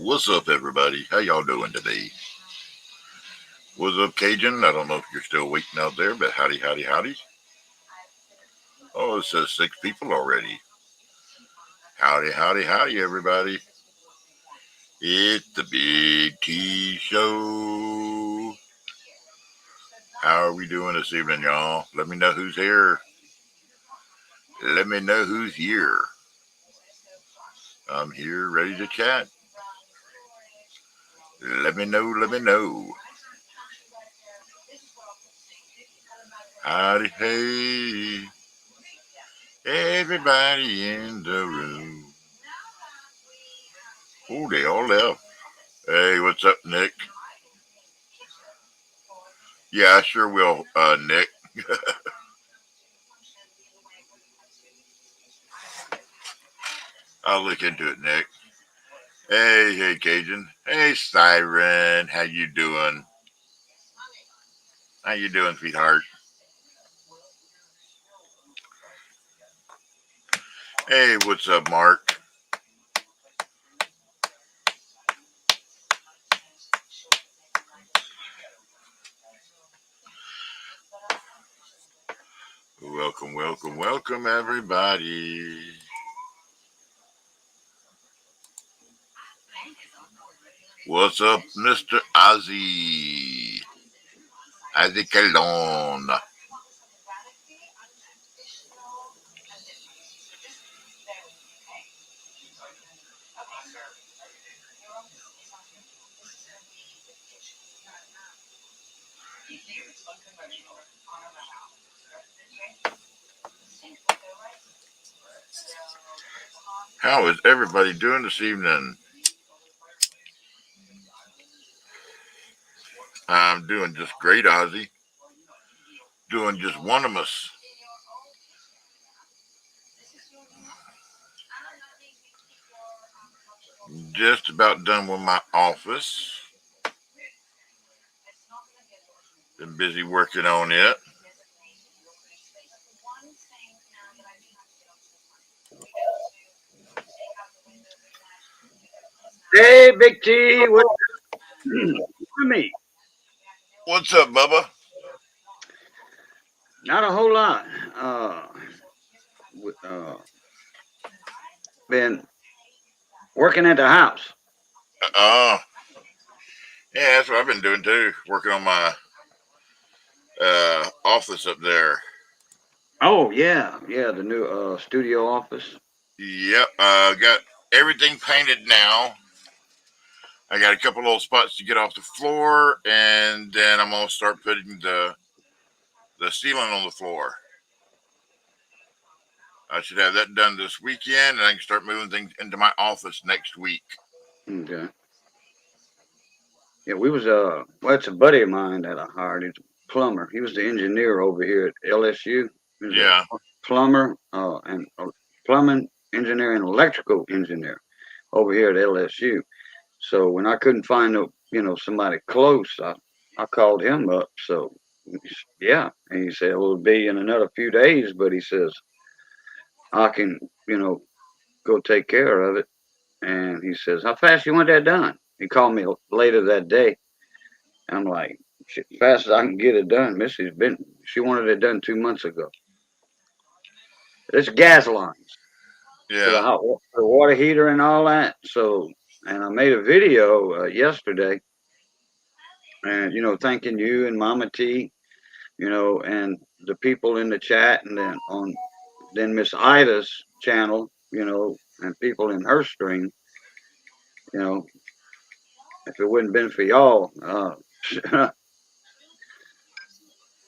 What's up, everybody? How y'all doing today? What's up, Cajun? I don't know if you're still waiting out there, but howdy, howdy, howdy. Oh, it says six people already. Howdy, howdy, howdy, everybody. It's the Big T Show. How are we doing this evening, y'all? Let me know who's here. Let me know who's here. I'm here ready to chat. Let me know, let me know. Howdy, hey. Everybody in the room. Oh, they all left. Hey, what's up, Nick? Yeah, I sure will, Nick. I'll look into it, Nick. Hey, Cajun. Hey, Siren. How you doing? How you doing, sweetheart? Hey, what's up, Mark? Welcome, welcome, welcome, everybody. What's up, Mr. Ozzy? Ozzy Calon. How is everybody doing this evening? I'm doing just great, Ozzy. Doing just one of us. Just about done with my office. Been busy working on it. Hey, Big T, what for me? What's up, Bubba? Not a whole lot. Uh, been working at the house. Uh, yeah, that's what I've been doing too. Working on my office up there. Oh yeah, the new studio office. Yep, got everything painted now. I got a couple little spots to get off the floor, and then I'm gonna start putting the ceiling on the floor. I should have that done this weekend, and I can start moving things into my office next week. Okay. Yeah, we was well, it's a buddy of mine that I hired. He's a plumber. He was the engineer over here at LSU. He was Yeah, a plumber and plumbing engineer and electrical engineer over here at LSU. So when I couldn't find somebody close, I called him up. So yeah, and he said, "Well, it'll be in another few days," but he says I can go take care of it. And he says, "How fast you want that done?" He called me later that day. I'm like, "Shit, fast as I can get it done." She wanted it done 2 months ago. It's gas lines for yeah, the water heater and all that. So, and I made a video yesterday, and thanking you and Mama T, and the people in the chat, and then Miss Ida's channel, and people in her stream. You know, if it wouldn't been for y'all,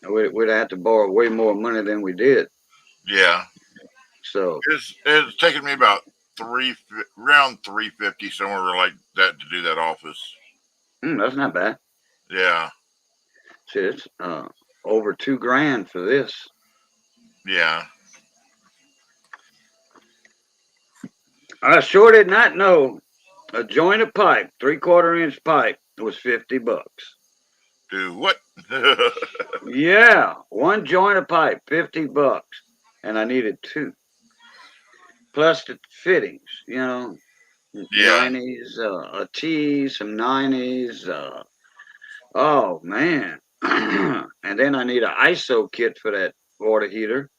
we'd have to borrow way more money than we did. yeah. So, It's taken me about around 350 somewhere like that to do that office. that's not bad. Yeah, Shit, it's over 2 grand for this. yeah. I sure did not know a joint of pipe, 3/4 inch pipe, was $50. Do what? Yeah, one joint of pipe, $50, and I needed two plus the fittings. Yeah. 90s, a T, some 90s. Oh man. And then I need an ISO kit for that water heater.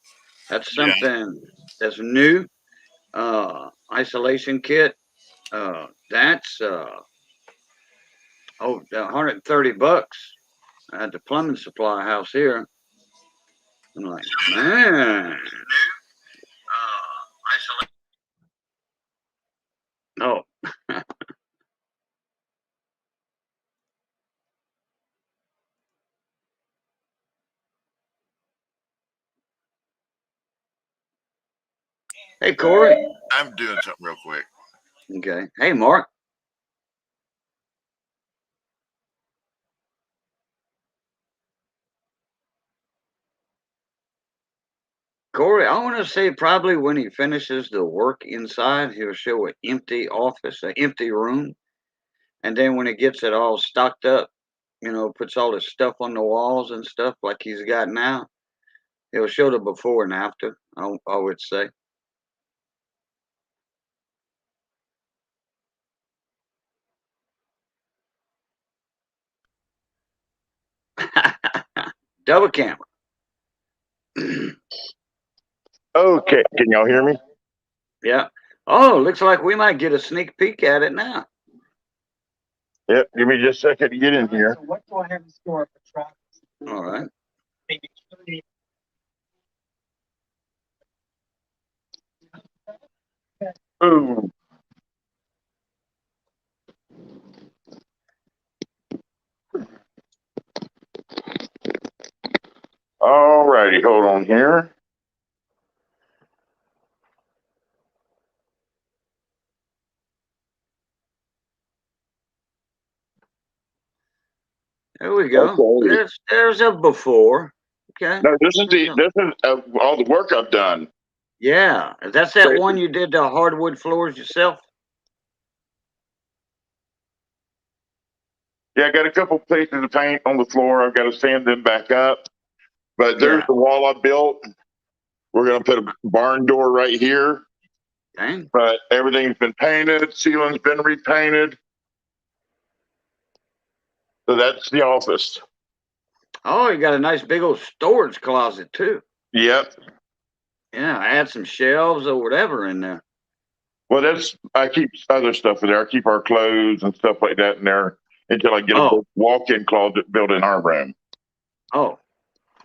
That's Yeah. something that's new. Isolation kit. That's $130 at the plumbing supply house here. I'm like, man. Oh, hey Corey. I'm doing something real quick. Okay. Hey Mark. Corey, I want to say probably when he finishes the work inside, he'll show an empty office, an empty room. And then when he gets it all stocked up, puts all his stuff on the walls and stuff like he's got now, he'll show the before and after, I would say. Double camera. Okay, can y'all hear me? Yeah. Oh, looks like we might get a sneak peek at it now. Yep, give me just a second to get in here. All right. Boom. All righty, hold on here. There we go. Okay. There's a before. Okay. No, this is all the work I've done. Yeah. That's that one you did the hardwood floors yourself? Yeah, I got a couple places of paint on the floor. I've got to sand them back up. But there's Yeah. the wall I built. We're gonna put a barn door right here. Dang. But everything's been painted, ceiling's been repainted. So that's the office. Oh, you got a nice big old storage closet too. Yep. Yeah, add some shelves or whatever in there. Well, I keep other stuff in there. I keep our clothes and stuff like that in there until I get a walk-in closet built in our room. Oh,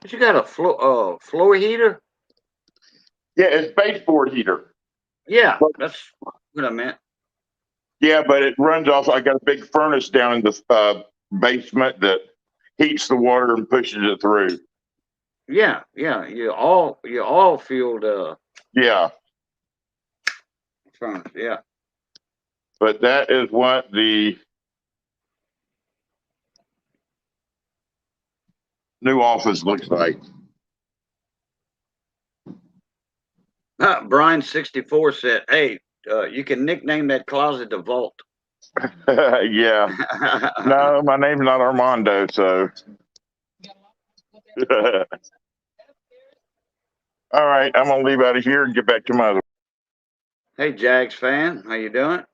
but you got a floor heater? Yeah, it's baseboard heater. Yeah, that's what I meant. Yeah, but it runs off. I got a big furnace down in the basement that heats the water and pushes it through. Yeah, you all field Yeah, furnace. Yeah. but that is what the new office looks like. Brian 64 said, "Hey, you can nickname that closet the vault." Yeah. No, my name's not Armando, so. All right, I'm gonna leave out of here and get back to my other. Hey, Jags fan, how you doing?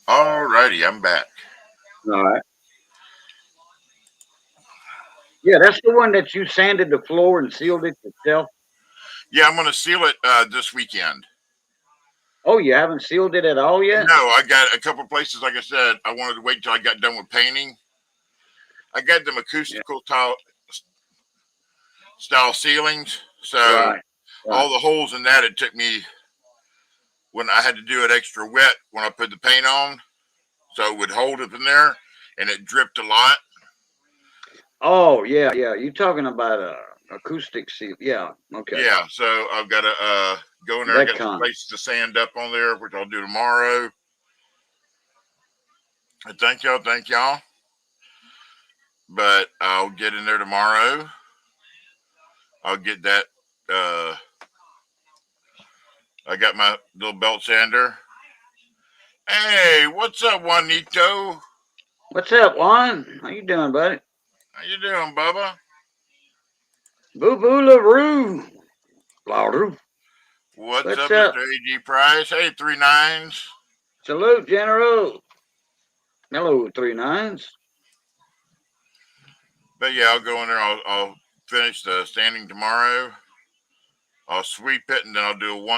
All righty, I'm back. All right. Yeah, that's the one that you sanded the floor and sealed it yourself. Yeah, I'm going to seal it this weekend. Oh, you haven't sealed it at all yet? No, I got a couple places. Like I said, I wanted to wait till I got done with painting. I got them acoustical style ceilings, so all the holes in that, it took me when I had to do it extra wet when I put the paint on, so it would hold it in there, and it dripped a lot. Oh yeah. You talking about acoustic seal? Yeah. Okay. Yeah, so I've got to go in there. I got some places to sand up on there, which I'll do tomorrow. And thank y'all. But I'll get in there tomorrow. I'll get that. I got my little belt sander. Hey, what's up, Juanito? What's up, Juan? How you doing, buddy? How you doing, Bubba? Boo Boo LaRue. LaRue. What's What's up, up? Mr. A.G. Price? Hey, 3 9s. Salute, General. Hello, 3 9s. But yeah, I'll go in there. I'll finish the standing tomorrow. I'll sweep it, and then I'll do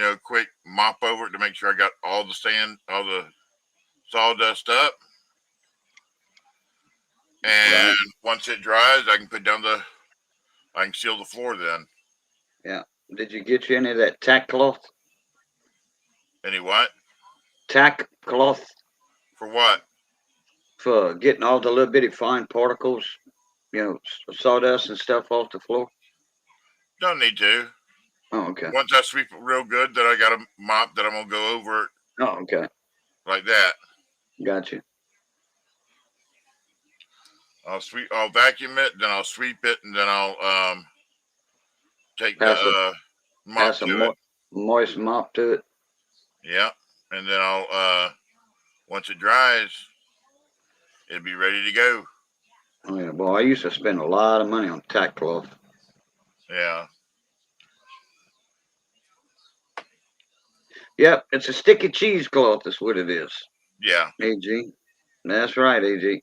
a quick mop over it to make sure I got all the sawdust up. And Right. once it dries, I can seal the floor then. Yeah. Did you get you any of that tack cloth? Any what? Tack cloth For what? for getting all the little bitty fine particles, sawdust and stuff off the floor? Don't need to. Oh, okay. Once I sweep it real good, then I got a mop that I'm gonna go over it Oh, okay. like that. Gotcha. I'll vacuum it, then I'll sweep it, and then I'll take Pass the mop Pass a to it. moist mop to it. Yeah, and then I'll once it dries, it'll be ready to go. Oh, yeah, boy, I used to spend a lot of money on tack cloth. Yeah. Yep, it's a sticky cheesecloth. That's what it is. Yeah. AG. That's right, AG.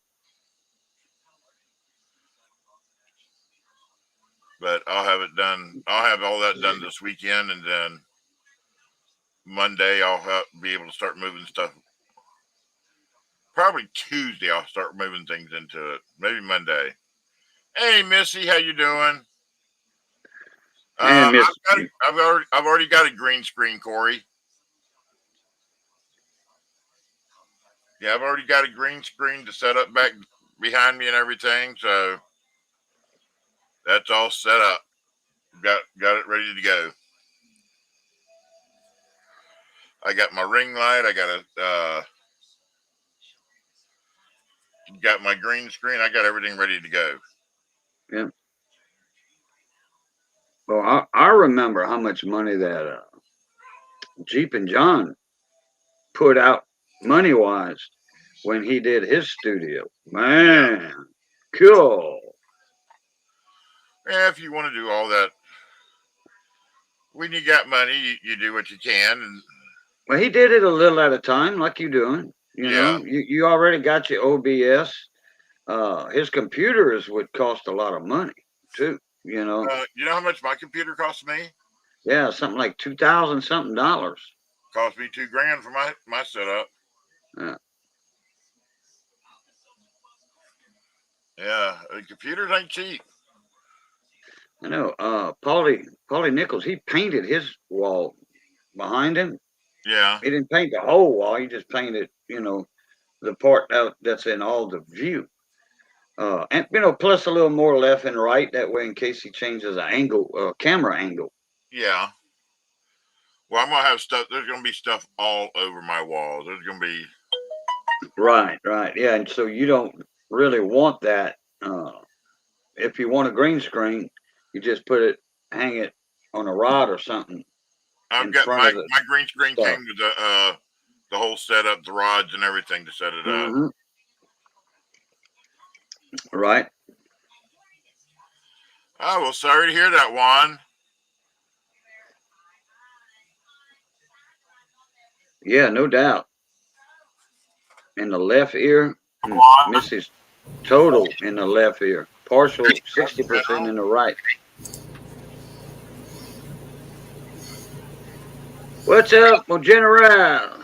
But I'll have it done. I'll have all that done this weekend, and then Monday I'll be able to start moving stuff. Probably Tuesday I'll start moving things into it. Maybe Monday. Hey, Missy, how you doing? And Miss, I've already got a green screen, Corey. Yeah, I've already got a green screen to set up back behind me and everything, so that's all set up. Got it ready to go. I got my ring light. I got my green screen. I got everything ready to go. yeah. Well, I remember how much money that Jeep and John put out money wise when he did his studio. Man, cool. Yeah, if you want to do all that, when you got money, you do what you can. And Well, he did it a little at a time, like you doing. yeah, You already got your OBS. His computers would cost a lot of money too. you know how much my computer cost me? Yeah, something like 2,000 something dollars. Cost me $2,000 for my setup. Yeah. Yeah, the computers ain't cheap. I know. Paulie Nichols, he painted his wall behind him. Yeah. He didn't paint the whole wall. He just painted, the part that's in all the view. And plus a little more left and right that way in case he changes the angle, camera angle. Yeah. Well, I'm gonna have stuff. There's gonna be stuff all over my walls. There's gonna be. Right. Yeah, and so you don't really want that. If you want a green screen, you just hang it on a rod or something. I've got my green screen stuff. came with the whole setup, the rods and everything to set it up. Mm-hmm. Right. Oh well, sorry to hear that, Juan. Yeah, no doubt. In the left ear, Missy's total in the left ear, partial 60% in the right. What's up, well, General?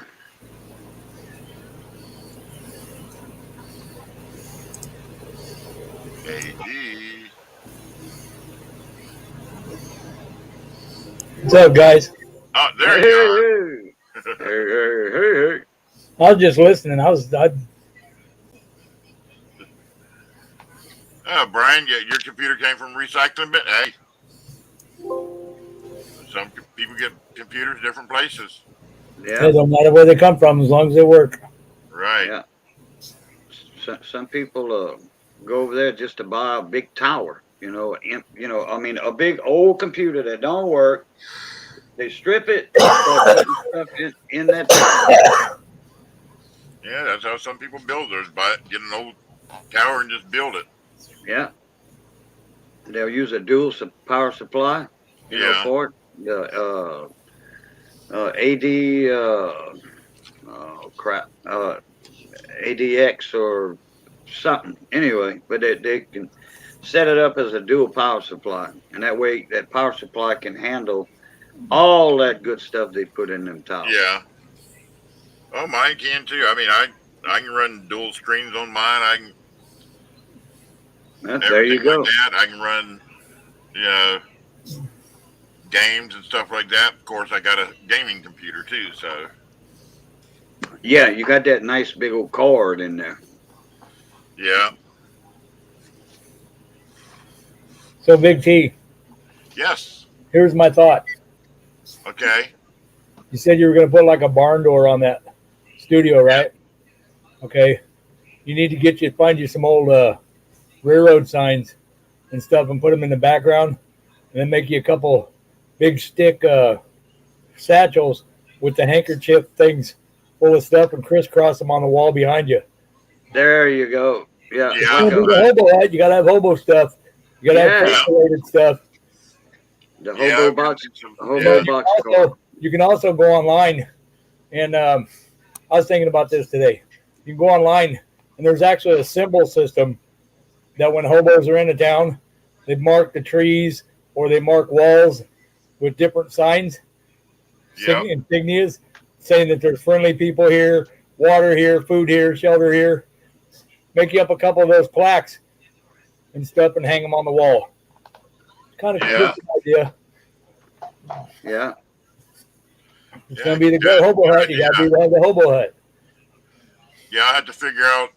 AG. What's up, guys? Oh, there you are. Hey. I was just listening. Oh, Brian, your computer came from recycling bin. Hey, some people get computers different places. Yeah. It don't matter where they come from as long as they work. Right. Yeah. Some people go over there just to buy a big tower. A big old computer that don't work. They strip it, start putting stuff in that tower. Yeah, that's how some people build theirs. Get an old tower and just build it. Yeah. They'll use a dual power supply, Yeah. for it. The AD, oh crap, ADX or something. Anyway, but they can set it up as a dual power supply, and that way that power supply can handle all that good stuff they put in them towers. Yeah. Oh, mine can too. I mean, I can run dual screens on mine. I can There you go. like that. I can run, you know, games and stuff like that. Of course, I got a gaming computer too. So Yeah, you got that nice big old cord in there. yeah. So Big T, Yes. here's my thought. Okay. You said you were going to put like a barn door on that studio, right? Okay. You need to find you some old railroad signs and stuff and put them in the background, and then make you a couple big stick satchels with the handkerchief things full of stuff and crisscross them on the wall behind you. There you go. Yeah. Yeah. You Like do the hobo hat, you got to have hobo stuff. You got to have Yeah. related stuff. the Yeah, hobo I've box. got some- Hobo yeah. box cord. You can also go online, and I was thinking about this today. You can go online, and there's actually a symbol system that when hobos are into town, they mark the trees or they mark walls with different signs, Yeah. insignias, saying that there's friendly people here, water here, food here, shelter here. Make you up a couple of those plaques and stuff and hang them on the wall. Kind of Yeah. cool idea. Yeah. It's Yeah, gonna be the good. hobo hut. You gotta have the hobo hut. Yeah, I had to figure out.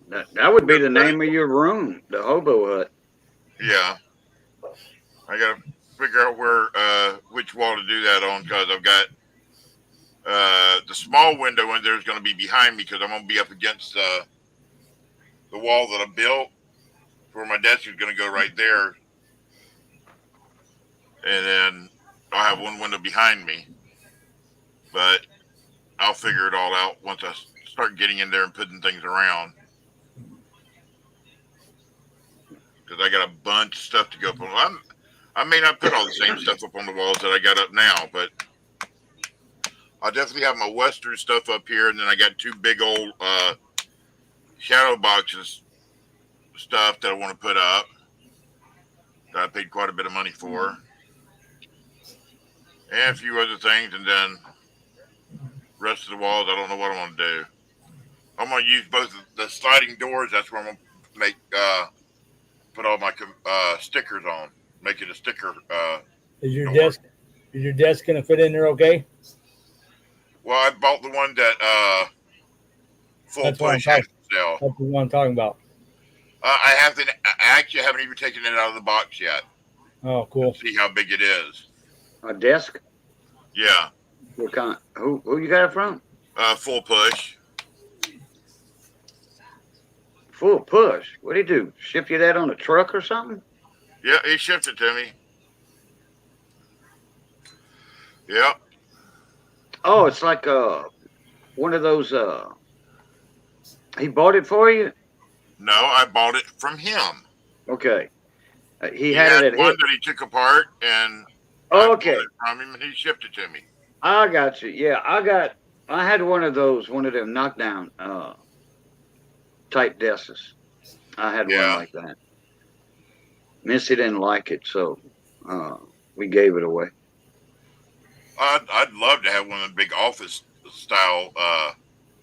That would be the name of your room, the hobo hut. Yeah. I got to figure out which wall to do that on, because I've got the small window in there is going to be behind me, because I'm going to be up against the wall that I built, where my desk is going to go right there, and then I'll have one window behind me. But I'll figure it all out once I start getting in there and putting things around. Because I got a bunch of stuff to go up on. I may not put all the same stuff up on the walls that I got up now, but I'll definitely have my Western stuff up here, and then I got two big old shadow boxes stuff that I want to put up that I paid quite a bit of money for, and a few other things, and then rest of the walls I don't know what I want to do. I'm going to use both the sliding doors. That's where I'm going to make put all my stickers on. Make it a sticker. Is your door. desk gonna fit in there okay? Well, I bought the one that full That's what I'm push has talking- to sell. That's what I'm talking about. I actually haven't even taken it out of the box yet. Oh, cool. See how big it is. A desk. Yeah, What kind? Who you got it from? full push. Full push. What do you do? Ship you that on a truck or something? Yeah, he shipped it to me. Yeah, Oh, it's like one of those. He bought it for you. no, I bought it from him. Okay. He He had it at one his. that he took apart, and I bought Okay. it from him, and he shipped it to me. I got you. Yeah, I had one of them knockdown type desks. I had Yeah. one like that. Missy didn't like it, so we gave it away. I'd love to have one of the big office style.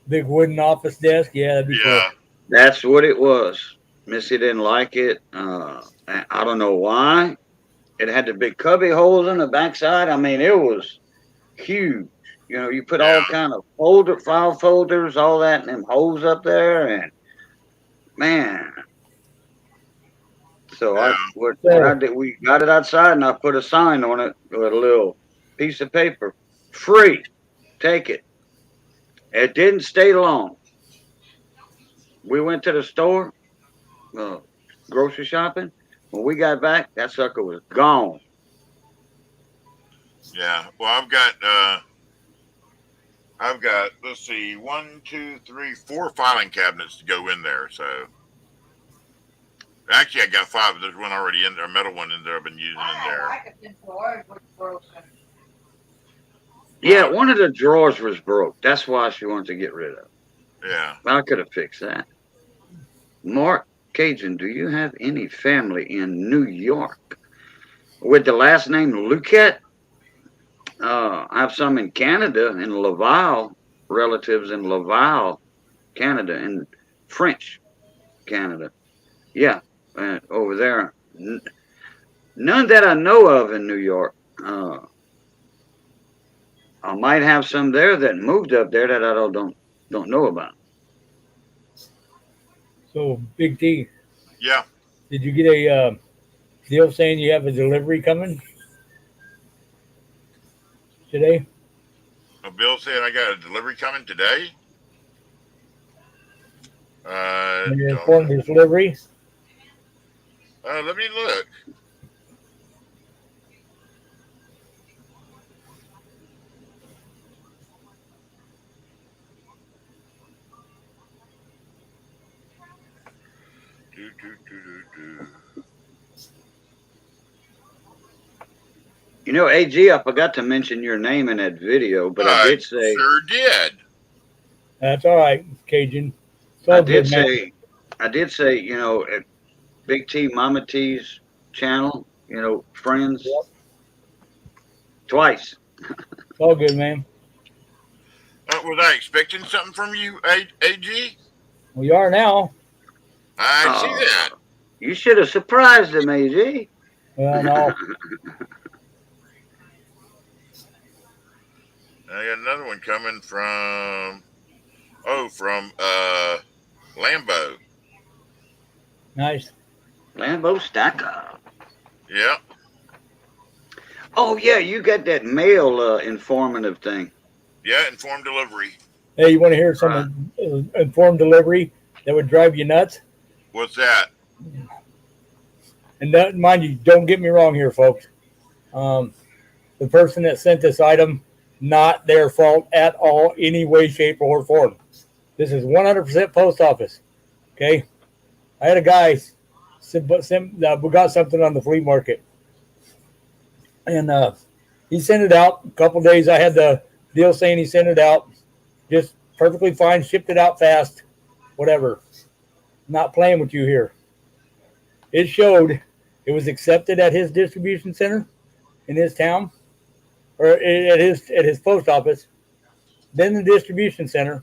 Big wooden office desk. Yeah, that'd be Yeah, That's what it was. Missy didn't like it. I don't know why. It had the big cubby holes on the backside. I mean, it was huge. You know, you put all Yeah. kind of file folders, all that, and them holes up there, and man. So Yeah. what I did, we got it outside, and I put a sign on it with a little piece of paper, free, take it. It didn't stay long. We went to the store, grocery shopping. When we got back, that sucker was gone. yeah. Well, I've got I've got, let's see, 1, 2, 3, 4 filing cabinets to go in there. So actually, I got 5. There's one already in there, a metal one in there I've been using in there. Yeah, one of the drawers was broke. That's why she wanted to get rid of it. Yeah. I could have fixed that. Mark Cajun, do you have any family in New York with the last name Luquette? I have some in Canada, in Laval, relatives in Laval, Canada, and French Canada. Yeah, over there. None that I know of in New York. I might have some there that moved up there that I don't know about. So, Big T, Yeah. did you get a deal saying you have a delivery coming today? A bill saying I got a delivery coming today. When you informed his delivery? Let me look. Do. You know, AG, I forgot to mention your name in that video, but I did say. Sure did. That's all right, Cajun. I did say, you know, at Big T, Mama T's channel, you know, friends. Yep. Twice. It's all good, man. Was I expecting something from you, AG? We are now. I see that. You should have surprised him, AG. Well, no. I got another one coming from Lambo. Nice. Lambo Stacker. Yeah. Oh, yeah, you got that mail informative thing. Yeah, informed delivery. Hey, you want to hear some informed delivery that would drive you nuts? What's that? And that, mind you, don't get me wrong here, folks. The person that sent this item, not their fault at all, any way, shape, or form. This is 100% post office. Okay? I had a guy we got something on the flea market. And he sent it out. A couple days, I had the deal saying he sent it out. Just perfectly fine, shipped it out fast, whatever. Not playing with you here. It showed it was accepted at his distribution center in his town, or at his post office, then the distribution center,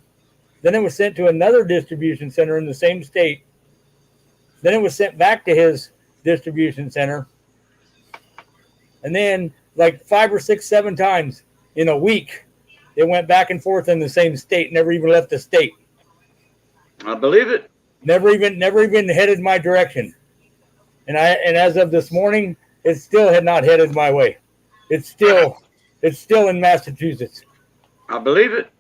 then it was sent to another distribution center in the same state, then it was sent back to his distribution center, and then like 5 or 6, 7 times in a week, it went back and forth in the same state, never even left the state. I believe it. Never even headed my direction. And as of this morning, it still had not headed my way. It's still in Massachusetts. I believe it.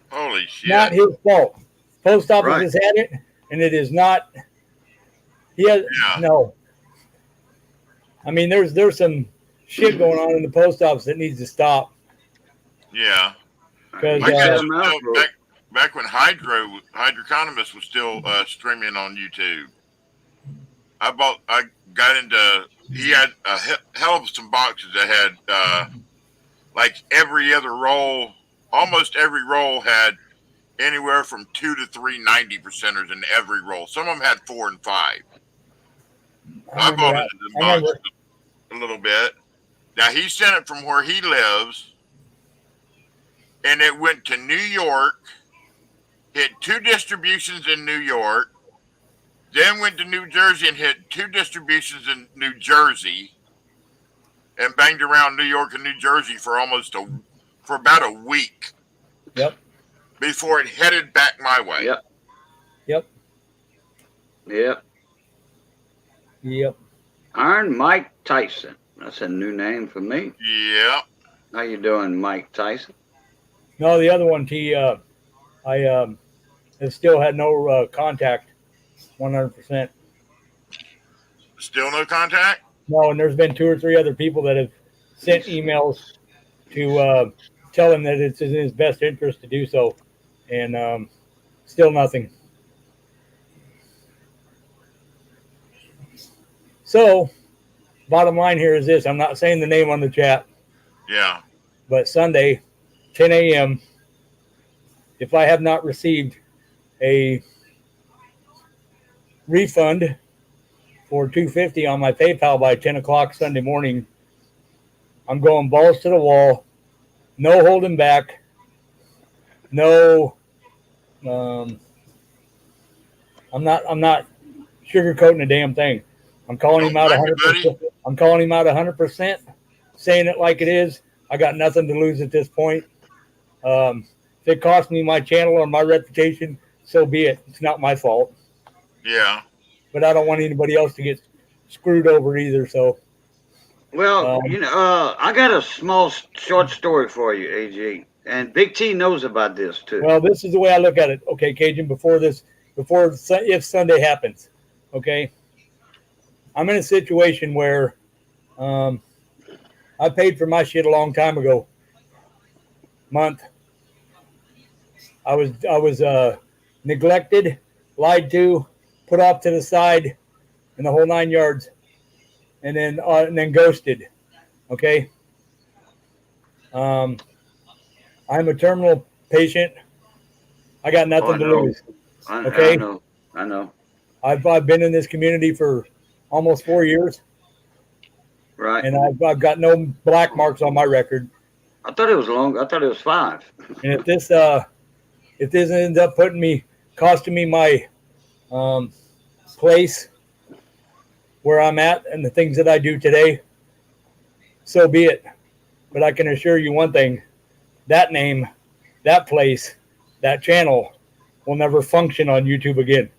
Holy shit. Not his fault. Post office has had it, and it is not. No. I mean, there's some shit going on in the post office that needs to stop. Yeah. Because back when Hydroconomist was still streaming on YouTube, he had a hell of some boxes that had like every other roll, almost every roll had anywhere from 2 to 3 90%ers in every roll. Some of them had 4 and 5. I bought into the box a little bit. Now he sent it from where he lives, and it went to New York, hit 2 distributions in New York, then went to New Jersey and hit 2 distributions in New Jersey, and banged around New York and New Jersey for about a week. Yep. Before it headed back my way. Yep. Iron Mike Tyson. That's a new name for me. Yeah. How you doing, Mike Tyson? No, the other one, I have still had no contact, 100%. Still no contact? No, and there's been 2 or 3 other people that have sent emails to tell him that it's in his best interest to do so, and still nothing. So, bottom line here is this: I'm not saying the name on the chat, Yeah. but Sunday, 10 a.m. If I have not received a refund for $250 on my PayPal by 10 o'clock Sunday morning, I'm going balls to the wall. No holding back. No, I'm not sugarcoating a damn thing. I'm calling him out Don't blame me, 100%. I'm calling him out 100%, saying it like it is. I got nothing to lose at this point. If it costs me my channel or my reputation, so be it. It's not my fault. Yeah. But I don't want anybody else to get screwed over either. So, Well, I got a small short story for you, AG, and Big T knows about this too. well, this is the way I look at it. Okay, Cajun, if Sunday happens, okay, I'm in a situation where I paid for my shit a long time ago. I was neglected, lied to, put off to the side, and the whole 9 yards, and then ghosted. Okay. I'm a terminal patient. I got nothing to lose. Okay. I know. I've been in this community for almost 4 years, Right. and I've got no black marks on my record. I thought it was long. I thought it was 5. And if this ends up costing me my place where I'm at and the things that I do today, so be it. But I can assure you one thing: that name, that place, that channel will never function on YouTube again.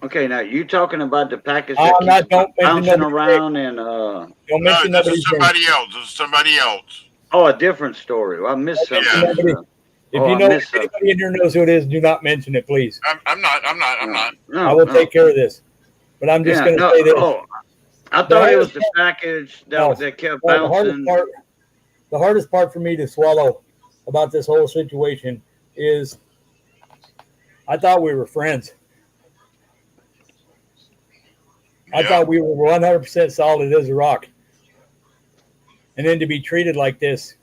Okay, now you talking about the package Don't that keeps mention bouncing nobody's around and Don't No, mention this nobody's is name. somebody else. This is somebody else. oh, a different story. Well, I missed something. Yeah. If I you know missed something. anybody in here knows who it is, do not mention it, please. I'm not. No, I will no. take care of this. But I'm just going to say this. Oh, I thought it was the package that kept Well, bouncing. the hardest part for me to swallow about this whole situation is I thought we were friends. I Yeah. thought we were 100% solid as a rock. And then to be treated like this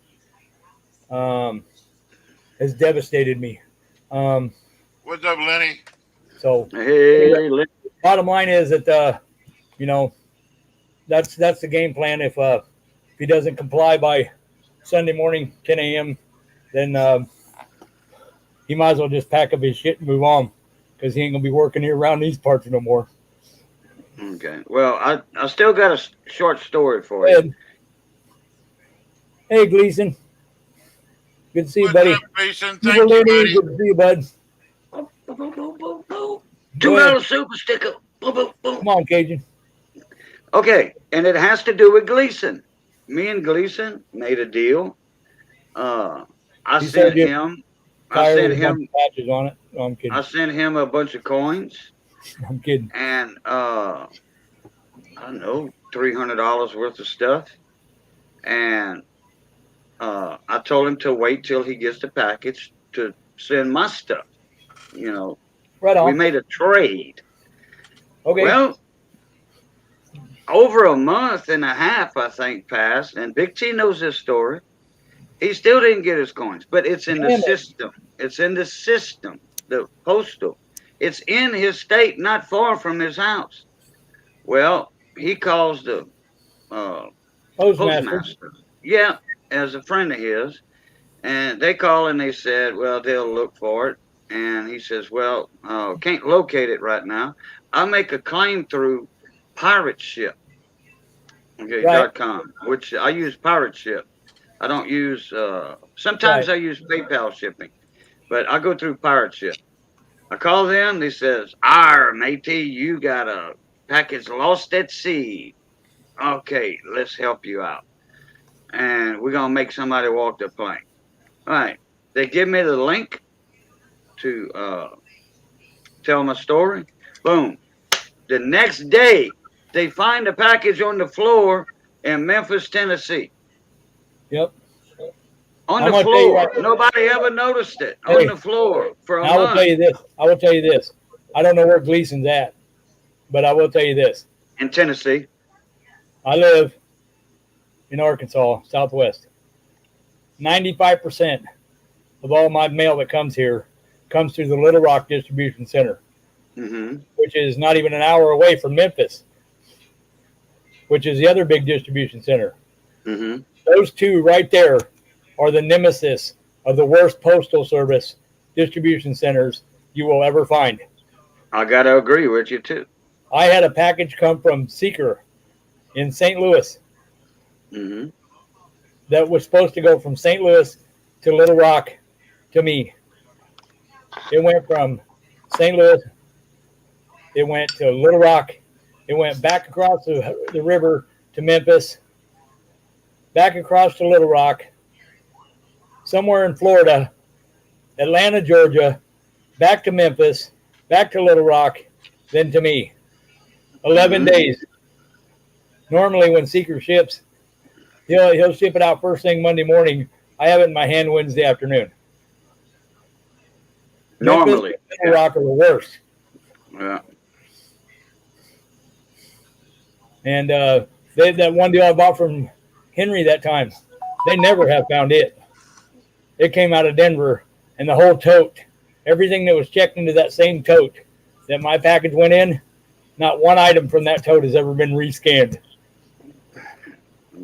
has devastated me. What's up, Lenny? So Hey, bottom line is that that's the game plan. If he doesn't comply by Sunday morning 10 a.m., then he might as well just pack up his shit and move on, because he ain't gonna be working here around these parts no more. okay. Well, I still got a short story for Go you. ahead. Hey Gleason, good to see you, What's buddy. up, Mason? You Thank you, Lenny, buddy. good to see you, bud. $2 super sticker. Boom, boom, boom. Come on, Cajun. Okay, and it has to do with Gleason. Me and Gleason made a deal. I He sent sold you him. Tire with a bunch of patches on it. No, I'm kidding. I sent him a bunch of coins I'm kidding. and I don't know, $300 worth of stuff. And I told him to wait till he gets the package to send my stuff. You know, Right on. we made a trade. Okay. Well, over a month and a half, I think, passed, and Big T knows this story. He still didn't get his coins, but it's in the Damn it. system. It's in the system, the postal. It's in his state, not far from his house. Well, he calls the Postmaster. postmaster. Yeah, as a friend of his. And they call and they said, well, they'll look for it. And he says, well, can't locate it right now. I'll make a claim through Pirate Ship. Okay, Right. .com, which I use Pirate Ship. I don't use, sometimes Right. I use PayPal shipping, but I go through Pirate Ship. I call them, they says, matey, you got a package lost at sea. Okay, let's help you out. And we're going to make somebody walk the plank. All right. They give me the link to tell my story. Boom. The next day, they find the package on the floor in Memphis, Tennessee. Yep. On I'm the gonna tell you floor. right- Nobody ever noticed it. Hey, On the floor for a I will tell month you this. I will tell you this. I don't know where Gleason's at, but I will tell you this. in Tennessee. I live in Arkansas, Southwest. 95% of all my mail that comes here comes through the Little Rock Distribution Center, Mm-hmm. which is not even an hour away from Memphis, which is the other big distribution center. Mm-hmm. Those two right there are the nemesis of the worst postal service distribution centers you will ever find. I gotta agree with you too. I had a package come from Seeker in St. Louis Mm-hmm. that was supposed to go from St. Louis to Little Rock to me. It went from St. Louis, it went to Little Rock, it went back across the river to Memphis, back across to Little Rock, somewhere in Florida, Atlanta, Georgia, back to Memphis, back to Little Rock, then to me. 11 days. Normally when Seeker ships, he'll ship it out first thing Monday morning. I have it in my hand Wednesday afternoon. Normally. Memphis and Little Rock are the worst. Yeah. And that one deal I bought from Henry that time, they never have found it. It came out of Denver, and the whole tote, everything that was checked into that same tote that my package went in, not one item from that tote has ever been rescanned.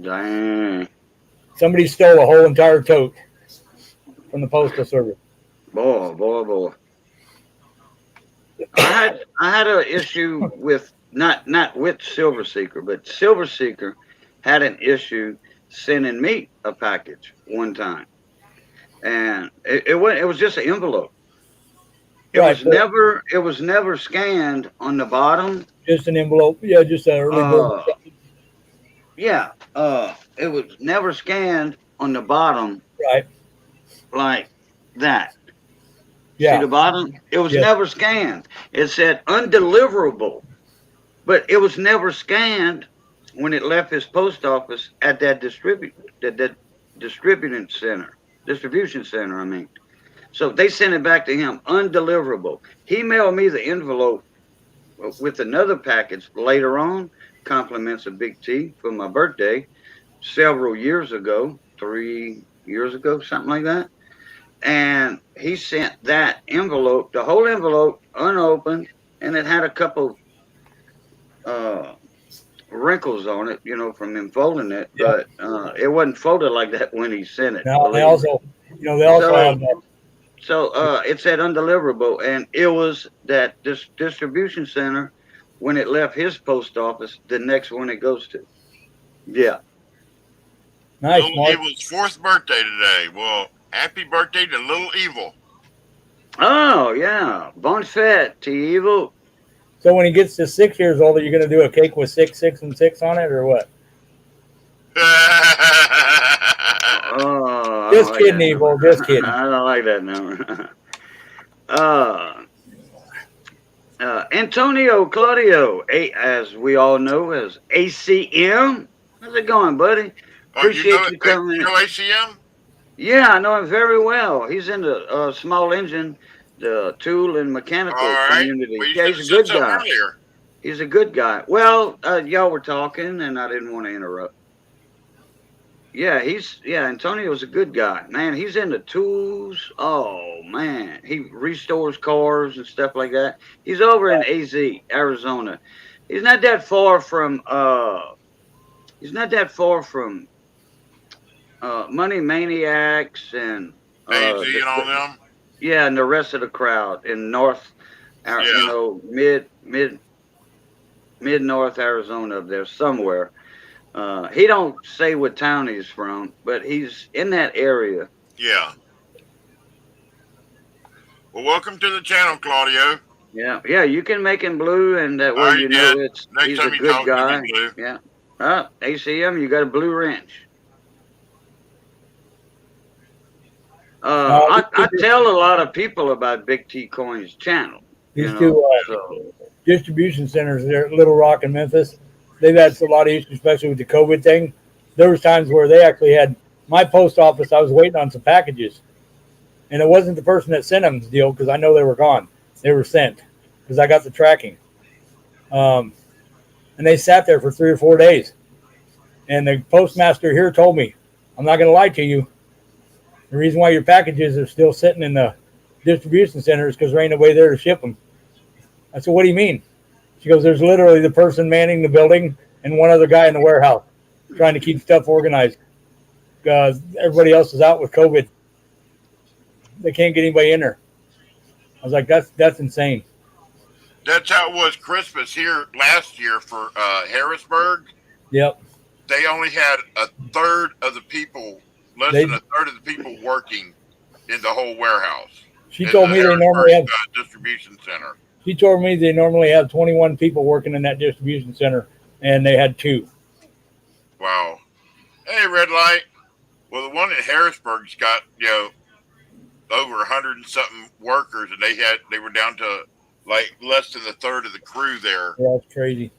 Dang. Somebody stole a whole entire tote from the Postal Service. Boy. I had an issue with not with Silver Seeker, but Silver Seeker had an issue sending me a package one time, and it was just an envelope. It was never scanned on the bottom. Just an envelope. Yeah, just an early bird. It was never scanned on the bottom Right. like that. Yeah. See the bottom? It was Yeah. never scanned. It said undeliverable, but it was never scanned when it left his post office at that distribution center. I mean, so they sent it back to him undeliverable. He mailed me the envelope with another package later on, compliments of Big T for my birthday several years ago, 3 years ago, something like that. And he sent that envelope, the whole envelope, unopened, and it had a couple wrinkles on it, from him folding it. Yeah. But it wasn't folded like that when he sent it. Now they believe me. also have So it said undeliverable, and it was that this distribution center when it left his post office, the next one it goes to. Yeah. nice, Little Mark. Evil's 4th birthday today. Well, happy birthday to Little Evil. Oh yeah, bon fete, T Evil. So when he gets to 6 years old, are you going to do a cake with 6, 6, and 6 on it, or what? Oh, Just kidding, Evil. Just kidding. I don't like that number. Antonio Claudio, as we all know, as ACM. How's it going, buddy? Appreciate you coming. You know ACM? Yeah, I know him very well. He's in the small engine, the tool and mechanical All right. community. Well, you Yeah, should he's have a good said something guy. earlier. He's a good guy. Well, y'all were talking, and I didn't want to interrupt. Yeah, Antonio's a good guy. Man, he's into tools. Oh, man. He restores cars and stuff like that. He's over in AZ, Arizona. He's not that far from Money Maniacs and AZ and all them. yeah, and the rest of the crowd in North, mid North Arizona up there somewhere. He don't say what town he's from, but he's in that area. Yeah. Well, welcome to the channel, Claudio. Yeah, you can make him blue, and that way Alright, you know Next he's a time you good talk, guy. make him blue. Yeah. ACM, you got a blue wrench. I tell a lot of people about Big T Coin's channel. These two distribution centers there at Little Rock and Memphis, they've had a lot of issues, especially with the COVID thing. There was times where they actually had my post office, I was waiting on some packages, and it wasn't the person that sent them the deal because I know they were gone. They were sent because I got the tracking. And they sat there for 3 or 4 days. And the postmaster here told me, I'm not going to lie to you. The reason why your packages are still sitting in the distribution center is because there ain't a way there to ship them. I said, what do you mean? She goes, there's literally the person manning the building and one other guy in the warehouse trying to keep stuff organized. Everybody else is out with COVID. They can't get anybody in there. I was like, that's insane. That's how it was Christmas here last year for Harrisburg. Yep. They only had a third of the people, less than a third of the people working in the whole warehouse. She told me they normally have distribution center. She told me they normally have 21 people working in that distribution center, and they had 2. Wow. Hey, red light. Well, the one in Harrisburg's got over 100 and something workers, and they were down to like less than a third of the crew there. Yeah, that's crazy.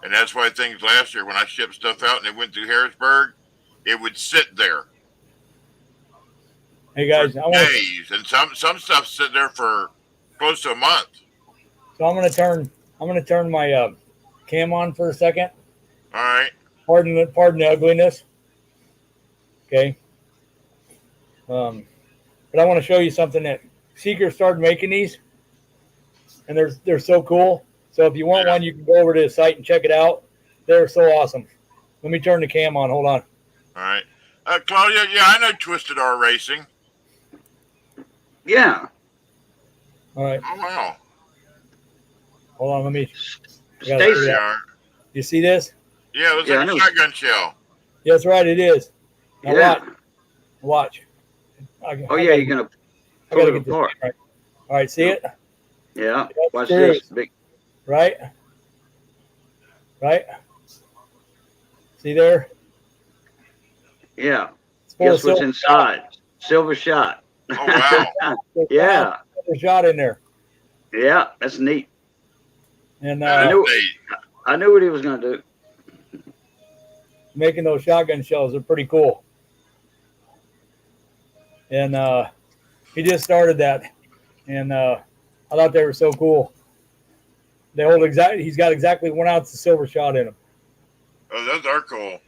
And that's why things last year when I shipped stuff out and it went through Harrisburg, it would sit there. Hey guys, for days, and some stuff sit there for close to a month. So I'm gonna turn my cam on for a second. All right. Pardon the ugliness. Okay. But I want to show you something that Seeker started making these, and they're so cool. So if you want one, you can go over to the site and check it out. They're so awesome. Let me turn the cam on. Hold on. All right. Claudia, yeah, I know Twisted R Racing. Yeah. All right. Oh, wow. Hold on. Let me. Stacy. You see this? Yeah, it looks like a shotgun shell. Yeah, that's right. It is. Now Yeah. Watch. Oh, yeah, you're going to pull it apart. Right. All right, see it? Yeah. Watch screws. this. Big. Right? Right? See there? Yeah. It's full Guess of what's inside? Silver shot. Oh, wow. Yeah. Silver shot in there. Yeah, that's neat. And I knew what he was going to do. Making those shotgun shells are pretty cool. And he just started that. And I thought they were so cool. They hold he's got exactly 1 ounce of silver shot in them. Oh, those are cool.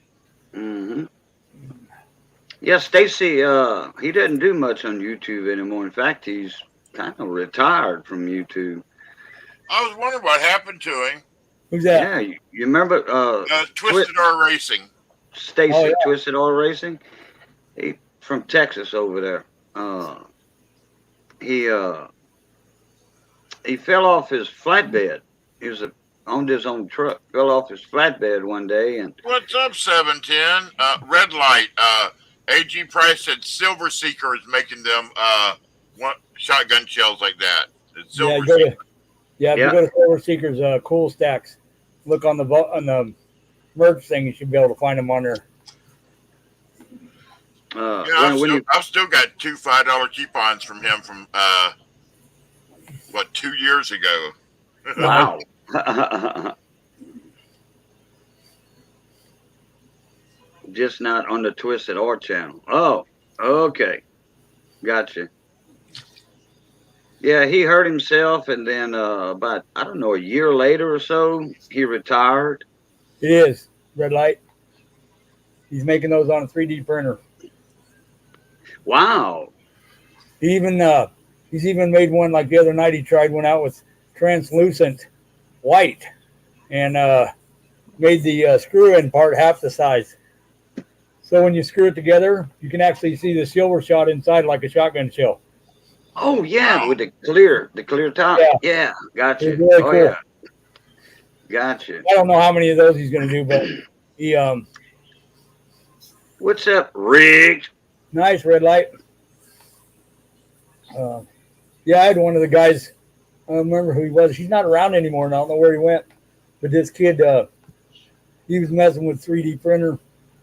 Mm-hmm. Yeah, Stacy, he doesn't do much on YouTube anymore. In fact, he's kind of retired from YouTube. I was wondering what happened to him. Who's that? Yeah, you remember Twisted R Racing. Stacy, Twisted R Racing? He from Texas over there. He fell off his flatbed. He owned his own truck. Fell off his flatbed one day and What's up, 710? Red light. AG Price said Silver Seeker is making them shotgun shells like that. It's Silver Seeker. If you go to Silver Seeker's cool stacks, look on the merch thing, you should be able to find them on there. I've still got 2 $5 coupons from him from 2 years ago. Wow. Just not on the Twisted R channel. Oh, okay. Gotcha. Yeah, he hurt himself, and then about, I don't know, a year later or so, he retired. It is. Red light. He's making those on a 3D printer. Wow. He's even made one like the other night. He tried one out with translucent white and made the screw-in part half the size. So when you screw it together, you can actually see the silver shot inside like a shotgun shell. Oh yeah, with the clear top. Yeah, gotcha. Really cool. Yeah. Gotcha. I don't know how many of those he's going to do, but he What's up, Riggs? Nice, red light. Yeah, I had one of the guys. I don't remember who he was. He's not around anymore, and I don't know where he went. But this kid, he was messing with 3D printer,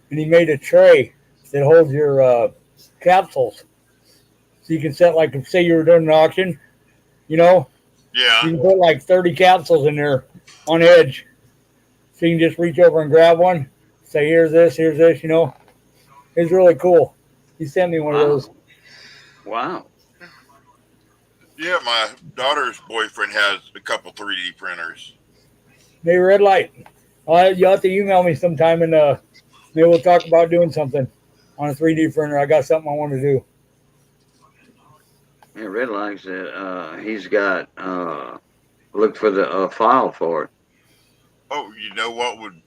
and he made a tray that holds your capsules. So you can set, like, say you were doing an auction, Yeah. you can put like 30 capsules in there on edge. So you can just reach over and grab one, say, here's this, you know. It's really cool. He sent me one of Wow. those. Wow. Yeah, my daughter's boyfriend has a couple 3D printers. Maybe red light. You'll have to email me sometime and maybe we'll talk about doing something on a 3D printer. I got something I want to do. Yeah, Red Light said he's got look for the file for it. Oh, you know what would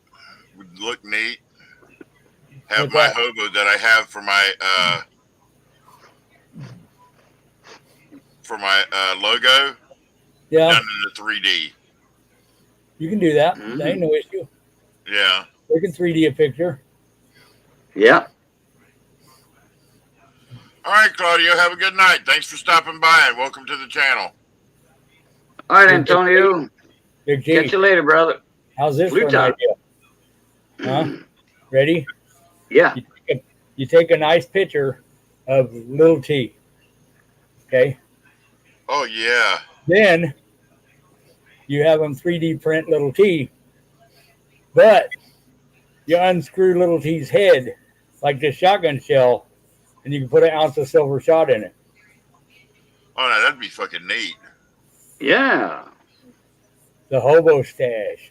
look neat? Have What's my that? hobo that I have for my logo Yeah, done in the 3D. you can do that. Mhm. That ain't no issue. Yeah. We can 3D a picture. Yeah. All right, Claudio. Have a good night. Thanks for stopping by and welcome to the channel. All right, Antonio. Big G, Catch you later, brother. how's this Blue for an time. idea? Huh? Ready? Yeah. You take a nice picture of little T. Okay. Oh yeah. Then you have them 3D print little T, but you unscrew little T's head like this shotgun shell, and you can put an ounce of silver shot in it. Oh no, that'd be fucking neat. Yeah. The hobo stash.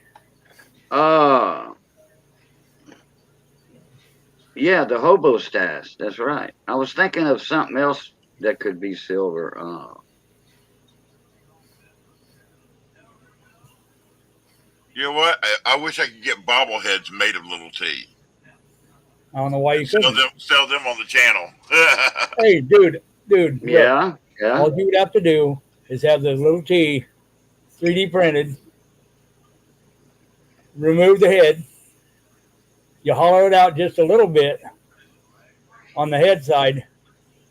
Yeah, the hobo stash. That's right. I was thinking of something else that could be silver. You know what? I wish I could get bobbleheads made of little T. I don't know why you couldn't. Sell them on the channel. Hey, dude. Look, Yeah. Yeah. all you would have to do is have the little T 3D printed, remove the head, you hollow it out just a little bit on the head side,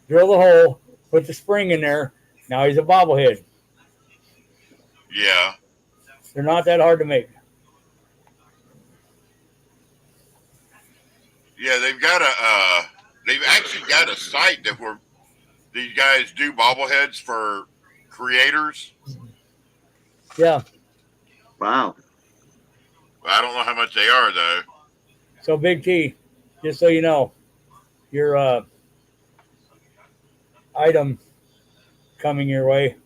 drill the hole, put the spring in there. Now he's a bobblehead. Yeah. They're not that hard to make. Yeah, they've actually got a site that where these guys do bobbleheads for creators. Yeah. Wow. I don't know how much they are though. So Big T, just so you know, your item coming your way,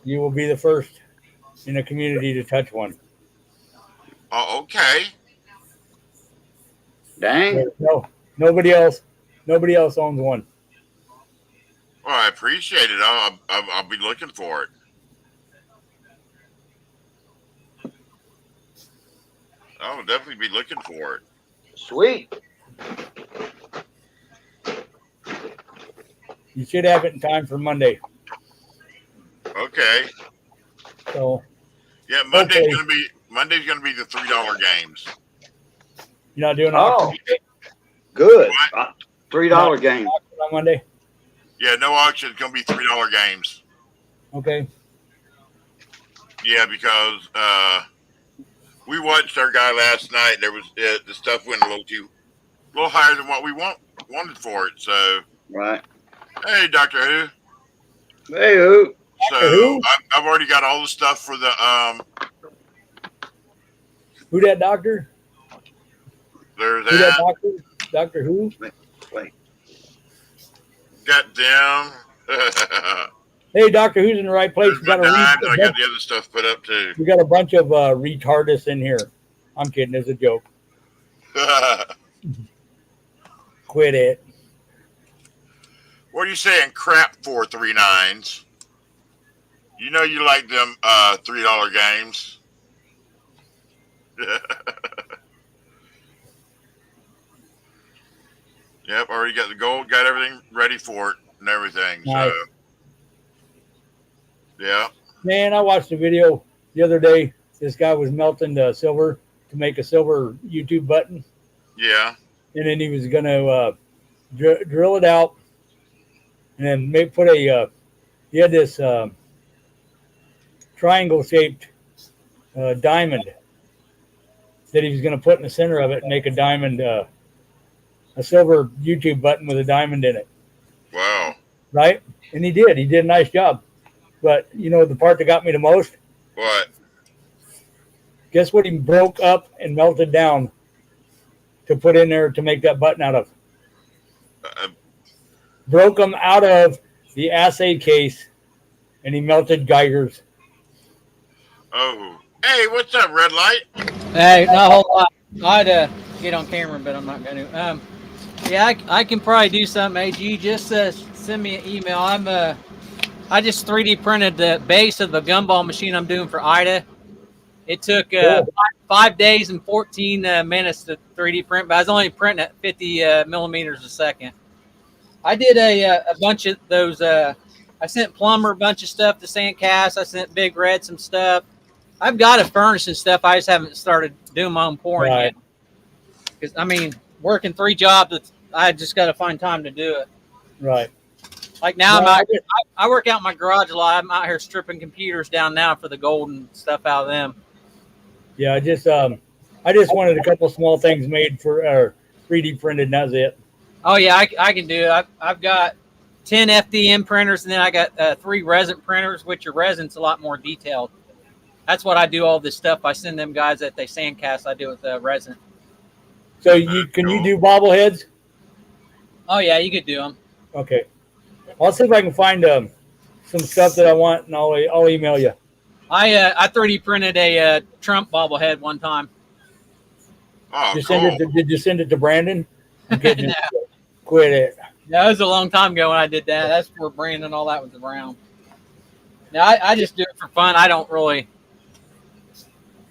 you will be the first in the community to touch one. Oh, okay. Dang. No, nobody else owns one. Well, I appreciate it. I'll be looking for it. I will definitely be looking for it. Sweet. You should have it in time for Monday. Okay. So Yeah, Monday's Okay. gonna be the $3 games. you're not doing Oh. auction Good. What? $3 game. on Monday? Yeah, no auction. It's gonna be $3 games. Okay. Yeah, because we watched our guy last night. There was the stuff went a little higher than what we wanted for it. So, Right. hey, Doctor Who. Hey, who? So Who? I've already got all the stuff for the Who that doctor? There's Who that that. doctor? Doctor Who? Got them. Hey, Doctor Who's in the right place. There's We my got, dimes, and I got the other stuff put up too. we got a bunch of retardists in here. I'm kidding. It's a joke. Quit it. What are you saying? Crap 439s. You know you like them $3 games. Yep, already got the gold, got everything ready for it and everything. Nice. So yeah. Man, I watched a video the other day. This guy was melting the silver to make a silver YouTube button. Yeah. And then he was going to drill it out and then put a, he had this triangle shaped diamond that he was going to put in the center of it and make a diamond, a silver YouTube button with a diamond in it. Wow. Right? And he did a nice job. But you know, the part that got me the most, What? guess what he broke up and melted down to put in there to make that button out of. Uh, Broke them out of the assay case, and he melted Geiger's. oh, hey, what's up, red light? Hey, not a whole lot. I'd get on camera, but I'm not going to. Yeah, I can probably do something. AG, just send me an email. I just 3D printed the base of the gumball machine I'm doing for Ida. It took Cool. 5 days and 14 minutes to 3D print, but I was only printing at 50 millimeters a second. I did a bunch of those. I sent Plumber a bunch of stuff to Sandcast. I sent Big Red some stuff. I've got a furnace and stuff. I just haven't started doing my own pouring Right. yet. Because, I mean, working 3 jobs, I just got to find time to do it. Right. Like now, No, I work out in my garage a lot. I'm out here stripping computers down now for the gold and stuff out of them. Yeah, I just wanted a couple small things made for 3D printed, and that's it. Oh, yeah, I can do it. I've got 10 FDM printers, and then I got 3 resin printers, which are resin's a lot more detailed. That's what I do all this stuff. I send them guys that they Sandcast. I do with resin. So can you do bobbleheads? Oh, yeah, you could do them. Okay. I'll see if I can find some stuff that I want, and I'll email you. I 3D printed a Trump bobblehead one time. Oh, Did cool. you send it to Brandon? I'm kidding. No. Quit it. That was a long time ago when I did that. That's before Brandon and all that was around. Now I just do it for fun. I don't really.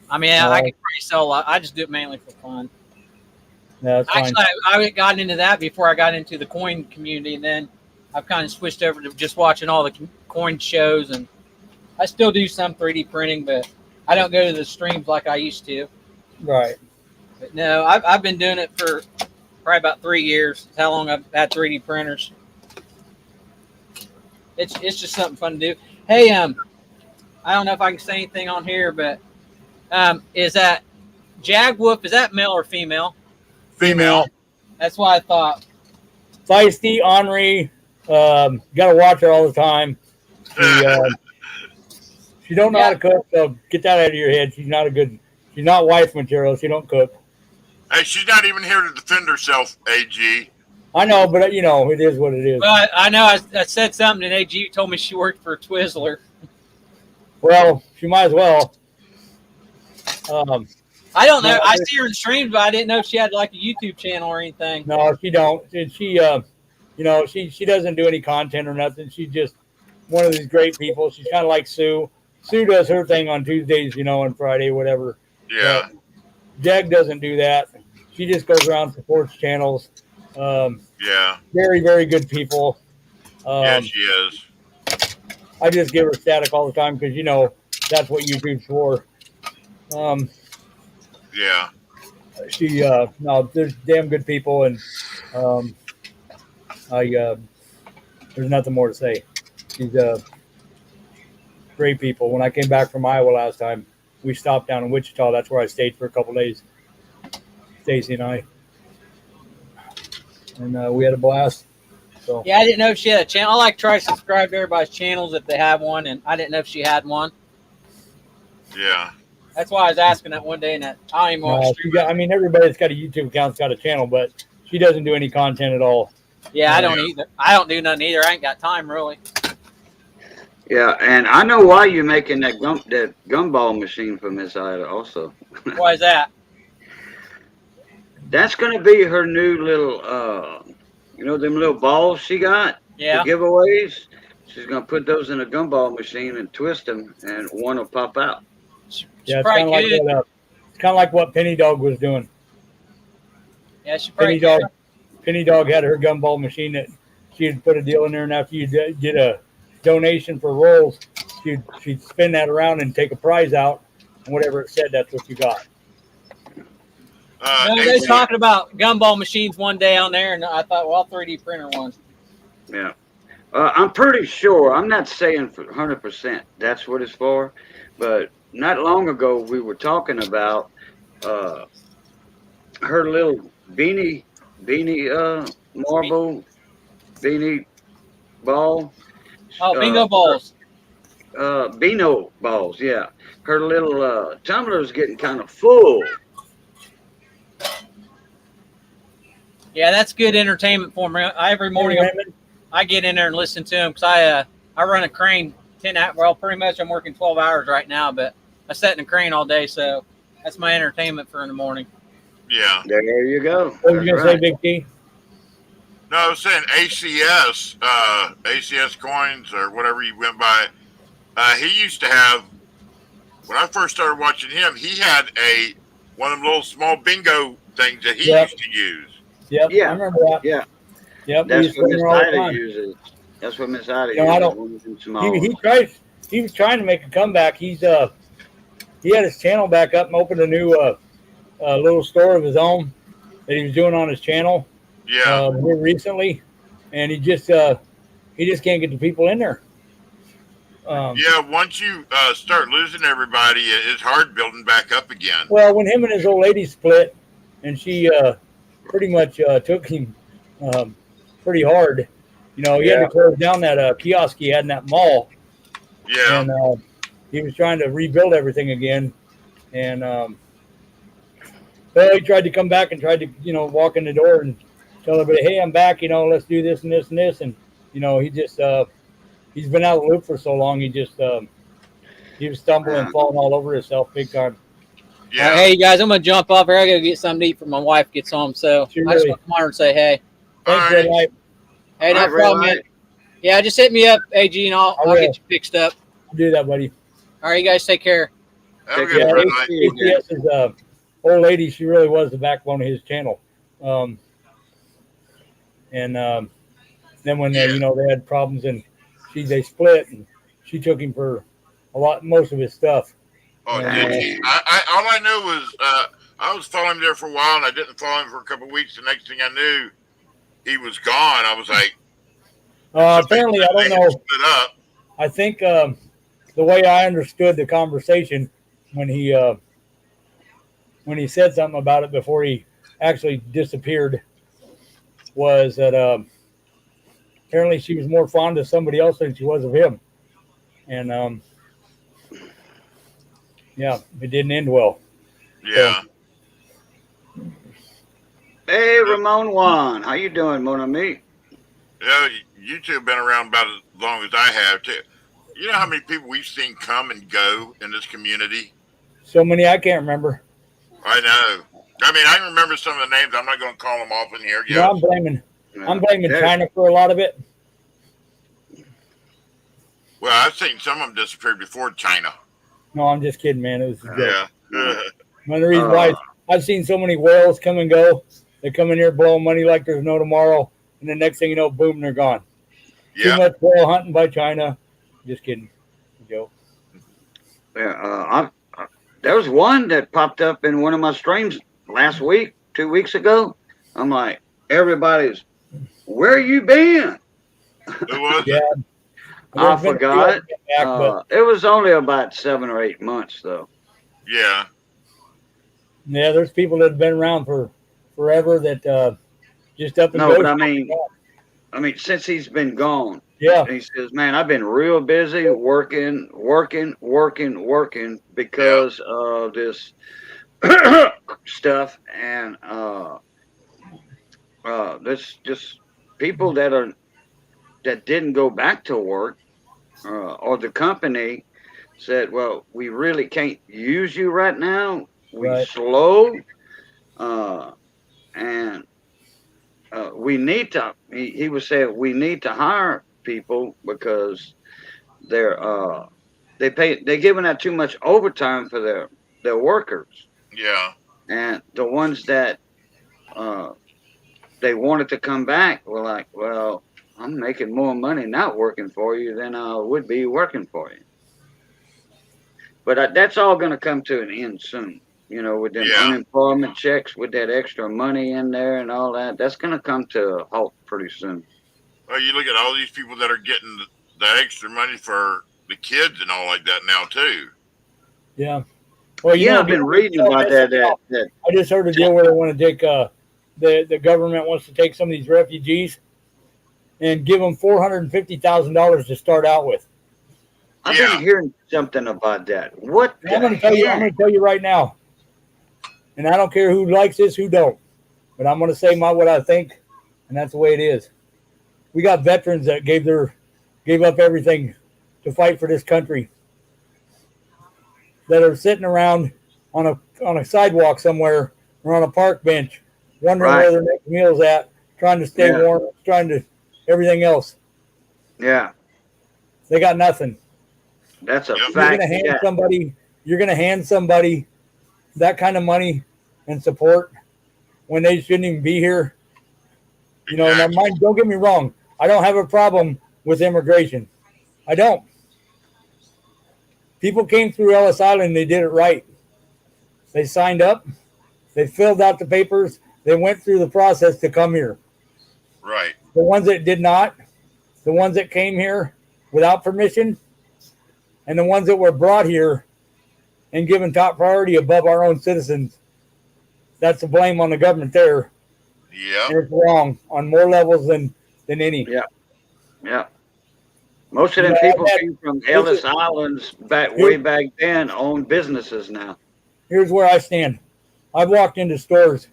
I mean, I could probably sell a lot. I just do it mainly for fun. No, that's fine. Actually, I got into that before I got into the coin community, and then I've kind of switched over to just watching all the coin shows, and I still do some 3D printing, but I don't go to the streams like I used to. Right. But no, I've been doing it for probably about 3 years. That's how long I've had 3D printers. It's just something fun to do. Hey, I don't know if I can say anything on here, but is that Jagwolf? Is that male or female? Female. That's what I thought. Feisty, ornery. Got to watch her all the time. She don't know how to cook, so get that out of your head. She's not wife material. She don't cook. Hey, she's not even here to defend herself, AG. I know, but it is what it is. Well, I know I said something, and AG told me she worked for Twizzler. Well, she might as well. I don't know. No, I see her in streams, but I didn't know if she had like a YouTube channel or anything. No, she don't. And she doesn't do any content or nothing. She's just one of these great people. She's kind of like Sue. Sue does her thing on Tuesdays, and Friday, whatever. Yeah. Jag doesn't do that. She just goes around, supports channels. Yeah. Very, very good people. Yeah, she is. I just give her static all the time because that's what YouTube's for. Yeah. There's damn good people, and there's nothing more to say. She's great people. When I came back from Iowa last time, we stopped down in Wichita. That's where I stayed for a couple days. Stacy and I, and we had a blast. So Yeah, I didn't know if she had a channel. I like to try to subscribe to everybody's channels if they have one, and I didn't know if she had one. Yeah. That's why I was asking that one day, and I don't even want to stream. Everybody that's got a YouTube account's got a channel, but she doesn't do any content at all. Yeah, I don't either. I don't do nothing either. I ain't got time really. Yeah, and I know why you're making that gumball machine for Miss Ida also. Why is that? That's going to be her new little, them little balls she got Yeah. for giveaways. She's going to put those in a gumball machine and twist them, and one will pop out. She's Yeah, it's probably good. kind of like what Penny Dog was doing. Yeah, she probably Penny Dog had her gumball machine that she'd put a deal in there, and after you did a donation for rolls, she'd spin that around and take a prize out, and whatever it said, that's what you got. No, they was talking about gumball machines one day on there, and I thought, well, 3D printer ones. Yeah. I'm pretty sure, I'm not saying for 100% that's what it's for, but not long ago we were talking about her little beanie marble beanie ball. Oh, bingo balls. Beano balls, yeah. Her little tumbler's getting kind of full. Yeah, that's good entertainment for me. Every morning I get in there and listen to him because I run a crane 10 hours. Well, pretty much I'm working 12 hours right now, but I sit in a crane all day, so that's my entertainment for in the morning. Yeah. There you go. What were you That's gonna say, right. Big T? No, I was saying ACS coins or whatever he went by. He used to have, when I first started watching him, he had one of them little small bingo things that he Yep. used to use. Yep, Yeah. I remember that. Yeah. Yep, we That's used to what go in Miss there all the Ida time. uses. That's what Miss Ida You know, I uses. don't- One of them small He ones. he was trying to make a comeback. He had his channel back up and opened a new little store of his own that he was doing on his channel Yeah. here recently, and he just can't get the people in there. Yeah, once you start losing everybody, it's hard building back up again. Well, when him and his old lady split, and she pretty much took him pretty hard, you know, he had to close down that kiosk he had in that mall, Yeah. and he was trying to rebuild everything again, and well, he tried to come back and tried to, you know, walk in the door and tell everybody, hey, I'm back, you know, let's do this and this and this, and you know, he just he's been out of the loop for so long, he was stumbling and falling all over himself big time. Yeah. Hey, you guys, I'm going to jump off here. I got to get something to eat for my wife gets home, so Sure. I just want to come on and say hey. Thanks, All Red right. Light. Hey, no All right, problem, Red man. Light. Yeah, just hit me up, AG, and I'll will. get you fixed up. I'll do that, buddy. All right, you guys take care. Have a Take good care. red Yeah. light. Yeah. ACS's old lady, she really was the backbone of his channel. And then when Yeah. you know, they had problems and they split, and she took him for most of his stuff. Oh, Yeah. did he? All I knew was I was following him there for a while, and I didn't follow him for a couple of weeks. The next thing I knew, he was gone. I was like, Apparently, I don't they know. had split up. I think the way I understood the conversation when he said something about it before he actually disappeared was that apparently she was more fond of somebody else than she was of him, and yeah, it didn't end well. Yeah. Hey, Ramon Juan. How you doing, mon ami? You know, you two have been around about as long as I have, too. You know how many people we've seen come and go in this community? So many I can't remember. I know. I mean, I can remember some of the names. I'm not going to call them off in here. You know, I'm blaming There- China for a lot of it. Well, I've seen some of them disappear before China. No, I'm just kidding, man. It was a joke. Yeah. One of the reasons why I've seen so many whales come and go. They come in here blowing money like there's no tomorrow, and the next thing you know, boom, they're gone. Too Yeah. much whale hunting by China. Just kidding. Joke. Yeah, there was one that popped up in one of my streams last week, 2 weeks ago. I'm like, everybody's, where you been? Who was Yeah. it? I There's been a few forgot. that get back, but It was only about 7 or 8 months, though. Yeah. yeah, there's people that have been around for forever that just up and No, go. but I mean, since he's been gone, Yeah, and he says, man, I've been real busy working because of this stuff. And there's just people that didn't go back to work, or the company said, well, we really can't use you right now. We Right. slow, and we need to. He was saying we need to hire people because they're giving out too much overtime for their workers, Yeah. and the ones that they wanted to come back were like, well, I'm making more money not working for you than I would be working for you. But that's all going to come to an end soon. You know, with them Yeah. unemployment checks, with that extra money in there and all that, that's going to come to a halt pretty soon. Well, you look at all these people that are getting that extra money for the kids and all like that now, too. yeah. Well, you Yeah, know, I've been reading about that. I just heard a deal where they want to take the government wants to take some of these refugees and give them $450,000 to start out with. I've Yeah. been hearing something about that. What? I'm going to tell you. I'm going to tell you right now, and I don't care who likes this, who don't. but I'm going to say what I think, and that's the way it is. We got veterans that gave up everything to fight for this country, that are sitting around on a sidewalk somewhere or on a park bench, wondering Right. where their next meal's at, trying to stay Yeah. warm, trying to everything else. Yeah, They got nothing. that's a Yep. You're fact. gonna hand Yeah. somebody that kind of money and support when they shouldn't even be here. You know, now Exactly. don't get me wrong. I don't have a problem with immigration. I don't. People came through Ellis Island, they did it right. They signed up, they filled out the papers, they went through the process to come here. Right. The ones that did not, the ones that came here without permission, and the ones that were brought here and given top priority above our own citizens, that's the blame on the government there. Yeah. And it's wrong on more levels than any. Yeah. Yeah. Most of them Yeah, people that- came from Ellis Islands way back then, owned businesses now. Here's where I stand. I've walked into stores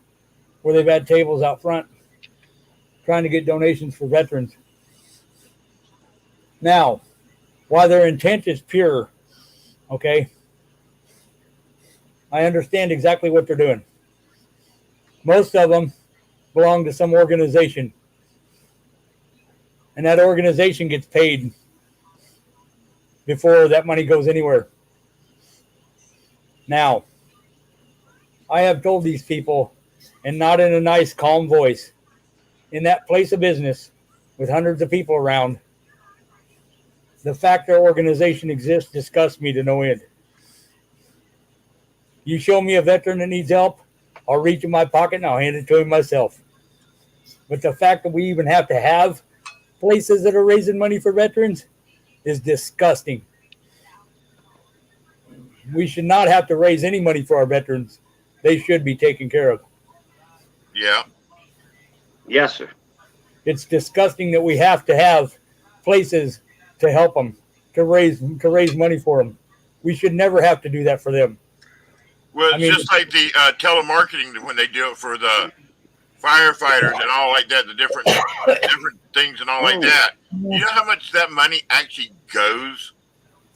where they've had tables out front trying to get donations for veterans. Now, while their intent is pure, okay, I understand exactly what they're doing. Most of them belong to some organization, and that organization gets paid before that money goes anywhere. Now, I have told these people, and not in a nice, calm voice, in that place of business with hundreds of people around, the fact their organization exists disgusts me to no end. You show me a veteran that needs help, I'll reach in my pocket and I'll hand it to him myself. But the fact that we even have to have places that are raising money for veterans is disgusting. We should not have to raise any money for our veterans. They should be taken care of. Yeah. Yes, sir. It's disgusting that we have to have places to help them, to raise money for them. We should never have to do that for them. Well, I it's mean- just like the telemarketing when they do it for the firefighters and all like that, the different things and all like that. You know how much that money actually goes?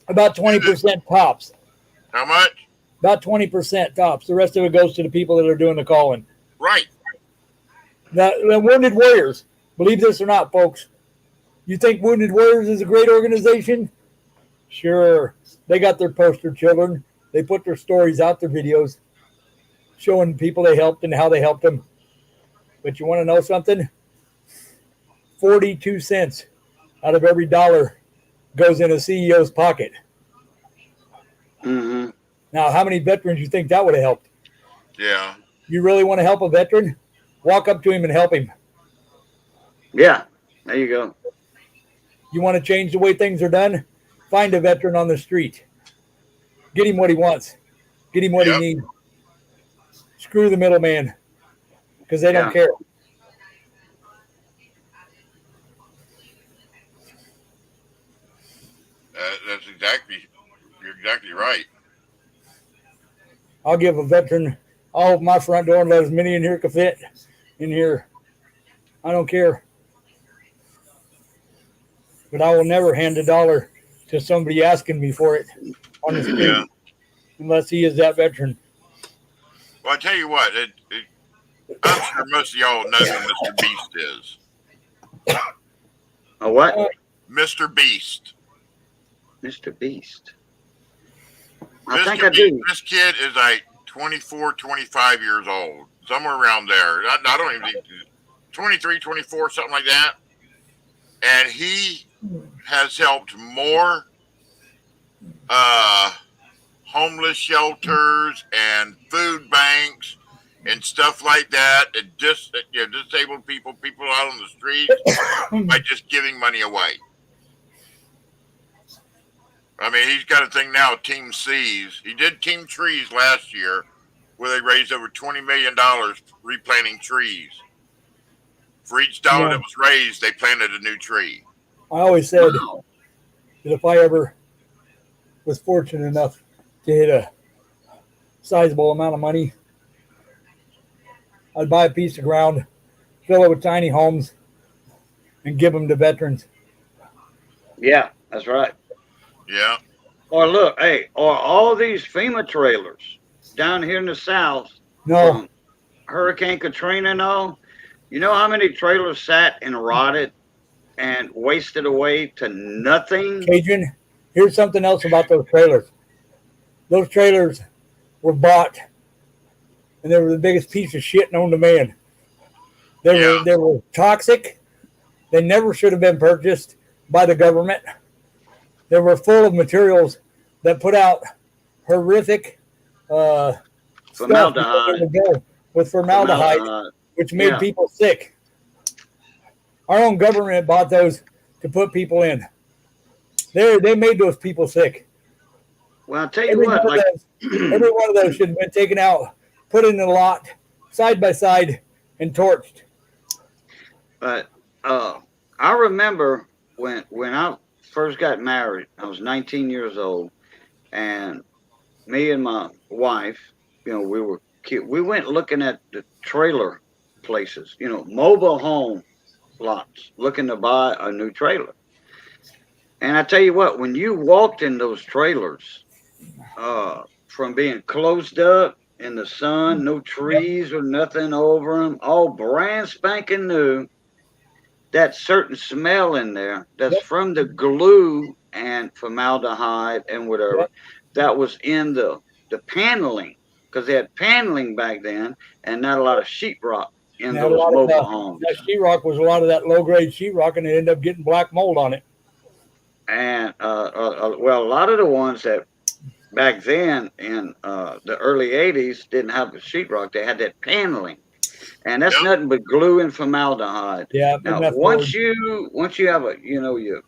About 20% tops. How much? About 20% tops. The rest of it goes to the people that are doing the calling. Right. The Wounded Warriors, believe this or not, folks, you think Wounded Warriors is a great organization? Sure. They got their poster children. They put their stories out, their videos, showing people they helped and how they helped them. But you want to know something? 42 cents out of every dollar goes in a CEO's pocket. Mm-hmm. Now, how many veterans you think that would have helped? Yeah. You really want to help a veteran? Walk up to him and help him. Yeah. There you go. You want to change the way things are done? Find a veteran on the street. Get him what he wants. Get him what Yep. he needs. Screw the middleman because they don't Yeah. care. You're exactly right. I'll give a veteran, I'll open my front door and let as many in here can fit in here. I don't care. But I will never hand a dollar to somebody asking me for it on the street Yeah. unless he is that veteran. Well, I tell you what, I'm sure most of y'all know who Mr. Beast is. A what? Mr. Beast. Mr. Beast. I Mr. think I Beast, do. this kid is like 24, 25 years old, somewhere around there. I don't even think 23, 24, something like that. And he has helped more homeless shelters and food banks and stuff like that, and just disabled people out on the streets by just giving money away. I mean, he's got a thing now, Team Seas. He did Team Trees last year, where they raised over $20 million replanting trees. For each dollar Yeah. that was raised, they planted a new tree. I always said Wow. that if I ever was fortunate enough to hit a sizable amount of money, I'd buy a piece of ground, fill it with tiny homes, and give them to veterans. Yeah, that's right. Yeah. Or look, hey, or all these FEMA trailers down here in the South No, from Hurricane Katrina and all. You know how many trailers sat and rotted and wasted away to nothing? Cajun, here's something else about those trailers. Those trailers were bought, and they were the biggest piece of shit known to man. They were toxic. They never should have been purchased by the government. They were full of materials that put out horrific Formaldehyde. with formaldehyde, which made people sick. Our own government bought those to put people in. They made those people sick. Well, I'll tell you what, like every one of those should have been taken out, put in a lot, side by side, and torched. But I remember when I first got married, I was 19 years old, and me and my wife, you know, we went looking at the trailer places, you know, mobile home lots, looking to buy a new trailer. And I tell you what, when you walked in those trailers, from being closed up in the sun, no trees or nothing over them, all brand spanking new, that certain smell in there that's from the glue and formaldehyde and whatever that was in the paneling, because they had paneling back then and not a lot of sheetrock in those mobile homes. That sheetrock was a lot of that low grade sheetrock, and it ended up getting black mold on it. And well, a lot of the ones that back then in the early 80s didn't have the sheetrock, they had that paneling. And that's nothing but glue and formaldehyde. Yeah. Now, once you have a, you know, your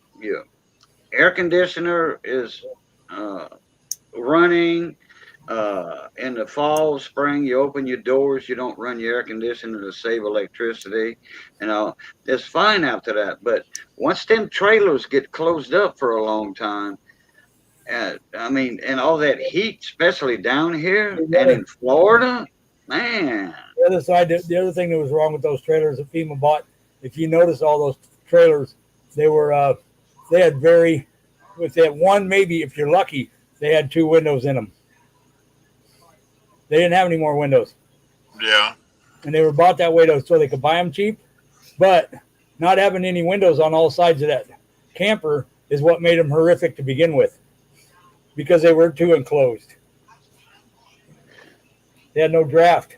air conditioner is running in the fall, spring, you open your doors, you don't run your air conditioner to save electricity. You know, it's fine after that. But once them trailers get closed up for a long time, I mean, and all that heat, especially down here and in Florida, man. The other thing that was wrong with those trailers that FEMA bought, if you notice all those trailers, they had one, maybe if you're lucky, they had 2 windows in them. They didn't have any more windows. Yeah. And they were bought that way so they could buy them cheap. But not having any windows on all sides of that camper is what made them horrific to begin with, because they were too enclosed. They had no draft.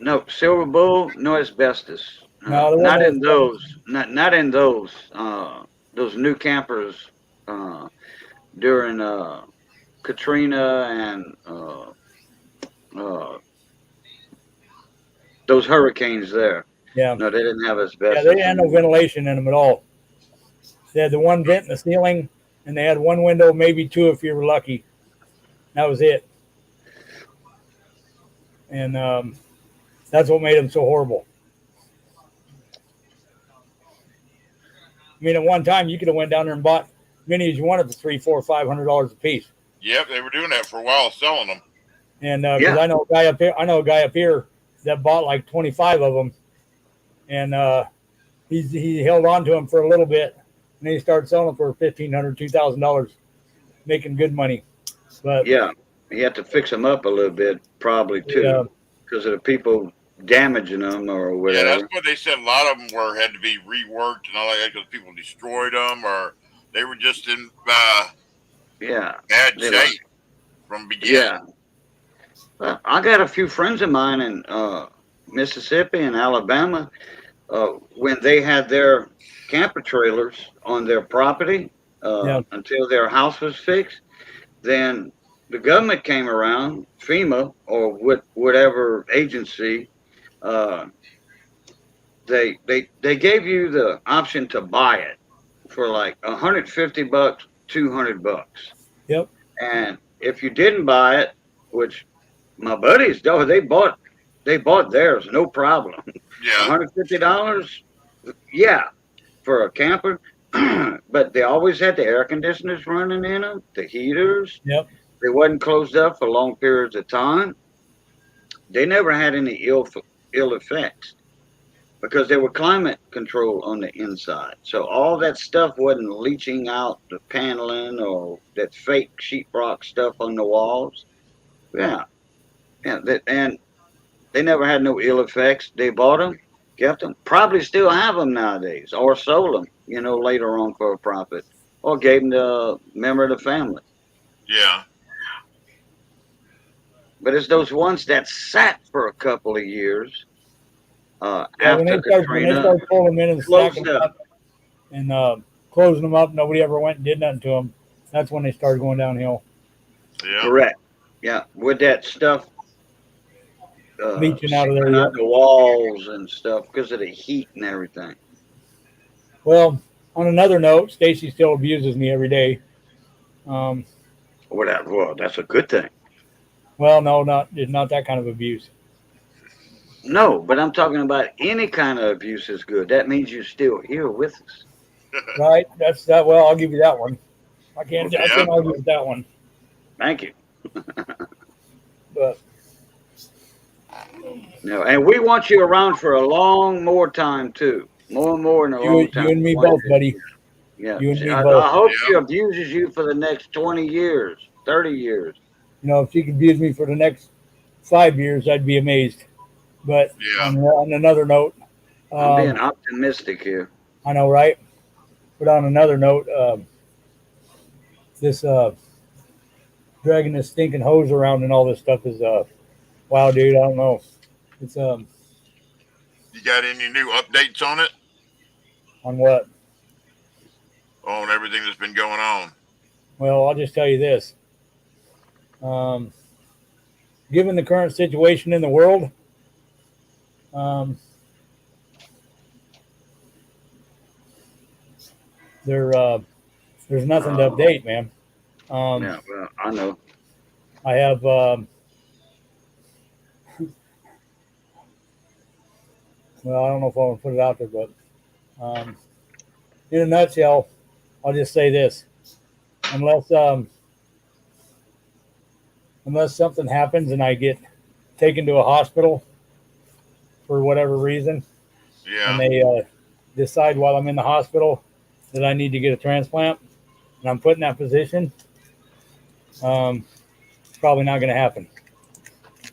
No Silver Bull, no asbestos. No, not in those. Not in those. Those new campers during Katrina and those hurricanes there. Yeah. No, they didn't have asbestos. Yeah, they didn't have no ventilation in them at all. They had the one vent in the ceiling, and they had one window, maybe 2 if you were lucky. That was it. And that's what made them so horrible. I mean, at one time you could have went down there and bought many as you wanted for $300, $400, $500 a piece. Yep, they were doing that for a while, selling them. And because I know a guy up here that bought like 25 of them, and he held on to them for a little bit, and then he started selling them for $1,500, $2,000, making good money. But yeah, you have to fix them up a little bit, probably too, because of the people damaging them or whatever. Yeah, that's what they said. A lot of them had to be reworked and all that because people destroyed them or they were just in bad shape from the beginning. Yeah, I got a few friends of mine in Mississippi and Alabama. When they had their camper trailers on their property until their house was fixed, then the government came around, FEMA or whatever agency, they gave you the option to buy it for like $150, $200. Yep. And if you didn't buy it, which my buddies, they bought theirs, no problem. Yeah. $150, for a camper. But they always had the air conditioners running in them, the heaters. Yep. They wasn't closed up for long periods of time. they never had any ill effects because there were climate control on the inside. So all that stuff wasn't leaching out the paneling or that fake sheetrock stuff on the walls. Yeah, yeah. And they never had no ill effects. They bought them, kept them, probably still have them nowadays, or sold them, later on for a profit, or gave them to a member of the family. Yeah. But it's those ones that sat for a couple of years Yeah, after when they Katrina. start pulling them in and Closed stacking them up. up and closing them up, nobody ever went and did nothing to them. That's when they started going downhill. Yeah. Correct. Yeah, with that stuff Leaching out of there, seeping yeah. out the walls and stuff because of the heat and everything. Well, on another note, Stacy still abuses me every day. Well, that's a good thing. Well, no, not that kind of abuse. No, but I'm talking about any kind of abuse is good. That means you're still here with us. Right? That's that. Well, I'll give you that one. I can't Yeah. argue with that one. Thank you. But No, and we want you around for a long more time too. More and more in a long you time. and me both, buddy. Yeah. you and me I both. hope Yeah. she abuses you for the next 20 years, 30 years. If she could abuse me for the next 5 years, I'd be amazed. But Yeah. on another note, I'm being optimistic here. I know, right? But on another note, this dragging this stinking hose around and all this stuff is wow, dude. I don't know. It's You got any new updates on it? on what? On everything that's been going on? Well, I'll just tell you this. Given the current situation in the world, there's nothing to update, man. Yeah, well, I know. I have well, I don't know if I want to put it out there, but in a nutshell, I'll just say this: unless something happens and I get taken to a hospital for whatever reason, Yeah. and they decide while I'm in the hospital that I need to get a transplant, and I'm put in that position, it's probably not going to happen.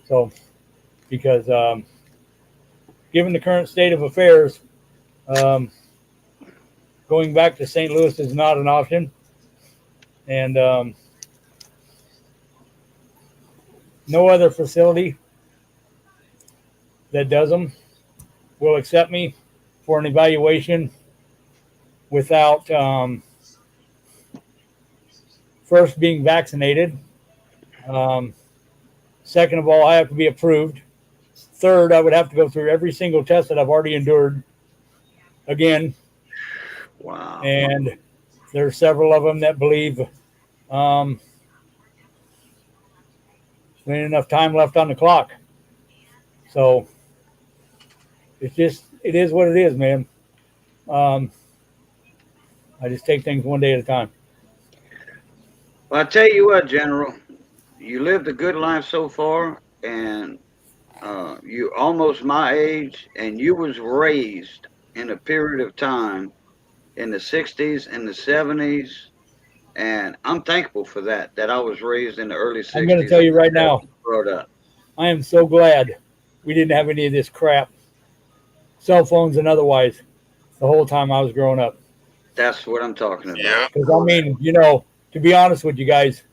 So, because given the current state of affairs, going back to St. Louis is not an option, and no other facility that does them will accept me for an evaluation without first being vaccinated. Second of all, I have to be approved. Third, I would have to go through every single test that I've already endured again. Wow. And there's several of them that believe there ain't enough time left on the clock. So it is what it is, man. I just take things one day at a time. Well, I tell you what, General, you lived a good life so far, and you almost my age, and you was raised in a period of time in the 60s and the 70s, and I'm thankful for that I was raised in the early 60s. I'm going to tell you right now, brought up. I am so glad we didn't have any of this crap, cell phones and otherwise, the whole time I was growing up. That's what I'm talking about. Yeah. Because, I mean, to be honest with you guys,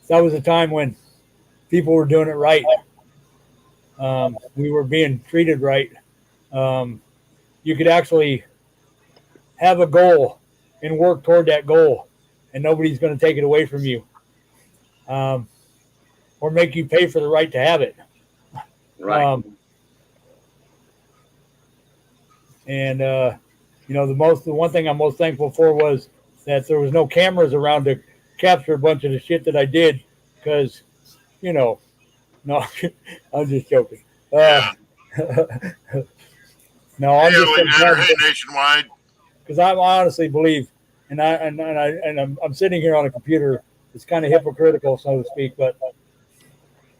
that was a time when people were doing it right. We were being treated right. You could actually have a goal and work toward that goal, and nobody's going to take it away from you or make you pay for the right to have it. Right. The one thing I'm most thankful for was that there was no cameras around to capture a bunch of the shit that I did, because, no, I'm just joking. Yeah. No, I'm just Hey, Nationwide. because I honestly believe, and I'm sitting here on a computer. It's kind of hypocritical, so to speak, but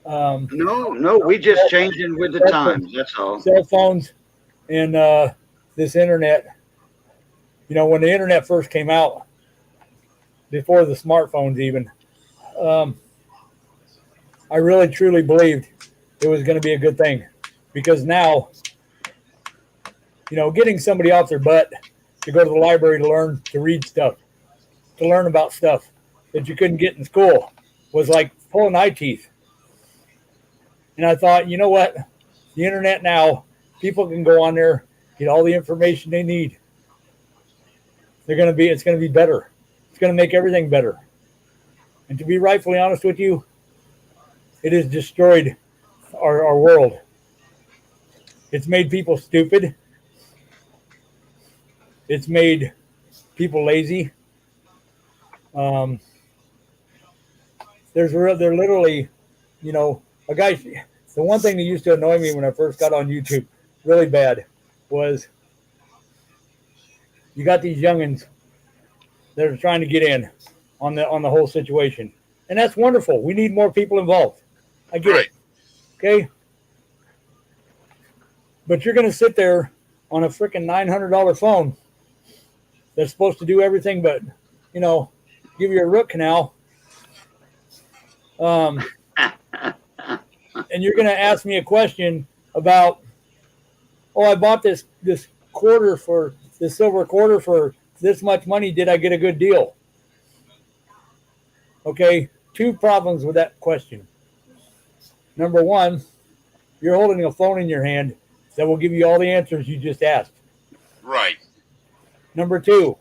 No, we just changing with the times. That's all. cell phones and this internet. You know, when the internet first came out, before the smartphones even, I really truly believed it was going to be a good thing, because now, you know, getting somebody off their butt to go to the library to learn to read stuff, to learn about stuff that you couldn't get in school was like pulling eye teeth. And I thought, you know what? The internet now, people can go on there, get all the information they need. It's going to be better. It's going to make everything better. And to be rightfully honest with you, it has destroyed our world. It's made people stupid. It's made people lazy. They're literally, you know, a guy. The one thing that used to annoy me when I first got on YouTube really bad was you got these youngins that are trying to get in on the whole situation, and that's wonderful. We need more people involved. I get it. Okay, but you're going to sit there on a freaking $900 phone that's supposed to do everything but, you know, give you a root canal. And you're going to ask me a question about, oh, I bought this silver quarter for this much money. Did I get a good deal? Okay, two problems with that question. Number one, you're holding a phone in your hand that will give you all the answers you just asked. Right. Number two,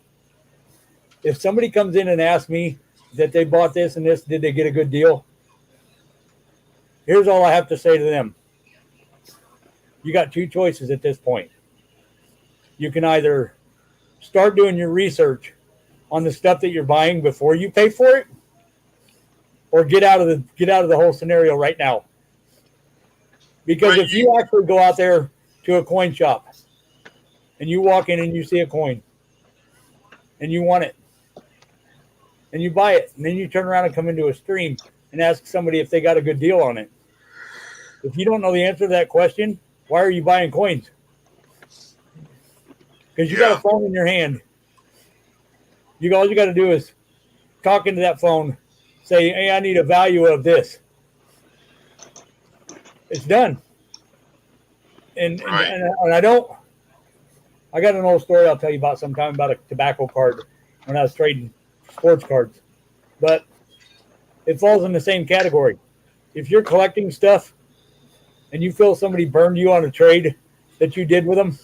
if somebody comes in and asks me that they bought this and this, did they get a good deal? Here's all I have to say to them. You got two choices at this point. You can either start doing your research on the stuff that you're buying before you pay for it, or get out of the whole scenario right now. Because if you actually go out there to a coin shop and you walk in and you see a coin and you want it and you buy it, and then you turn around and come into a stream and ask somebody if they got a good deal on it. If you don't know the answer to that question, why are you buying coins? Because you got a phone in your hand. All you got to do is talk into that phone, say, hey, I need a value of this. It's done. And I got an old story I'll tell you about sometime about a tobacco card when I was trading sports cards. But it falls in the same category. If you're collecting stuff and you feel somebody burned you on a trade that you did with them,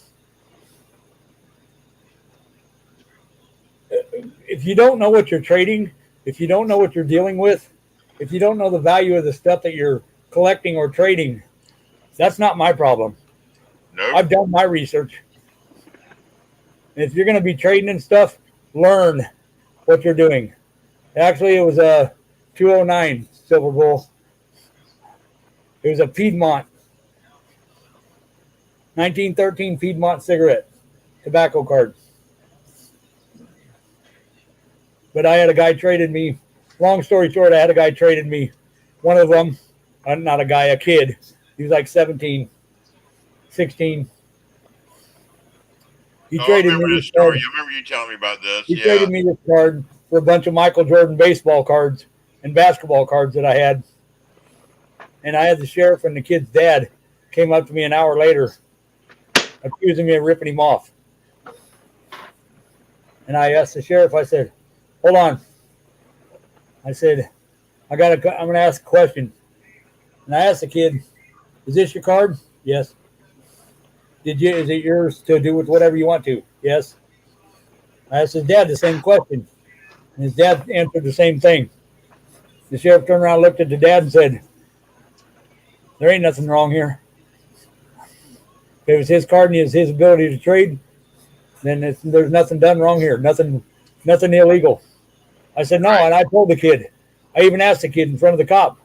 if you don't know what you're trading, if you don't know what you're dealing with, if you don't know the value of the stuff that you're collecting or trading, that's not my problem. No. I've done my research. And if you're going to be trading and stuff, learn what you're doing. Actually, it was a 209 Silver Bull. It was a Piedmont, 1913 Piedmont cigarette tobacco card. But I had a guy traded me. Long story short, I had a guy traded me. One of them, not a guy, a kid. He was like 17, 16. He traded me this card. I remember you telling me about this. He traded me this card for a bunch of Michael Jordan baseball cards and basketball cards that I had. And I had the sheriff and the kid's dad came up to me an hour later accusing me of ripping him off. And I asked the sheriff, I said, hold on. I said, I'm going to ask a question. And I asked the kid, is this your card? Yes. Is it yours to do with whatever you want to? Yes. I asked his dad the same question. And his dad answered the same thing. The sheriff turned around, looked at the dad and said, there ain't nothing wrong here. If it was his card and he has his ability to trade, then there's nothing done wrong here. Nothing illegal. I said, no, and I told the kid. I even asked the kid in front of the cop,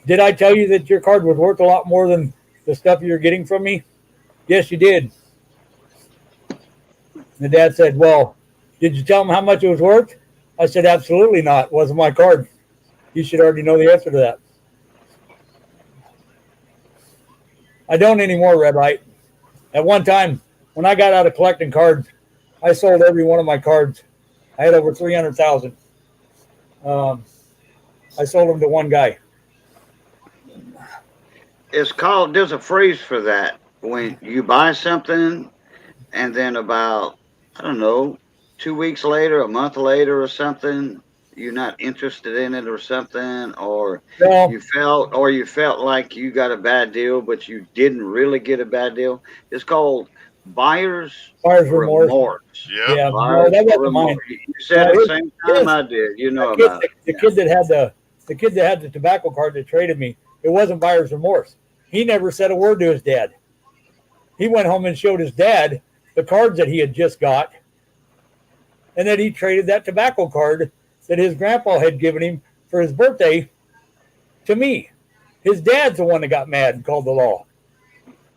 did I tell you that your card was worth a lot more than the stuff you're getting from me? Yes, you did. The dad said, well, did you tell him how much it was worth? I said, absolutely not. It wasn't my card. You should already know the answer to that. I don't anymore, Red Light. At one time, when I got out of collecting cards, I sold every one of my cards. I had over 300,000. I sold them to one guy. It's called, there's a phrase for that. When you buy something and then about, I don't know, 2 weeks later, a month later or something, you're not interested in it or something, or Well, you felt like you got a bad deal, but you didn't really get a bad deal. It's called buyer's buyer's remorse. Yeah. Yeah, no, Buyer's that wasn't mine. remorse. You said No, it the same time his- I did. You know The about it. kid that had the tobacco card that traded me, it wasn't buyer's remorse. He never said a word to his dad. He went home and showed his dad the cards that he had just got, and then he traded that tobacco card that his grandpa had given him for his birthday to me. His dad's the one that got mad and called the law.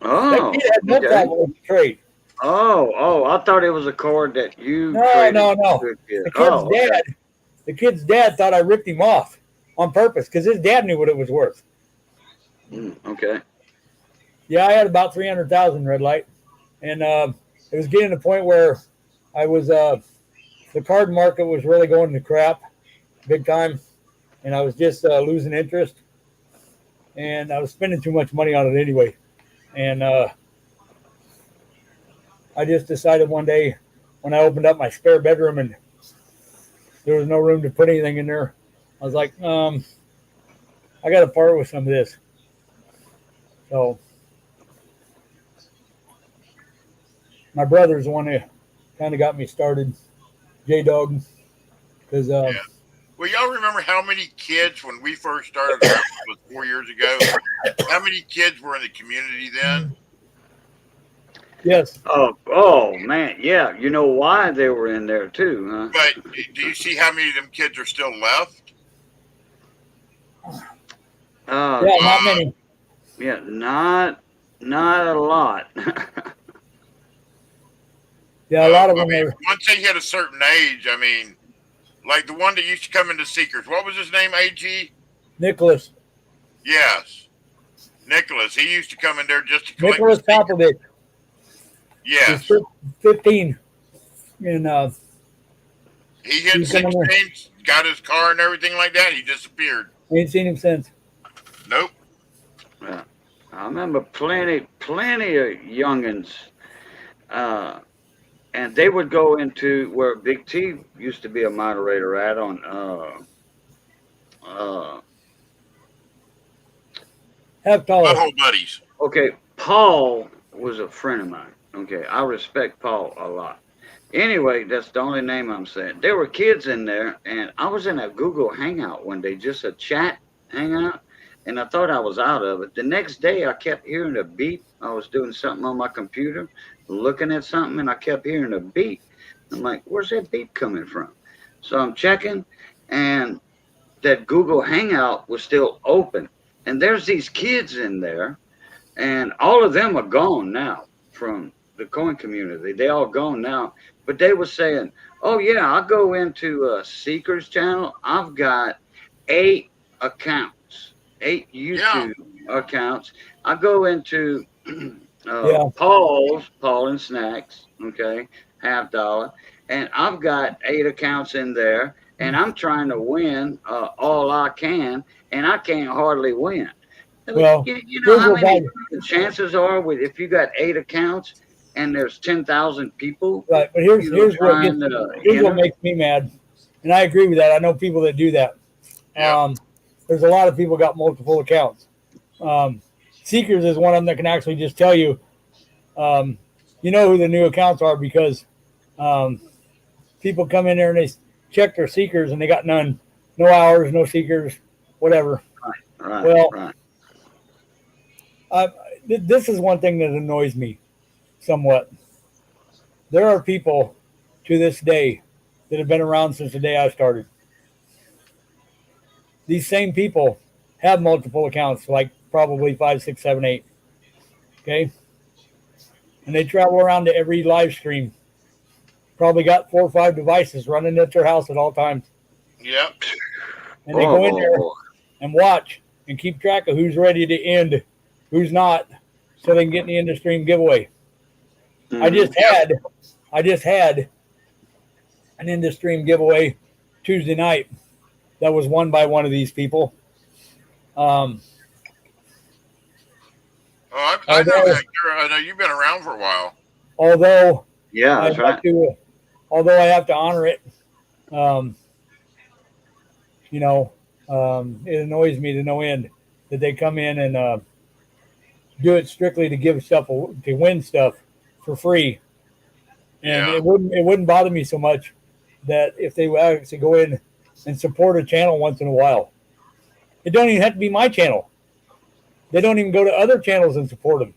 Oh, That kid had no okay. problem with the trade. Oh, I thought it was a card that you No, traded no. to a kid. The kid's Oh, okay. dad thought I ripped him off on purpose because his dad knew what it was worth. Okay. Yeah, I had about 300,000 Red Light, and it was getting to the point where I was the card market was really going to crap, big time, and I was just losing interest, and I was spending too much money on it anyway, and I just decided one day when I opened up my spare bedroom and there was no room to put anything in there, I was like, I got to part with some of this. So my brother's the one who kind of got me started, J-Dog, because Well, y'all remember how many kids when we first started it was 4 years ago? How many kids were in the community then? yes, Oh man, yeah. You know why they were in there too, huh? But do you see how many of them kids are still left? yeah, not many. Yeah, not a lot. Yeah, a lot of I them mean, are. once they hit a certain age, I mean, like the one that used to come into Seekers. What was his name? AG? Nicholas Yes. Nicholas. He used to come in there just to collect. Nicholas the Seekers. Copperdick. Yes. He's 15, and He hit He's coming 16, got his car and everything like that. He disappeared. I ain't seen him since. Nope. I remember plenty of youngins, and they would go into where Big T used to be a moderator at on Have taller. Butthole buddies. okay, Paul was a friend of mine. Okay, I respect Paul a lot. Anyway, that's the only name I'm saying. There were kids in there, and I was in a Google Hangout one day, just a chat hangout, and I thought I was out of it. The next day, I kept hearing a beep. I was doing something on my computer, looking at something, and I kept hearing a beep. I'm like, where's that beep coming from? So I'm checking, and that Google Hangout was still open. And there's these kids in there, and all of them are gone now from the coin community. They all gone now. But they were saying, oh, yeah, I go into a Seekers channel. I've got 8 accounts, 8 YouTube accounts. I go into Paul and Snacks, okay, $50. And I've got 8 accounts in there, and I'm trying to win all I can, and I can't hardly win. Well, you know how here's what many chances are with if you got 8 accounts and there's 10,000 people? Right, but here's what trying gets, to here's what enter? makes me mad, and I agree with that. I know people that do that. Yeah. There's a lot of people got multiple accounts. Seekers is one of them that can actually just tell you, you know who the new accounts are because people come in there and they check their Seekers and they got none, no hours, no Seekers, whatever. Right, Well, right. This is one thing that annoys me somewhat. There are people to this day that have been around since the day I started. These same people have multiple accounts, like probably 5, 6, 7, 8. Okay. And they travel around to every live stream. Probably got 4 or 5 devices running at their house at all times. Yep. And they go in there and watch and keep track of who's ready to end, who's not, so they can get in the in-the-stream giveaway. I Mhm. just had an in-the-stream giveaway Tuesday night that was won by one of these people. Oh, I know that. I know you've been around for a while. Although Yeah, I that's have right. to, although I have to honor it, you know, it annoys me to no end that they come in and do it strictly to give stuff to win stuff for free, and Yeah. it wouldn't bother me so much that if they would actually go in and support a channel once in a while. It don't even have to be my channel. They don't even go to other channels and support them.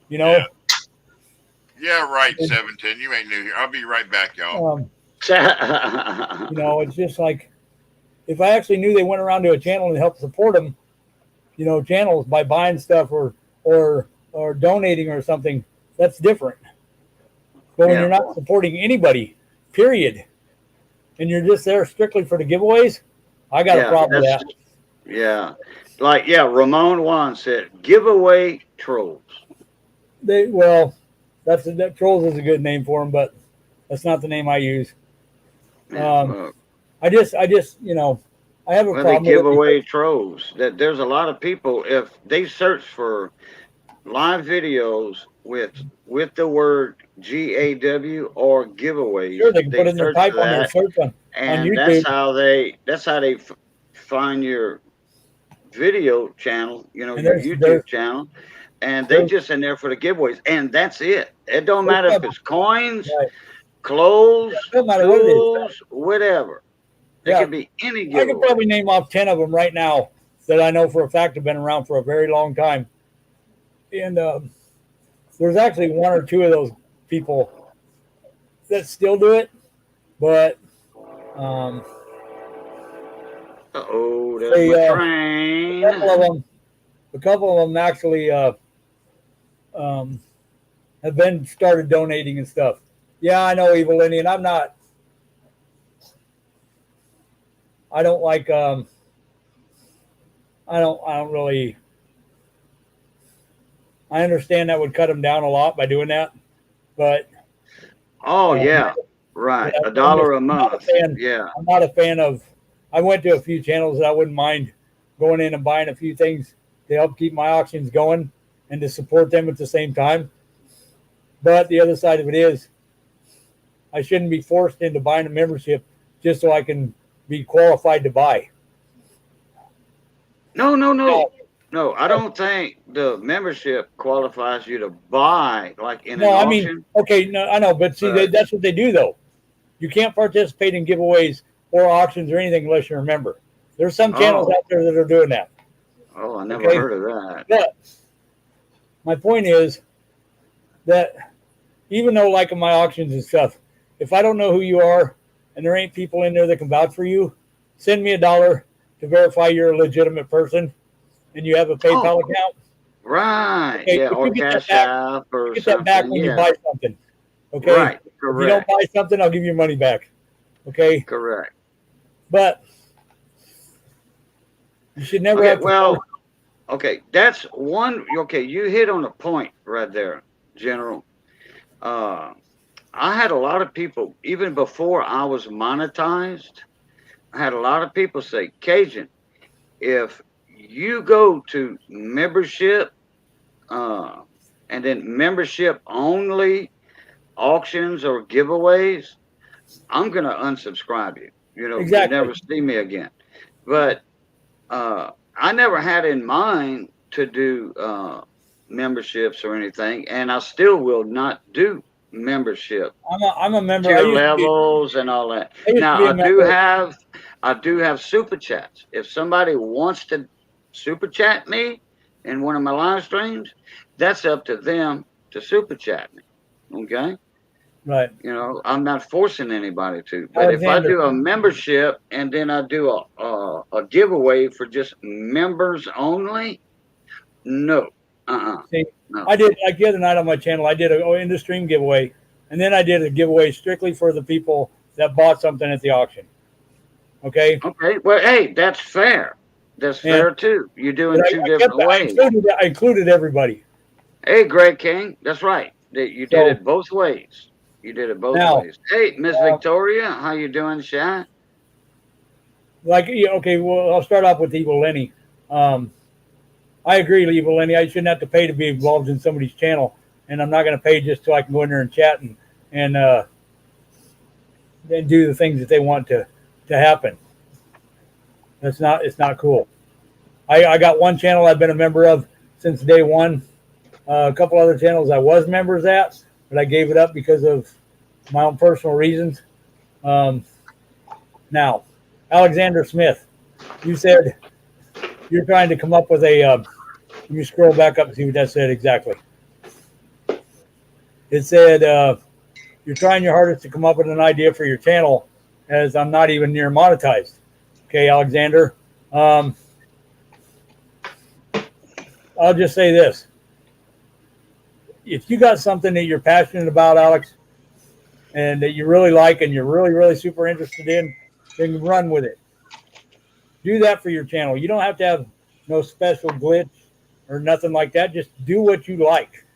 You know. Yeah, right, 710. You ain't new here. I'll be right back, y'all. You know, it's just like if I actually knew they went around to a channel and helped support them, you know, channels by buying stuff or donating or something, that's different. But when Yeah. you're not supporting anybody, period, and you're just there strictly for the giveaways, I got a problem with that. Yeah. Like, yeah, Ramon Juan said, giveaway trolls. That trolls is a good name for them, but that's not the name I use. Yeah, well, I just, you know, I have a they problem give with it. away trolls. That there's a lot of people, if they search for live videos with the word GAW or giveaways, Sure, they can put in their search type for on their that, search on and YouTube. that's how they find your video channel, you know, And your there's YouTube channel, and they just in there for the giveaways, and that's it. It don't matter if it's coins, Right. clothes, Doesn't matter what it is. tools, whatever. It Yeah. could be any I could giveaway. probably name off 10 of them right now that I know for a fact have been around for a very long time. And there's actually one or two of those people that still do it, but Uh-oh, there's They, my a train. couple of them actually have been started donating and stuff. Yeah, I know, Evil Indian. I don't like I don't really. I understand that would cut them down a lot by doing that, but Oh, yeah, right. yeah, $1 a I'm not a month. fan. Yeah. I'm not a fan of. I went to a few channels that I wouldn't mind going in and buying a few things to help keep my auctions going and to support them at the same time. But the other side of it is, I shouldn't be forced into buying a membership just so I can be qualified to buy. No, I don't think the membership qualifies you to buy like in No, an I auction. mean, okay, no, I know, but see, Right. that's what they do though. You can't participate in giveaways or auctions or anything unless you're a member. There's some channels Oh. out there that are doing that. Oh, I never Okay. heard of that. But my point is that even though like in my auctions and stuff, if I don't know who you are and there ain't people in there that can vouch for you, send me $1 to verify you're a legitimate person and you have a PayPal account. Right. Okay, Yeah, but or you get that Cash back. App or Get that back something. when you Yeah. buy something. Okay. Right. If you don't Correct. buy something, I'll give you your money back. Okay. Correct. But you should never Okay, have to well, okay, that's one. Okay, you hit on a point right there, General. I had a lot of people, even before I was monetized, I had a lot of people say, Cajun, if you go to membership and then membership only auctions or giveaways, I'm going to unsubscribe you. You know, Exactly. you'll never see me again. But I never had in mind to do memberships or anything, and I still will not do membership I'm a member. tier levels and all that. I used to Now be a I do have super chats. If somebody wants to super chat me in one of my live streams, that's up to them to super chat me. Okay. Right. You know, I'm not forcing anybody to. But if I do a membership and then I do a giveaway for just members only, no. See, No. I did like the other night on my channel. I did a in the stream giveaway, and then I did a giveaway strictly for the people that bought something at the auction. Okay. Okay. Well, hey, that's fair. That's fair too. You're doing But two different ways. I included everybody. Hey, Greg King, that's right. You did it both ways. You did it both Now, ways. Hey, Miss Victoria, how you doing, Shy? Okay, well, I'll start off with Evil Lenny. I agree, Evil Lenny. I shouldn't have to pay to be involved in somebody's channel, and I'm not going to pay just so I can go in there and chat and then do the things that they want to happen. It's not cool. I got one channel I've been a member of since day one. A couple other channels I was members at, but I gave it up because of my own personal reasons. Now, Alexander Smith, you said you're trying to come up with a. Let me scroll back up and see what that said exactly. It said you're trying your hardest to come up with an idea for your channel, as I'm not even near monetized. Okay, Alexander. I'll just say this. If you got something that you're passionate about, Alex, and that you really like and you're really, really super interested in, then run with it. Do that for your channel. You don't have to have no special glitch or nothing like that. Just do what you like.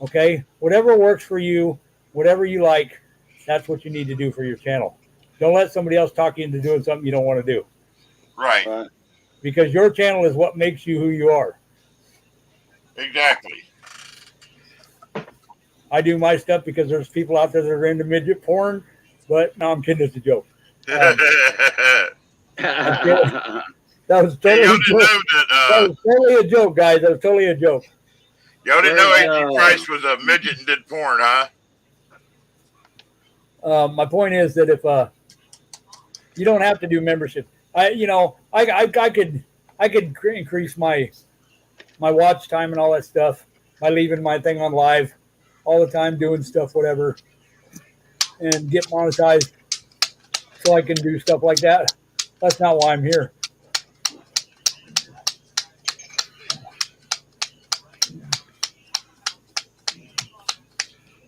Okay? Whatever works for you, whatever you like, that's what you need to do for your channel. Don't let somebody else talk you into doing something you don't want to do. Right. Because your channel is what makes you who you are. Exactly. I do my stuff because there's people out there that are into midget porn, but no, I'm kidding. It's a joke. That was totally y'all a didn't joke. know That that. was totally a joke, guys. That was totally a joke. Y'all didn't know A.G. Price was a midget and did porn, huh? My point is that if you don't have to do membership, I could increase my watch time and all that stuff by leaving my thing on live all the time, doing stuff, whatever, and get monetized so I can do stuff like that. That's not why I'm here.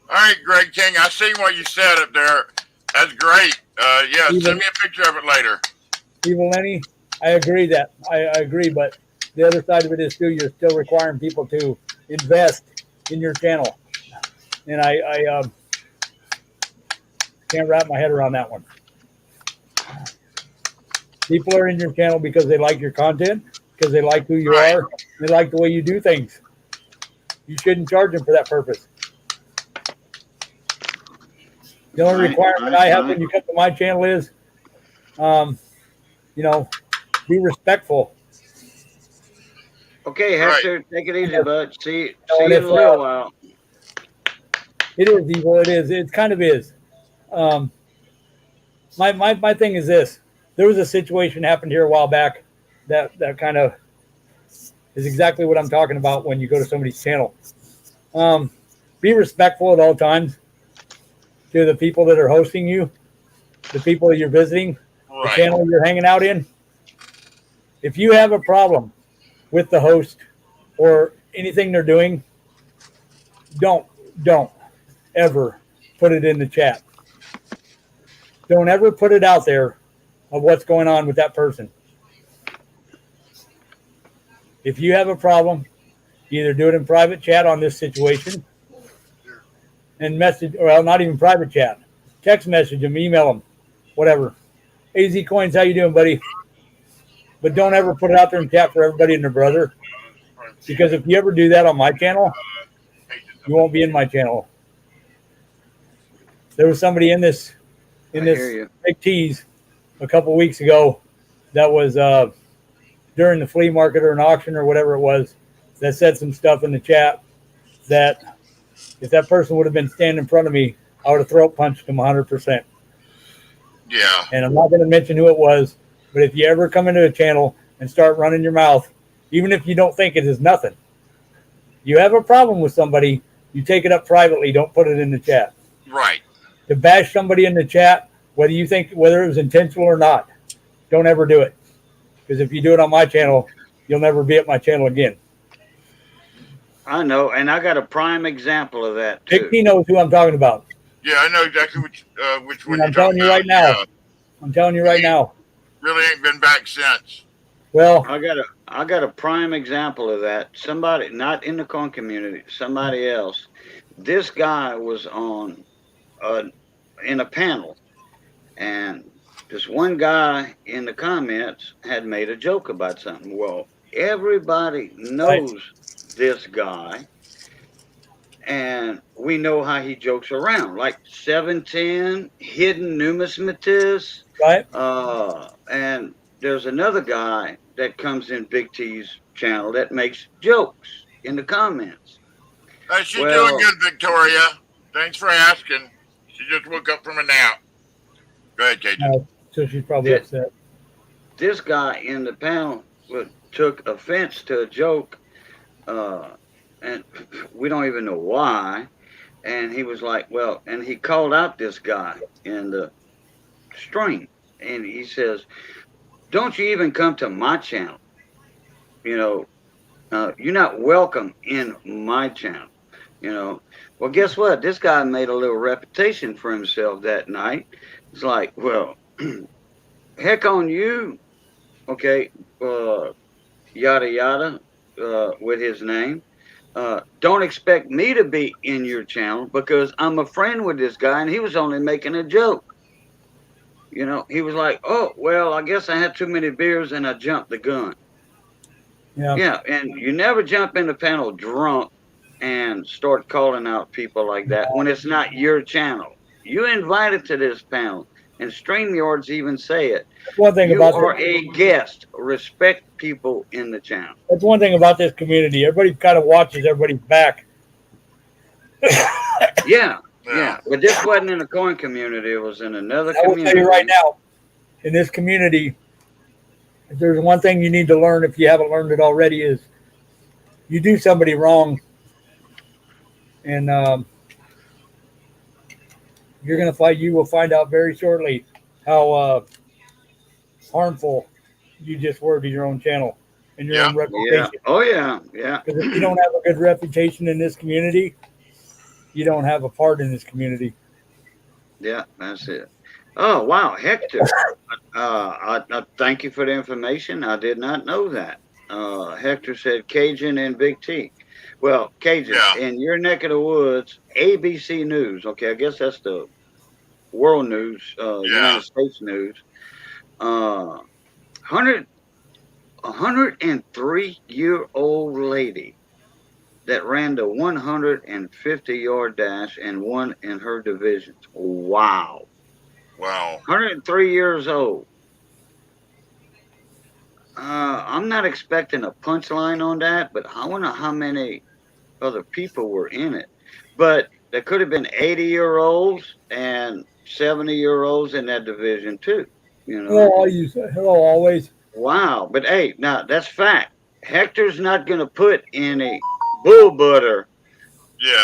All right, Greg King, I seen what you said up there. That's great. Yeah, send me a picture of it later. Evil Lenny, I agree that. I agree, but the other side of it is too, you're still requiring people to invest in your channel. And I can't wrap my head around that one. People are in your channel because they like your content, because they like who you are, they like the way you do things. You shouldn't charge them for that purpose. The only requirement I have when you come to my channel is, be respectful. Okay, Hector, take it easy, bud. See And you in a little while. It is evil. It is. It kind of is. My thing is this. There was a situation happened here a while back that kind of is exactly what I'm talking about when you go to somebody's channel. Be respectful at all times to the people that are hosting you, the people that you're visiting, the channel you're hanging out in. If you have a problem with the host or anything they're doing, don't ever put it in the chat. Don't ever put it out there of what's going on with that person. If you have a problem, either do it in private chat on this situation and message, or well, not even private chat. Text message them, email them, whatever. AZ Coins, how you doing, buddy? But don't ever put it out there in chat for everybody and their brother. Because if you ever do that on my channel, you won't be in my channel. There was somebody in this Big Tease a couple weeks ago that was during the flea market or an auction or whatever it was that said some stuff in the chat that if that person would have been standing in front of me, I would have throat punched him 100%. Yeah. And I'm not going to mention who it was, but if you ever come into a channel and start running your mouth, even if you don't think it is nothing, you have a problem with somebody, you take it up privately, don't put it in the chat. Right. To bash somebody in the chat, whether it was intentional or not, don't ever do it. Because if you do it on my channel, you'll never be at my channel again. I know, and I got a prime example of that too. Big T knows who I'm talking about. Yeah, I know exactly which one And I'm telling you right now. I'm telling you right now. Really ain't been back since. Well, I got a prime example of that. Somebody not in the corn community, somebody else. This guy was on in a panel, and this one guy in the comments had made a joke about something. Well, everybody knows this guy, and we know how he jokes around, like 710, hidden numismatist, right? and there's another guy that comes in Big T's channel that makes jokes in the comments. She's Well, doing good, Victoria. Thanks for asking. She just woke up from a nap. Go ahead, Cajun. So she's probably Yeah. upset. This guy in the panel took offense to a joke, and we don't even know why. And he was like, well, and he called out this guy in the stream, and he says, don't you even come to my channel. You know, you're not welcome in my channel. You know, well, guess what? This guy made a little reputation for himself that night. It's like, well, heck on you. Okay, yada yada, with his name. Don't expect me to be in your channel because I'm a friend with this guy and he was only making a joke. You know, he was like, oh, well, I guess I had too many beers and I jumped the gun. Yeah. Yeah, and you never jump in the panel drunk and start calling out people like that when it's not your channel. You invited to this panel, and StreamYards even say it. That's one thing You about are a guest. Respect people in the channel. That's one thing about this community. Everybody kind of watches everybody's back. Yeah. But this wasn't in the corn community. It was in another I will community. tell you right now, in this community, if there's one thing you need to learn if you haven't learned it already is you do somebody wrong and you're going to find, you will find out very shortly how harmful you just were to your own channel and your own Yeah. reputation. Oh, yeah. Yeah. Because if you don't have a good reputation in this community, you don't have a part in this community. Yeah, that's it. Oh, wow. Hector. I thank you for the information. I did not know that. Hector said Cajun and Big T. Well, Cajun, Yeah. in your neck of the woods, ABC News. Okay, I guess that's the world news, United States news. 103-year-old lady that ran the 150-yard dash and won in her divisions. Wow. Wow. 103 years old. I'm not expecting a punchline on that, but I wonder how many other people were in it. But there could have been 80-year-olds and 70-year-olds in that division too. You know. Hello, always. Wow. But hey, now that's fact. Hector's not going to put any bull butter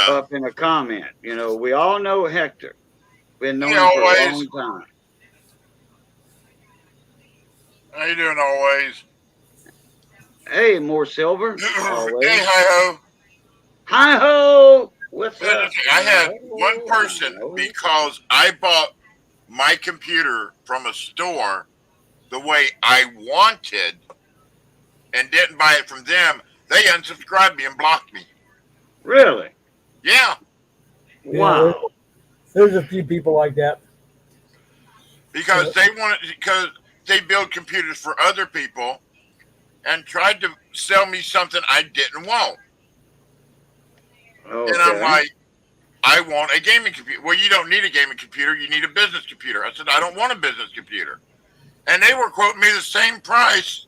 up in a comment. You know, we all know Hector. Been knowing him for a long time. How you doing, always? Hey, more silver. Always. Hey, hi-ho. Hi-ho. What's up? I had one person because I bought my computer from a store the way I wanted and didn't buy it from them. They unsubscribed me and blocked me. Really? Yeah. Wow. There's a few people like that. Because they build computers for other people and tried to sell me something I didn't want. Okay. And I'm like, I want a gaming computer. Well, you don't need a gaming computer. You need a business computer. I said, I don't want a business computer. And they were quoting me the same price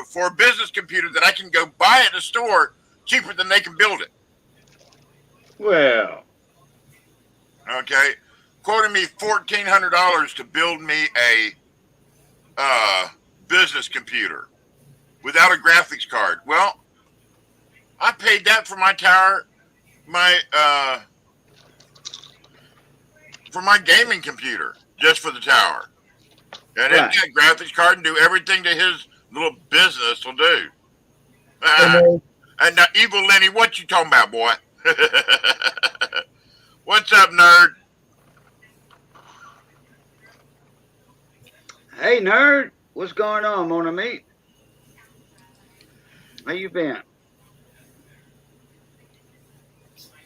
for a business computer that I can go buy at the store cheaper than they can build it. Well. Okay. Quoting me $1,400 to build me a business computer without a graphics card. Well, I paid that for my tower, for my gaming computer, just for the tower. And Right. it got graphics card and do everything that his little business will do. And now, Evil Lenny, what you talking about, boy? What's up, nerd? Hey, nerd. What's going on, mon ami? How you been?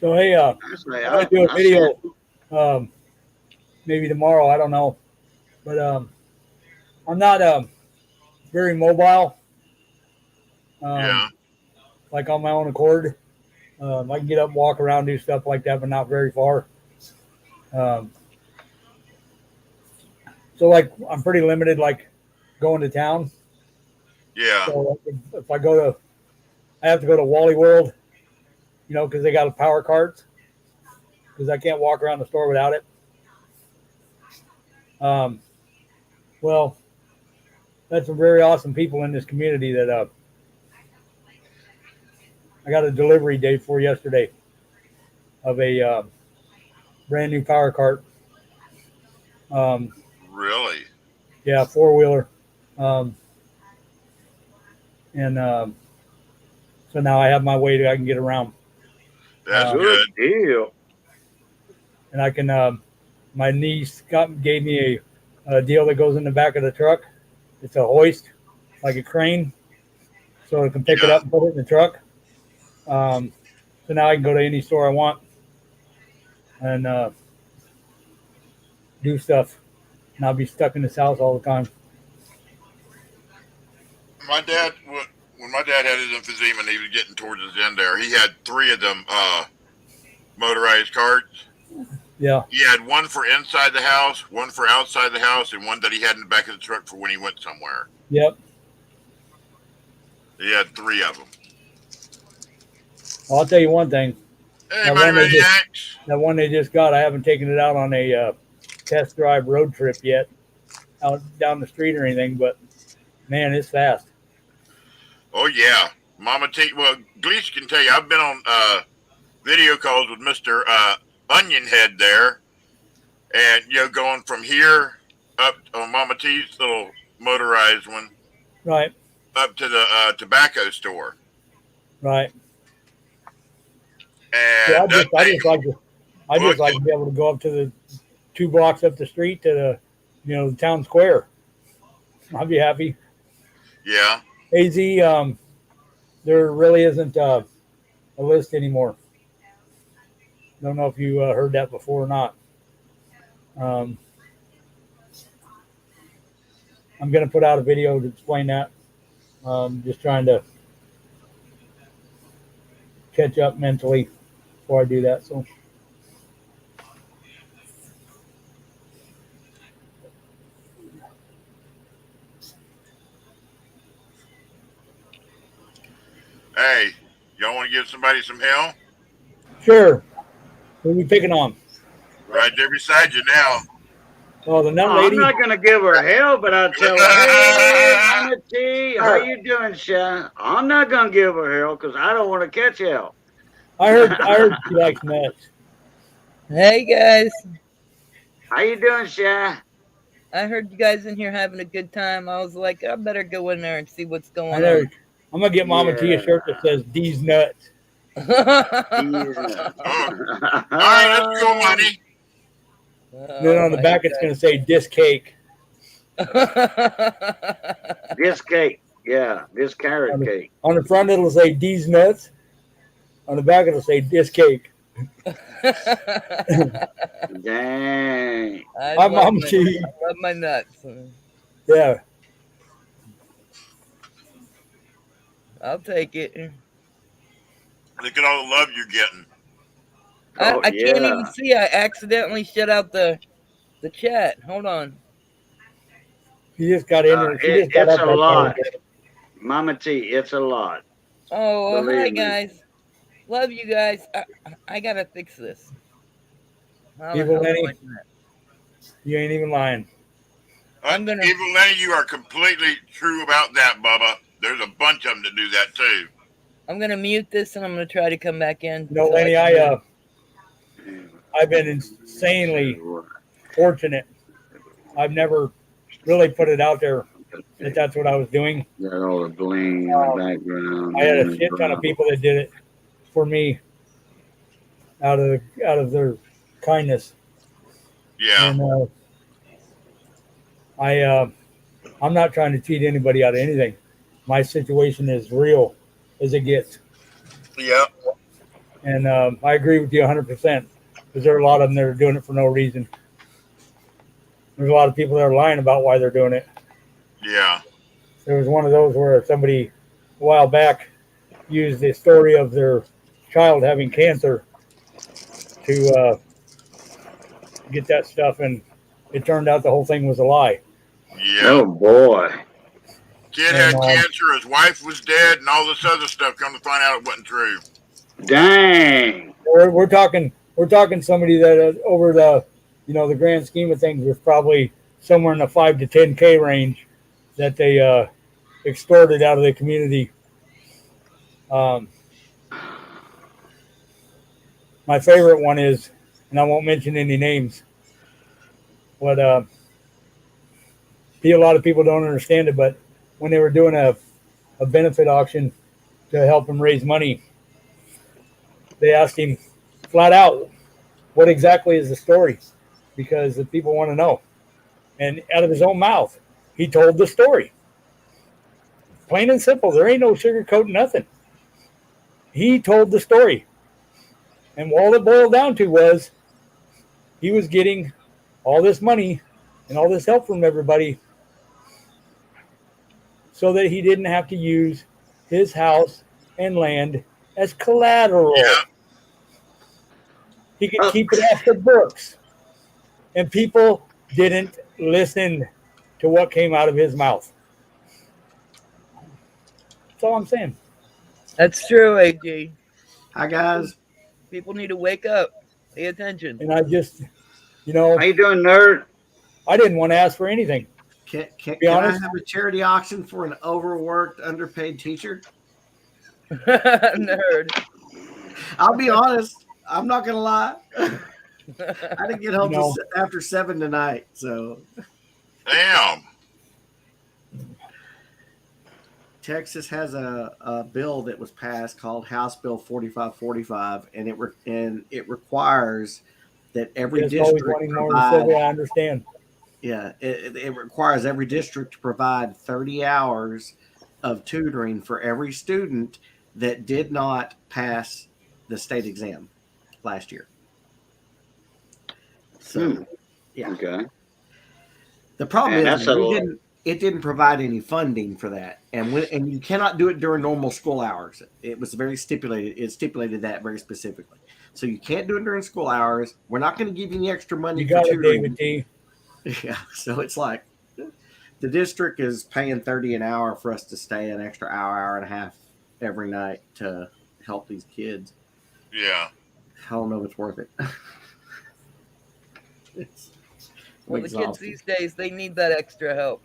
So hey, I say, I'm gonna do a video, maybe tomorrow. I don't know, but I'm not very mobile. Yeah. Like on my own accord. I can get up, walk around, do stuff like that, but not very far. Um, so like I'm pretty limited, like going to town. Yeah. So if I go to, I have to go to Wally World, you know, because they got a power carts. Because I can't walk around the store without it. Well, that's some very awesome people in this community that I got a delivery date for yesterday of a brand new power cart. Really? Yeah, 4-wheeler. And so now I have my way that I can get around. That's good good. deal. And I can, my niece gave me a deal that goes in the back of the truck. It's a hoist, like a crane. So I can pick it Yeah. up and put it in the truck. So now I can go to any store I want and do stuff, not be stuck in this house all the time. My dad, when my dad had his emphysema and he was getting towards his end there, he had 3 of them motorized carts. Yeah, He had one for inside the house, one for outside the house, and one that he had in the back of the truck for when he went somewhere. yep. He had 3 of them. Well, I'll tell you one thing. Hey, That Money one they just- Maniacs. That one they just got, I haven't taken it out on a test drive road trip yet, out down the street or anything. But man, it's fast. Oh, yeah. Mama T. Well, Gleason can tell you, I've been on video calls with Mr. Onion Head there. And, you know, going from here up on Mama T's little motorized one Right, up to the tobacco store. right. And Yeah, that I thing, just like to, be able to go up to the 2 blocks up the street to the, you know, the town square. I'd be happy. yeah. AZ, there really isn't a list anymore. Don't know if you heard that before or not. I'm going to put out a video to explain that. Just trying to catch up mentally before I do that. So, Hey, y'all want to give somebody some hell? sure. Who are we picking on? Right there beside you now. Oh, the nut Oh, lady. I'm not gonna give her hell, but I'll tell her, hey, Mama T, how you doing, Sha? I'm not gonna give her hell because I don't want to catch hell. I heard she likes nuts. Hey guys, How you doing, Sha? I heard you guys in here having a good time. I was like, I better go in there and see what's I going know. on. I'm gonna get Mama T a shirt that says "These nuts." Jesus. All right, let's go, Money. Then on the back it's gonna say "This cake." This cake, yeah, this carrot cake. On the front it'll say "These nuts." On the back it'll say "This cake." Dang. I My love Mama my- T. I love my nuts. Yeah. I'll take it. Look at all the love you're getting. Oh, I can't yeah. even see. I accidentally shut out the chat. Hold on. She just got in there. She just got it's up a that lot. far. Mama T, it's a lot. Oh, hi Believe me. guys. Love you guys. I gotta fix this. How the Evil hell do Lenny. I do that? You ain't even lying. I'm gonna- Evil Lenny, you are completely true about that, Bubba. There's a bunch of them that do that too. I'm gonna mute this and I'm gonna try to come back in. You know, so Lenny, can I've been insanely fortunate. I've never really put it out there that that's what I was doing. Got all the bling in the background. I had a shit ton of people that did it for me out of their kindness. Yeah. And I'm not trying to cheat anybody out of anything. My situation is real as it gets. Yeah. And I agree with you 100% because there are a lot of them that are doing it for no reason. There's a lot of people that are lying about why they're doing it. Yeah. There was one of those where somebody a while back used the story of their child having cancer to get that stuff, and it turned out the whole thing was a lie. Yeah. Oh boy. Kid And, had cancer, his wife was dead, and all this other stuff. Come to find out it wasn't true. Dang. We're talking somebody that over the the grand scheme of things was probably somewhere in the 5 to 10K range that they extorted out of the community. My favorite one is, and I won't mention any names, but a lot of people don't understand it, but when they were doing a benefit auction to help him raise money, they asked him flat out, what exactly is the story? Because the people want to know. And out of his own mouth, he told the story. Plain and simple. There ain't no sugarcoating nothing. He told the story. And all it boiled down to was he was getting all this money and all this help from everybody so that he didn't have to use his house and land as collateral. Yeah. He could keep it off the books. And people didn't listen to what came out of his mouth. That's all I'm saying. That's true, AG. Hi guys. People need to wake up, pay attention. And I just, How you doing, nerd? I didn't want to ask for anything. Can Be I honest? have a charity auction for an overworked, underpaid teacher? Nerd. I'll be honest. I'm not gonna lie. I didn't get home till after 7 tonight, so Damn. Texas has a bill that was passed called House Bill 4545, and it requires that every Just always district wanting more provide. to I understand. Yeah, it requires every district to provide 30 hours of tutoring for every student that did not pass the state exam last year. So, yeah. Okay. The problem Man, is that's a it didn't provide any funding for that, and you cannot do it during normal school hours. It was very stipulated. It stipulated that very specifically. So you can't do it during school hours. We're not going to give you any extra money You for got it, tutoring. David T. Yeah, so it's like the district is paying $30 an hour for us to stay an extra hour and a half every night to help these kids. Yeah. I don't know if it's worth it. Well, the kids these days, they need that extra help.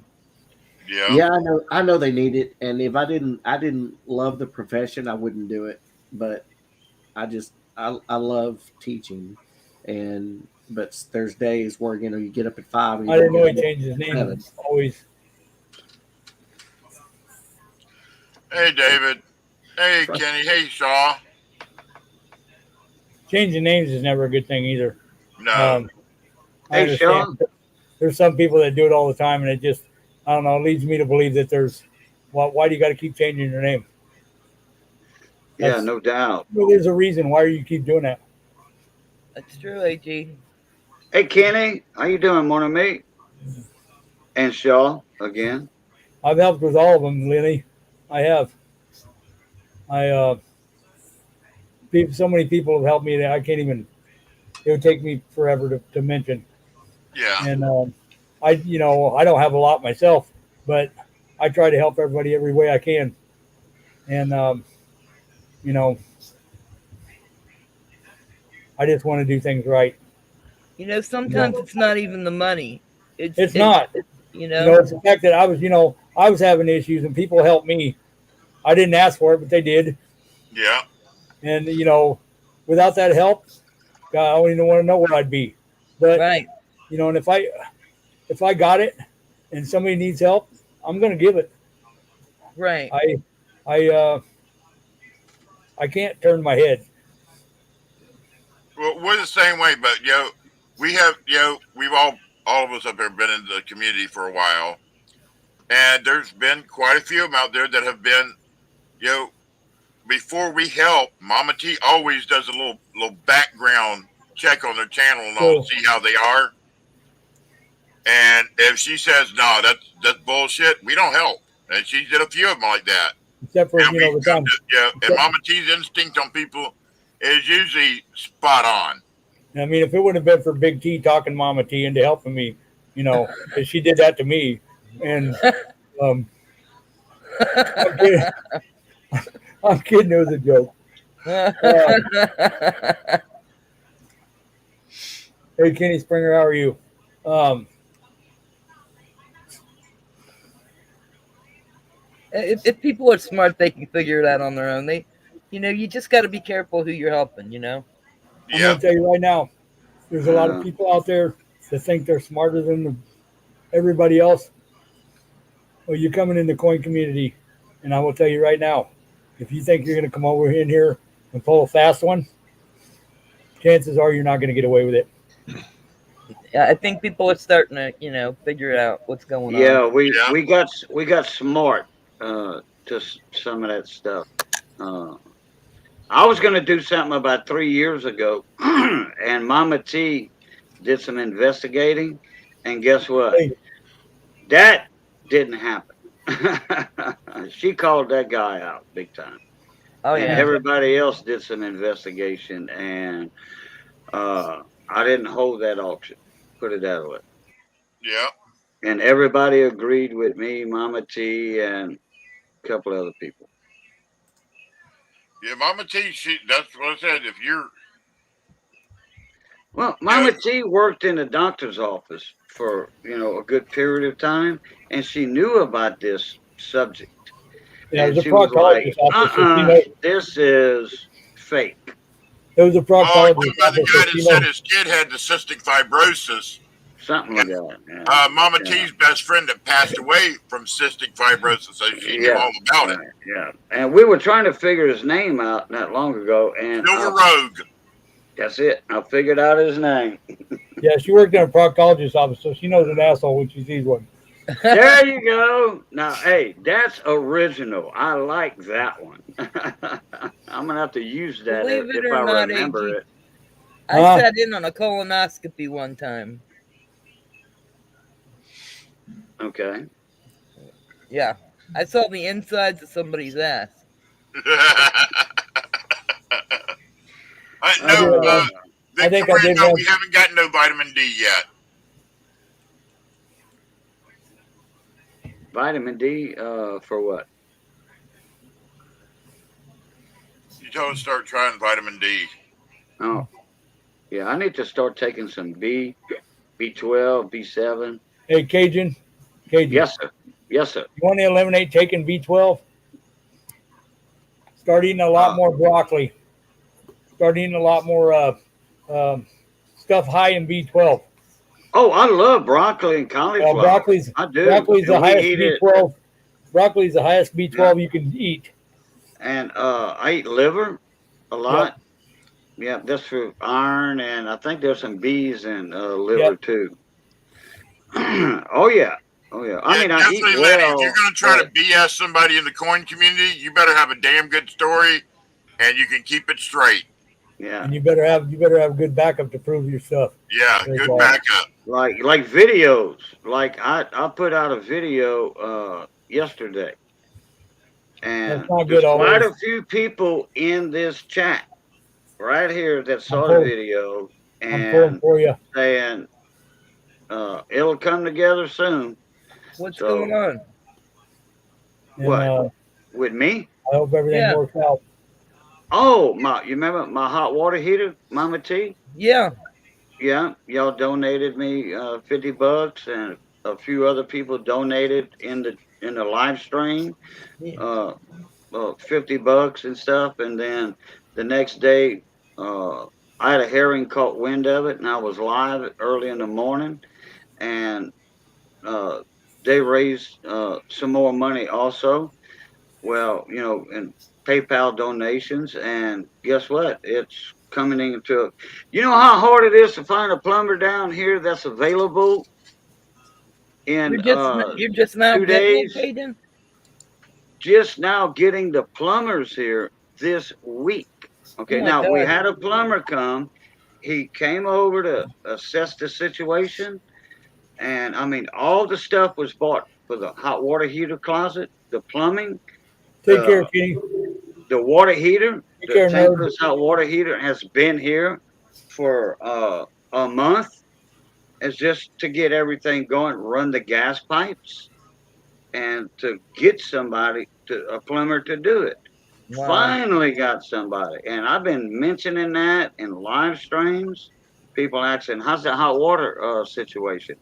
Yeah. Yeah, I know they need it, and if I didn't love the profession, I wouldn't do it. But I love teaching, but there's days where you get up at 5. And I didn't know he changed his name. 7. Always. Hey, David. Hey, Kenny. Hey, Shaw. Changing names is never a good thing either. No. I Hey, understand. Sean. There's some people that do it all the time, and it just, I don't know, leads me to believe that why do you got to keep changing your name? Yeah, no doubt. Well, there's a reason. Why do you keep doing that? That's true, AG. Hey, Kenny, how you doing, morning, mate? And Shaw again. I've helped with all of them, Lenny. I have. So many people have helped me that I can't even. It would take me forever to mention. Yeah. And I don't have a lot myself, but I try to help everybody every way I can. And I just want to do things right. Sometimes it's not even the money. It's not. It's the fact that I was having issues and people helped me. I didn't ask for it, but they did. Yeah. And without that help, God, I don't even want to know where I'd be. But right. And if I got it and somebody needs help, I'm going to give it. Right. I can't turn my head. Well, we're the same way, but we've all of us up here been in the community for a while, and there's been quite a few of them out there that have been, before we help, Mama T always does a little background check on their channel and all, Cool. see how they are. And if she says no, that's bullshit, we don't help. And she did a few of them like that. Except for, And you know, the time. and Mama T's instinct on people is usually spot on. I mean, if it wouldn't have been for Big T talking Mama T into helping me, you know, 'cause she did that to me. And I'm kidding. I'm kidding. It was a joke. Hey, Kenny Springer, how are you? If people are smart, they can figure it out on their own. You just got to be careful who you're helping. I'm Yeah. going to tell you right now, there's a lot of people out there that think they're smarter than everybody else. Well, you're coming in the coin community, and I will tell you right now, if you think you're going to come over in here and pull a fast one, chances are you're not going to get away with it. Yeah, I think people are starting to, figure out what's going on. Yeah, Yeah. we got smart to some of that stuff. I was going to do something about 3 years ago, and Mama T did some investigating, and guess what? Hey. That didn't happen. She called that guy out big time. Oh And yeah. everybody else did some investigation, and I didn't hold that auction. Put it that way. Yeah. And everybody agreed with me, Mama T, and a couple other people. Yeah, Mama T, that's what I said. If you're Well, Mama T worked in the doctor's office for, a good period of time, and she knew about this subject. Yeah, it And was a she was like, proctologist office. So she knows, this is fake. it was a oh, proctologist you about the office. guy So that she said knows. his kid had the cystic fibrosis. Something like that. Yeah. Mama Yeah. T's best friend that passed away from cystic fibrosis, so she knew Yeah. all about it. Yeah. And we were trying to figure his name out not long ago, and Silver Rogue. that's it. I figured out his name. Yeah, she worked in a proctologist office, so she knows an asshole when she sees one. There you go. Now, hey, that's original. I like that one. I'm gonna have to use that Believe it if or I not, remember AG. it. I Huh? sat in on a colonoscopy one time. Okay. Yeah, I saw the insides of somebody's ass. No, I think I Victoria, did no, one. we haven't gotten no vitamin D yet. Vitamin D for what? You told us to start trying vitamin D. Oh, yeah. I need to start taking some B, B12, B7. Hey, Cajun. Yes, sir. Yes, sir. You want to eliminate taking B12? Start eating a lot more broccoli. Start eating a lot more stuff high in B12. Oh, I love broccoli and cauliflower. Broccoli's I do. broccoli's the And we highest eat it. B12. Broccoli's the highest B12 you can eat. And I eat liver a lot. Yeah, that's for iron, and I think there's some B's in liver too. Oh yeah. I mean, I eat definitely, Lenny, well. if you're going to try to but- BS somebody in the coin community, you better have a damn good story, and you can keep it straight. Yeah, And you better have a good backup to prove your stuff. Yeah, Very good well. backup. like videos. Like I put out a video yesterday, and That's not good there's quite always. a few people in this chat right here that saw I'm the pulling- video I'm pulling and for you. saying it'll come together soon. What's So- going on? And, What? With me? I hope everything Yeah. works out. Oh, you remember my hot water heater, Mama T? Yeah. Yeah, y'all donated me $50, and a few other people donated in the live stream, $50 and stuff. And then the next day, I had a herring caught wind of it, and I was live early in the morning, and they raised some more money also. Well, in PayPal donations, and guess what? It's coming into. You know how hard it is to find a plumber down here that's available. In You're just now 2 getting days. it, Caden? just now getting the plumbers here this week. Okay, Oh my now we God. had a plumber come. He came over to assess the situation, and I mean, all the stuff was bought for the hot water heater closet, the plumbing, Take care, the Kenny. the water heater, Take the care, nerd. tankless hot water heater has been here for a month. It's just to get everything going, run the gas pipes, and to get somebody a plumber to do it. Wow. Finally got somebody, and I've been mentioning that in live streams. People asking, "How's the hot water situation?"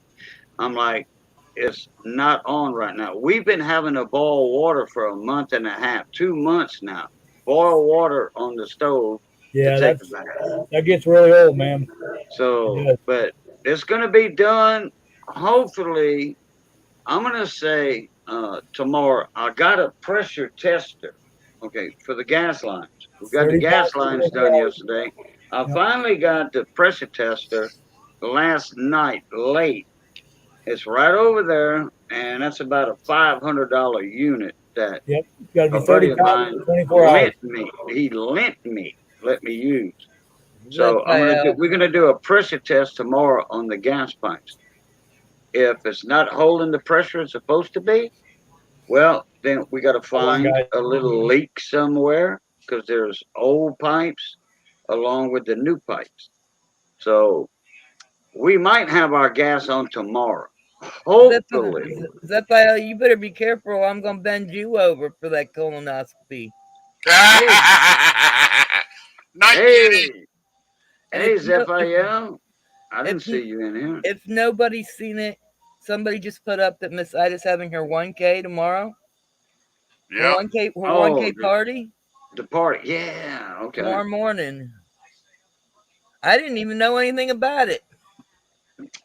I'm like, "It's not on right now. We've been having to boil water for a month and a half, 2 months now. Boil water on the stove Yeah, to take that's a bath. that gets really old, man. So, Yeah. but it's going to be done. Hopefully, I'm going to say tomorrow. I got a pressure tester. Okay, for the gas lines. We got the 30 gas pounds. lines done yesterday. I Yep. finally got the pressure tester last night late. It's right over there, and that's about a $500 unit that Yep. It's got to be a buddy 30 of pounds mine for 24 hours. lent me. He let me use. So Raphael. we're gonna do a pressure test tomorrow on the gas pipes. If it's not holding the pressure it's supposed to be, well, then we got to Hold on, find guys. a little leak somewhere because there's old pipes along with the new pipes. So we might have our gas on tomorrow. Hopefully. Raphael, you better be careful. I'm gonna bend you over for that colonoscopy. Night, Hey, Kenny. And hey, if, no, Zephael. I didn't if, see you in here. if nobody's seen it, somebody just put up that Miss Ida's having her 1K tomorrow. Her Yep. 1K, her Oh, 1K party the party. Yeah. Okay. tomorrow morning. I didn't even know anything about it.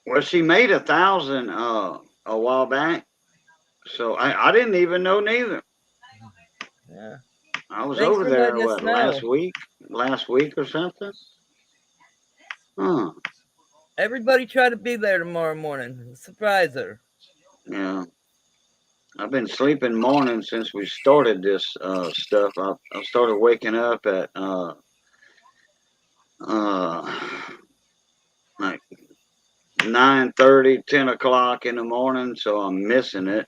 Well, she made 1,000 a while back, so I didn't even know neither. Yeah. I was Thanks over for there letting us last week or something. Huh? Everybody try to be there tomorrow morning. Surprise her. Yeah. I've been sleeping morning since we started this stuff. I started waking up at like 9:30, 10 o'clock in the morning, so I'm missing it.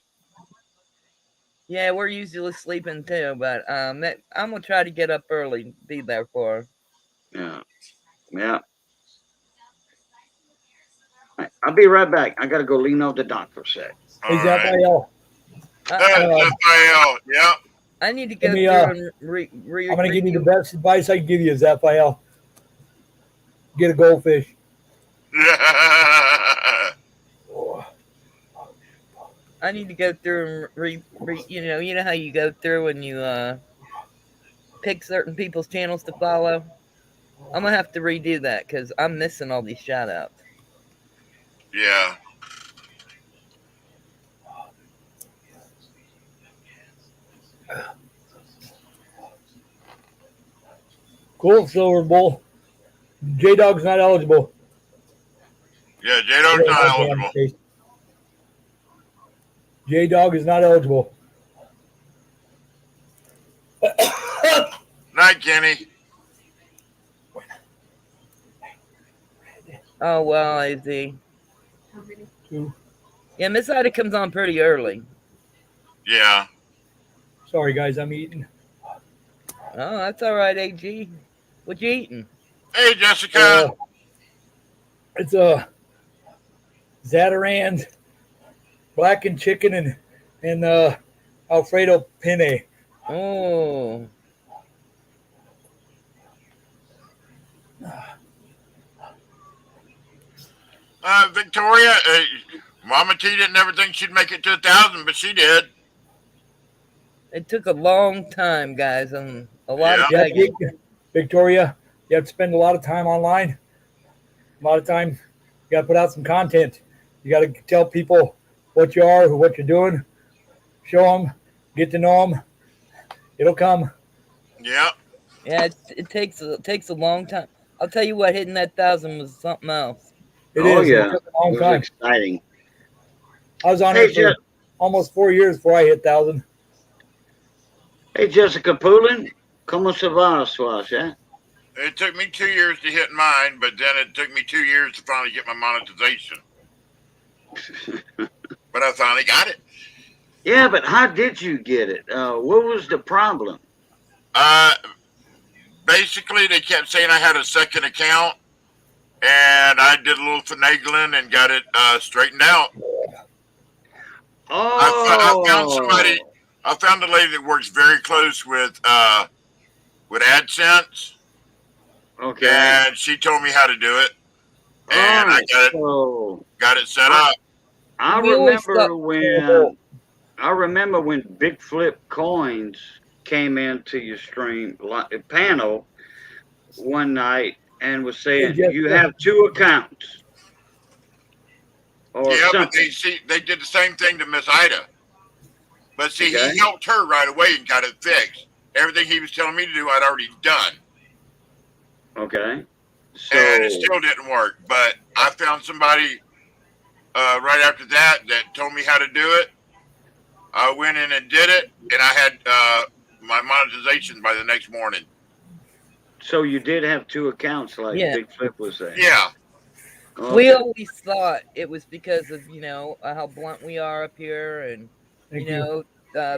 Yeah, we're usually sleeping too, but I'm gonna try to get up early, be there for her. Yeah. Yeah. I'll be right back. I gotta go lean on the dock for a sec. Hey, All right. Raphael. Raphael. Yep. I need to go Let me, through and I'm going to give you the best advice I can give you, Raphael. Get a goldfish. I need to go through and you know how you go through and you pick certain people's channels to follow. I'm gonna have to redo that because I'm missing all these shout outs. Yeah. Cool, Silver Bull. J Dog's not eligible. Yeah, J-Dog's not eligible. J Dog is not eligible. Night, Kenny. Oh well, I see. Two. Yeah, Miss Ida comes on pretty early. Yeah. Sorry, guys, I'm eating. Oh, that's all right, AG. What you eating? Hey, Jessica. It's a Zatarans, blackened chicken, and Alfredo penne. Oh, Victoria, Mama T didn't ever think she'd make it to 1,000, but she did. it took a long time, guys, and a lot of Yeah, begging. Victoria, you have to spend a lot of time online. A lot of time, you got to put out some content. You got to tell people what you are, what you're doing, show them, get to know them. It'll come. Yeah. Yeah, it takes a long time. I'll tell you what, hitting that 1,000 was something else. It Oh, is. yeah. It took a long It was time. exciting. I was on Hey, it for almost 4 years before I hit 1,000. Hey, Jessica Poulin, ¿Cómo se va, Swash? Eh? It took me 2 years to hit mine, but then it took me 2 years to finally get my monetization. But I finally got it. Yeah, but how did you get it? What was the problem? Basically, they kept saying I had a second account, and I did a little finagling and got it straightened out. I found somebody. I found a lady that works very close with AdSense, Okay. and she told me how to do it, and I got it set up. I remember when Big Flip Coins came into your stream panel one night and was saying you have 2 accounts. Or Yeah, something. but they did the same thing to Miss Ida. But see, Okay. he helped her right away and got it fixed. Everything he was telling me to do, I'd already done. Okay. So, And it still didn't work. But I found somebody right after that told me how to do it. I went in and did it, and I had my monetization by the next morning. so you did have 2 accounts, like Yeah. Big Flip was saying. Yeah. Okay. We always thought it was because of, how blunt we are up here and, Thank you.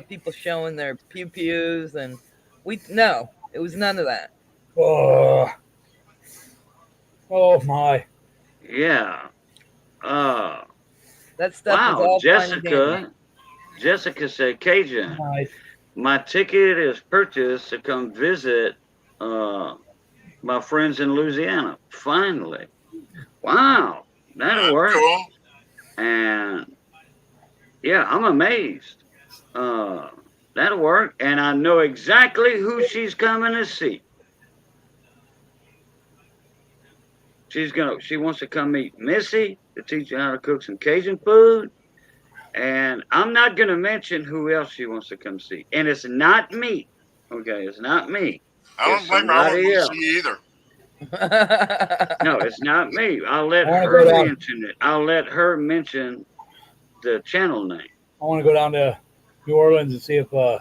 people showing their pew-pews and no, it was none of that. Oh my. Yeah. That stuff is Wow, all fine and dandy. Jessica said, Cajun, Nice. my ticket is purchased to come visit my friends in Louisiana. Finally. Wow. That'll work. Cool. And yeah, I'm amazed. That'll work. And I know exactly who she's coming to see. She wants to come meet Missy to teach her how to cook some Cajun food. And I'm not going to mention who else she wants to come see. And it's not me. Okay, it's not me. I don't It's blame her. I somebody wouldn't else. see you either. No, it's not me. I'll let I wanna her go down. mention it. I'll let her mention the channel name. I want to go down to New Orleans and see if I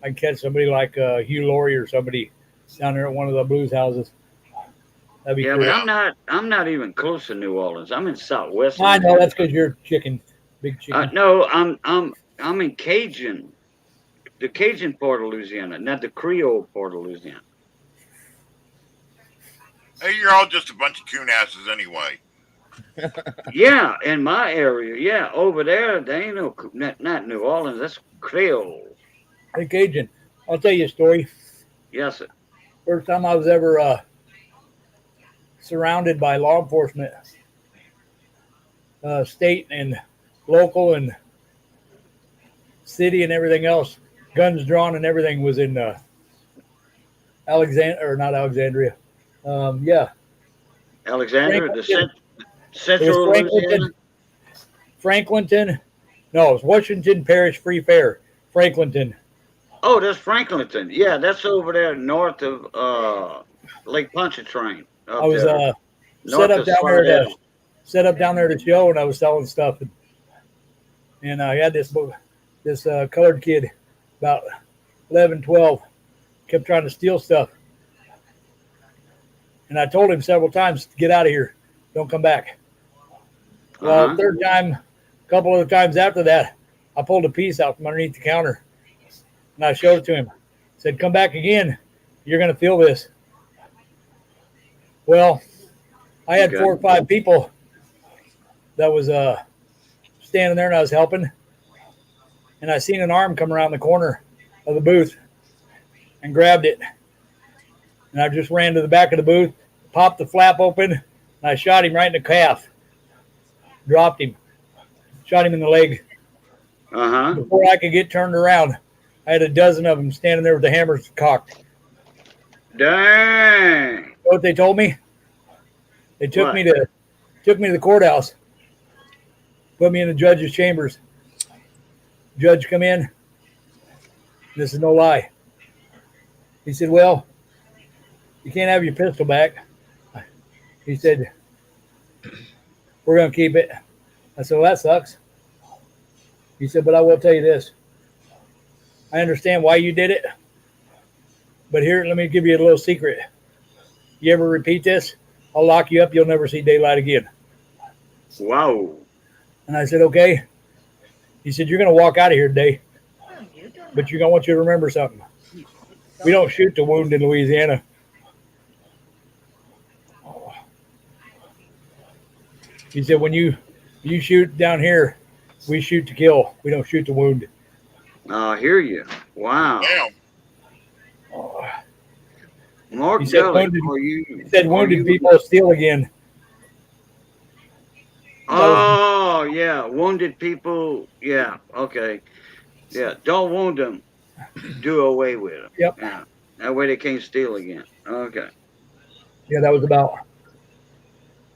can catch somebody like Hugh Laurie or somebody down there at one of the blues houses. That'd be Yeah, cool. but I'm not even close to New Orleans. I'm in Southwest. I know that's because you're chicken, big chicken. No, I'm in Cajun, the Cajun part of Louisiana, not the Creole part of Louisiana. Hey, you're all just a bunch of coon asses anyway. Yeah, in my area. Yeah, over there, they ain't no not New Orleans. That's Creole. Hey, Cajun, I'll tell you a story. Yes, sir. First time I was ever surrounded by law enforcement, state and local and city and everything else, guns drawn and everything, was in Alexandria. Yeah. Alexandria, the It central was Louisiana. Franklinton. No, it's Washington Parish Free Fair. Franklinton. Oh, that's Franklinton. Yeah, that's over there north of Lake Pontchartrain. I was set up down there to show, and I was selling stuff, and I had this colored kid, about 11, 12, kept trying to steal stuff, and I told him several times, "Get out of here, don't come back." Well, third time, a couple of times after that, I pulled a piece out from underneath the counter, and I showed it to him. Said, "Come back again, you're going to feel this." Well, I had 4 or 5 people that was standing there, and I was helping, and I seen an arm come around the corner of the booth and grabbed it, and I just ran to the back of the booth, popped the flap open, and I shot him right in the calf, dropped him, shot him in the leg. Before I could get turned around, I had a dozen of them standing there with the hammers cocked. Dang! You know what they told me? They took me to the courthouse, put me in the judge's chambers. Judge come in. This is no lie. He said, "Well, you can't have your pistol back." He said, "We're going to keep it." I said, "Well, that sucks." He said, "But I will tell you this. I understand why you did it, But here, let me give you a little secret. You ever repeat this, I'll lock you up. You'll never see daylight again. Wow. And I said, okay. He said, you're going to walk out of here today, but you're going to want you to remember something. We don't shoot to wound in Louisiana. He said, when you shoot down here, we shoot to kill. We don't shoot to wound. I hear you. Wow. Damn. Mark He said Gully, wounded- are you? He said, are wounded you- people steal again. Oh, yeah. Wounded people. Yeah. Okay. Yeah. Don't wound them. Do away with them. Yep. Yeah. That way they can't steal again. Okay. Yeah, that was about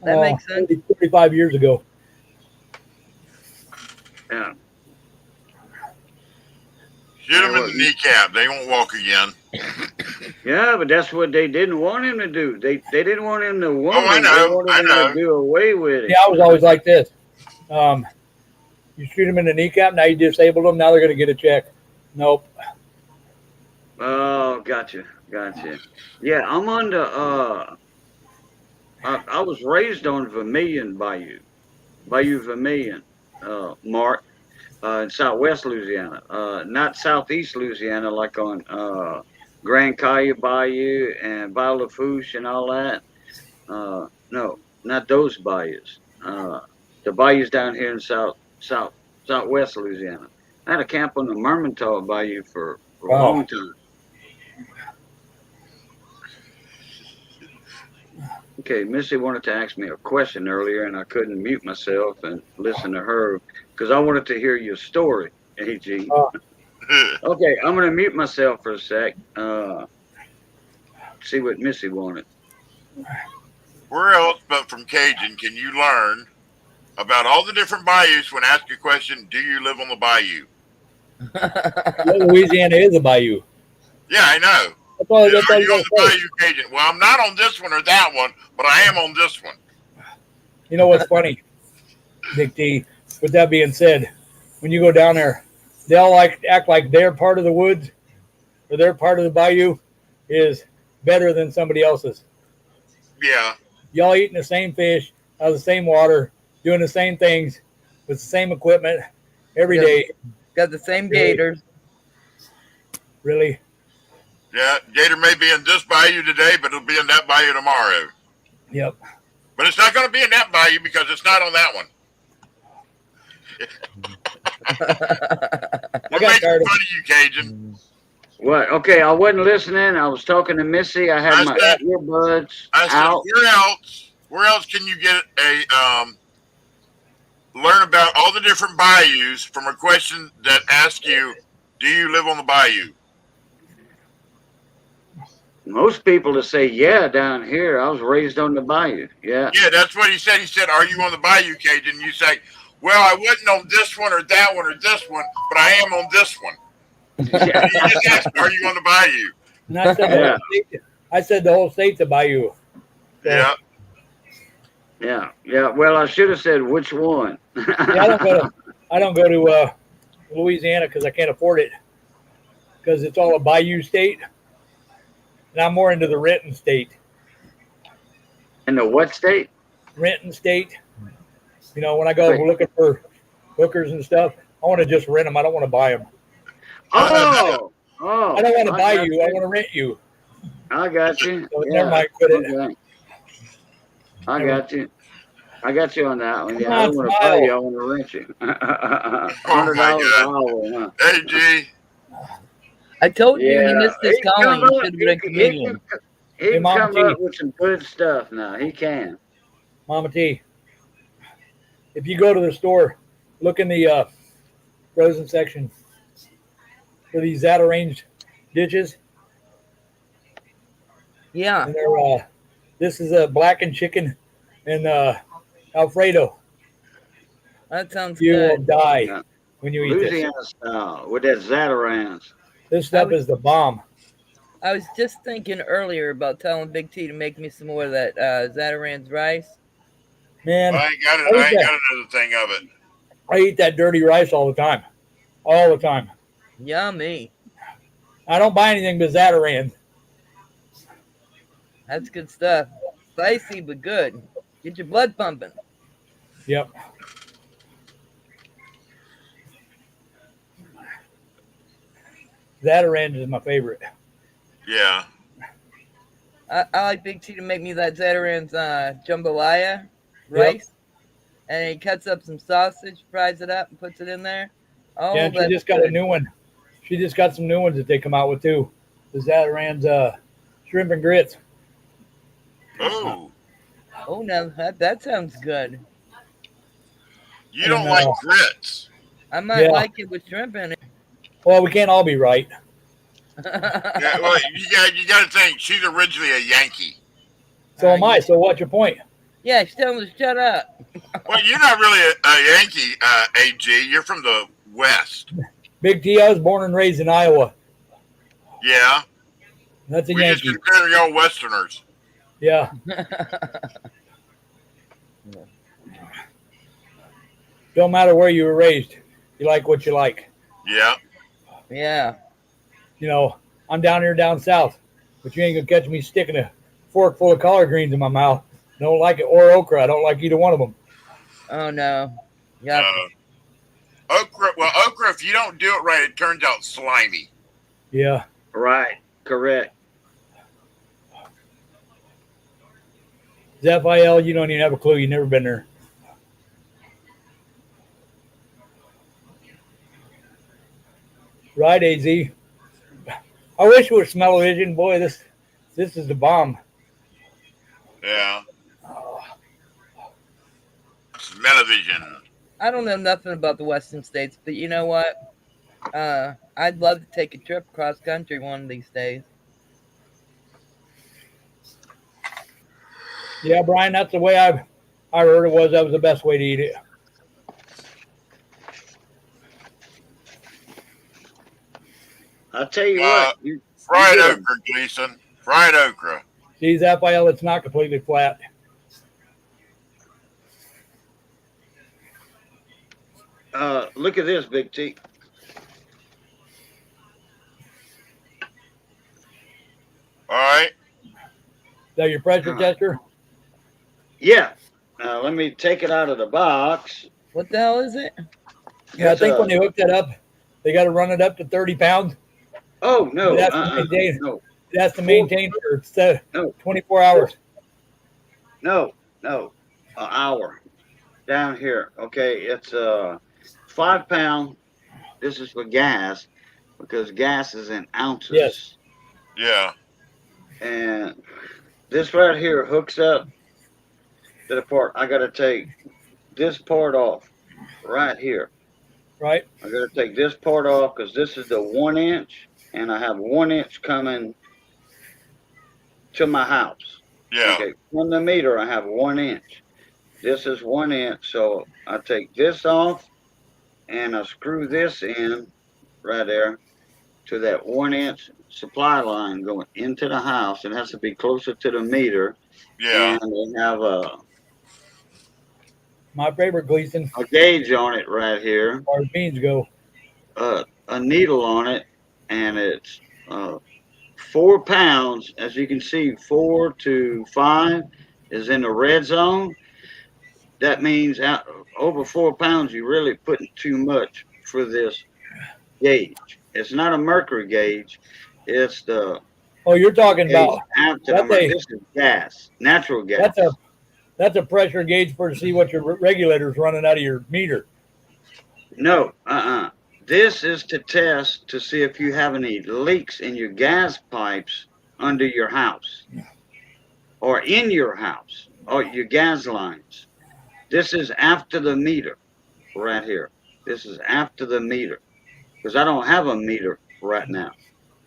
That makes sense. 35 years ago. Yeah. Shoot them in the kneecap. They won't walk again. Yeah, but that's what they didn't want him to do. They didn't want him to wound Oh, I him. know, They wanted I him know. to do away with it. Yeah, I was always like this. You shoot them in the kneecap, now you disable them, now they're going to get a check. Nope. Oh, gotcha. Yeah, I'm on the I was raised on Vermilion Bayou Vermilion, Mark, in Southwest Louisiana, not Southeast Louisiana, like on Grand Caillou Bayou and Bayou Lafourche and all that. No, not those bayous. The bayous down here in Southwest Louisiana. I had a camp on the Mermentau Bayou for a Wow. long time. Okay, Missy wanted to ask me a question earlier, and I couldn't mute myself and listen to her because I wanted to hear your story, AG. Oh. Okay, I'm going to mute myself for a sec. See what Missy wanted. Where else but from Cajun can you learn about all the different bayous when asked a question, do you live on the bayou? Well, Louisiana is a bayou. Yeah, I know. That's all, that's all Are you you on gotta the say. bayou Cajun? Well, I'm not on this one or that one, but I am on this one. You know what's funny, Dick T? With that being said, when you go down there, they all act like their part of the woods or their part of the bayou is better than somebody else's. Yeah. Y'all eating the same fish out of the same water, doing the same things with the same equipment every Yeah. day. Got the same Really? gators. Really? Yeah, Gator may be in this bayou today, but it'll be in that bayou tomorrow. Yep. But it's not going to be in that bayou because it's not on that one. We're got making tired fun of- of you, Cajun. What? Okay, I wasn't listening. I was talking to Missy. I had I my said- earbuds I said, out. where else can you get learn about all the different bayous from a question that asks you, do you live on the bayou? Most people to say, yeah, down here. I was raised on the bayou. Yeah. Yeah, that's what he said. He said, are you on the bayou, Cajun? You say, well, I wasn't on this one or that one or this one, but I am on this one. And you just asked, are you on the bayou? And I said, the Yeah. whole state, I said the whole state's a bayou. Yeah. Yeah. Well, I should have said which one. Yeah, I don't go to Louisiana because I can't afford it because it's all a bayou state. And I'm more into the renting state. In the what state? Renting state. You know, when I go Right. looking for hookers and stuff, I want to just rent them. I don't want to buy them. Oh. I don't want to buy got you. I want to rent you. I got you. So Yeah. never mind. Quit it. Okay. I got you. I got you on that one. Yeah, Come I on, don't want to smile. buy you. I want to rent you. $100 God. an hour, huh? Hey, G. I told you Yeah. you missed this He calling. come You up- should have been a he comedian. He can Mama come T. up with some good stuff now. He can. Mama T, if you go to the store, look in the frozen section for these that arranged ditches. Yeah. And they're, this is a blackened chicken and Alfredo. That sounds You will good. die Yeah. when you eat this. Louisiana style with that Zatarans. This stuff is the bomb. I was just thinking earlier about telling Big T to make me some more of that Zataran's rice. Man, I ain't got it. What is I ain't that? got another thing of it. I eat that dirty rice all the time. All the time. Yummy. I don't buy anything but Zatarans. That's good stuff. Spicy but good. Get your blood pumping. Yep. Zatarans is my favorite. Yeah. I like Big T to make me that Zataran's jambalaya rice. And he cuts up some sausage, fries it up, and puts it in there. Oh, Yeah, and she that's just got a good. new one. She just got some new ones that they come out with too. The Zatarans shrimp and grits. Oh, Oh, now that sounds good. you don't And, like grits. I might Yeah. like it with shrimp in it. Well, we can't all be right. Yeah, well, you got to think she's originally a Yankee. So am I. So what's your point? Yeah, tell him to shut up. Well, you're not really a Yankee, AG. You're from the West. Big T, I was born and raised in Iowa. Yeah. That's a We just Yankee. consider y'all Westerners. Yeah. Don't matter where you were raised. You like what you like. Yeah. Yeah. You know, I'm down here down south, but you ain't gonna catch me sticking a fork full of collard greens in my mouth. Don't like it, or okra. I don't like either one of them. Oh no. Yeah. Okra. Well, okra. If you don't do it right, it turns out slimy. Yeah. Right. Correct. Zaphiel, you don't even have a clue. You've never been there. Right, AZ. I wish it was smell-o-vision. Boy, this is the bomb. Yeah. Smell-o-vision. I don't know nothing about the Western states, but you know what? I'd love to take a trip across country one of these days. Yeah, Brian, that's the way I heard it was. That was the best way to eat it. I'll tell you what. Fried you okra, Gleason. Fried okra. See, Zaphiel, it's not completely flat. Look at this, Big T. All right. Is that your pressure tester? Yeah. Let me take it out of the box. What the hell is it? Yeah, I It's think a- when they hook that up, they got to run it up to 30 pounds. Oh no. It has to maintain, No. it has to maintain for No. 24 hours. No. An hour. Down here. Okay. It's 5 pound. This is for gas because gas is in ounces. Yes. Yeah. And this right here hooks up to the part. I got to take this part off right here. Right? I got to take this part off because this is the 1 inch, and I have 1 inch coming to my house. Yeah. Okay, from the meter, I have 1 inch. This is 1 inch, so I take this off and I screw this in right there to that 1 inch supply line going into the house. It has to be closer to the meter. Yeah. And we have My favorite, Gleason, a gauge on it right here, as far as beans go. a needle on it, and it's 4 pounds. As you can see, 4 to 5 is in the red zone. That means over 4 pounds, you're really putting too much for this gauge. It's not a mercury gauge. It's the Oh, you're talking gauge about after that's the a- this is gas, natural gas. that's a pressure gauge for to see what your regulator's running out of your meter. No, This is to test to see if you have any leaks in your gas pipes under your house or in your house or your gas lines. This is after the meter right here. This is after the meter because I don't have a meter right now.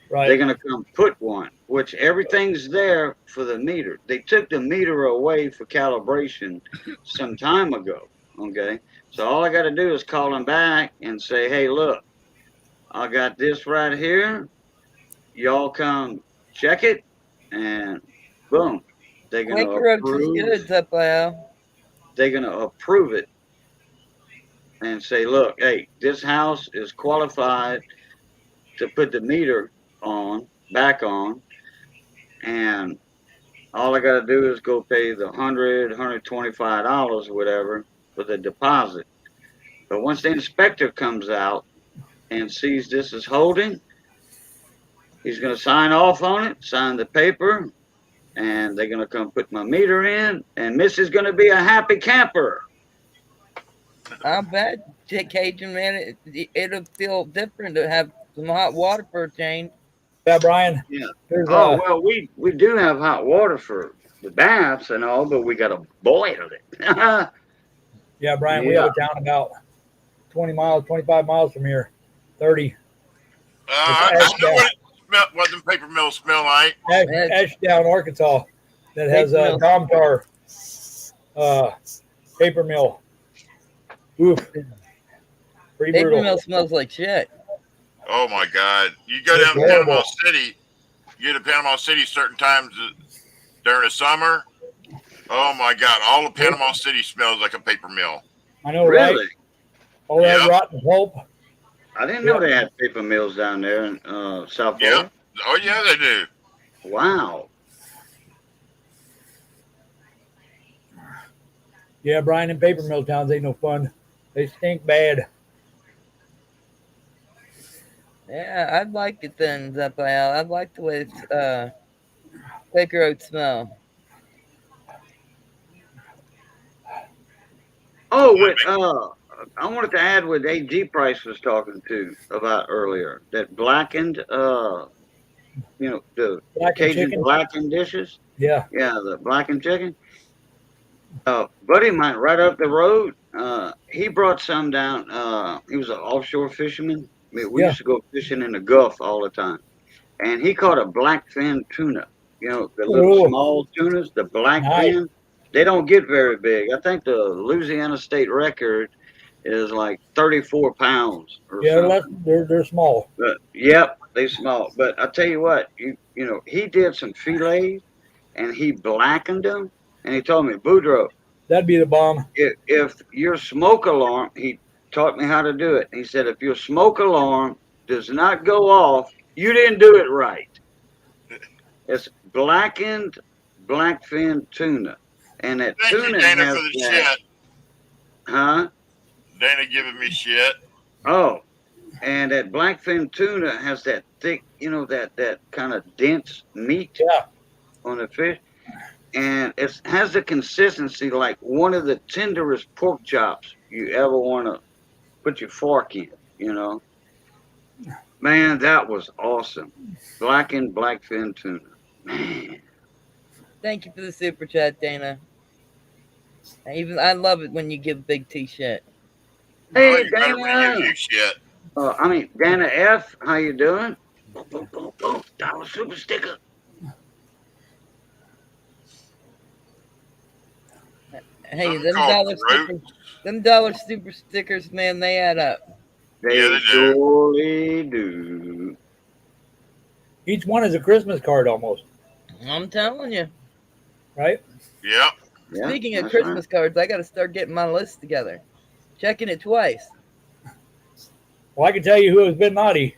They're Right? going to come put one, which everything's there for the meter. They took the meter away for calibration some time ago. Okay. So all I got to do is call them back and say, hey, look, I got this right here. Y'all come check it. And boom, they're going to Quaker Oats is approve. good, Zapple. They're going to approve it and say, look, hey, this house is qualified to put the meter on, back on, and all I got to do is go pay the $125 or whatever for the deposit. But once the inspector comes out and sees this is holding, he's going to sign off on it, sign the paper, and they're going to come put my meter in, and Miss is going to be a happy camper. I bet, Cajun, man, it'll feel different to have some hot water for a change. Yeah, Brian. Yeah. There's Oh, well, we do have hot water for the baths and all, but we got to boil it. yeah, Brian. We have a town about 20 miles, 25 miles from here. 30. I know what the paper mills smell like. Ashdown, Arkansas. That has Paper a mill. Domtar paper mill. Oof. Pretty Paper brutal. mill smells like shit. Oh my God! You go It's down to horrible. Panama City. You go to Panama City certain times during the summer. Oh my God! All of Panama City smells like a paper mill. I know, Really? right? All that Yeah. rotten pulp. I didn't know they had paper mills down there in South Yeah. Florida. Oh yeah, they do. Wow. Yeah, Brian, in paper mill towns ain't no fun. They stink bad. Yeah, I'd like it then, Zappael. I'd like the way Quaker Oats smell. Oh, wait, I wanted to add what A.G. Price was talking to about earlier. That blackened, the Black and Cajun chicken. blackened dishes. Yeah. Yeah, the blackened chicken. Buddy of mine right up the road, he brought some down. He was an offshore fisherman. I mean, we Yeah. used to go fishing in the Gulf all the time. And he caught a blackfin tuna. You know, the little Ooh. small tunas, the blackfin. Nice. They don't get very big. I think the Louisiana state record is like 34 pounds or Yeah, something. they're small. But yep, they small. But I tell you what, you know, he did some fillets and he blackened them. And he told me, Boudreaux, That'd be the bomb. if your smoke alarm, he taught me how to do it. He said, if your smoke alarm does not go off, you didn't do it right. It's blackened blackfin tuna. And that Thank you, tuna Dana, has for the that, shit. huh? Dana giving me shit. Oh, and that blackfin tuna has that thick, that kind of dense meat Yeah. on the fish. And it has the consistency like one of the tenderest pork chops you ever want to put your fork in, Man, that was awesome. Blackened blackfin tuna. Man. Thank you for the super chat, Dana. I love it when you give Big T shit. Hey, You better when he Dana. gives you shit. Dana F., how you doing? Boom, boom, boom, boom. Dollar super sticker. Hey, Something them called dollar fruit. stickers, them dollar super stickers, man, they add up. They Yeah, they do. surely do. Each one is a Christmas card almost, I'm telling you. right? Yep. Yeah, Speaking of that's Christmas cards, I got to start getting my list together. Checking it twice. Well, I can tell you who has been naughty.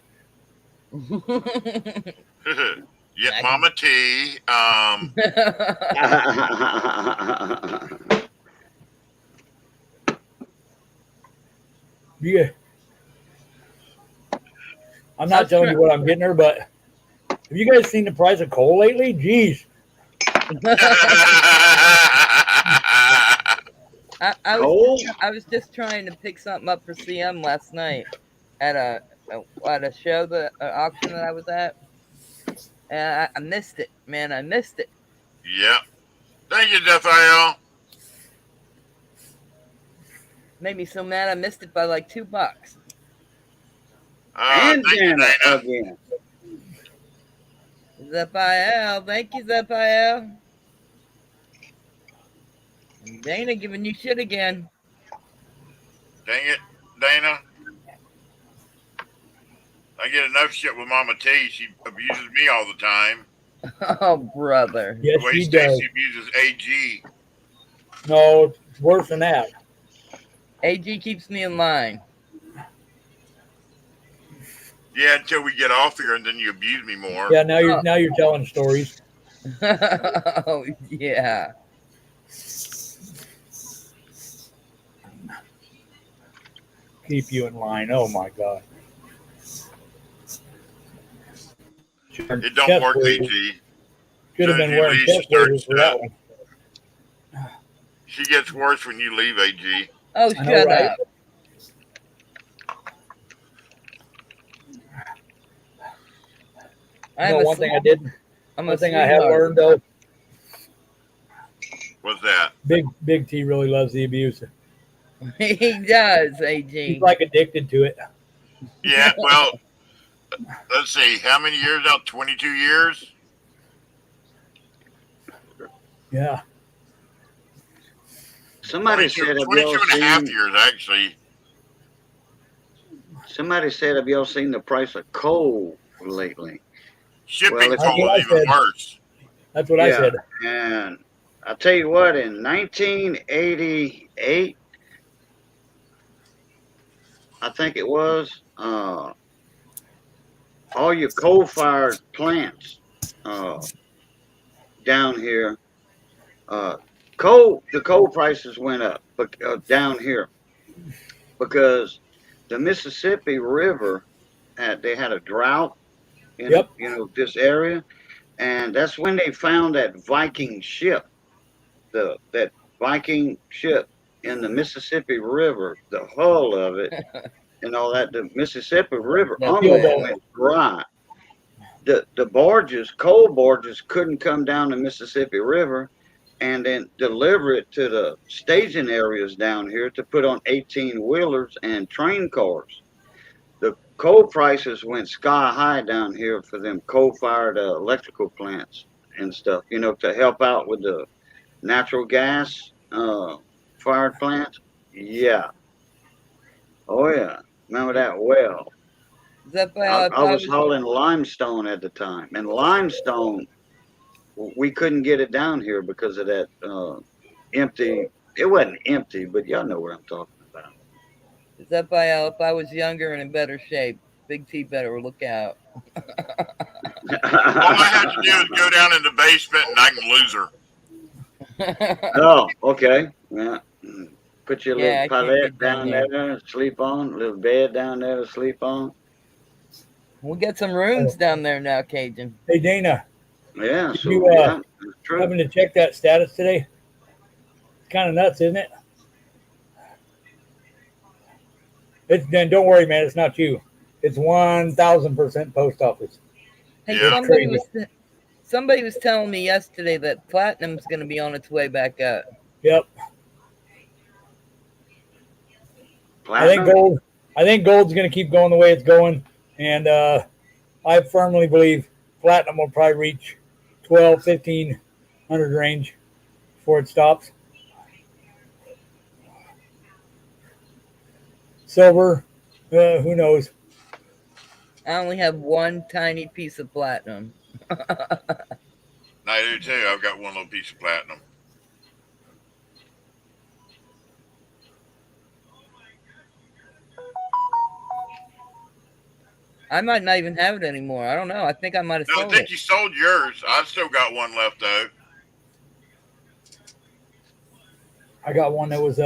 Yeah, Mama T. right. Yeah. I'm not telling you what I'm getting her, but have you guys seen the price of coal lately? Jeez. I Coal? was just trying to pick something up for CM last night at a show, the auction that I was at, and I missed it, man. I missed it. Yep. Thank you, Raphael. Made me so mad. I missed it by like $2. And Thank you, Dana Dana. again. Zappael, thank you, Zappael. Dana giving you shit again. Dang it, Dana. I get enough shit with Mama T. She abuses me all the time. Oh, brother. Yes, The way she does. Stacy abuses AG. No, it's worse than that. AG keeps me in line. Yeah, until we get off here and then you abuse me more. Yeah, now you're telling stories. Oh yeah. Keep you in line. Oh my God. It don't work, AG. Should have Soon as been you wearing leave, chest waders for that one. she gets worse when you leave, AG. Oh, I know, shut right? up. You I'm know, a one thing I sweet- did, I'm one a thing I have sweetheart. learned though, What's that? Big T really loves the abuse. He does, He's AG. like addicted to it. Yeah, well, let's see. How many years now? 22 years? Yeah. Somebody 22, said, have 22 y'all and a half seen? years, actually. Somebody said, have y'all seen the price of coal lately? Shipping Well, if coal you- is even I said- worse. That's what I Yeah. said. And I'll tell you what, in 1988, I think it was, all your coal-fired plants down here, the coal prices went up, but down here, because the Mississippi River they had a drought in Yep. this area, and that's when they found that Viking ship, that Viking ship in the Mississippi River, the hull of it, and all that. The Mississippi River The almost whale. went dry. The barges, coal barges, couldn't come down the Mississippi River and then deliver it to the staging areas down here to put on 18-wheelers and train cars. The coal prices went sky high down here for them coal-fired electrical plants and stuff, to help out with the natural gas fired plants. Yeah. Oh, yeah. Remember that well. Is that by I was hauling limestone at the time, and limestone, we couldn't get it down here because of that empty. It wasn't empty, but y'all know what I'm talking about. Is that by if I was younger and in better shape? Big T better look out. All I have to do is go down in the basement and I can lose her. Oh, okay. Yeah. Put your Yeah, I little can't pallet get down down there, sleep on, little bed down there to sleep on. We'll get some rooms down there now, Cajun. Hey Dana, Yeah, so You, yeah, that's true. having to check that status today. It's kind of nuts, isn't it? It's then. Don't worry, man. It's not you. It's 1,000% post office. Hey, Yeah. somebody was telling me yesterday that platinum's going to be on its way back up. Yep. Platinum? I think gold's going to keep going the way it's going, and I firmly believe platinum will probably reach 1,500 range before it stops. Silver, who knows? I only have one tiny piece of platinum. I do too. I've got one little piece of platinum. I might not even have it anymore. I don't know. I think I might have No, I sold think it. you sold yours. I've still got one left though. I got one that was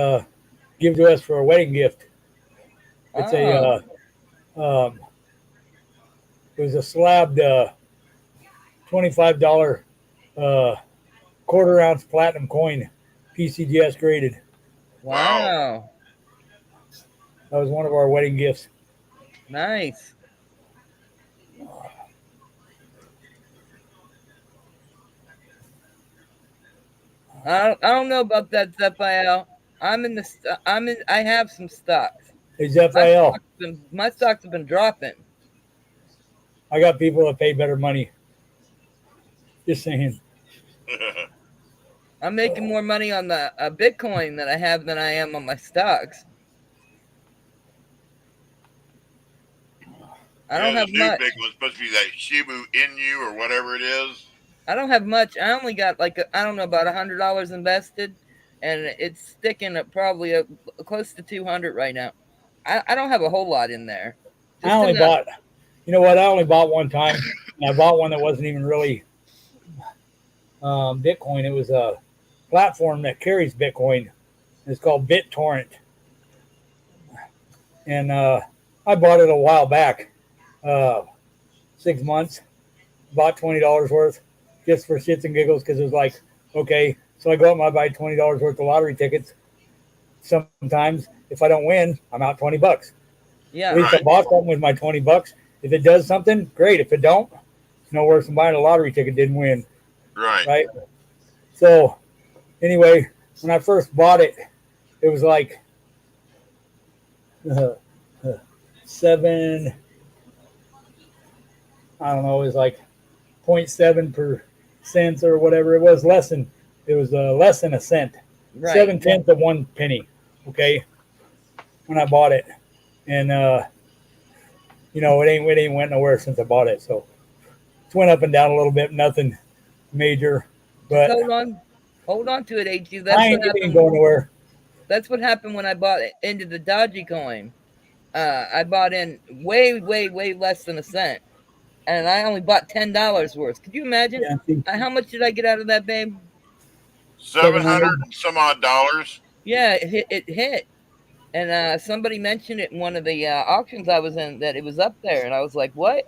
given to us for a wedding gift. It's it was a slabbed $25 quarter-ounce platinum coin, PCGS graded. Wow. That was one of our wedding gifts. Nice. I don't know about that, Zephael. I have some stocks. Hey, Zephael, My stocks have been dropping. I got people that pay better money. Just saying. I'm making more money on the Bitcoin that I have than I am on my stocks. I don't have the new much. big one's supposed to be that Shibu Inu or whatever it is. I don't have much. I only got like I don't know, about $100 invested, and it's sticking at probably close to 200 right now. I don't have a whole lot in there. I only bought, you know what? I only bought one time, and I bought one that wasn't even really Bitcoin. It was a platform that carries Bitcoin. It's called BitTorrent, and I bought it a while back, 6 months. Bought $20 worth just for shits and giggles because it was like, okay, so I go out and I buy $20 worth of lottery tickets. Sometimes if I don't win, I'm out $20. At Yeah. least I bought something with my $20. If it does something, great. If it don't, it's no worse than buying a lottery ticket didn't win, Right. right? So anyway, when I first bought it, it was like seven. I don't know. It was like 0.7% or whatever. It was less than. It was less than a cent. Right. 7/10 of 1 penny. Okay, when I bought it, and you know, it ain't went nowhere since I bought it. So it's went up and down a little bit. Nothing major, but Hold on to it, AG. I That's ain't what going happened. nowhere. That's what happened when I bought into the Dodgy coin. I bought in way less than a cent, and I only bought $10 worth. Could you imagine? Yeah, see, How much did I get out of that, babe? 700 and some odd dollars. Yeah, it hit. And somebody mentioned it in one of the auctions I was in that it was up there, and I was like, "What?"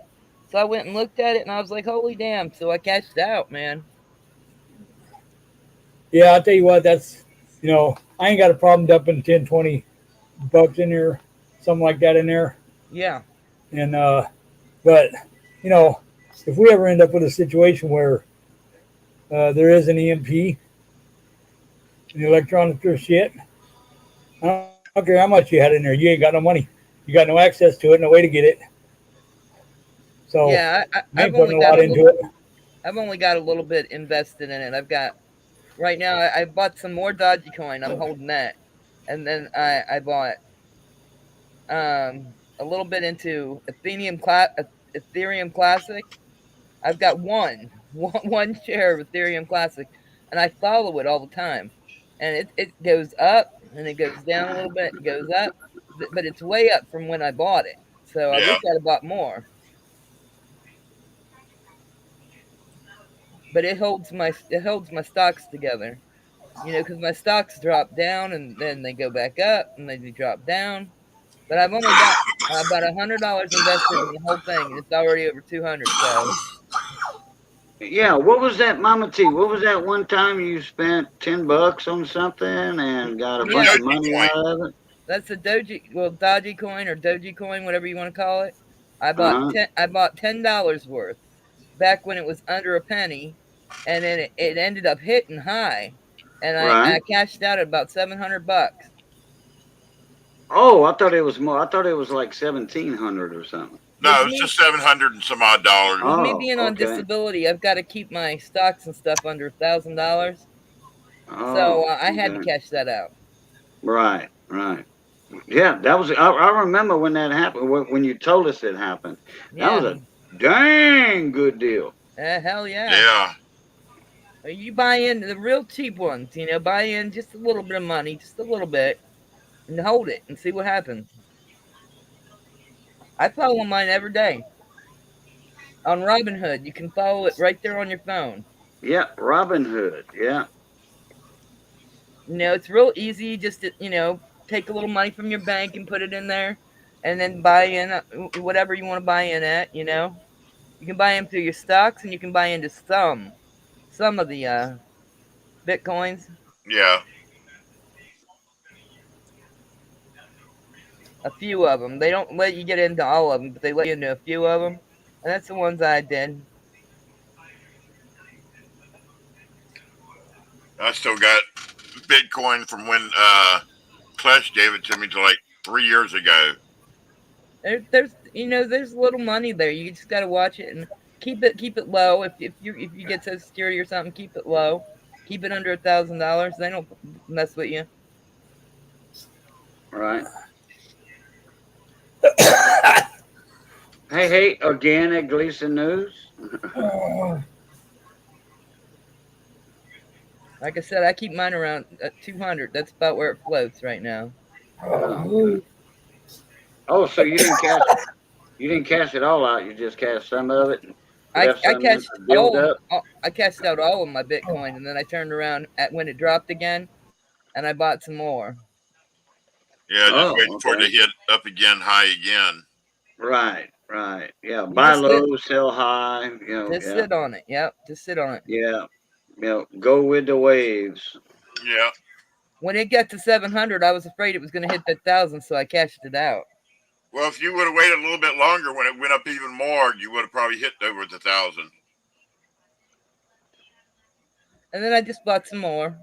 So I went and looked at it, and I was like, "Holy damn!" So I cashed out, man. yeah, I'll tell you what. That's, you know, I ain't got a problem dumping 10, $20 in there, something like that in there. Yeah, And but you know, if we ever end up with a situation where there is an EMP, an electronic or shit, I don't care how much you had in there, you ain't got no money, you got no access to it, no way to get it. So yeah. I I've ain't only putting a got lot into it. I've only got a little bit invested in it. I've got right now. I bought some more Dodgy coin. I'm holding that, and then I bought a little bit into Ethereum Classic. I've got one share of Ethereum Classic, and I follow it all the time. And it goes up and it goes down a little bit. It goes up, but it's way up from when I bought it. So I wish Yeah. I'd have bought more. But it holds my stocks together. You know, because my stocks drop down and then they go back up and then they drop down. But I've only got about $100 invested in the whole thing, and it's already over 200. So Yeah, what was that, Mama T? What was that one time you spent $10 on something and got a bunch yeah, of money out of it? that's a Dodgy coin or Doji coin, whatever you want to call it. I bought Uh-huh. $10 worth back when it was under a penny, and then it ended up hitting high, and I Right. cashed out at about $700. Oh, I thought it was more. I thought it was like 1,700 or something. No, it's just 700 and some odd dollars. With me Oh, being on okay. disability, I've got to keep my stocks and stuff under $1,000. Oh, So I had to okay. cash that out. Right. Yeah, that was. I remember when that happened. When you told us it happened, that was Yeah. a dang good deal. Hell yeah. Yeah. You buy in the real cheap ones, you know, buy in just a little bit of money, just a little bit, and hold it and see what happens. I follow mine every day on Robinhood. You can follow it right there on your phone. Yeah, Robin Hood. Yeah. You know, it's real easy just to, you know, take a little money from your bank and put it in there and then buy in whatever you want to buy in at, you know. You can buy in through your stocks and you can buy into some of the Bitcoins. Yeah. A few of them. They don't let you get into all of them, but they let you into a few of them. And that's the ones I did. I still got Bitcoin from when Clutch gave it to me to like 3 years ago. There's there's little money there. You just gotta watch it and keep it low. If you get Social Security or something, keep it low. Keep it under $1,000. They don't mess with you. Right. Hey, again at Gleason News. Like I said, I keep mine around 200. That's about where it floats right now. Oh, so you didn't cash it all out. You just cashed some of it. I Left something cashed to build up. I cashed out all of my Bitcoin, and then I turned around at when it dropped again, and I bought some more. Yeah, just Oh, waiting for it to okay. hit up again, high again. Right. Yeah, You buy just sit, low, sell high. just Yeah, sit on it. Yep, just sit on it. yeah. Go with the waves. Yeah. When it got to 700, I was afraid it was going to hit that 1,000, so I cashed it out. Well, if you would have waited a little bit longer when it went up even more, you would have probably hit over the 1,000. And then I just bought some more,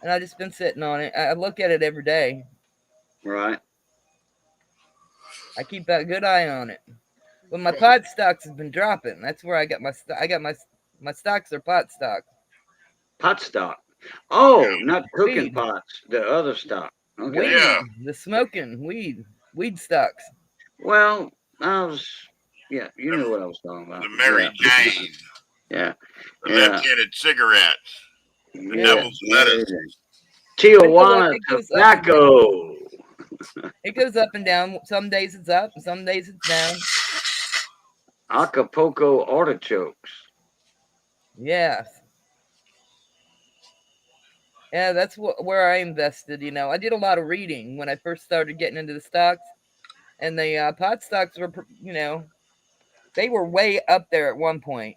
and I just been sitting on it. I look at it every day. Right. I keep a good eye on it. But my pot stocks have been dropping. That's where I got my stocks are pot stock. Pot stock. Oh, not cooking Weed. pots. The other stock. Okay. Weed, Yeah. the smoking weed stocks. Well, yeah, you knew what I was talking about. The Mary Jane, Yeah. the Yeah. left-handed cigarettes, the Yeah. devil's lettuce. Tijuana It goes up and tobacco. It goes up and down. Some days it's up, some days it's down. Acapulco artichokes. Yeah. Yeah, that's where I invested. I did a lot of reading when I first started getting into the stocks, and the pot stocks were, they were way up there at one point,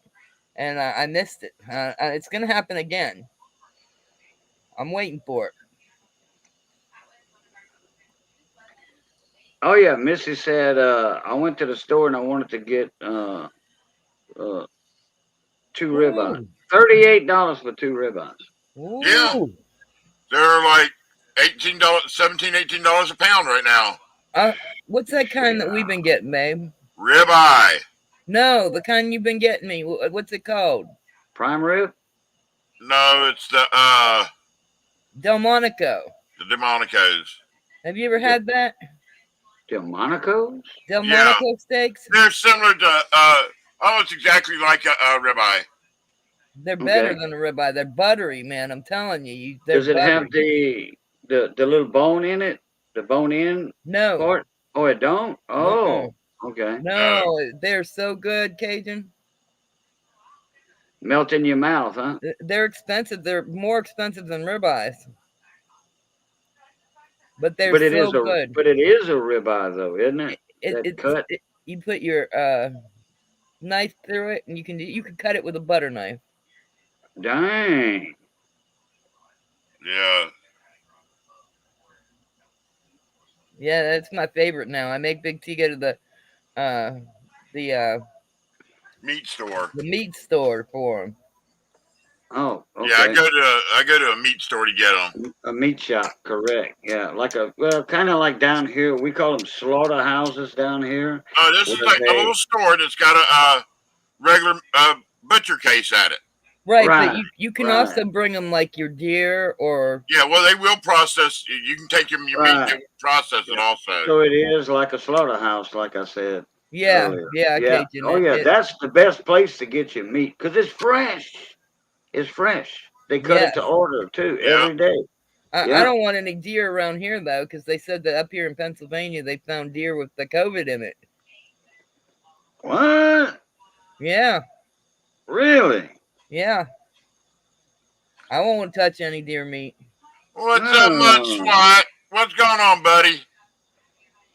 and I missed it. It's gonna happen again. I'm waiting for it. Oh yeah, Missy said I went to the store and I wanted to get 2 ribeyes. $38 for 2 ribeyes. Ooh. Yeah. They're like $18, $17, $18 a pound right now. What's that kind that we've been getting, babe? Ribeye. No, the kind you've been getting me. What's it called? Prime rib? No, it's the Delmonico. Delmonico's. Have you ever had that? Delmonico's? Delmonico steaks? They're similar to almost exactly like a ribeye. They're better than a ribeye. They're buttery, man. I'm telling you. Does it buttery. have the little bone in it? The bone in No. part? Oh, it don't? Oh, okay. No, they're so good, Cajun. Melt in your mouth, huh? They're expensive. They're more expensive than ribeyes. But they're so good. But it is a ribeye, though, isn't it? You put your knife through it, and you can cut it with a butter knife. Dang. Yeah. Yeah, that's my favorite now. I make Big T go to the meat store. The meat store for him. Oh, okay. Yeah, I go to a meat store to get them. A meat shop, correct? Yeah, kind of like down here. We call them slaughterhouses down here. Oh, this is like a little store that's got a regular butcher case at it. Right, but you can also bring them like your deer or... Yeah, well, they will process. You can take your meat and process it also. So it is like a slaughterhouse, like I said. Yeah, earlier. yeah. Oh, yeah, that's the best place to get your meat because it's fresh. It's fresh. They cut it to order, too, every day. I don't want any deer around here, though, because they said that up here in Pennsylvania, they found deer with the COVID in it. What? Yeah. Really? Yeah. I won't touch any deer meat. What's up, Mudswat? What's going on, buddy?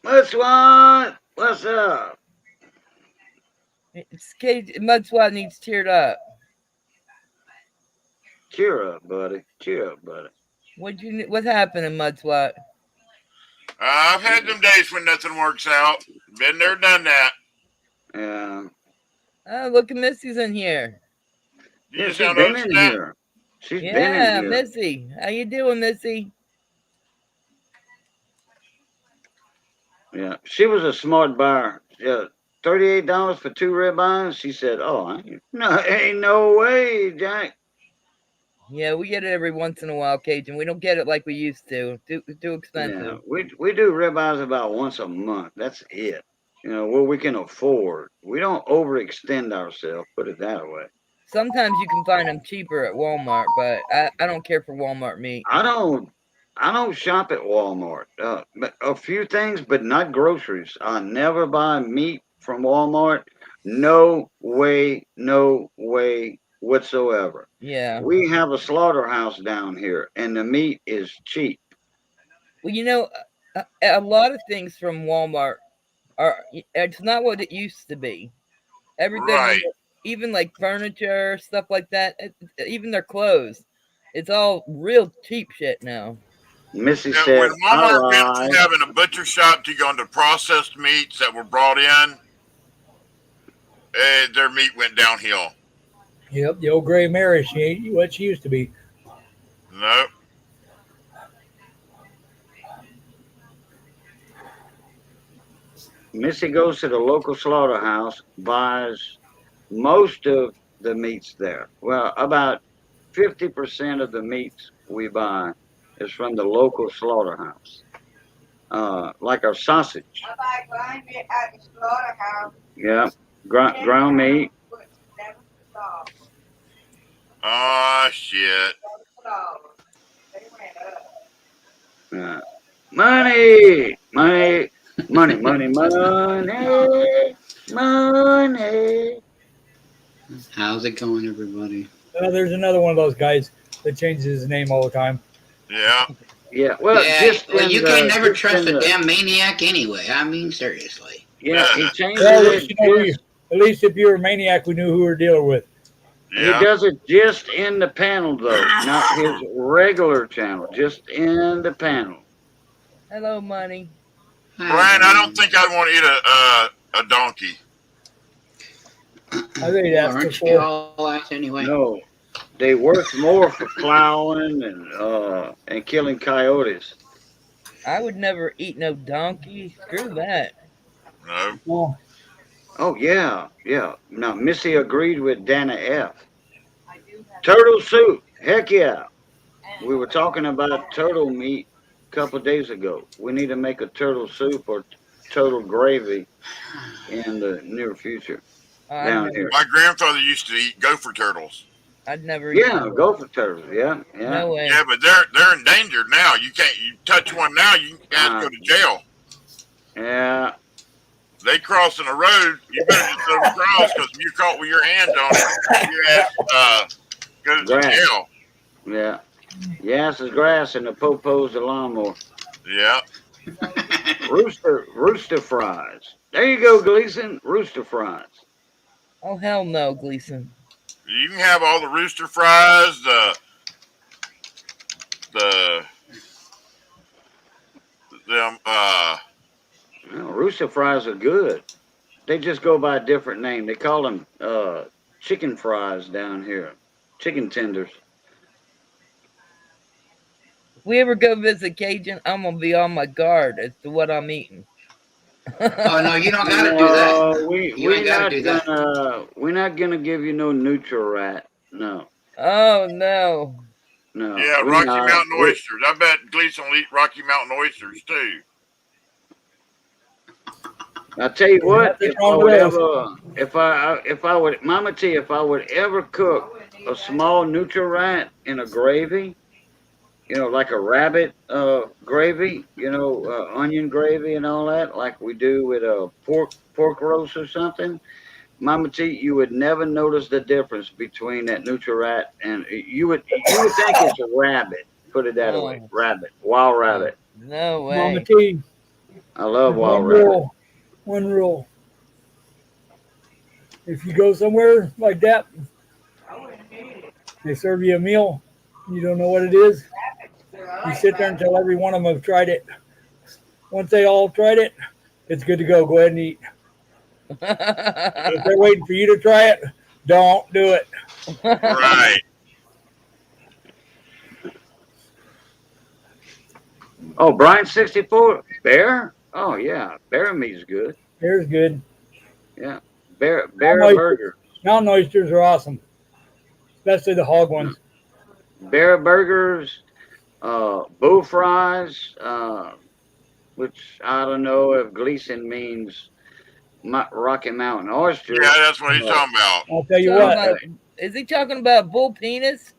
Mudswat, what's up? Mudswat needs cheered up. Cheer up, buddy. Cheer up, buddy. What's happening, Mudswat? I've had them days when nothing works out. Been there, done that. Yeah. Oh, look at Missy's in here. You she's been in here. She's been in here. Missy. How you doing, Missy? Yeah, she was a smart buyer. Yeah, $38 for 2 ribeyes. She said, "Oh, ain't no way, Jack." Yeah, we get it every once in a while, Cajun. We don't get it like we used to. Too expensive. Yeah, we do ribeyes about once a month. That's it. What we can afford. We don't overextend ourselves. Put it that way. Sometimes you can find them cheaper at Walmart, but I don't care for Walmart meat. I don't shop at Walmart. But a few things, but not groceries. I never buy meat from Walmart. No way, no way whatsoever. Yeah. We have a slaughterhouse down here, and the meat is cheap. Well, you know, a lot of things from Walmart are. It's not what it used to be. Everything, Right. even like furniture, stuff like that, even their clothes, it's all real cheap shit now. Missy Now, said, when I Walmart went lied. from having a butcher shop to going to processed meats that were brought in, their meat went downhill. Yep, the old Gray Mary, she ain't what she used to be. No. Missy goes to the local slaughterhouse, buys most of the meats there. Well, about 50% of the meats we buy is from the local slaughterhouse. Like our sausage. I buy ground meat at the slaughterhouse. Yeah, ground meat. Oh, shit. Money, money, money, money, money, money. How's it going, everybody? There's another one of those guys that changes his name all the time. Yeah. Yeah, well, Yeah, just well, in you the- can never just trust in a the- damn maniac anyway. I mean, seriously. Yeah, he changes Well, at it. least, you know, Just, at least if you were a maniac, we knew who we were dealing with. Yeah. He does it just in the panel, though, not his regular channel. Just in the panel. Hello, money. Brian, I don't think I'd want to eat a donkey. I think that's Aren't you before. all that anyway? No, they work more for plowing and killing coyotes. I would never eat no donkey. Screw that. No. Oh, Oh yeah, yeah. Now Missy agreed with Dana F. Turtle soup, heck yeah. We were talking about turtle meat a couple of days ago. We need to make a turtle soup or turtle gravy in the near future down here. My grandfather used to eat gopher turtles. I'd never eat Yeah, one. go for turtles. Yeah, yeah. No way. Yeah, but they're endangered now. You touch one now, you can go to jail. Yeah. They crossing the road, you better just let them cross, because if you're caught with your hands on it, your ass goes to Grass. jail. Yeah. Yes, it's grass and the popo's the lawnmower. Yeah. Rooster fries. There you go, Gleason. Rooster fries. Oh hell no, Gleason. You can have all the rooster fries, Rooster fries are good. They just go by a different name. They call them chicken fries down here. Chicken tenders. If we ever go visit Cajun, I'm gonna be on my guard as to what I'm eating. Oh no, you don't gotta do that. You ain't gotta do that. We're not gonna give you no Nutri-Rat. No. Oh no. No. yeah, we're Rocky not. Mountain oysters. I bet Gleason will eat Rocky Mountain oysters too. I tell you what, Nothing if I wrong would with ever, if I would, Mama T, if I would ever cook a small Nutri-Rat in a gravy, you know, like a rabbit gravy, you know, onion gravy and all that, like we do with a pork roast or something, Mama T, you would never notice the difference between that Nutri-Rat and you would think it's a rabbit. Put it that way, rabbit, wild rabbit. No way. Mama T, I love wild one rabbit. rule. One rule. If you go somewhere like that, they serve you a meal, you don't know what it is, you sit there until every one of them have tried it. Once they all tried it, it's good to go. Go ahead and eat. If they're waiting for you to try it, don't do it. Right. Oh, Brian 64, bear? Oh yeah, bear meat's good. Here's good. Yeah, bear burger. Mountain oysters are awesome, especially the hog ones. Bear burgers, bull fries, which I don't know if Gleason means Rocky Mountain oyster. Yeah, that's what he's talking about. I'll tell you Talking what. about- is he talking about bull penis?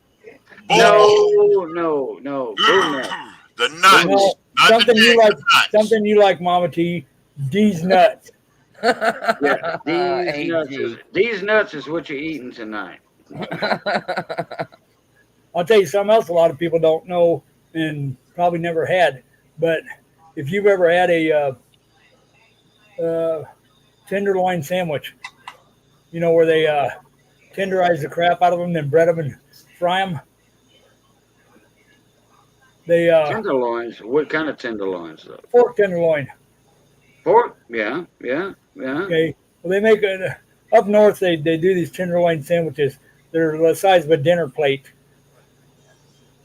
No, bull nuts. The nuts. No, Not something the you dick, like. the nuts. Something you like, Mama T. These nuts. Yeah, AG. these nuts is what you're eating tonight. I'll tell you something else a lot of people don't know and probably never had. But if you've ever had a tenderloin sandwich, you know, where they tenderize the crap out of them, then bread them and fry them. They Tenderloins. What kind of tenderloins though? pork tenderloin. Pork? Yeah. Okay. Well, they make it up north. They do these tenderloin sandwiches. They're the size of a dinner plate.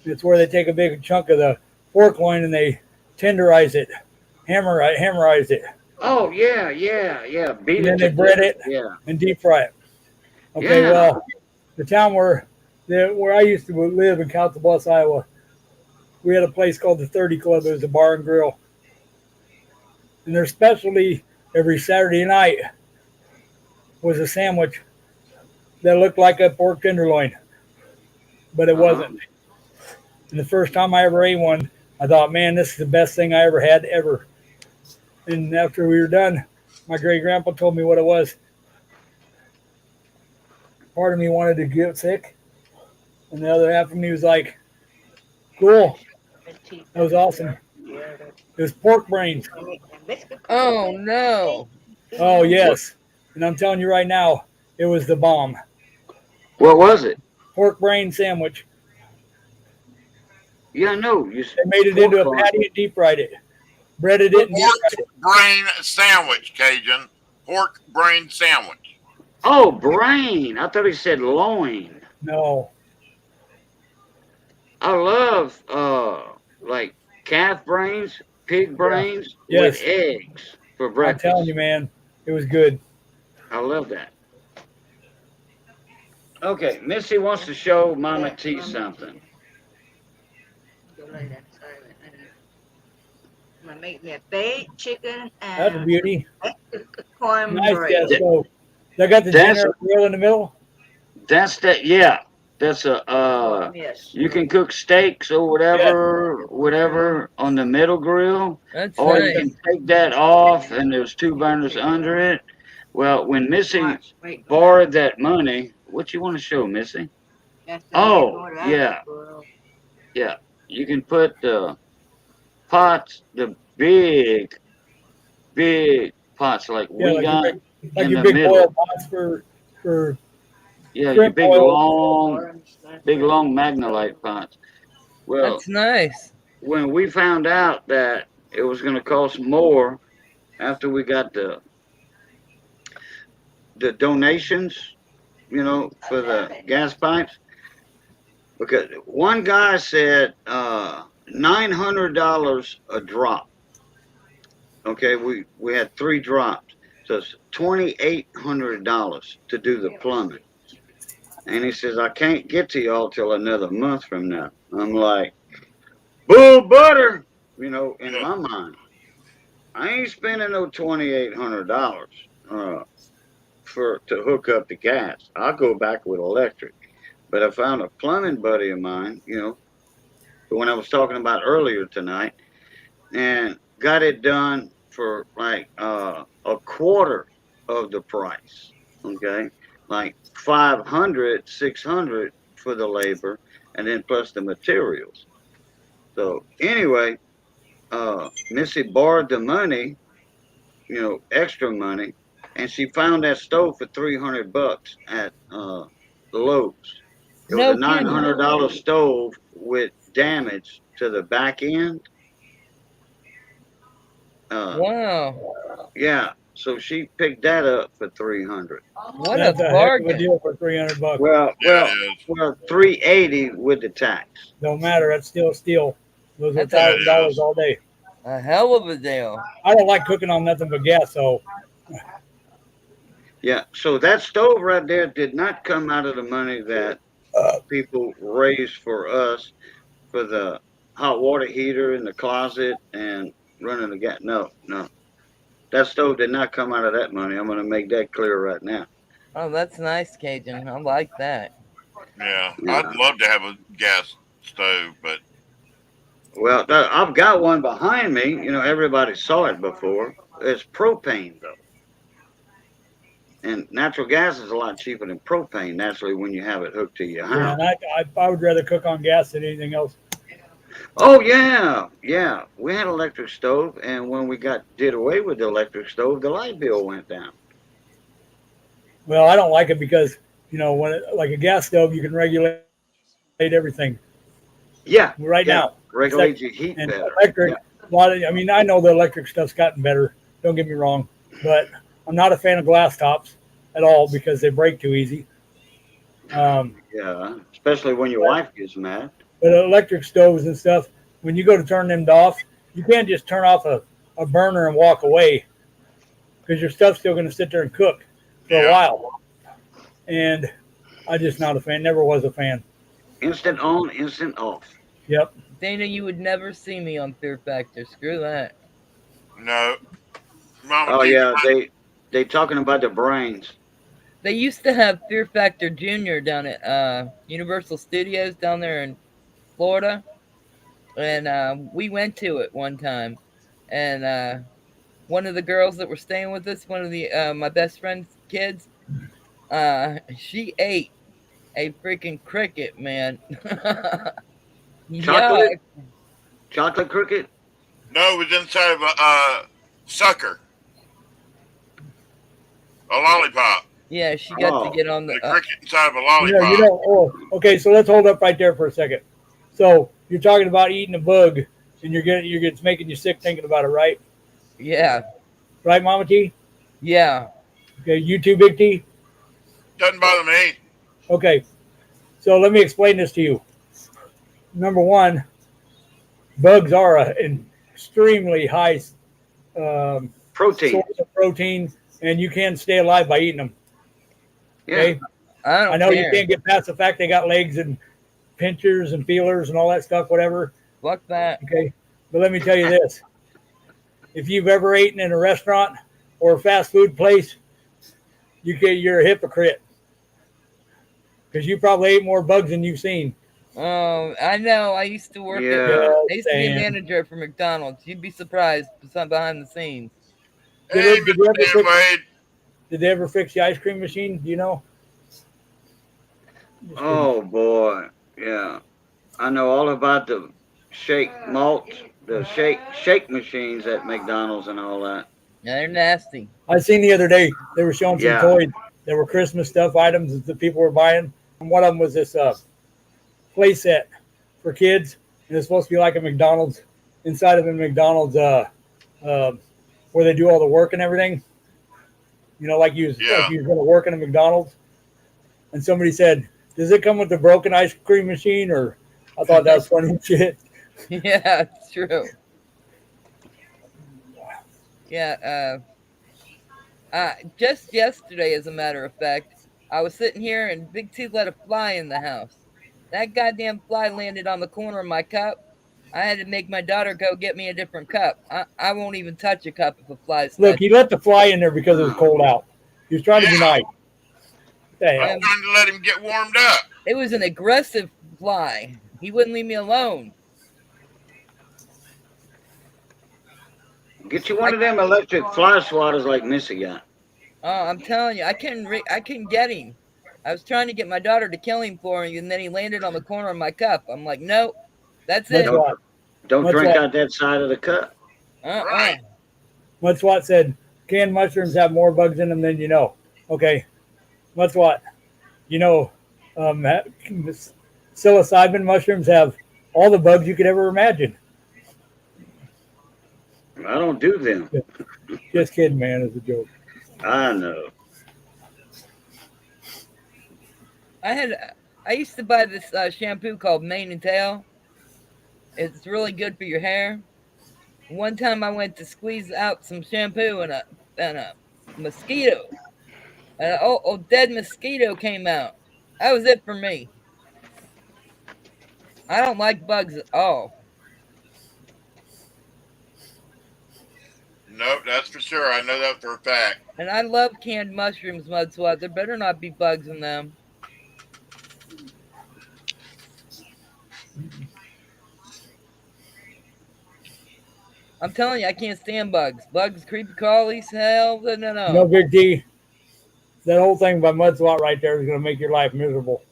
It's where they take a big chunk of the pork loin and they tenderize it, hammerize it, Oh yeah. Beat and it then they to bread death. it Yeah. and deep fry it. Okay. Yeah. Well, the town where I used to live in Council Bluffs, Iowa, we had a place called the 30 Club. It was a bar and grill, and their specialty every Saturday night was a sandwich that looked like a pork tenderloin, but it wasn't. And the first time I ever ate one, I thought, man, this is the best thing I ever had ever. And after we were done, my great grandpa told me what it was. Part of me wanted to get sick, and the other half of me was like, cool, that was awesome. It was pork brains. Oh no. Oh, yes. And I'm telling you right now, it was the bomb. What was it? Pork brain sandwich. Yeah, no. They made it into a patty and deep fried it. Breaded it and deep fried it. Brain sandwich, Cajun. Pork brain sandwich. Oh, brain. I thought he said loin. No. I love like calf brains, pig brains Yes. with eggs for I'm breakfast. telling you, man, it was good. I love that. Okay, Missy wants to show Mama T something. I'm gonna make me a baked chicken That's a and beauty. Nice cornbread. gas stove. They got the That's- generic grill in the middle. That's that. Yeah, that's a. Yes. You can cook steaks or whatever on the middle grill, That's or you nice. can take that off, and there's two burners under it. Well, when Missy Watch, wait. borrowed that money, what you want to show, Missy? That's the Oh, way to go to yeah. that. You can put the pots, the big pots like Yeah, we like got Like in your the big middle. boil pots for Yeah, your shrimp big oil. long Magnolite pots. Well, That's nice. when we found out that it was going to cost more after we got the donations, you know, for the gas pipes, because one guy said $900 a drop. Okay, we had 3 drops, so it's $2,800 to do the plumbing. And he says, I can't get to y'all till another month from now. I'm like, bull butter, you know, in my mind. I ain't spending no $2,800 to hook up the gas. I'll go back with electric. But I found a plumbing buddy of mine, you know, the one I was talking about earlier tonight, and got it done for like a quarter of the price. Okay, like 500, 600 for the labor, and then plus the materials. So anyway, Missy borrowed the money, you know, extra money, and she found that stove for $300 at the Lowe's. It was No a $900 stove with damage to the back end. Wow. Yeah, so she picked that up for $300. What That's a a heck of a bargain. deal for $300. Yeah, it is. Well, $380 with the tax. Don't matter. That's still steel. Those are That's a- $1,000 all day. A hell of a deal. I don't like cooking on nothing but gas, so Yeah, so that stove right there did not come out of the money that people raised for us for the hot water heater in the closet and running the gas. No. That stove did not come out of that money. I'm going to make that clear right now. Oh, that's nice, Cajun. I like that. Yeah, Yeah. I'd love to have a gas stove, but Well, I've got one behind me. You know, everybody saw it before. It's propane, though. And natural gas is a lot cheaper than propane naturally when you have it hooked to your Yeah, house. and I would rather cook on gas than anything else. Oh yeah, yeah. We had electric stove, and when we did away with the electric stove, the light bill went down. Well, I don't like it because when like a gas stove, you can regulate everything. Yeah, Right yeah. now, Regulate your heat and better. electric. Yeah. I mean, I know the electric stuff's gotten better. Don't get me wrong, but I'm not a fan of glass tops at all because they break too easy. Yeah, especially when your wife gets mad. But electric stoves and stuff, when you go to turn them off, you can't just turn off a burner and walk away because your stuff's still going to sit there and cook for a while. And I'm just not a fan. Never was a fan. Instant on, instant off. Yep. Dana, you would never see me on Fear Factor. Screw that. No. Mama Oh T, yeah, they talking about the brains. They used to have Fear Factor Junior down at Universal Studios down there in Florida, and we went to it one time, and one of the girls that were staying with us, one of the my best friend's kids, she ate a freaking cricket, man. Chocolate? Chocolate cricket? No, it was inside of a sucker. A lollipop. Yeah, she got to get on The the. cricket inside of a lollipop. Okay, so let's hold up right there for a second. So you're talking about eating a bug, and it's making you sick thinking about it, right? Yeah. Right, Mama T? Yeah. Okay, you too, Big T? Doesn't bother me. Okay, so let me explain this to you. Number one, bugs are an extremely high protein source of protein, and you can stay alive by eating them. Okay? I know you can't get past the fact they got legs and pinchers and feelers and all that stuff, whatever. Fuck that. Okay, but let me tell you this. If you've ever eaten in a restaurant or a fast food place, you're a hypocrite because you probably ate more bugs than you've seen. Oh, I know. I used to work I used to be a manager for McDonald's. You'd be surprised behind the scenes. Did they ever fix the ice cream machine? Do you know? Oh boy, yeah. I know all about the shake malt, the shake machines at McDonald's and all that. Yeah, they're nasty. I seen the other day they were showing some Yeah. toys. There were Christmas stuff items that people were buying. And one of them was this play set for kids. And it's supposed to be like a McDonald's, inside of a McDonald's where they do all the work and everything. You know, like you was going to work in a McDonald's. And somebody said, "Does it come with the broken ice cream machine?" Or I thought that was funny shit. Yeah, it's true. Yeah, just yesterday, as a matter of fact, I was sitting here and Big T let a fly in the house. That goddamn fly landed on the corner of my cup. I had to make my daughter go get me a different cup. I won't even touch a cup if a fly's Look, he let the fly in there because it was cold out. He was trying to be nice. I'm trying to let him get warmed up. It was an aggressive fly. He wouldn't leave me alone. Get you one of them electric fly swatters like Missy got. Oh, I'm telling you, I couldn't get him. I was trying to get my daughter to kill him for me, and then he landed on the corner of my cup. I'm like, nope, that's it. Don't drink out that side of the cup. Right. Mudspot said canned mushrooms have more bugs in them than you know. Okay, Mudspot, you know, psilocybin mushrooms have all the bugs you could ever imagine. I don't do them. Just kidding, man. It's a joke. I know. I used to buy this shampoo called Mane and Tail. It's really good for your hair. One time I went to squeeze out some shampoo and a mosquito. And a dead mosquito came out. That was it for me. I don't like bugs at all. Nope, that's for sure. I know that for a fact. And I love canned mushrooms, Mudswat. There better not be bugs in them. I'm telling you, I can't stand bugs. Bugs, creepy crawlies, hell, no. No, Big D. That whole thing by Mud Swat right there is going to make your life miserable.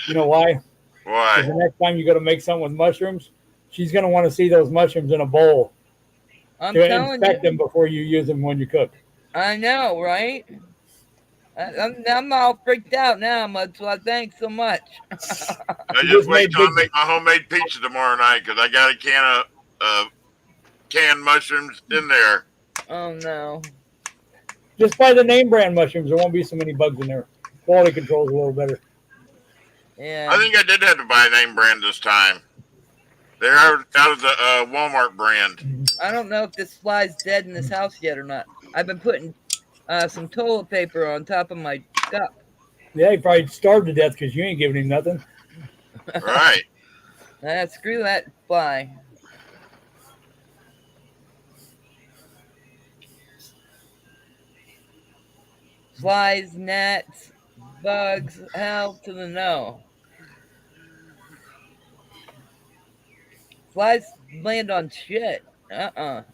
You know why? Why? Because the next time you go to make something with mushrooms, she's going to want to see those mushrooms in a bowl I'm to telling inspect you. them before you use them when you cook. I know, right? I'm all freaked out now, Mudslot. Thanks so much. I You just just wait made till I big- make my homemade pizza tomorrow night because I got a can of canned mushrooms in there. Oh no. Just buy the name brand mushrooms. There won't be so many bugs in there. Quality control is a little better. Yeah. I think I did have to buy a name brand this time. They're out of the Walmart brand. I don't know if this fly's dead in this house yet or not. I've been putting some toilet paper on top of my cup. Yeah, he probably starved to death because you ain't giving him nothing. Right. Screw that fly. Flies, gnats, bugs, hell to the no. Flies land on shit. Well,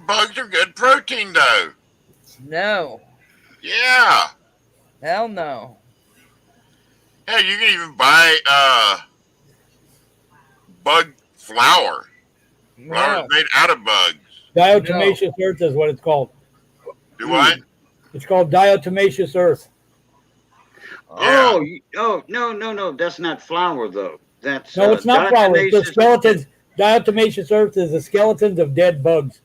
bugs are good protein, though. No. Yeah. Hell no. Yeah, you can even buy bug flour. Flour No. is made out of bugs. Diatomaceous earth is what it's called. Do what? It's called diatomaceous earth. Oh, no. That's not flour, though. That's No, it's not flour. It's the diatomaceous- skeletons. Diatomaceous earth is the skeletons of dead bugs.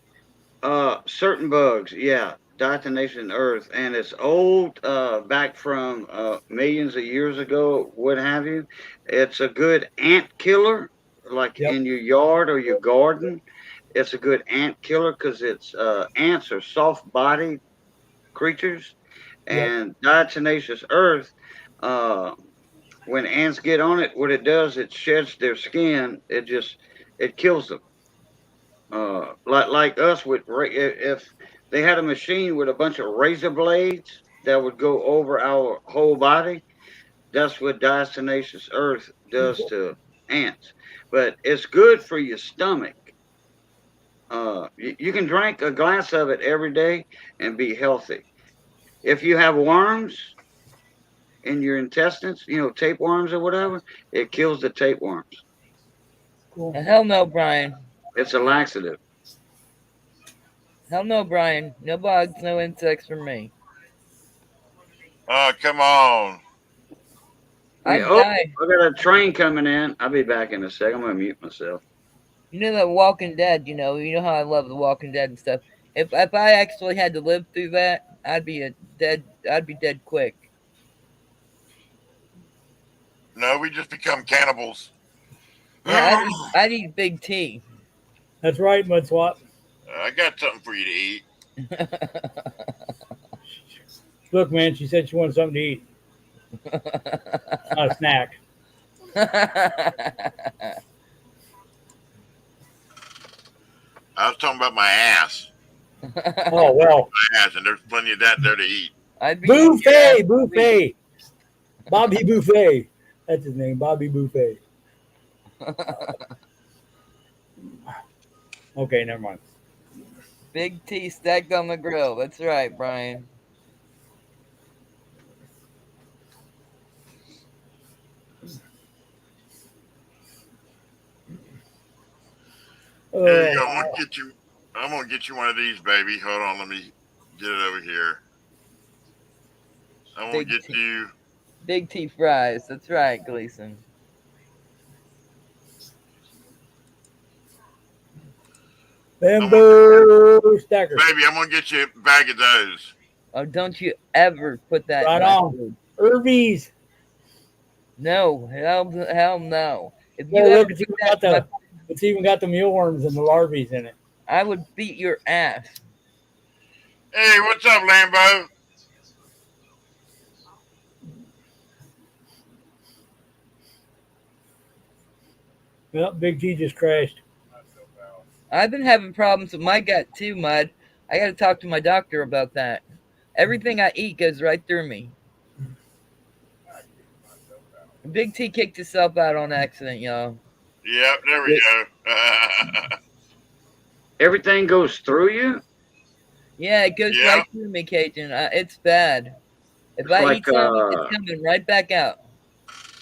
Certain bugs, yeah. Diatomaceous earth, and it's old, back from millions of years ago, what have you. It's a good ant killer, like Yep. in your yard or your garden. It's a good ant killer because it's ants are soft-bodied creatures, and diatomaceous earth. When ants get on it, what it does, it sheds their skin. It kills them. Like us with if they had a machine with a bunch of razor blades that would go over our whole body, that's what diatomaceous earth does to ants. But it's good for your stomach. You can drink a glass of it every day and be healthy. If you have worms in your intestines, tapeworms or whatever, it kills the tapeworms. Hell no, Brian. It's a laxative. Hell no, Brian. No bugs, no insects for me. Oh, come on. I Yeah, die. I got a train coming in. I'll be back in a sec. I'm gonna mute myself. You know that Walking Dead, you know how I love the Walking Dead and stuff. If I actually had to live through that, I'd be dead quick. No, we just become cannibals. Yeah, I'd eat Big T. That's right, Mudswap. I got something for you to eat. Look, man, she said she wanted something to eat, not a snack. I was talking about my ass. Oh, well. My ass, and there's plenty of that there to eat. I'd be Buffet. Bobby Buffet. That's his name, Bobby Buffet. Okay, never mind. Big T stacked on the grill. That's right, Brian. Here you go. I'm gonna get you one of these, baby. Hold on, let me get it over here. I'm gonna Big get T. you. Big T fries. That's right, Gleason. Bamboo stackers. Baby, I'm gonna get you a bag of those. Oh, don't you ever put that Right in my on. food. Irvies. No, hell no. If you Well, ever look, it's put even that got in my the it's even got the mealworms and the larvae in it. I would beat your ass. Hey, what's up, Lambo? Yep, Big T just crashed. I've been having problems with my gut too, Mud. I got to talk to my doctor about that. Everything I eat goes right through me. Big T kicked himself out on accident, y'all. Yep, there we go. Everything goes through you. Yeah, it goes Yeah. right through me, Cajun. It's bad. If It's I like, eat something, it's coming right back out.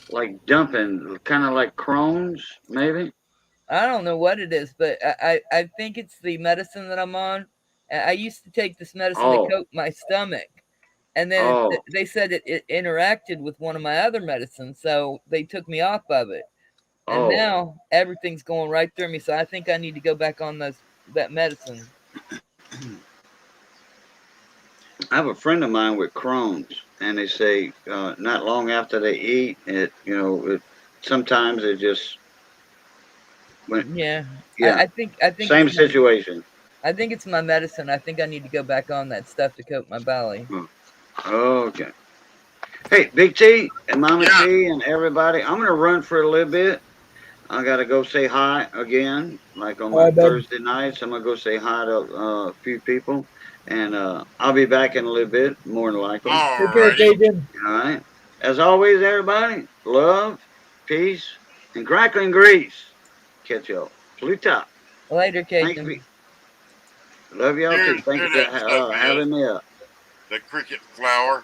like dumping, kind of like Crohn's, maybe. I don't know what it is, but I think it's the medicine that I'm on. I used to take this medicine to Oh. coat my stomach, and then Oh. they said it interacted with one of my other medicines, so they took me off of it. And Oh. now everything's going right through me, so I think I need to go back on that medicine. I have a friend of mine with Crohn's, and they say not long after they eat it, sometimes it just Yeah, yeah. I think Same it's my- situation. I think it's my medicine. I think I need to go back on that stuff to coat my belly. Okay. Hey, Big T and Mama Yeah. T and everybody, I'm gonna run for a little bit. I gotta go say hi again, like on All my right, bud. Thursday nights. I'm gonna go say hi to a few people, and I'll be back in a little bit, more than likely. Take care, Alrighty. Cajun. All right. As always, everybody, love, peace, and crackling grease. Catch y'all. Pluta. Later, Thank Cajun. you. Love y'all too. Here's Thank you that for stuff having me up. The cricket flower.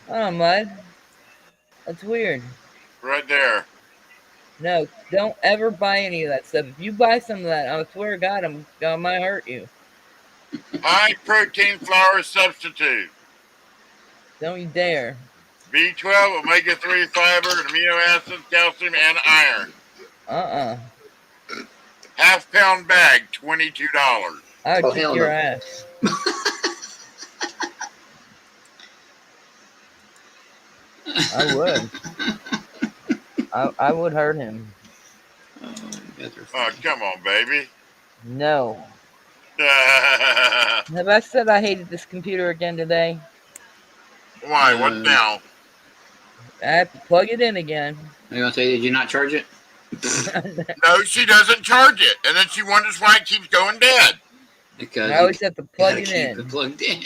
Oh, Mud. That's weird. Right there. No, don't ever buy any of that stuff. If you buy some of that, I swear to God, I might hurt you. High protein flour substitute. Don't you dare. B12, omega-3 fiber, amino acids, calcium, and iron. Half pound bag, $22. I would Oh, kick hell your no. ass. I would. I would hurt him. Oh, you guys are Oh, funny. come on, baby. No. Have I said I hated this computer again today? Why? What now? I have to plug it in again. Are you gonna say, did you not charge it? No, she doesn't charge it. And then she wonders why it keeps going dead. Because I always have to plug gotta it keep in. it plugged in.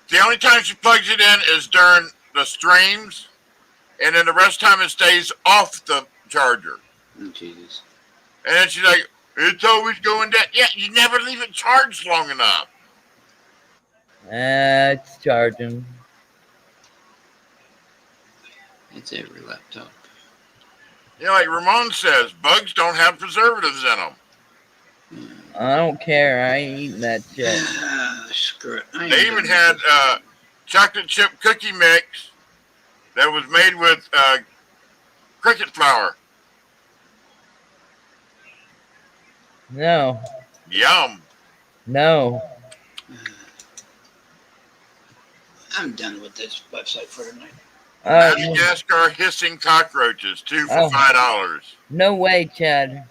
The only time she plugs it in is during the streams. And then the rest of the time it stays off the charger. Oh, Jesus. And then she's like, it's always going dead. Yeah, you never leave it charged long enough. It's charging. It's every laptop. You know, like Ramon says, bugs don't have preservatives in them. I don't care. I ain't eating that shit. Screw it. I ain't They doing even had chocolate chip cookie mix that was made with cricket flour. No. Yum. No. I'm done with this website for tonight. Madagascar hissing cockroaches, 2 for $5. No way, Chad.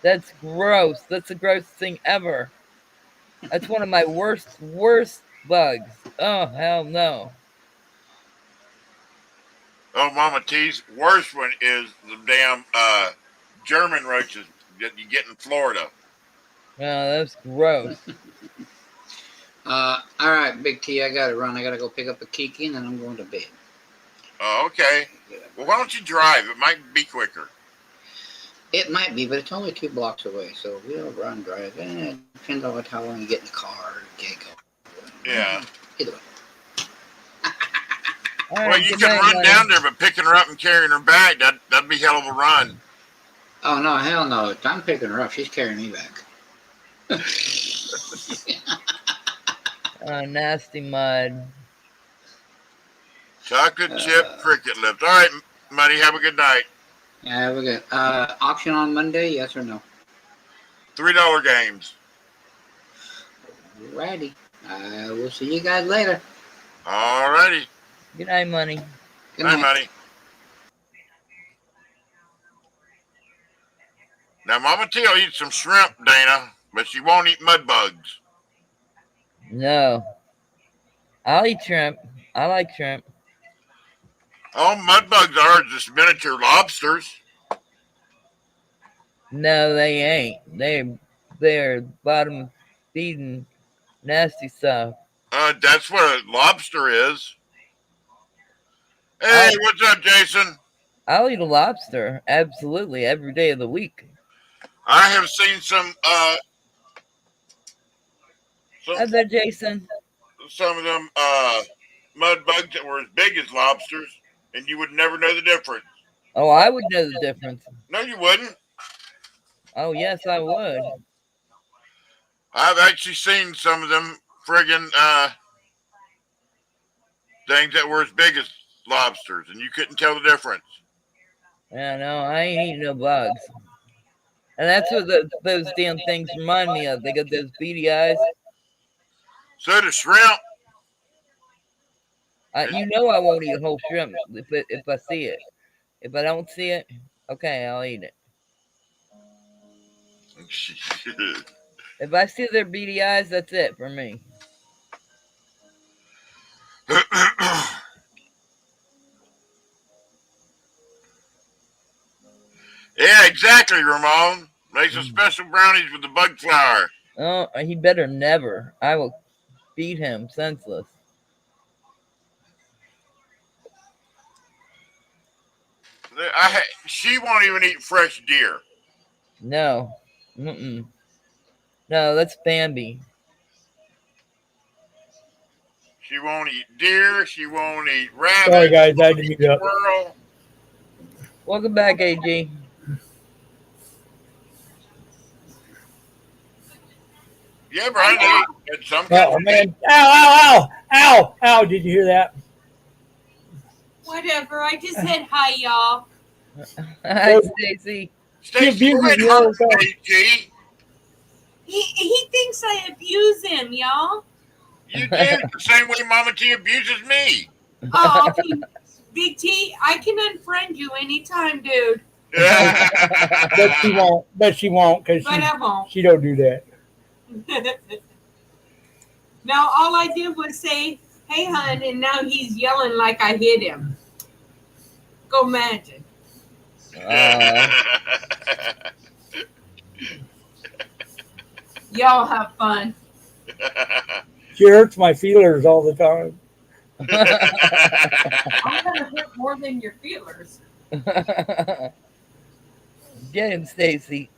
That's gross. That's the grossest thing ever. That's one of my worst bugs. Oh, hell no. Oh, Mama T's worst one is the damn German roaches that you get in Florida. Oh, that's gross. All right, Big T, I gotta run. I gotta go pick up a Kiki, and then I'm going to bed. Oh, okay. Well, why don't you drive? It might be quicker. It might be, but it's only 2 blocks away, so we'll run, drive. It depends on how long you get in the car. Get going. Yeah. Either way. All Well, you can run down there, but picking her up and carrying her back, that'd be hell of a run. Oh, no, hell no. I'm picking her up. She's carrying me back. Oh, nasty Mud. Chocolate chip cricket lips. All right, Muddy, have a good night. Yeah, have a good auction on Monday, yes or no? $3 games. Righty. We'll see you guys later. All righty. Good night, Money. Good Hi, night. Money. Now, Mama T will eat some shrimp, Dana, but she won't eat mud bugs. No. I'll eat shrimp. I like shrimp. Oh, mud bugs are just miniature lobsters. No, they ain't. They're bottom feeding nasty stuff. That's what a lobster is. Hey, what's up, Jason? I'll eat a lobster. Absolutely. Every day of the week. I have seen some How's that, Jason? some of them mud bugs that were as big as lobsters, and you would never know the difference. Oh, I would know the difference. No, you wouldn't. Oh, yes, I would. I've actually seen some of them friggin' things that were as big as lobsters, and you couldn't tell the difference. Yeah, no, I ain't eating no bugs. And that's what those damn things remind me of. They got those beady eyes. So the shrimp. You know I won't eat a whole shrimp if I see it. If I don't see it, okay, I'll eat it. If I see their beady eyes, that's it for me. Yeah, exactly, Ramon. Make some special brownies with the bug flour. Oh, he better never. I will beat him senseless. She won't even eat fresh deer. No. Mm-mm. No, that's Bambi. She won't eat deer. She won't eat rabbit. Sorry, guys, I had to mute up. Squirrel. Welcome back, AG. Yeah, Brian, they eat some Oh, countries. man. Ow, ow, ow, ow, ow. Did you hear that? Whatever. I just said hi, y'all. Hi, Stacy. Stacey, She quit abuses hurting you all the AG. He thinks I abuse him, y'all. You do the same way Mama T abuses me. Oh, Big T, I can unfriend you anytime, dude. But she won't. But she won't because But I won't. she don't do that. Now, all I did was say, hey, hun, and now he's yelling like I hit him. Go imagine. Y'all have fun. She hurts my feelers all the time. I'm going to hurt more than your feelers. Get him, Stacy.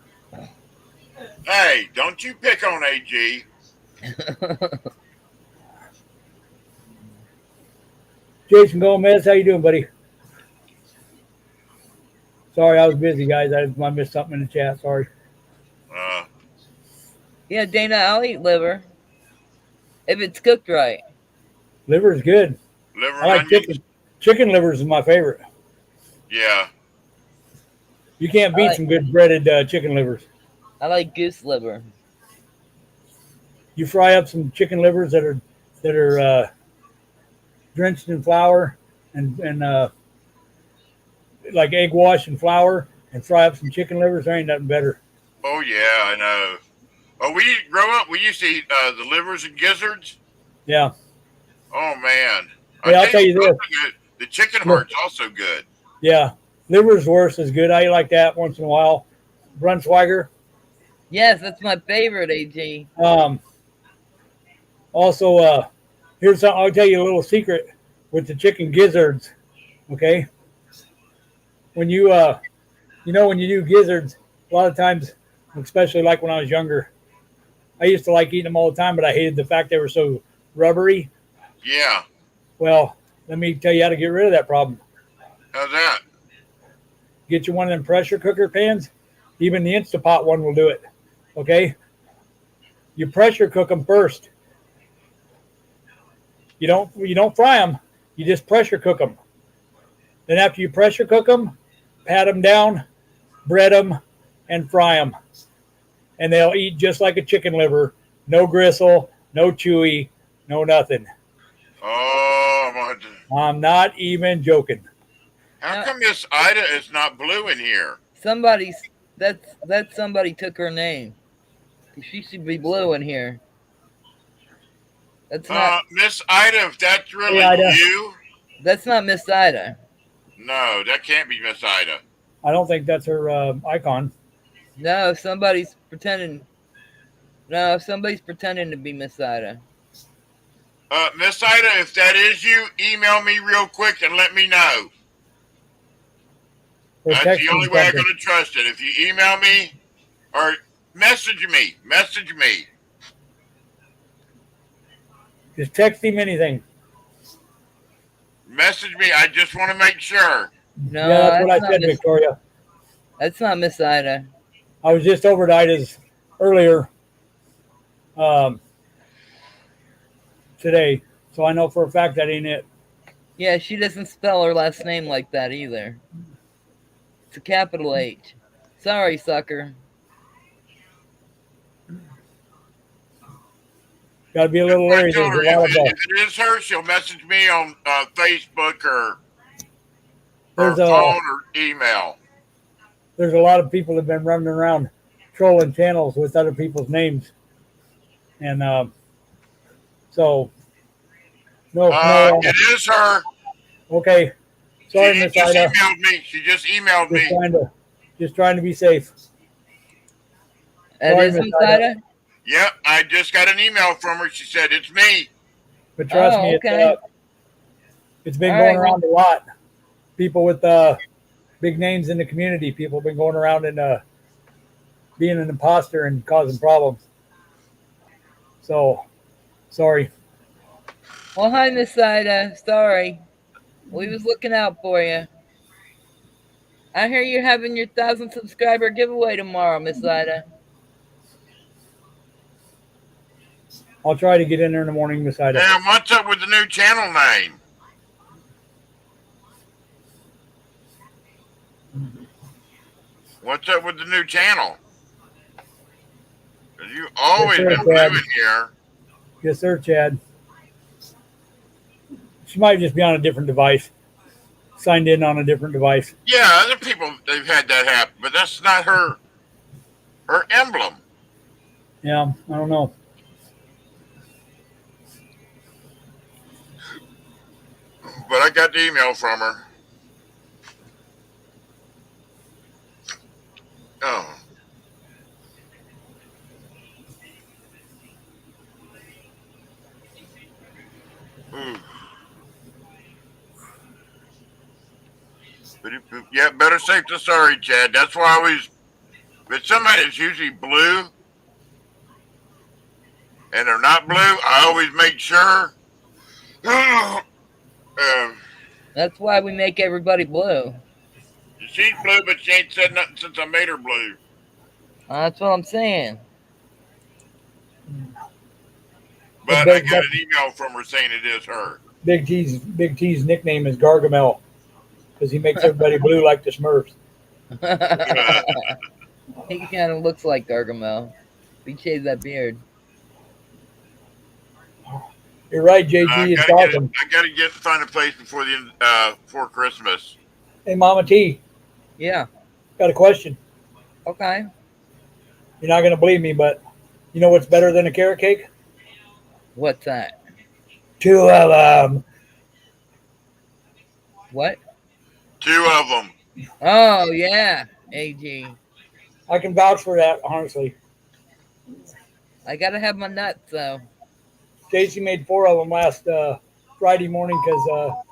Hey, don't you pick on AG. Jason Gomez, how you doing, buddy? Sorry, I was busy, guys. I missed something in the chat. Sorry. Yeah, Dana, I'll eat liver if it's cooked right. Liver's good. Liver I like and onions. chicken. Chicken livers is my favorite. Yeah. You can't beat some good breaded chicken livers. I like goose liver. You fry up some chicken livers that are drenched in flour and like egg wash and flour, and fry up some chicken livers. There ain't nothing better. Oh yeah, I know. Oh, we used to eat the livers and gizzards. Yeah. Oh man. Hey, I'll tell you this. what's good. The chicken heart's also good. Yeah. Liver's worst is good. I like that once in a while. Brunswiger. Yes, that's my favorite, AG. Also, here's something. I'll tell you a little secret with the chicken gizzards. Okay. When you, when you do gizzards, a lot of times, especially like when I was younger, I used to like eating them all the time, but I hated the fact they were so rubbery. Yeah. Well, let me tell you how to get rid of that problem. How's that? Get you one of them pressure cooker pans. Even the Instapot one will do it. Okay. You pressure cook them first. You don't fry them. You just pressure cook them. Then after you pressure cook them, pat them down, bread them, and fry them. And they'll eat just like a chicken liver. No gristle, no chewy, no nothing. Oh, I'm not even joking. how come Miss Ida is not blue in here? Somebody took her name. She should be blue in here. That's not Miss Ida, if that's really Hey, Ida. you. that's not Miss Ida. No, that can't be Miss Ida. I don't think that's her icon. No, somebody's pretending. No, somebody's pretending to be Miss Ida. Miss Ida, if that is you, email me real quick and let me know. Or That's text the me only way I'm something. going to trust it. If you email me Or message me. Message me. Just text him anything. Message me. I just want to make sure. No, Yeah, that's what I not said, Miss, Victoria. that's not Miss Ida. I was just over at Ida's earlier today, so I know for a fact that ain't it. Yeah, she doesn't spell her last name like that either. It's a capital H. Sorry, sucker. Got to be a little I leery. told There's her a lot of if it is her, she'll message me on Facebook or there's phone or email. there's a lot of people that have been running around trolling channels with other people's names, and so no, It is her. okay. Sorry, She Miss just Ida. emailed me. She just emailed me. Just trying to be safe. That Sorry, is Miss Miss Ida. Ida? Yep, I just got an email from her. She said it's me. But trust Oh, me, okay. it's been All going right, around a lot. People with big names in the community, people have been going around and being an imposter and causing problems. So, sorry. Well, hi, Miss Ida. Sorry. We was looking out for you. I hear you're having your 1,000 subscriber giveaway tomorrow, Miss Ida. I'll try to get in there in the morning, Miss Ida. And what's up with the new channel name? What's up with the new channel? 'Cause you always Yes, sir, been blue Chad. in here. Yes, sir, Chad. She might just be on a different device, signed in on a different device. Yeah, other people they've had that happen, but that's not her emblem. Yeah, I don't know. But I got the email from her. Oh. Ooh. Yeah, better safe than sorry, Chad. That's why I always, if it's somebody that's usually blue and they're not blue, I always make sure. That's why we make everybody blue. She's blue, but she ain't said nothing since I made her blue. That's what I'm saying. But I got an email from her saying it is her. Big T's nickname is Gargamel because he makes everybody blue like the Smurfs. He kind of looks like Gargamel. He shaved that beard. You're right, JG. It's awesome. I gotta find a place before the end, before Christmas. Hey, Mama T. Yeah. Got a question. Okay. You're not gonna believe me, but you know what's better than a carrot cake? What's that? 2 of them. What? 2 of them. Oh yeah, AG. I can vouch for that, honestly. I gotta have my nuts though. Stacy made 4 of them last Friday morning because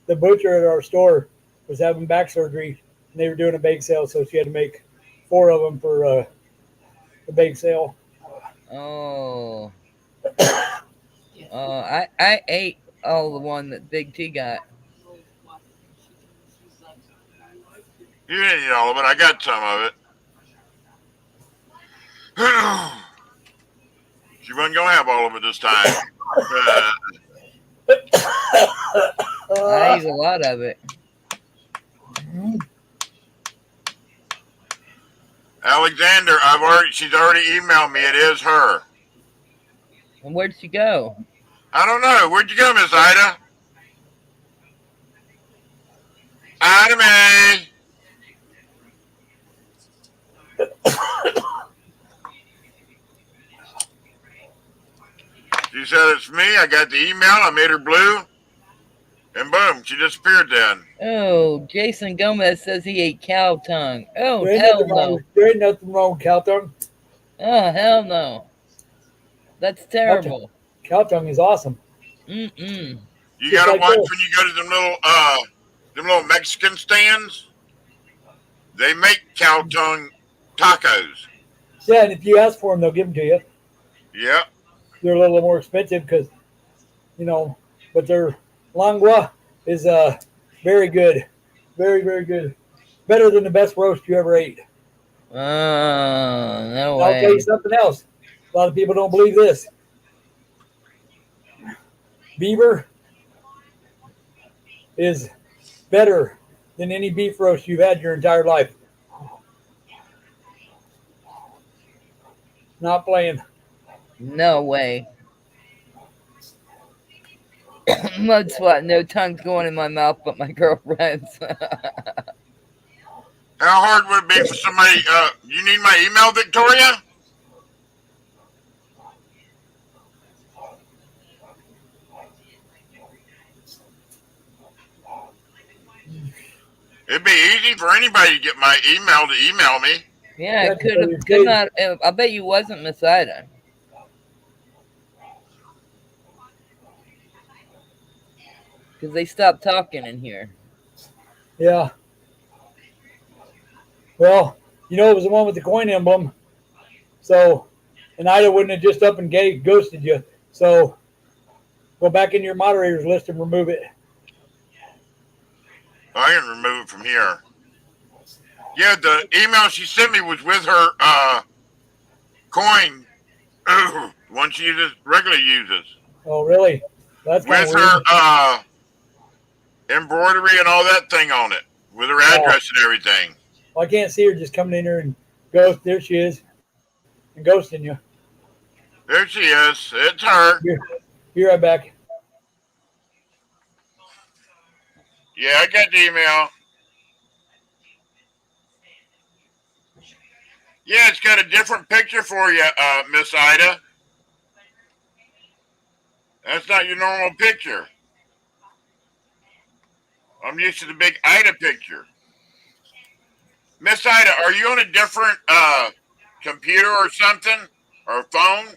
the butcher at our store was having back surgery and they were doing a bake sale, so she had to make 4 of them for the bake sale. Oh. I ate all the one that Big T got. You didn't eat all of it. I got some of it. She wasn't gonna have all of it this time. I ate a lot of it. Alexander, she's already emailed me. It is her. And where'd she go? I don't know. Where'd you go, Miss Ida? Ida Mae. She said it's me. I got the email. I made her blue. And boom, she disappeared then. Oh, Jason Gomez says he ate cow tongue. Oh, There ain't hell nothing wrong- no. There ain't nothing wrong with cow tongue. Oh, hell no. That's terrible. Cow tongue is awesome. Mm-mm. You Just gotta like watch this. when you go to them little Mexican stands. They make cow tongue tacos. Yeah, and if you ask for them, they'll give them to you. Yeah. They're a little more expensive because, but their lengua is very good, very very good, better than the best roast you ever ate. Oh, no I'll tell you way. something else. A lot of people don't believe this. Beaver is better than any beef roast you've had your entire life. Not playing. No way. Mud swat, no tongue's going in my mouth, but my girlfriend's. How hard would it be for somebody? You need my email, Victoria? It'd be easy for anybody to get my email to email me. Yeah, it could not. I bet you wasn't Miss Ida. Because they stopped talking in here. Yeah. Well, it was the one with the coin emblem. So, and Ida wouldn't have just up and ghosted you. So, go back in your moderators list and remove it. I can remove it from here. Yeah, the email she sent me was with her coin, one she regularly uses. Oh, really? That's with her embroidery and all that thing on it, with her address and everything. Well, I can't see her just coming in here and ghost. There she is, and ghosting you. There she is. It's her. Be right back. Yeah, I got the email. Yeah, it's got a different picture for you, Miss Ida. That's not your normal picture. I'm used to the big Ida picture. Miss Ida, are you on a different computer or something? Or phone?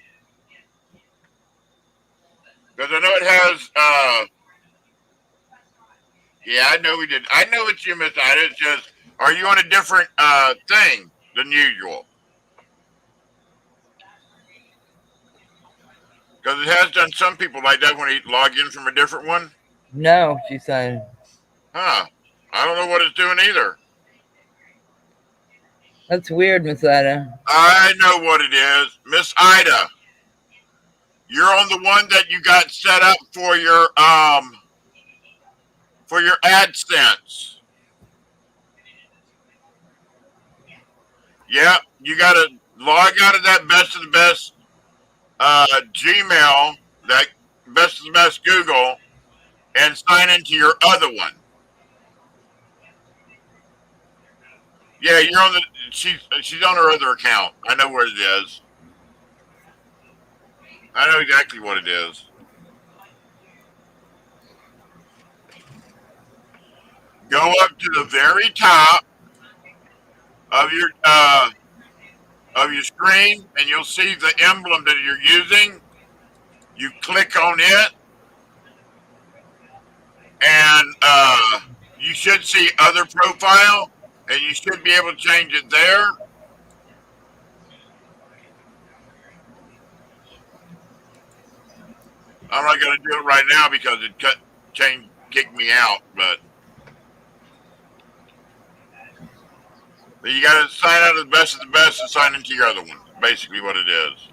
Because I know it has yeah, I know we did. I know it's you, Miss Ida. It's just, are you on a different thing than usual? Because it has done some people like that when they log in from a different one. No, she said. Huh. I don't know what it's doing either. That's weird, Miss Ida. I know what it is. Miss Ida, you're on the one that you got set up for your AdSense. Yep, you got to log out of that Best of the Best Gmail, that Best of the Best Google, and sign into your other one. Yeah, you're on the. She's on her other account. I know where it is. I know exactly what it is. Go up to the very top of your screen, and you'll see the emblem that you're using. You click on it, and you should see other profile, and you should be able to change it there. I'm not going to do it right now because it kicked me out, but you got to sign out of the Best of the Best and sign into your other one. Basically, what it is.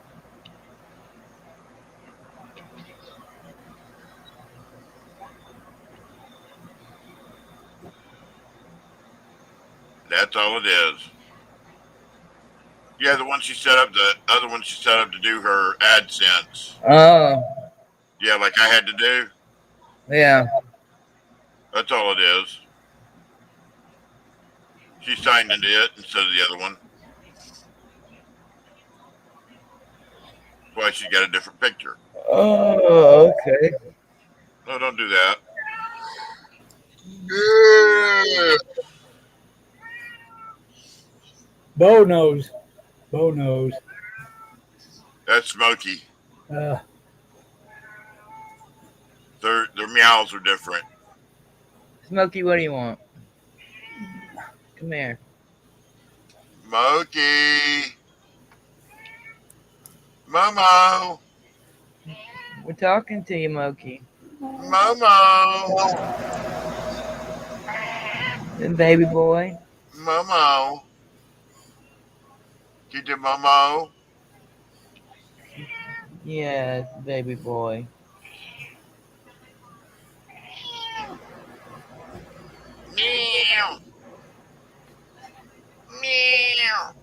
That's all it is. Yeah, the one she set up, the other one she set up to do her AdSense. Oh. Yeah, like I had to do. Yeah. That's all it is. She signed into it instead of the other one. That's why she got a different picture. Oh, okay. No, don't do that. Bo knows. Bo knows. That's Smokey. Uh, Their meows are different. Smokey, what do you want? Come here. Moki. Momo. We're talking to you, Moki. Momo. The baby boy. Momo. Get your Momo. Yes, baby boy. Meow. Meow.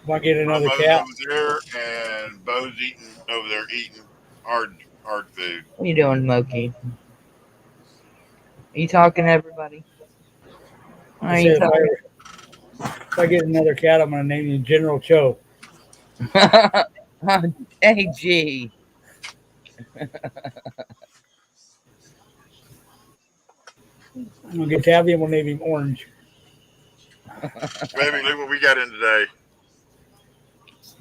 If I get another Momo's cat, over there, and Bo's over there eating hard food. What are you doing, Moki? Are you talking to everybody? Are I you said if I get another cat, I'm gonna name you General Cho. talking? Hey, gee. I'm gonna get Tabby and we'll name him Orange. Baby, look what we got in today.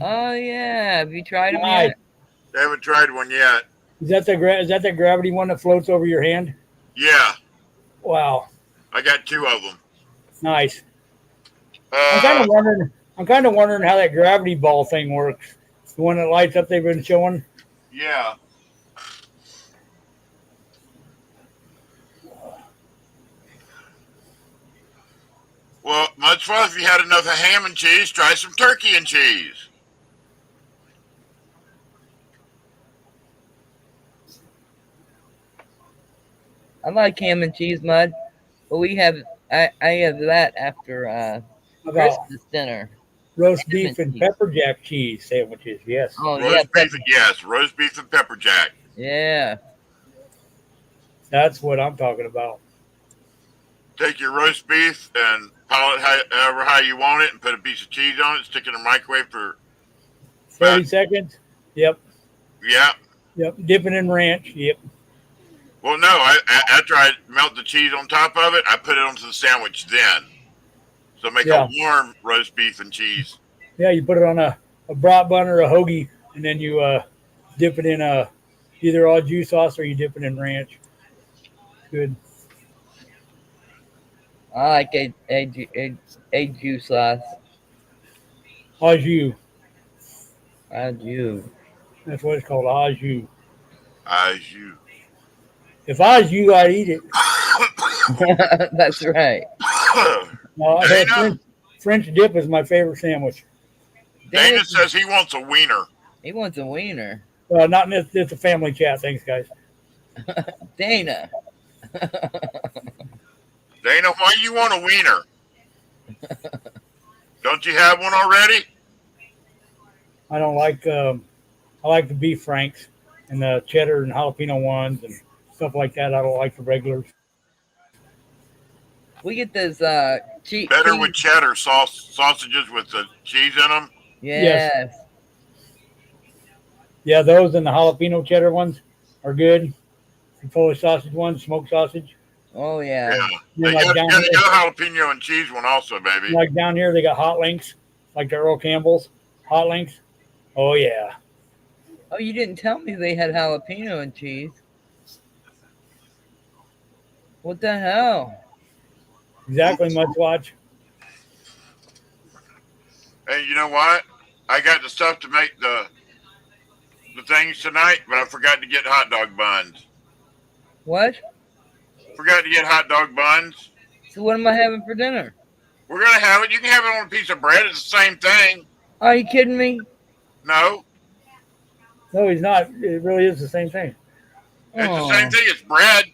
Oh yeah. Have you tried them Nice. yet? I haven't tried one yet. Is that the gravity one that floats over your hand? Yeah, Wow, I got 2 of them. nice. I'm kind of wondering how that gravity ball thing works. The one that lights up they've been showing. Yeah. Well, much fun. If you had enough of ham and cheese, try some turkey and cheese. I like ham and cheese mud, but I have that after How about Christmas dinner. roast Ham beef and and cheese. pepper jack cheese sandwiches? Yes. Oh yeah, Roast beef, yes, roast beef and pepper jack. yeah. That's what I'm talking about. Take your roast beef and pile it however high you want it, and put a piece of cheese on it. Stick it in the microwave for 30 seconds. Yep. yeah. Yep. Dipping in ranch. Yep. Well, no, after I melt the cheese on top of it, I put it onto the sandwich then. So make Yeah. a warm roast beef and cheese. Yeah, you put it on a brat bun or a hoagie, and then you dip it in either au jus sauce or you dip it in ranch. Good. I like a juice sauce. Au jus. I do. That's what it's called. Au jus. As you. If I was you, I'd eat it. That's right. No, I had Dana? French dip is my favorite sandwich. Dana says he wants a wiener. He wants a wiener. Not in this. It's a family chat. Thanks, guys. Dana. Dana, why you want a wiener? Don't you have one already? I don't like. I like the beef franks and the cheddar and jalapeno ones and stuff like that. I don't like the regulars. We get those cheese. Better with cheddar sausages with the cheese in them. Yes. Yeah, those and the jalapeno cheddar ones are good. The Polish sausage ones, smoked sausage. Oh yeah. Yeah. Then They like got down a here, jalapeno and cheese one also, baby. like down here, they got hot links, like the Earl Campbell's hot links. Oh yeah. Oh, you didn't tell me they had jalapeno and cheese. What the hell? Exactly, Mudwatch. Hey, you know what? I got the stuff to make the things tonight, but I forgot to get hot dog buns. What? Forgot to get hot dog buns. So what am I having for dinner? We're gonna have it. You can have it on a piece of bread. It's the same thing. Are you kidding me? No, No, he's not. It really is the same thing. it's the same thing. It's bread.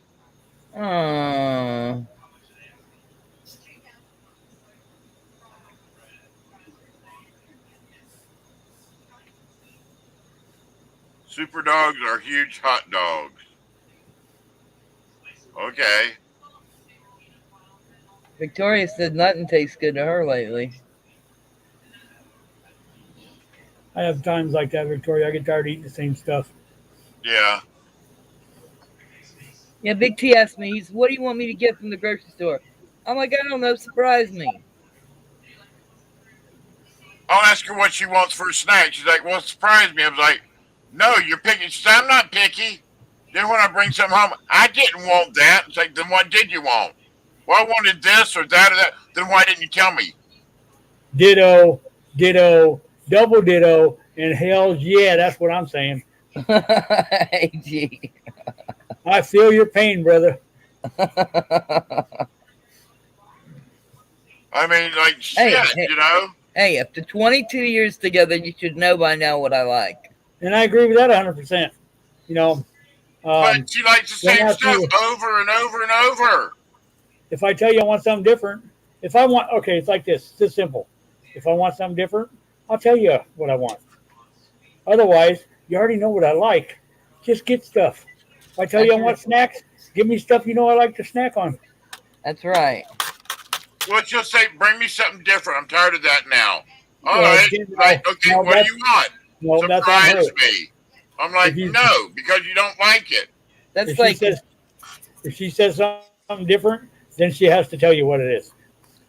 Oh. Super dogs are huge hot dogs. Okay. Victoria said nothing tastes good to her lately. I have times like that, Victoria. I get tired of eating the same stuff. Yeah. Yeah, Big T asked me, what do you want me to get from the grocery store? I'm like, I don't know, surprise me. I'll ask her what she wants for a snack. She's like, well, surprise me. I was like, no, you're picky. She said, I'm not picky. Then when I bring something home, I didn't want that. It's like, then what did you want? Well, I wanted this or that or that. Then why didn't you tell me? Ditto, double ditto, and hell's yeah, that's what I'm saying. AG. I feel your pain, brother. I mean, like, Hey, shit, hey. you know? Hey, after 22 years together, you should know by now what I like. And I agree with that 100%. You know, But she likes the don't same ask stuff me- over and over and over. if I tell you I want something different, if I want, okay, it's like this. It's just simple. If I want something different, I'll tell you what I want. Otherwise, you already know what I like. Just get stuff. If I tell you I want snacks, give me stuff you know I like to snack on. That's right. Well, she'll say, bring me something different. I'm tired of that now. All Well, right. again, Right. Okay. no, What do that's- you want? No, that's on her. Surprise me. I'm like, If you- no, because you don't like it. That's If like if she says something different, then she has to tell you what it is.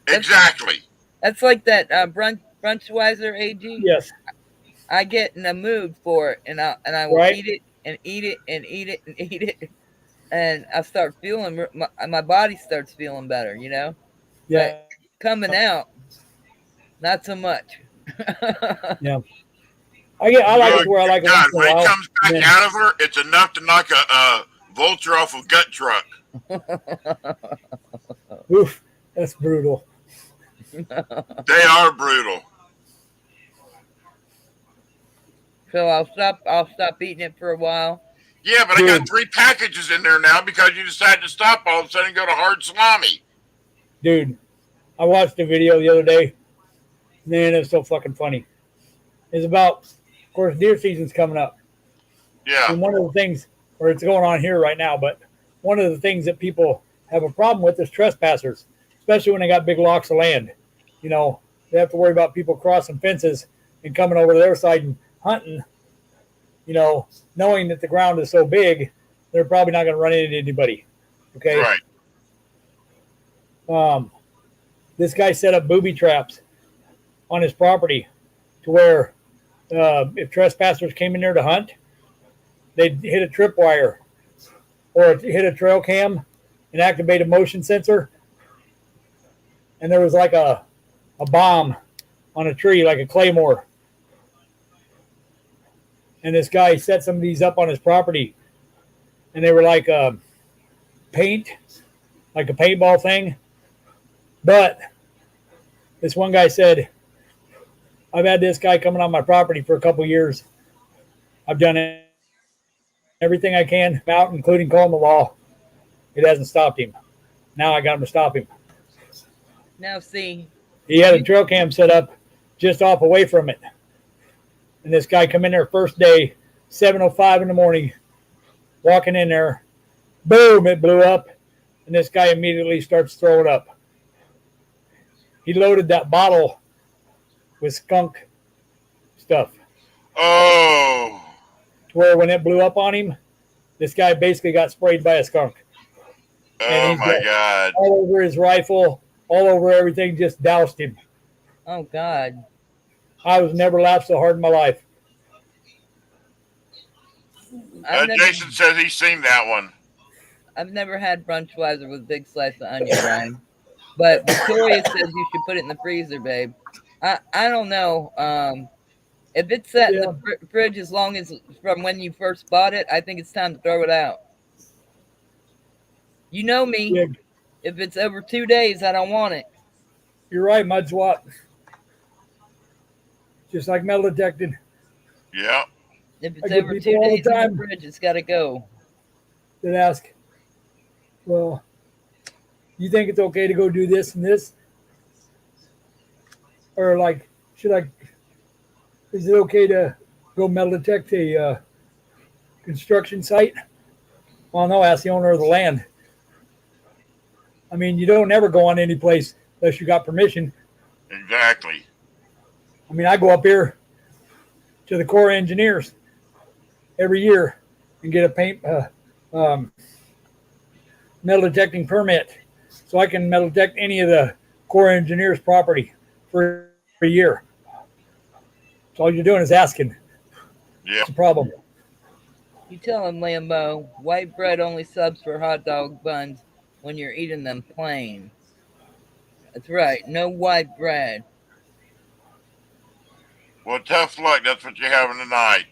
Exactly. that's like that Brunchweiser AG. Yes. I get in a mood for it, and I will Right. eat it and eat it and eat it and eat it, and I start feeling my body starts feeling better. You know, Yeah. coming out, not so much. Yeah. I like it where I like it God, once in a when it while. comes back then- out of her, it's enough to knock a vulture off a gut truck. Oof, that's brutal. They are brutal. So I'll stop eating it for a while. Yeah, but I got 3 packages in there now because you decided to stop all of a sudden and go to hard salami. Dude, I watched a video the other day. Man, it's so fucking funny. It's about, of course, deer season's coming up. Yeah. And one of the things, or it's going on here right now, but one of the things that people have a problem with is trespassers, especially when they got big blocks of land. You know, they have to worry about people crossing fences and coming over to their side and hunting. You know, knowing that the ground is so big, they're probably not going to run into anybody. Okay. Right. This guy set up booby traps on his property to where if trespassers came in there to hunt, they'd hit a tripwire or hit a trail cam and activate a motion sensor. And there was like a bomb on a tree, like a claymore. And this guy set some of these up on his property. And they were like paint, like a paintball thing. But this one guy said, I've had this guy coming on my property for a couple years. I've done everything I can out, including calling the law. It hasn't stopped him. Now I got him to stop him. Now see, He had a trail cam set up just off away from it. And this guy come in there first day, 7:05 in the morning, walking in there. Boom, it blew up. And this guy immediately starts throwing up. He loaded that bottle with skunk stuff. Oh. To where when it blew up on him, this guy basically got sprayed by a skunk. Oh, he's my got- God. All over his rifle, all over everything, just doused him. oh God, I was never laughed so hard in my life. Jason says he's seen that one. I've never had Brunchweiser with a big slice of onion, Brian. But Victoria says you should put it in the freezer, babe. I don't know. If it's set in the fridge as long as from when you first bought it, I think it's time to throw it out. You know me. Yeah. If it's over 2 days, I don't want it. You're right, mud swap. Just like metal detected. Yeah. If I it's get over 2 people all the days in time. the fridge, it's got to go. That ask, well, you think it's okay to go do this and this? Or like, is it okay to go metal detect a construction site? Well, no, ask the owner of the land. I mean, you don't ever go on any place unless you got permission. Exactly. I mean, I go up here to the Corps of Engineers every year and get a paint metal detecting permit, so I can metal detect any of the Corps of Engineers property for a year. So all you're doing is asking. Yeah. It's a problem. You tell him, Lambo, white bread only subs for hot dog buns. when you're eating them plain. That's right. No white bread. Well, tough luck. That's what you're having tonight.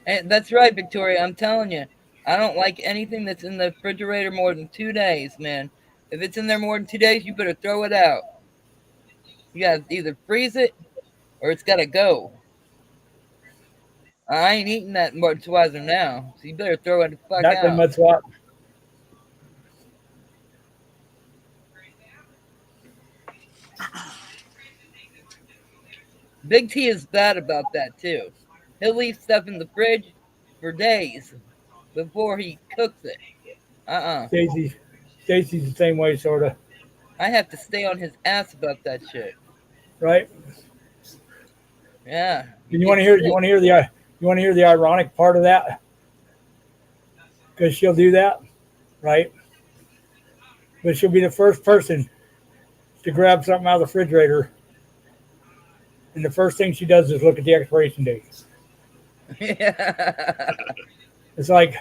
And that's right, Victoria. I'm telling you, I don't like anything that's in the refrigerator more than 2 days, man. If it's in there more than 2 days, you better throw it out. You gotta either freeze it or it's gotta go. I ain't eating that Budweiser now, so you better throw it the fuck Not that out. much what. Big T is bad about that too. He'll leave stuff in the fridge for days before he cooks it. Stacy's the same way, sort of. I have to stay on his ass about that shit. Right? Yeah. And you want to hear the ironic part of that? Because she'll do that, right? But she'll be the first person to grab something out of the refrigerator, and the first thing she does is look at the expiration date. It's like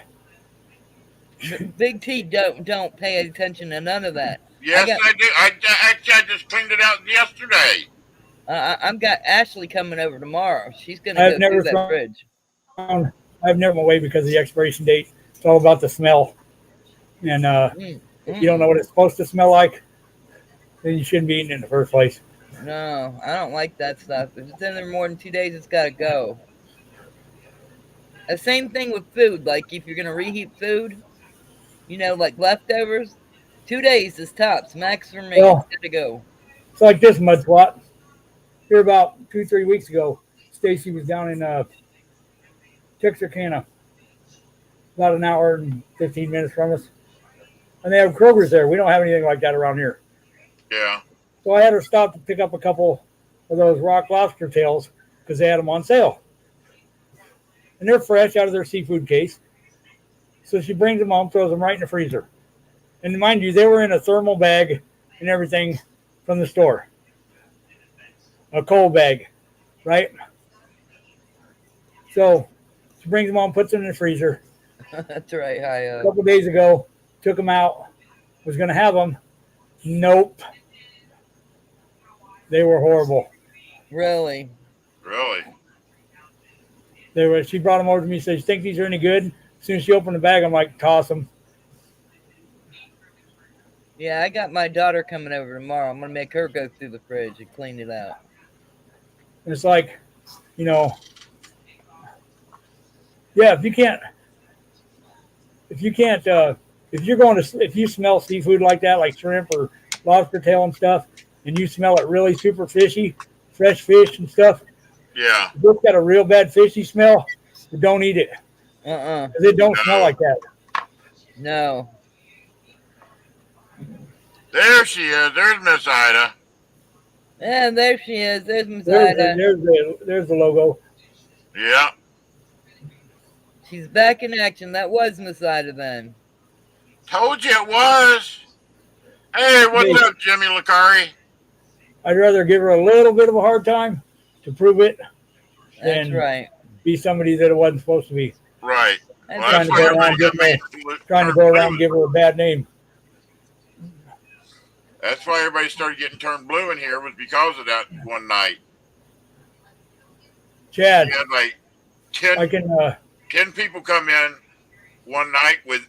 Big T don't pay attention to none of that. Yes, I do. I just cleaned it out yesterday. I've got Ashley coming over tomorrow. She's gonna go through that fridge. I've never went away because of the expiration date. It's all about the smell, and if you don't know what it's supposed to smell like, then you shouldn't be eating it in the first place. No, I don't like that stuff. If it's in there more than 2 days, it's gotta go. The same thing with food. Like if you're gonna reheat food, you know, like leftovers, 2 days is tops. Max for me. Well, It's good to go. It's like this, Mud Swat. Here about 2-3 weeks ago, Stacy was down in Texarkana, about an hour and 15 minutes from us. And they have Kroger's there. We don't have anything like that around here. Yeah. So I had her stop to pick up a couple of those rock lobster tails because they had them on sale. And they're fresh out of their seafood case. So she brings them home, throws them right in the freezer. And mind you, they were in a thermal bag and everything from the store. A cold bag, right? So she brings them home, puts them in the freezer. That's right. A couple days ago, took them out, was going to have them. Nope. They were horrible. Really? Really? They were. She brought them over to me and said, "You think these are any good?" As soon as she opened the bag, I'm like, toss them. Yeah, I got my daughter coming over tomorrow. I'm gonna make her go through the fridge and clean it out. And it's like, you know, yeah, if you smell seafood like that, like shrimp or lobster tail and stuff, and you smell it really super fishy, fresh fish and stuff. Yeah. If it's got a real bad fishy smell, don't eat it. 'Cause it don't smell like that. No. There she is. There's Miss Ida. Yeah, there she is. There's Miss There's Ida. there's the logo. Yeah. She's back in action. That was Miss Ida then. Told you it was. Hey, what's Hey. up, Jimmy Lacari? I'd rather give her a little bit of a hard time to prove it That's than right. be somebody that it wasn't supposed to be. Right. That's Well, Trying that's to why go everybody around got giving her, me. trying to go around and give her a bad name. That's why everybody started getting turned blue in here, was because of that one night. Chad, We had like 10, I can 10 people come in one night with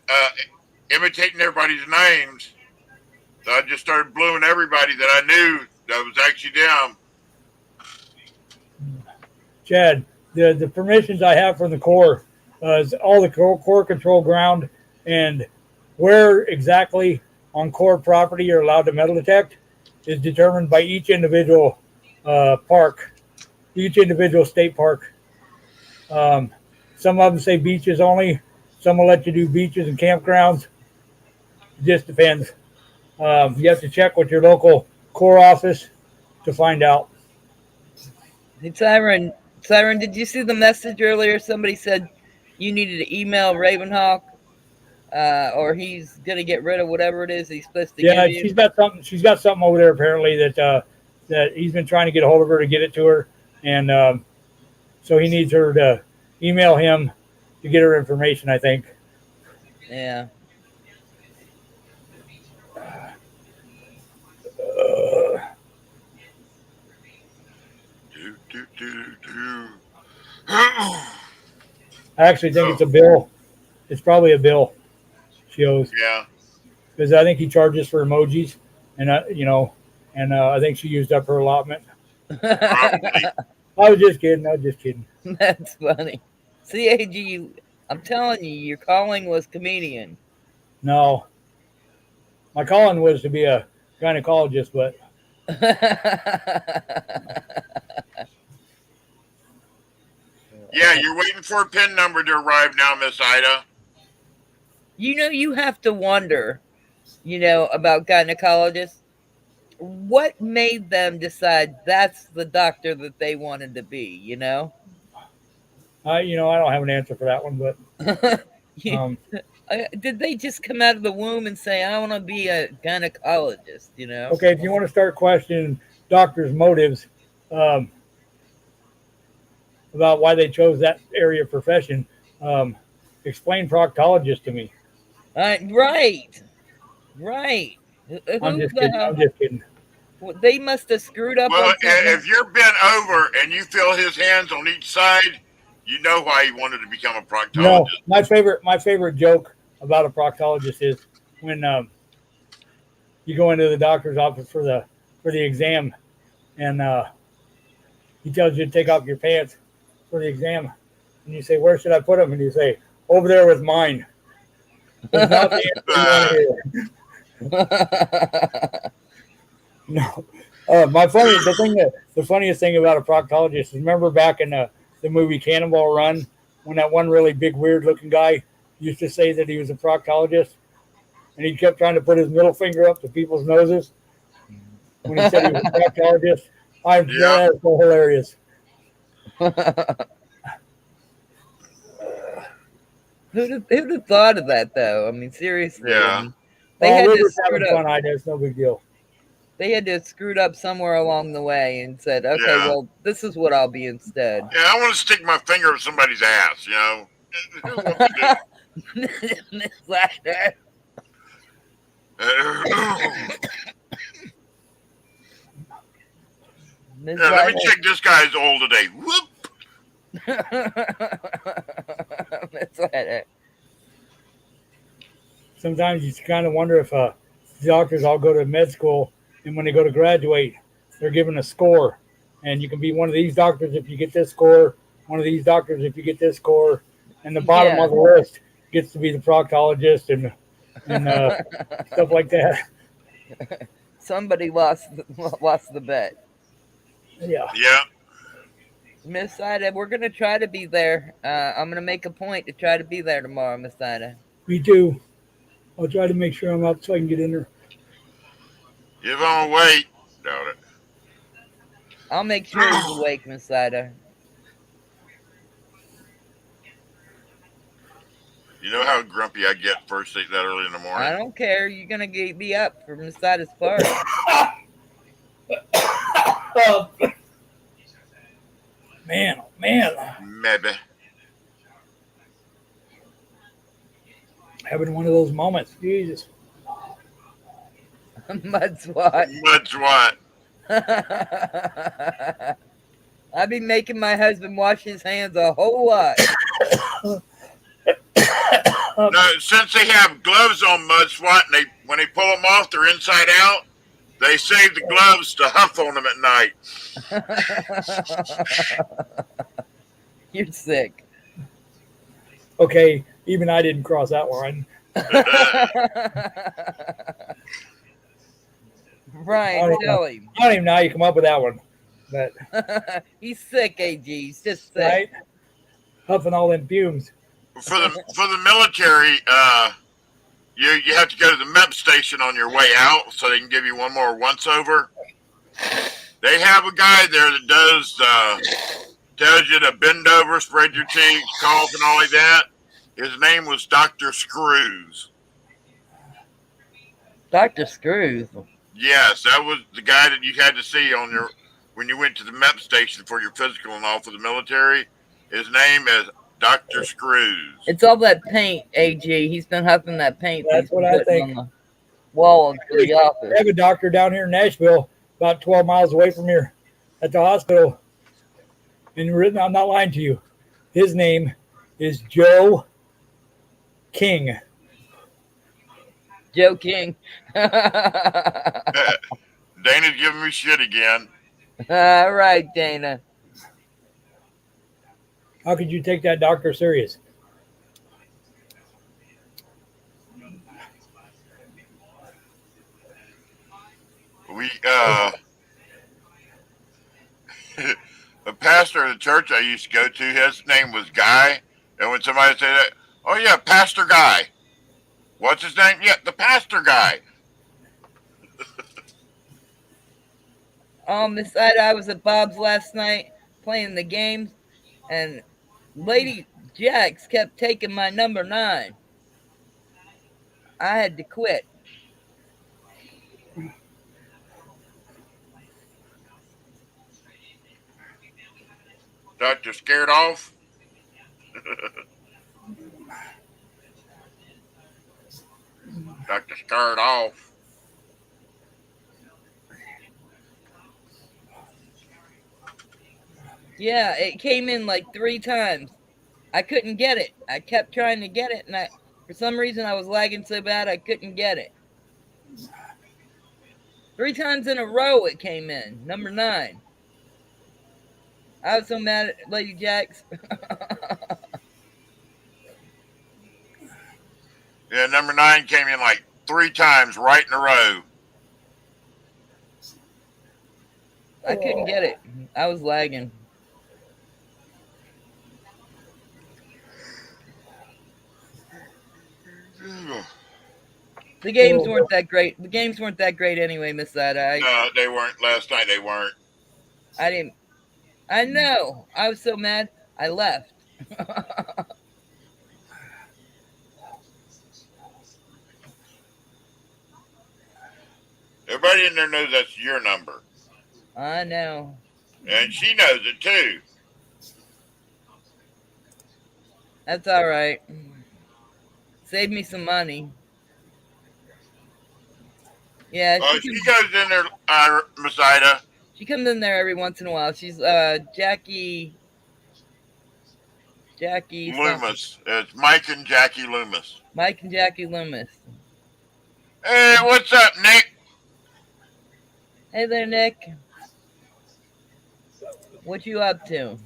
imitating everybody's names. So I just started bluing everybody that I knew that was actually them. Chad, the permissions I have from the Corps is all the Corps control ground and where exactly on Corps property you're allowed to metal detect is determined by each individual park, each individual state park. Some of them say beaches only. Some will let you do beaches and campgrounds. It just depends. You have to check with your local Corps office to find out. Hey, Siren, did you see the message earlier? Somebody said you needed to email Ravenhawk, or he's gonna get rid of whatever it is he's supposed to Yeah, give you. she's got something over there apparently that he's been trying to get a hold of her to get it to her, and so he needs her to email him to get her information, I think. Yeah. Do, do, do, do. I actually think it's a bill. It's probably a bill she owes, Yeah. because I think he charges for emojis, and I think she used up her allotment. Probably. I was just kidding. That's funny. CAG, I'm telling you, your calling was comedian. No, my calling was to be a gynecologist, but Yeah, you're waiting for a PIN number to arrive now, Miss Ida. You have to wonder, about gynecologists. What made them decide that's the doctor that they wanted to be, I don't have an answer for that one. But Did they just come out of the womb and say, I want to be a gynecologist, okay, if you want to start questioning doctors' motives about why they chose that area of profession, explain proctologist to me. Right. I'm just kidding. They must have screwed up. Well, on something. if you're bent over and you feel his hands on each side, you know why he wanted to become a proctologist. My favorite joke about a proctologist is when you go into the doctor's office for the exam, and he tells you to take off your pants for the exam, and you say, "Where should I put them?" And you say, "Over there with mine." It's not the answer you want to hear. No. The funniest thing about a proctologist is, remember back in the movie Cannonball Run, when that one really big weird looking guy used to say that he was a proctologist, and he kept trying to put his middle finger up to people's noses when he said he was a proctologist. That's so hilarious. Who'd have thought of that, though? I mean, seriously. Yeah. They had we're to just screw having it fun. up. It's no big deal. They had to have screwed up somewhere along the way and said, okay, Yeah. well, this is what I'll be instead. Yeah, I want to stick my finger up somebody's ass, Who wants to Miss Ladder. Miss Yeah, let me Ladder. check this guy's old today. Whoop. Miss Ladder. Sometimes you kind of wonder if doctors all go to med school, and when they go to graduate, they're given a score, and you can be one of these doctors if you get this score, one of these doctors if you get this score, and the bottom of the list gets to be the proctologist and stuff like that. Somebody lost the bet. Yeah. Yeah. Miss Ida, we're gonna try to be there. I'm gonna make a point to try to be there tomorrow, Miss Ida. Me too. I'll try to make sure I'm up so I can get in there. Give on weight. Doubt it. I'll make sure he's awake, Miss Ida. You know how grumpy I get first thing that early in the morning? I don't care. You're gonna be up for Miss Ida's party. Man, oh man. Maybe. Having one of those moments. Jesus. Mud swat. Mud swat. I've been making my husband wash his hands a whole lot. No, since they have gloves on mud swat, and when they pull them off, they're inside out. They save the gloves to huff on them at night. You're sick. Okay, even I didn't cross that line. Ryan, tell him. I don't even know how you come up with that one. But he's sick, AG. He's just sick. Right? Huffing all them fumes. For the military, you have to go to the MEP station on your way out, so they can give you one more once over. They have a guy there that tells you to bend over, spread your cheeks, cough, and all like that. His name was Dr. Screws. Dr. Screws. Yes, that was the guy that you had to see when you went to the MEP station for your physical and all for the military. His name is Dr. Screws. It's all that paint, AG. He's been huffing that paint. That's he's been what I putting think. on the wall of the They office. have a doctor down here in Nashville, about 12 miles away from here, at the hospital. And I'm not lying to you. His name is Joe King. Joe King. Dana's giving me shit again. All right, Dana. How could you take that doctor serious? We the pastor of the church I used to go to, his name was Guy. And when somebody said that, oh yeah, Pastor Guy. What's his name? Yeah, the Pastor Guy. Miss Ida, I was at Bob's last night playing the games, and Lady Jax kept taking my number 9. I had to quit. Doctor scared off. Doctor scared off. Yeah, it came in like 3 times. I couldn't get it. I kept trying to get it, and for some reason I was lagging so bad I couldn't get it. 3 times in a row it came in. Number 9. I was so mad at Lady Jax. Yeah, number 9 came in like 3 times right in a row. I couldn't get it. I was lagging. The games weren't that great. The games weren't that great anyway, Miss Ida. No, they weren't. Last night they weren't. I didn't. I know. I was so mad. I left. Everybody in there knows that's your number. I know. And she knows it too. That's all right. Save me some money. Yeah, She goes in there, Miss Ida. She comes in there every once in a while. She's Jackie Loomis. It's Mike and Jackie Loomis. Mike and Jackie Loomis. Hey, what's up, Nick? Hey there, Nick. What you up to?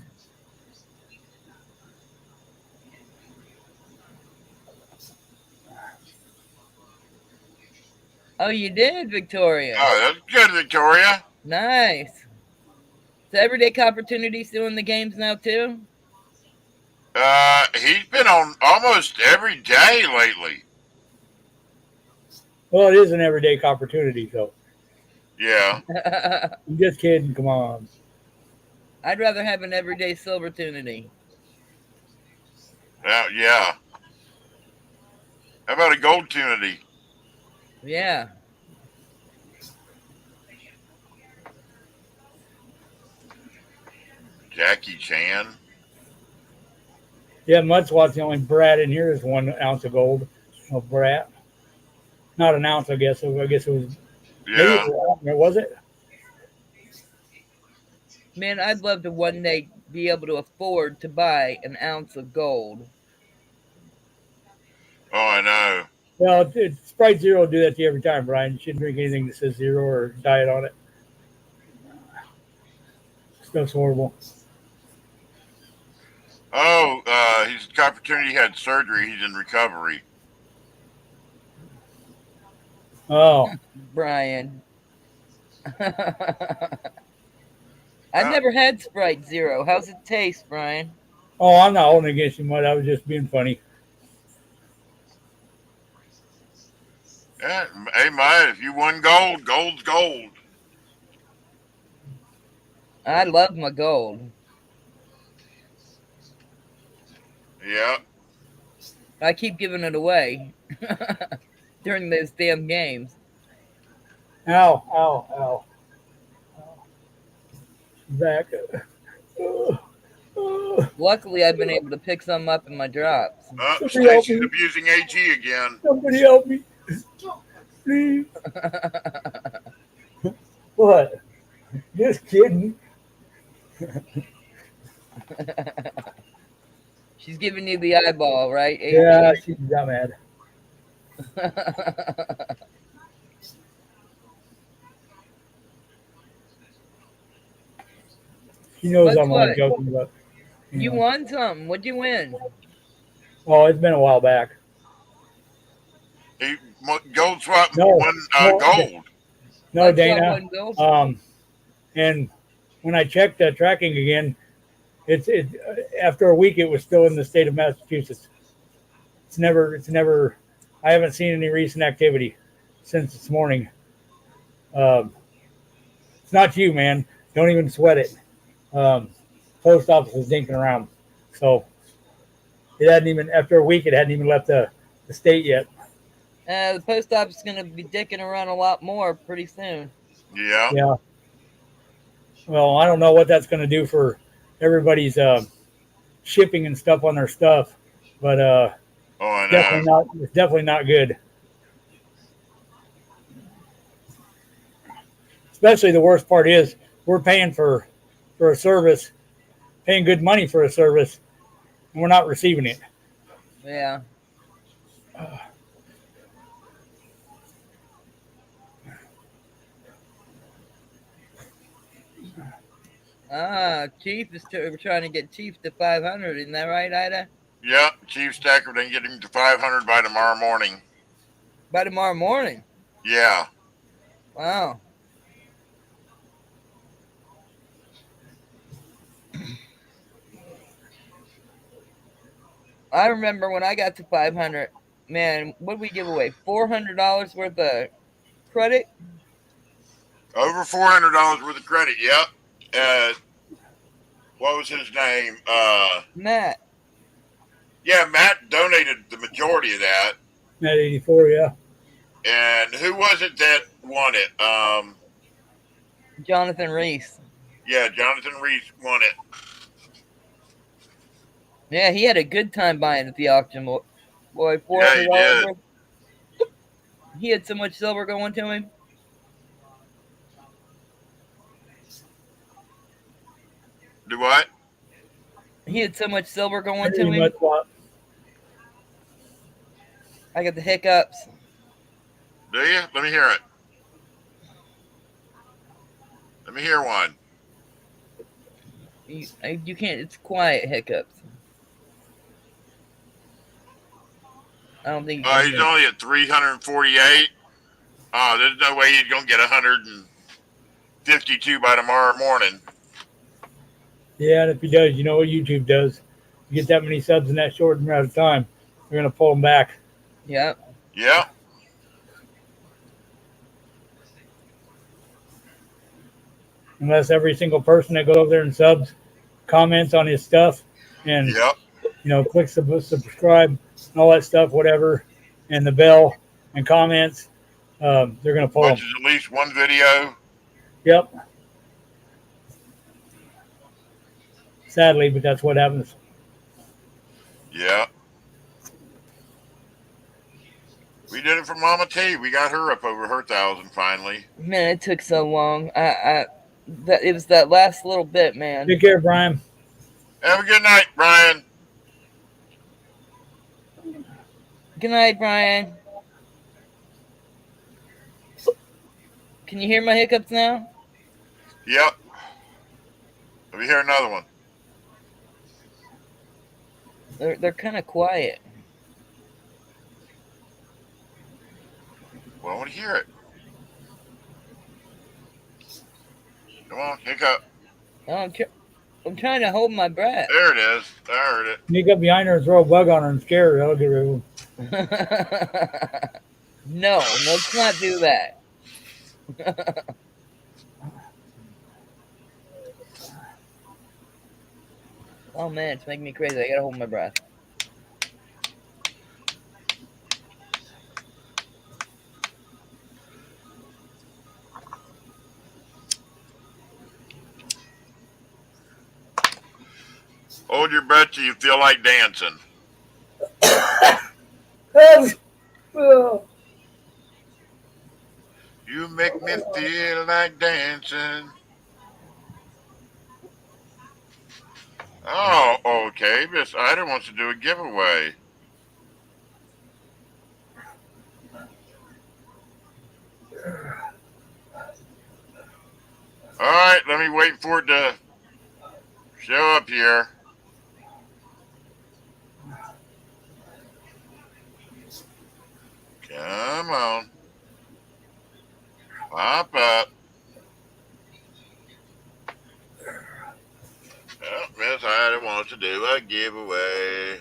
Oh, you did, Victoria. Oh, that's good, Victoria. Nice. So Everyday Opportunities doing the games now too? He's been on almost every day lately. Well, it is an everyday opportunity, though. Yeah. I'm just kidding. Come on. I'd rather have an everyday Silvertunity. Yeah. How about a gold tunity? Yeah. Jackie Chan. Yeah, Mudswat's the only brat in here is 1 ounce of gold. A brat. Not an ounce, I guess. I guess it was. Yeah. Was it? Man, I'd love to one day be able to afford to buy an ounce of gold. Oh, I know. Well, Sprite Zero will do that to you every time, Brian. You shouldn't drink anything that says zero or diet on it. Stuff's horrible. Oh, he's opportunity had surgery. He's in recovery. Oh. Brian. I've never had Sprite Zero. How's it taste, Brian? Oh, I'm not holding against you, Mud. I was just being funny. Yeah, hey, Mike, if you won gold, gold's gold. I love my gold. Yeah. I keep giving it away during those damn games. Ow, ow, ow. Back. Luckily, I've been able to pick some up in my drops. Somebody help Stacy's me. abusing AG again. Somebody help me. Please. What? Just kidding. She's giving you the eyeball, right? AG? Yeah, she's dumbass. She knows What's I'm only what? joking about. You know. won something. What'd you win? Oh, it's been a while back. He gold swap No, won no, gold. No, That's Dana. not one goal. And when I checked the tracking again, it's after a week it was still in the state of Massachusetts. It's never. I haven't seen any recent activity since this morning. It's not you, man. Don't even sweat it. Post office is dinking around, so it hadn't even after a week. It hadn't even left the state yet. The post office is going to be dicking around a lot more pretty soon. Yeah. Yeah. Well, I don't know what that's going to do for everybody's shipping and stuff on their stuff, but Oh, I definitely know. not. It's definitely not good. Especially the worst part is we're paying for a service, paying good money for a service, and we're not receiving it. Yeah. Chief is we're trying to get Chief to 500. Isn't that right, Ida? Yeah, Chief Stacker didn't get him to 500 by tomorrow morning. By tomorrow morning? Yeah. Wow. I remember when I got to 500, man, what did we give away? $400 worth of credit? Over $400 worth of credit. Yep. What was his name? Matt. Yeah, Matt donated the majority of that. At 84, yeah. And who was it that won it? Jonathan Reese. Yeah, Jonathan Reese won it. Yeah, he had a good time buying at the auction. Boy, $400 Yeah, he did. worth. He had so much silver going to him. Do what? He had so much silver going to Pretty him. much what? I got the hiccups. Do you? Let me hear it. Let me hear one. You can't. It's quiet hiccups. I don't think. He's only at 348. Oh, there's no way he's gonna get 152 by tomorrow morning. Yeah, and if he does, you know what YouTube does. You get that many subs in that short amount of time, they're going to pull them back. Yep. Yeah. Unless every single person that goes over there and subs comments on his stuff and, Yep. you know, clicks the subscribe and all that stuff, whatever, and the bell and comments, they're going to pull them. Watches at least one video. Yep. Sadly, but that's what happens. Yeah. We did it for Mama T. We got her up over her 1,000 finally. Man, it took so long. It was that last little bit, man. Take care, Brian. Have a good night, Brian. Good night, Brian. Can you hear my hiccups now? Yep. Let me hear another one. They're kind of quiet. Well, I want to hear it. Come on, hiccup. Oh, I'm trying to hold my breath. There it is. I heard it. Sneak up behind her and throw a bug on her and scare her. That'll get rid of him. No, let's not do that. Oh man, it's making me crazy. I gotta hold my breath. Hold your breath till you feel like dancing. You make me feel like dancing. Oh, okay. Miss Ida wants to do a giveaway. All right, let me wait for it to show up here. Come on. Pop up. Oh, Miss Ida wants to do a giveaway.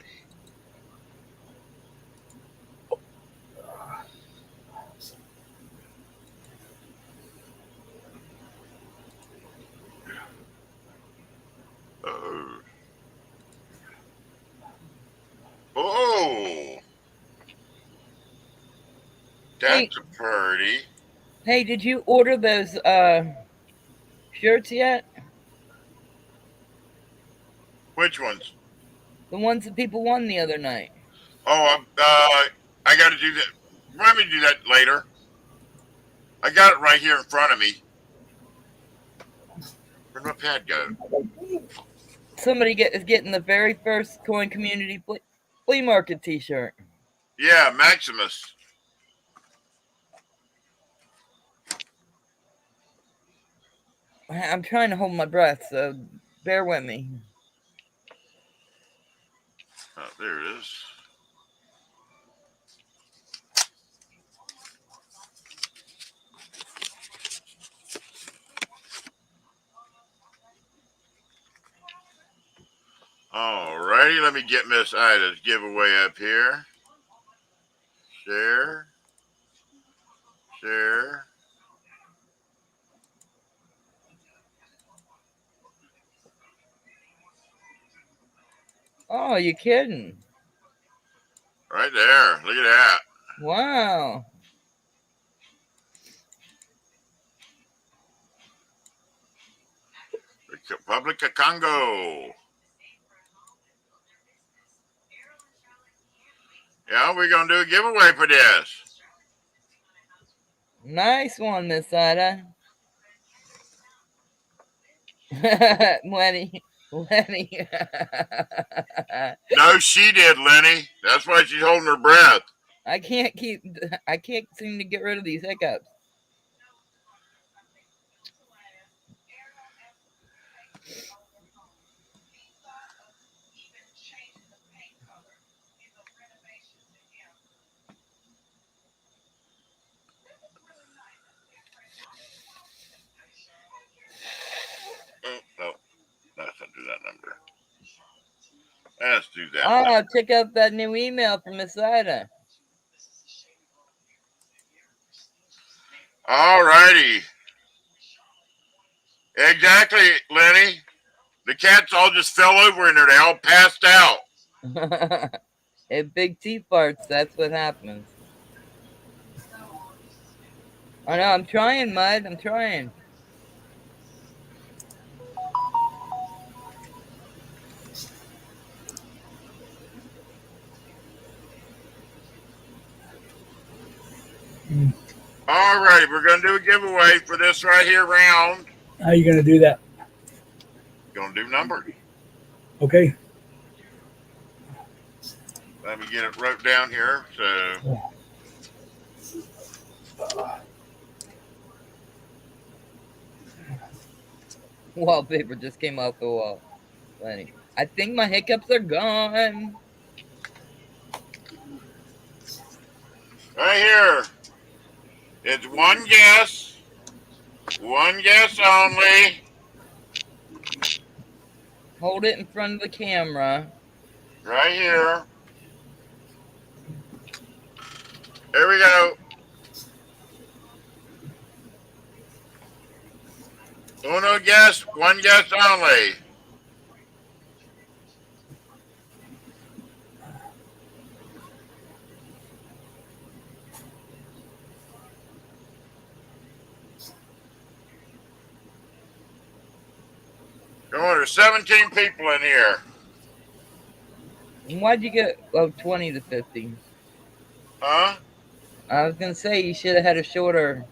Oh. Oh. That's a pretty. Hey, did you order those shirts yet? Which ones? The ones that people won the other night. Oh, I got to do that. Let me do that later. I got it right here in front of me. Where'd my pad go? Somebody is getting the very first Coin Community Flea Market T-shirt. Yeah, Maximus. I'm trying to hold my breath, so bear with me. Oh, there it is. Alrighty, let me get Miss Ida's giveaway up here. Share. Share. Oh, you kidding? Right there. Look at that. Wow. Republic of Congo. Yeah, we're going to do a giveaway for this. Nice one, Miss Ida. Lenny. No, she did, Lenny. That's why she's holding her breath. I can't seem to get rid of these hiccups. Oh, no. Let's not do that number. Let's do that. Oh, check out that new email from Miss Ida. All righty. Exactly, Lenny. The cats all just fell over in there. They all passed out. If big T farts, that's what happens. I know, I'm trying, Mud. I'm trying. All righty, we're going to do a giveaway for this right here round. How are you going to do that? Going to do numbers. Okay. Let me get it wrote down here. So. Wallpaper just came off the wall. Lenny. I think my hiccups are gone. Right here. It's one guess. One guess only. Hold it in front of the camera. Right here. There we go. Uno guess, one guess only. Come on, there's 17 people in here. Why'd you get 20 to 50? Huh? I was gonna say you should have had a shorter.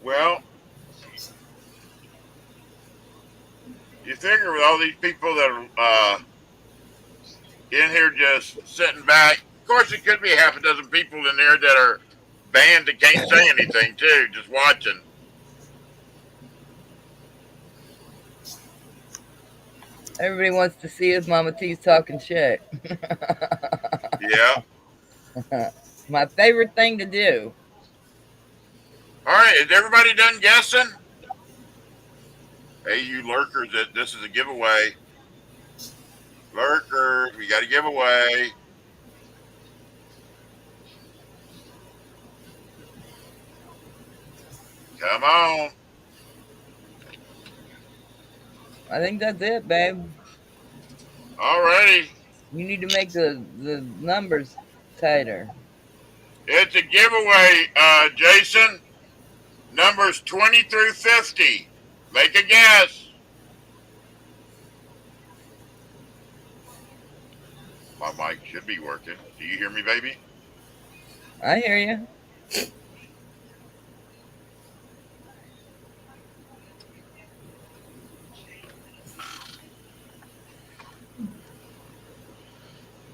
Well, you figure with all these people that are in here just sitting back, of course, it could be half a dozen people in there that are banned that can't say anything too, just watching. Everybody wants to see if Mama T's talking shit. Yeah. My favorite thing to do. All right, is everybody done guessing? Hey, you lurkers, this is a giveaway. Lurkers, we got a giveaway. Come on. I think that's it, babe. All righty. You need to make the numbers tighter. It's a giveaway, Jason. Numbers 20 through 50. Make a guess. My mic should be working. Do you hear me, baby? I hear you.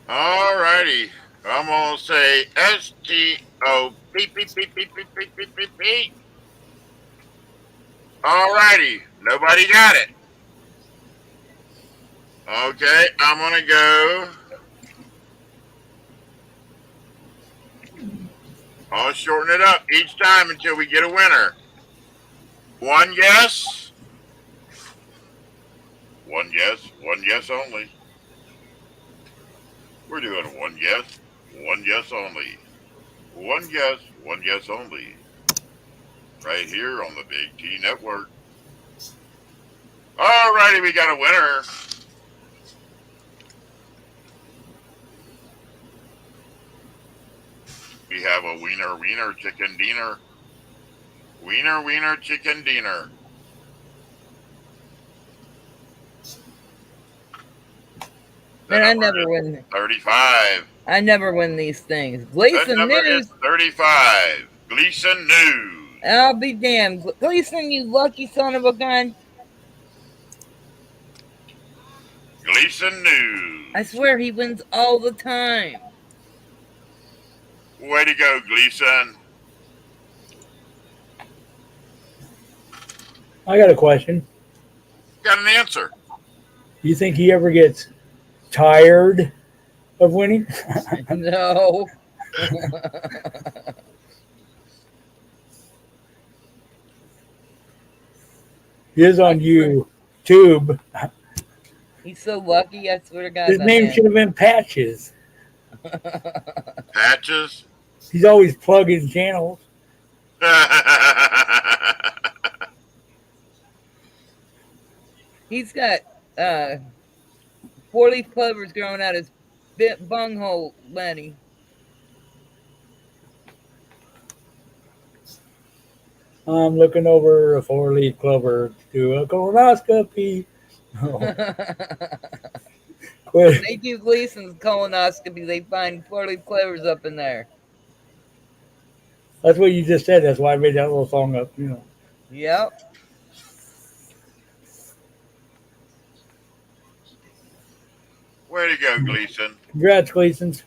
All righty. I'm going to say STOP. All righty. Nobody got it. Okay, I'm going to go. I'll shorten it up each time until we get a winner. One yes. One yes only. We're doing one yes only. One yes only. Right here on the Big T Network. All righty, we got a winner. We have a wiener chicken dinner. Wiener chicken dinner. Man, I never win. 35. I never win these things. Gleason That number News. is 35. Gleason News. I'll be damned. Gleason, you lucky son of a gun. Gleason News. I swear he wins all the time. Way to go, Gleason. I got a question. Got an answer. Do you think he ever gets tired of winning? No. He is on YouTube. He's so lucky, I swear to God. His that name man. should have been Patches. Patches. He's always plugging channels. He's got 4-leaf clovers growing out his bunghole, Lenny. I'm looking over a 4-leaf clover to a colonoscopy. Oh, quit. They do Gleason's colonoscopy. They find 4-leaf clovers up in there. That's what you just said. That's why I made that little song up. You know. Yep. Way to go, Gleason. Congrats, Gleasons.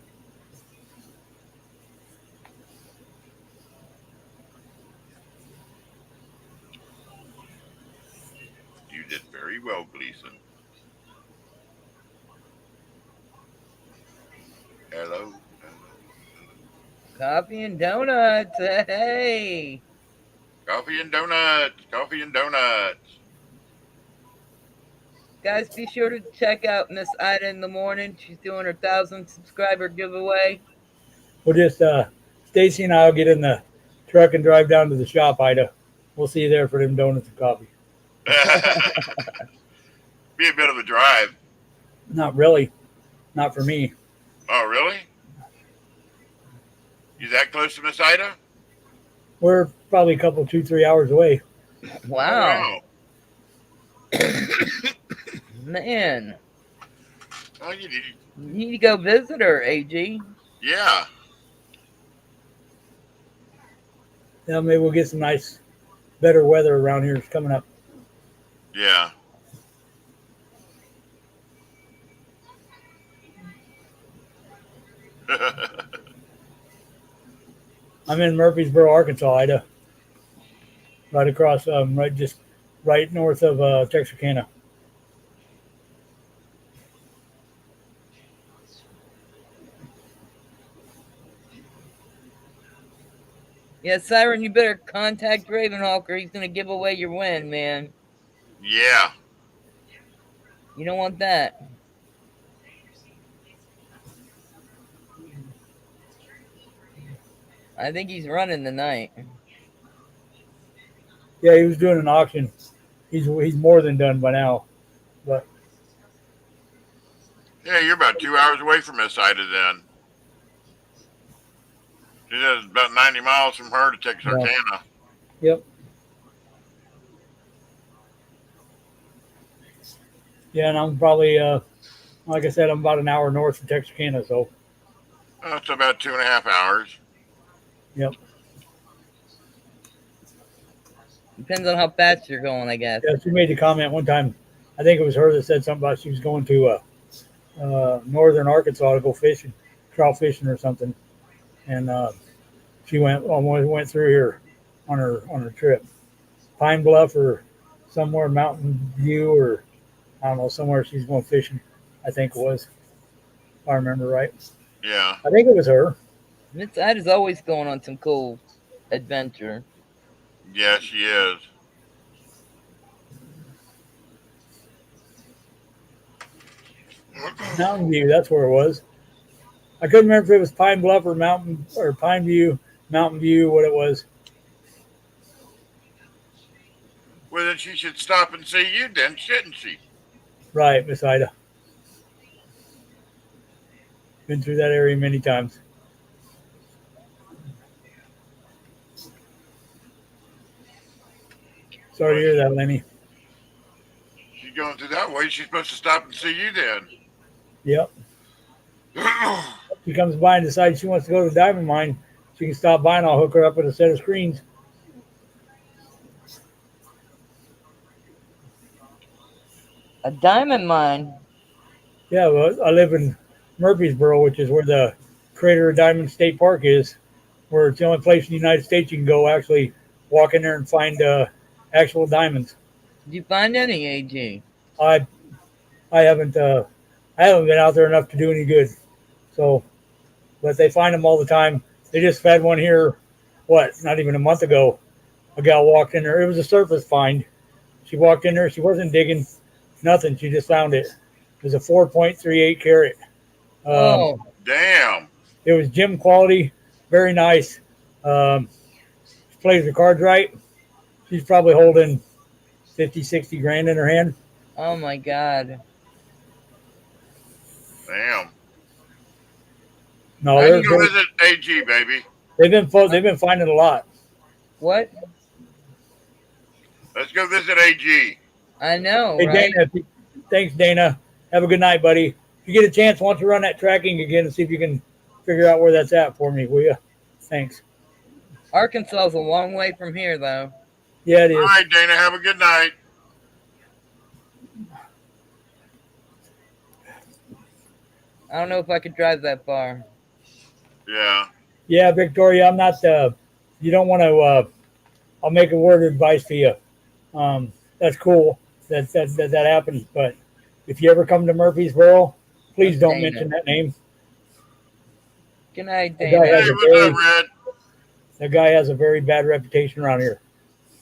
You did very well, Gleason. Hello. Coffee and donuts. Hey. Coffee and donuts. Coffee and donuts. Guys, be sure to check out Miss Ida in the morning. She's doing her 1,000 subscriber giveaway. We'll just, Stacy and I will get in the truck and drive down to the shop, Ida. We'll see you there for them donuts and coffee. Be a bit of a drive. Not really. Not for me. Oh, really? You that close to Miss Ida? We're probably a couple, 2-3 hours away. Wow. Man. Oh, you need. You need to go visit her, AG. Yeah. Yeah, maybe we'll get some nice, better weather around here. It's coming up. Yeah. I'm in Murfreesboro, Arkansas, Ida. Right across, right north of Texarkana. Yeah, Siren, you better contact Ravenhawk or he's gonna give away your win, man. Yeah. You don't want that. I think he's running tonight. Yeah, he was doing an auction. He's more than done by now. But Yeah, you're about 2 hours away from this Ida then. She says about 90 miles from her to Texarkana. yep. Yeah, and I'm probably like I said, I'm about an hour north of Texarkana, so Oh, it's about 2.5 hours. yep. Depends on how fast you're going, I guess. Yeah, she made the comment one time. I think it was her that said something about she was going to northern Arkansas to go fishing, trout fishing or something, and she went through here on her trip, Pine Bluff or somewhere, Mountain View or I don't know, somewhere she's going fishing. I think it was, if I remember right. Yeah. I think it was her. Miss Ida's always going on some cool adventure. Yeah, she is. Mountain View, that's where it was. I couldn't remember if it was Pine Bluff or Pine View, Mountain View, what it was. Well, then she should stop and see you then, shouldn't she? Right, Miss Ida. Been through that area many times. Sorry to hear that, Lenny. She's going through that way. She's supposed to stop and see you then. Yep. She comes by and decides she wants to go to the diamond mine. She can stop by and I'll hook her up with a set of screens. A diamond mine? Yeah, well, I live in Murfreesboro, which is where the Crater of Diamond State Park is, where it's the only place in the United States you can go actually walk in there and find actual diamonds. Did you find any, AG? I haven't been out there enough to do any good. So, but they find them all the time. They just had one here, not even a month ago. A gal walked in there. It was a surface find. She walked in there. She wasn't digging nothing. She just found it. It was a 4.38 carat. Oh, Damn. It was gem quality, very nice. She plays the cards right. She's probably holding 50, 60 grand in her hand. oh my God. Damn. No, Let's go visit AG, baby. they've been finding a lot. What? Let's go visit AG. I know, Hey, right? Dana, thanks, Dana. Have a good night, buddy. If you get a chance, why don't you run that tracking again and see if you can figure out where that's at for me, will you? Thanks. Arkansas is a long way from here, though. Yeah, it All is. right, Dana. Have a good night. I don't know if I could drive that far. Yeah. Yeah, Victoria, I'm not, you don't want to, I'll make a word of advice to you. That's cool that happens, but if you ever come to Murfreesboro, please don't Dana. mention that name. Good night, The guy Dana. has Hey, a what's very, up, Red? that guy has a very bad reputation around here.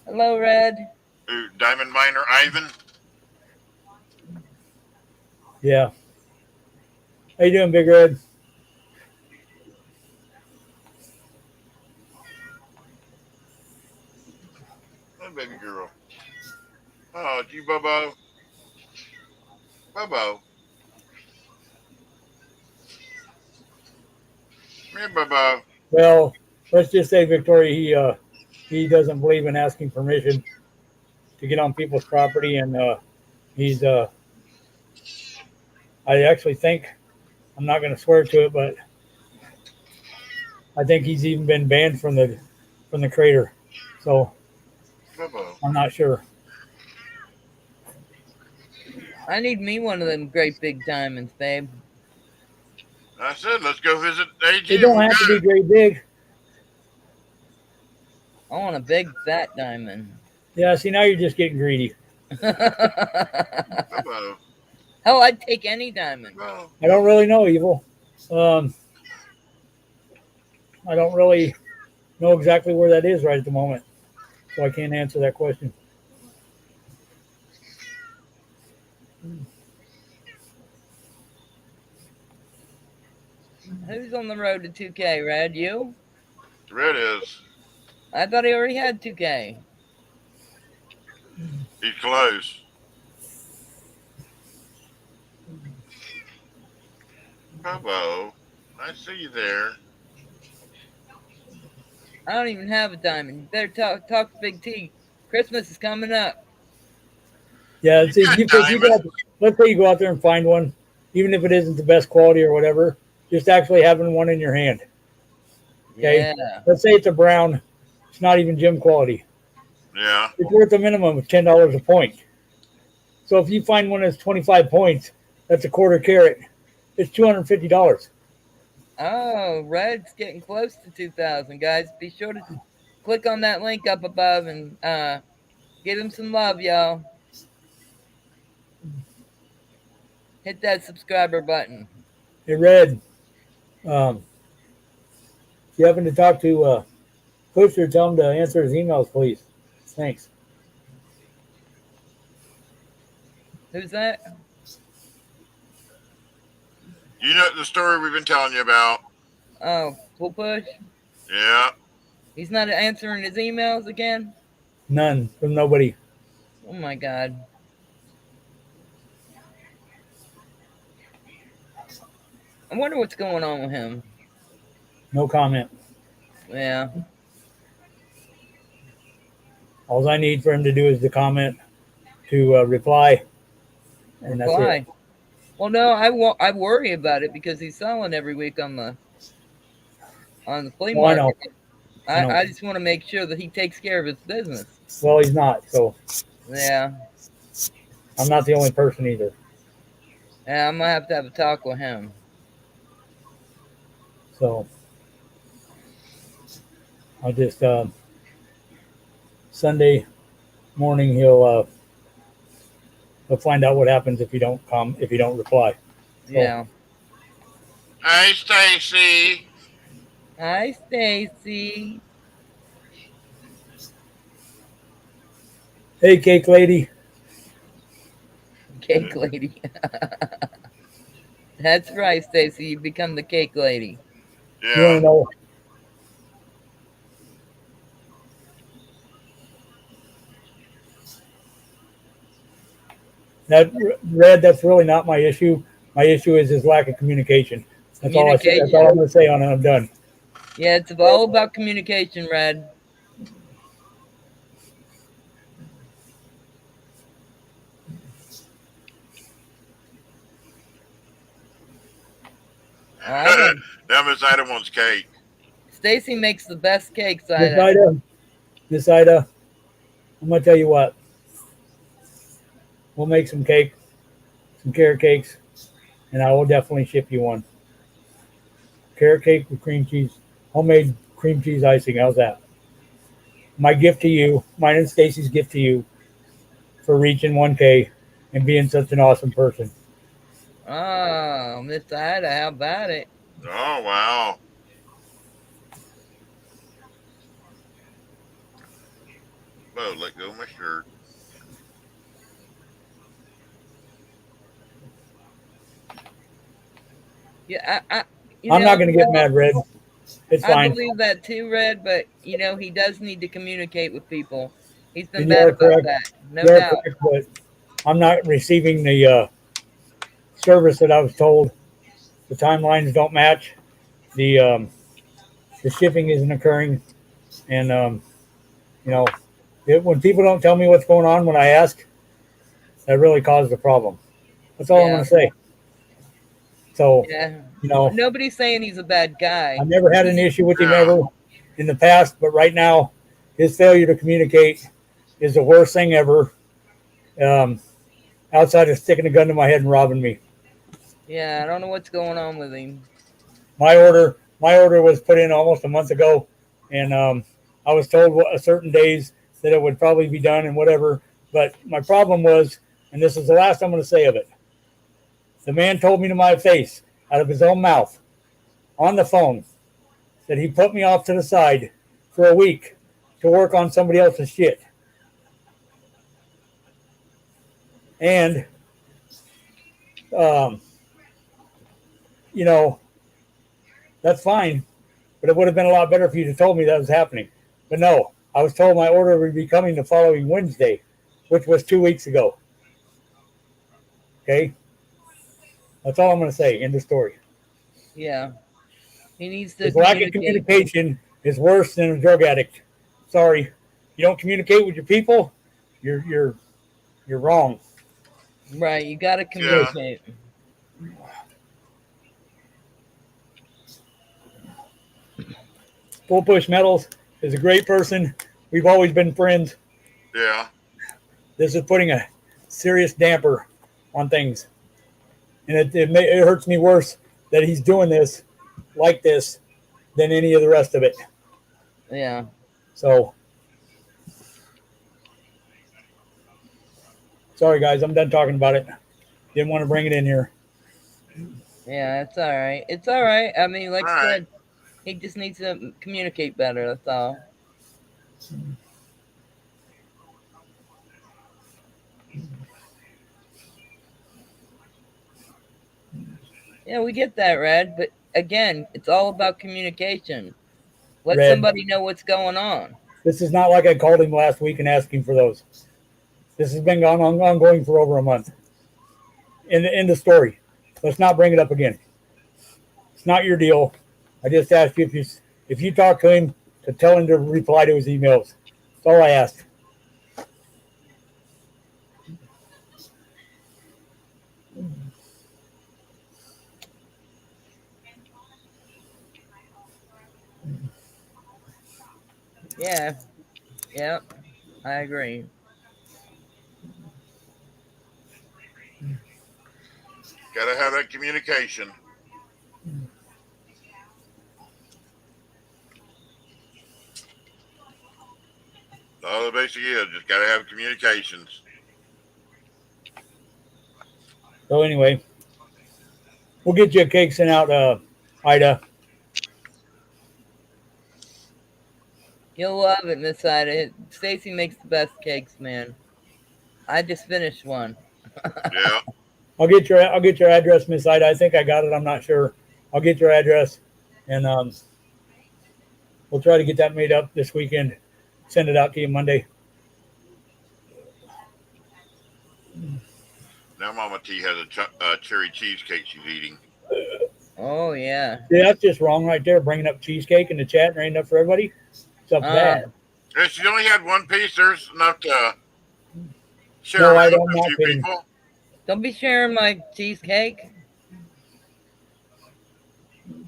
Hello, Red. Ooh, Diamond Miner Ivan. Yeah. How you doing, Big Red? Hey, baby girl. Oh, it's you, Bobo. Bobo. Come here, Bobo. Well, let's just say, Victoria, he doesn't believe in asking permission to get on people's property, and he's I actually think, I'm not going to swear to it, but I think he's even been banned from the crater. So Bubba. I'm not sure. I need me one of them great big diamonds, babe. I said, let's go visit AG. They don't have to be great big. I want a big fat diamond. Yeah, see, now you're just getting greedy. Bubba. Hell, I'd take any diamond. Bubba. I don't really know, Evil. I don't really know exactly where that is right at the moment, so I can't answer that question. Who's on the road to 2K, Red? You? Red is. I thought he already had 2K. He's close. Bubba. I see you there. I don't even have a diamond. You better talk to Big T. Christmas is coming up. Yeah, see, let's say you go out there and find one, even if it isn't the best quality or whatever, just actually having one in your hand. Okay. Yeah. Let's say it's a brown, it's not even gym quality. Yeah. It's worth a minimum of $10 a point. So if you find one that's 25 points, that's a quarter carat. It's $250. Oh, Red's getting close to 2,000, guys. Be sure to click on that link up above and give him some love, y'all. Hit that subscriber button. Hey, Red, if you happen to talk to Pusher, tell him to answer his emails, please. Thanks. Who's that? You know the story we've been telling you about. Oh, Full Push? Yeah. He's not answering his emails again? None from nobody. Oh, my God. I wonder what's going on with him. No comment. Yeah. All I need for him to do is the comment to reply, and that's Why? it. Well, no, I worry about it because he's selling every week on the flea Oh, I know. market. I know. I just want to make sure that he takes care of his business. Well, he's not, so Yeah. I'm not the only person either. Yeah, I'm going to have a talk with him. So I'll just Sunday morning he'll find out what happens if you don't reply. So, Yeah. Hey, Stacy. Hi, Stacy. hey, cake lady. Cake lady. That's right, Stacy. You become the cake lady. You want to Yeah. know? That Red, that's really not my issue. My issue is his lack of communication. That's all I say. That's all I'm going to say on it. I'm done. Yeah, it's all about communication, Red. Now Miss Ida wants cake. Stacy makes the best cakes. Miss Ida, I'm going to tell you what. We'll make some cake, some carrot cakes, and I will definitely ship you one. Carrot cake with cream cheese, homemade cream cheese icing. How's that? My gift to you, mine and Stacy's gift to you for reaching 1K and being such an awesome person. Oh, Miss Ida, how about it? Oh, wow. Oh, let go of my shirt. Yeah, I'm not going to get mad, Red. It's fine. I believe that too, Red, but, he does need to communicate with people. He's been And you bad are about correct. that. No You are doubt. correct, but I'm not receiving the service that I was told. The timelines don't match. The shipping isn't occurring, and when people don't tell me what's going on when I ask, that really causes a problem. That's all I'm Yeah. going to say. So, Yeah. you know, Nobody's saying he's a bad guy. I've never had an issue with him Yeah. ever in the past, but right now, his failure to communicate is the worst thing ever. Outside of sticking a gun to my head and robbing me. Yeah, I don't know what's going on with him. My order was put in almost a month ago, and I was told certain days that it would probably be done and whatever. But my problem was, and this is the last I'm going to say of it, the man told me to my face, out of his own mouth, on the phone, that he put me off to the side for a week to work on somebody else's shit. And, you know, that's fine, but it would have been a lot better if you'd have told me that was happening. But no, I was told my order would be coming the following Wednesday, which was 2 weeks ago. Okay? That's all I'm going to say. End of story. Yeah. He needs to His lack of communication is worse than a drug addict. Sorry. You don't communicate with your people, you're wrong. Right, you got to communicate. Full Push Metals is a great person. We've always been friends. Yeah. This is putting a serious damper on things. And it hurts me worse that he's doing this like this than any of the rest of it. Yeah. So, sorry guys, I'm done talking about it. Didn't want to bring it in here. Yeah, it's all right. It's all right. I mean, like All I right. said, he just needs to communicate better. That's all. Yeah, we get that, Red. But again, it's all about communication. Let Red. somebody know what's going on. This is not like I called him last week and asked him for those. This has been ongoing for over a month. In the story. Let's not bring it up again. It's not your deal. I just asked you if you talk to him to tell him to reply to his emails. That's all I asked. Yeah. Yep. I agree. Gotta have that communication. All it basically is, just gotta have communications. So anyway, we'll get you a cake sent out, Ida. You'll love it, Miss Ida. Stacy makes the best cakes, man. I just finished one. Yeah. I'll get your address, Miss Ida. I think I got it. I'm not sure. I'll get your address, and we'll try to get that made up this weekend. Send it out to you Monday. Now Mama T has a cherry cheesecake she's eating. Oh yeah. Yeah, that's just wrong right there. Bringing up cheesecake in the chat and ain't enough for everybody. It's up bad. If she only had one piece, there's enough to share No, I around don't with a not few kidding. people. Don't be sharing my cheesecake.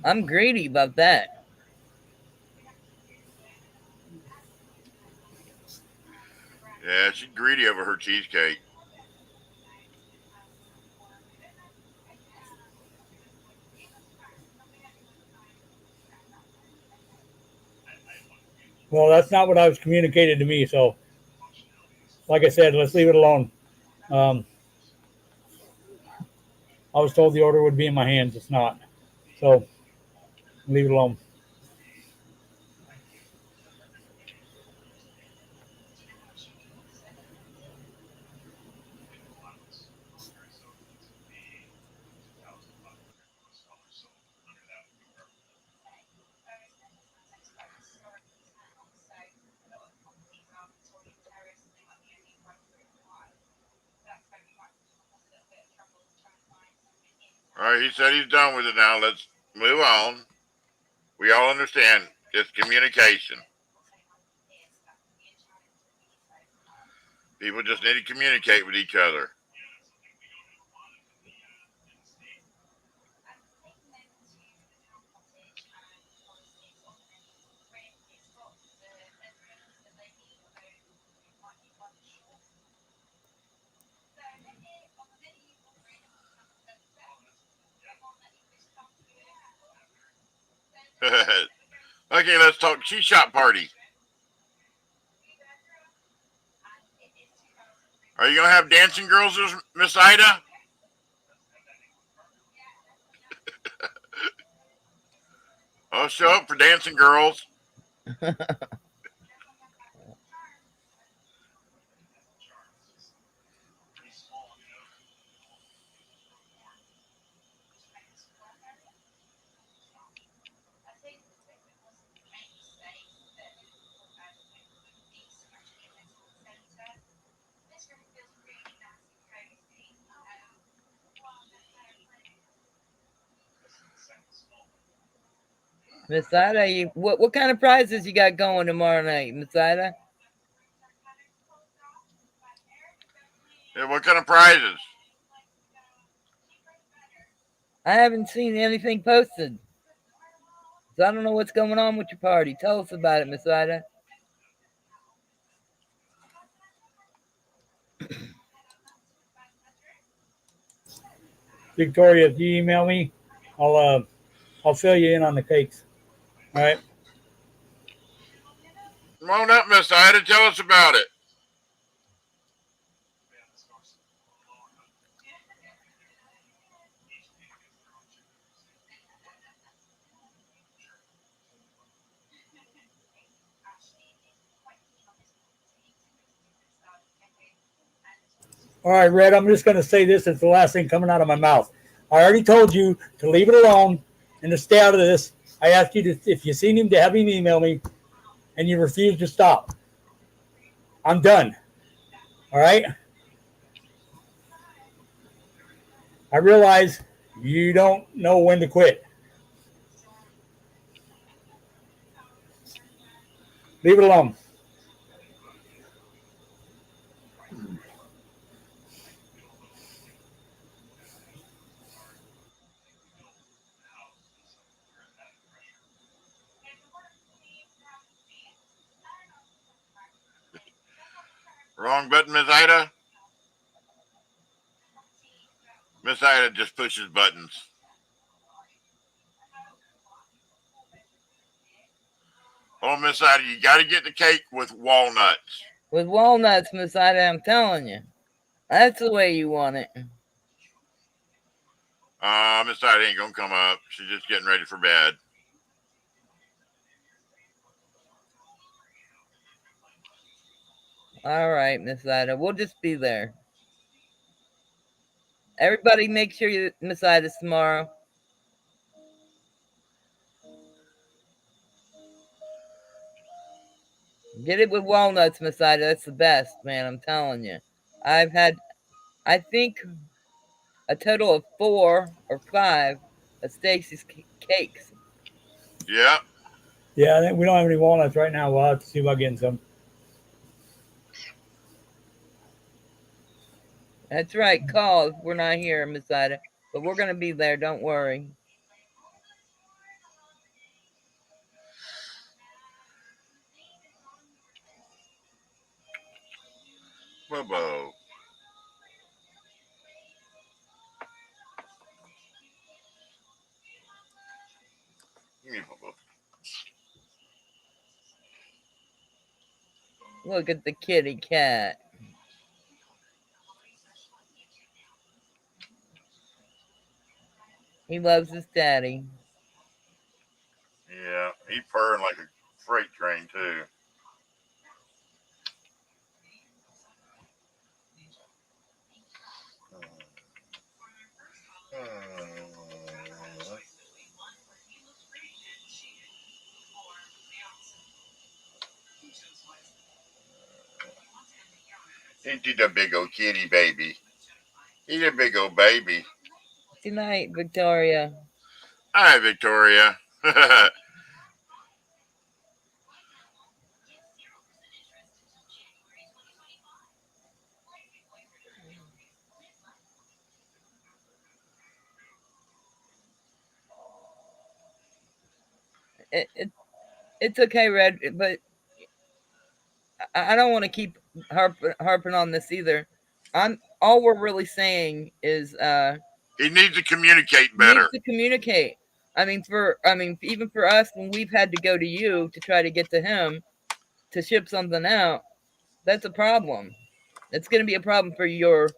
I'm greedy about that. Yeah, she's greedy over her cheesecake. Well, that's not what I was communicated to me. So, like I said, let's leave it alone. I was told the order would be in my hands. It's not. So, leave it alone. All right, he said he's done with it now. Let's move on. We all understand it's communication. People just need to communicate with each other. Okay, let's talk cheese shop party. Are you gonna have dancing girls, Miss Ida? I'll show up for dancing girls. Miss Ida, what kind of prizes you got going tomorrow night, Miss Ida? Yeah, what kind of prizes? I haven't seen anything posted. So I don't know what's going on with your party. Tell us about it, Miss Ida. Victoria, if you email me, I'll fill you in on the cakes. All right. Come on up, Miss Ida. Tell us about it. All right, Red, I'm just going to say this. It's the last thing coming out of my mouth. I already told you to leave it alone and to stay out of this. I asked you to, if you seen him, to have him email me, and you refused to stop. I'm done. All right? I realize you don't know when to quit. Leave it alone. Wrong button, Miss Ida. Miss Ida just pushes buttons. Oh, Miss Ida, you got to get the cake with walnuts. With walnuts, Miss Ida, I'm telling you. That's the way you want it. Miss Ida ain't going to come up. She's just getting ready for bed. All right, Miss Ida. We'll just be there. Everybody make sure you Miss Ida's tomorrow. Get it with walnuts, Miss Ida. That's the best, man. I'm telling you. I've had, I think, a total of 4 or 5 of Stacy's cakes. Yeah. Yeah, I think we don't have any walnuts right now. We'll have to see about getting some. That's right. Call if we're not here, Miss Ida. But we're going to be there. Don't worry. Bobo. Give me Bobo. Look at the kitty cat. He loves his daddy. Yeah, he purring like a freight train, too. Ain't he the big old kitty baby? He's a big old baby. Good night, Victoria. Hi, Victoria. It's okay, Red, but I don't want to keep harping on this either. All we're really saying is he needs to communicate better. Needs to communicate. even for us, when we've had to go to you to try to get to him to ship something out, that's a problem. It's going to be a problem for your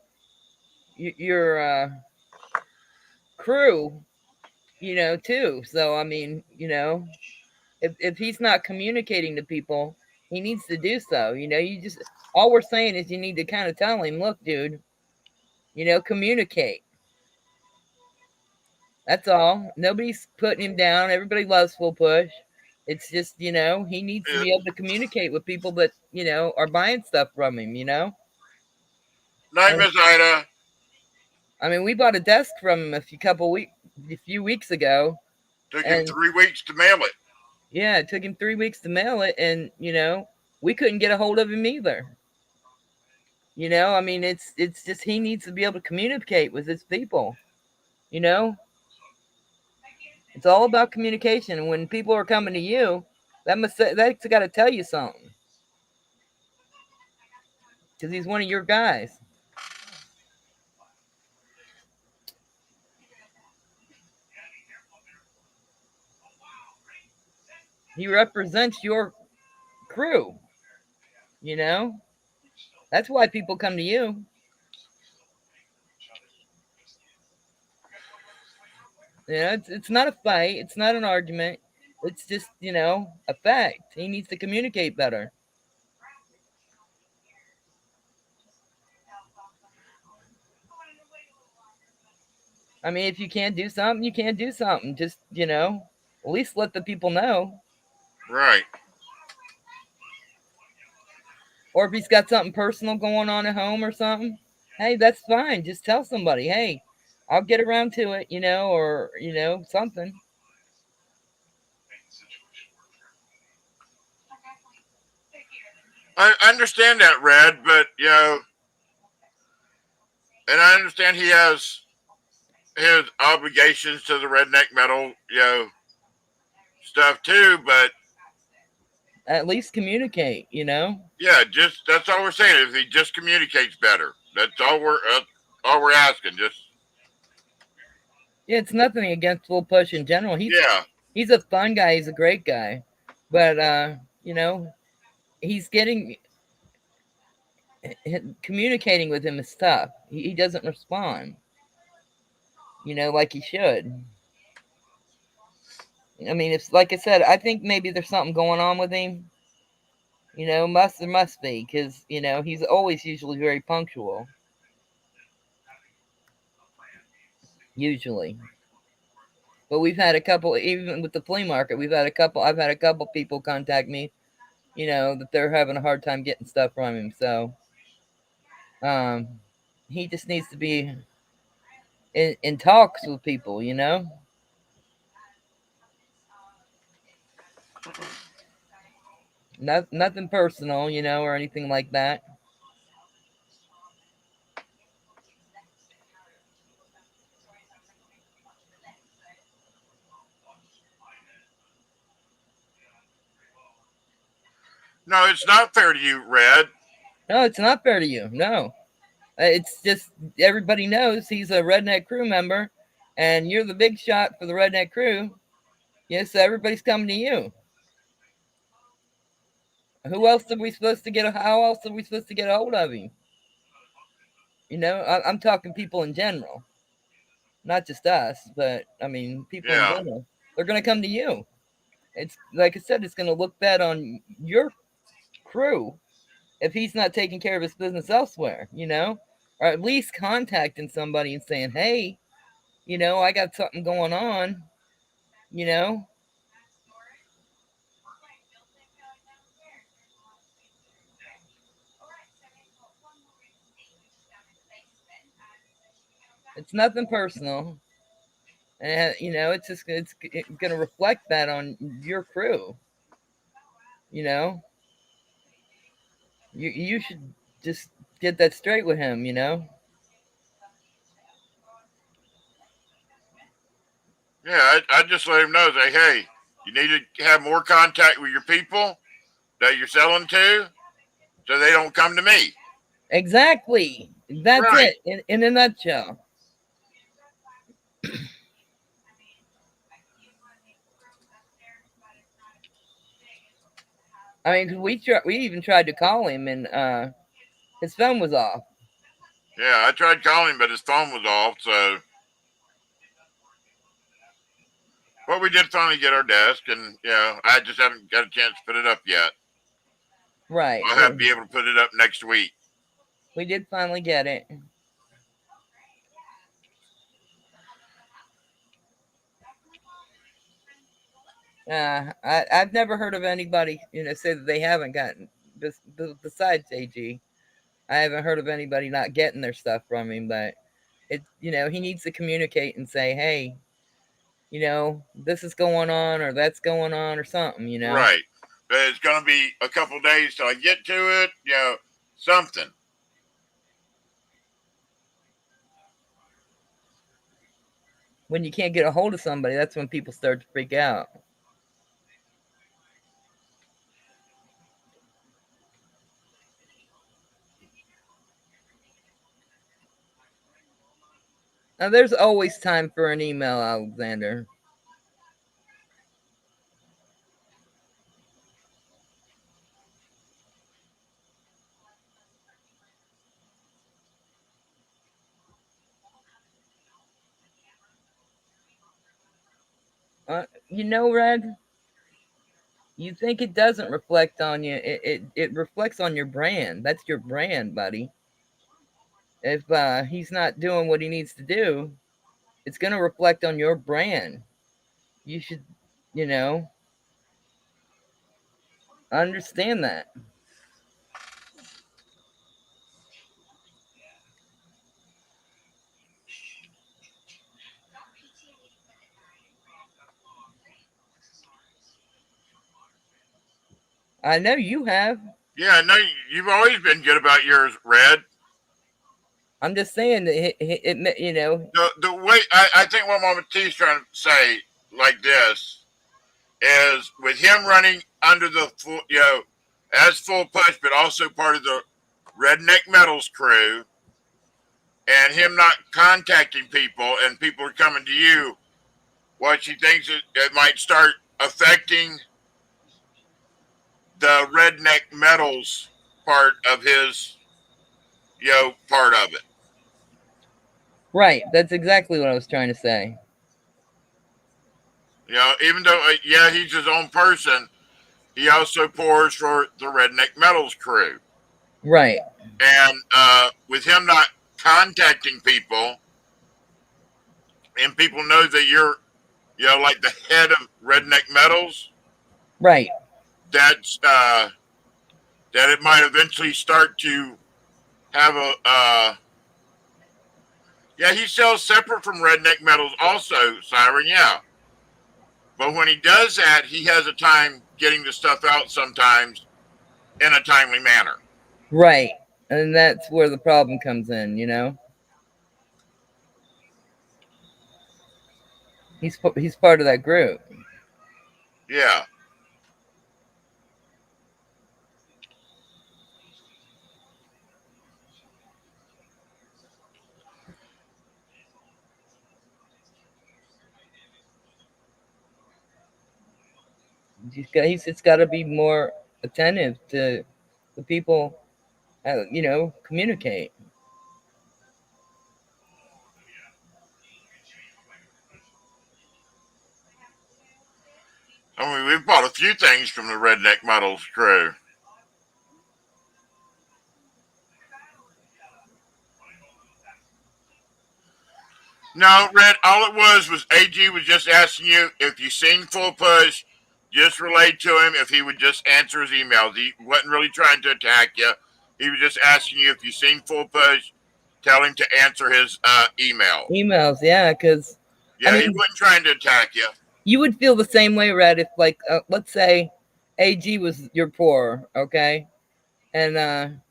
crew, too. So, if he's not communicating to people, he needs to do so. All we're saying is you need to kind of tell him, look, dude, communicate. That's all. Nobody's putting him down. Everybody loves Full Push. It's just, he needs to be able to communicate with people that, are buying stuff from him, Night, Miss Ida. We bought a desk from him a few weeks ago. Took him 3 weeks to mail it. Yeah, it took him 3 weeks to mail it, and we couldn't get a hold of him either. It's just he needs to be able to communicate with his people. It's all about communication. And when people are coming to you, that's got to tell you something, because he's one of your guys. He represents your crew. That's why people come to you. It's not a fight. It's not an argument. It's just, a fact. He needs to communicate better. If you can't do something, you can't do something. Just, at least let the people know. Right. Or if he's got something personal going on at home or something, hey, that's fine. Just tell somebody, hey, I'll get around to it, or, something. I understand that, Red, but, and I understand he has his obligations to the redneck metal, stuff too, but at least communicate, Yeah, that's all we're saying. If he just communicates better, that's all we're asking. Yeah, it's nothing against Full Push in general. He's a fun guy. He's a great guy, but he's communicating with him is tough. He doesn't respond, like he should. It's like I said, I think maybe there's something going on with him. There must be, because he's always usually very punctual. Usually. But we've had a couple, even with the flea market, I've had a couple people contact me, that they're having a hard time getting stuff from him. So he just needs to be in talks with people, Nothing personal, or anything like that. No, it's not fair to you, Red. No, it's not fair to you. No. It's just everybody knows he's a redneck crew member, and you're the big shot for the redneck crew. Yes, so everybody's coming to you. How else are we supposed to get a hold of him? I'm talking people in general, not just us, but people in general. They're going to come to you. It's like I said, it's going to look bad on your crew if he's not taking care of his business elsewhere, or at least contacting somebody and saying, hey, I got something going on, It's nothing personal, and it's just it's going to reflect that on your crew. You should just get that straight with him. Yeah, I just let him know that, hey, you need to have more contact with your people that you're selling to, so they don't come to me. Exactly. That's right. It in a nutshell. I mean, we even tried to call him, and his phone was off. Yeah, I tried calling him, but his phone was off. So, but we did finally get our desk, and I just haven't got a chance to put it up yet. Right. I'll have to be able to put it up next week. We did finally get it. I've never heard of anybody, say that they haven't gotten, besides AG. I haven't heard of anybody not getting their stuff from him, but he needs to communicate and say, hey, this is going on or that's going on or something, Right. It's going to be a couple days till I get to it, something. When you can't get a hold of somebody, that's when people start to freak out. Now, there's always time for an email, Alexander. Red, you think it doesn't reflect on you. It reflects on your brand. That's your brand, buddy. If he's not doing what he needs to do, it's going to reflect on your brand. You should, understand that. I know you have. Yeah, no, you've always been good about yours, Red. I'm just saying that The way I think what Mama T's trying to say like this is with him running under the full, as full push, but also part of the Redneck Metals crew, and him not contacting people, and people are coming to you. What she thinks it might start affecting the Redneck Metals part of his, part of it. Right. That's exactly what I was trying to say. Even though, he's his own person, he also pours for the Redneck Metals crew. Right. And with him not contacting people, and people know that you're, like the head of Redneck Metals. Right. That's that it might eventually start to have he sells separate from Redneck Metals also, Siren, But when he does that, he has a time getting the stuff out sometimes in a timely manner. Right. And that's where the problem comes in, He's part of that group. Yeah. He's got to be more attentive to the people, communicate. I mean, we've bought a few things from the Redneck Metals crew. No, Red, all it was AG was just asking you if you seen Full Push, just relayed to him if he would just answer his emails. He wasn't really trying to attack you. He was just asking you if you seen Full Push, tell him to answer his email. Emails, yeah, because... Yeah, he wasn't trying to attack you. You would feel the same way, Red, if, like, let's say AG was your poor, okay? And,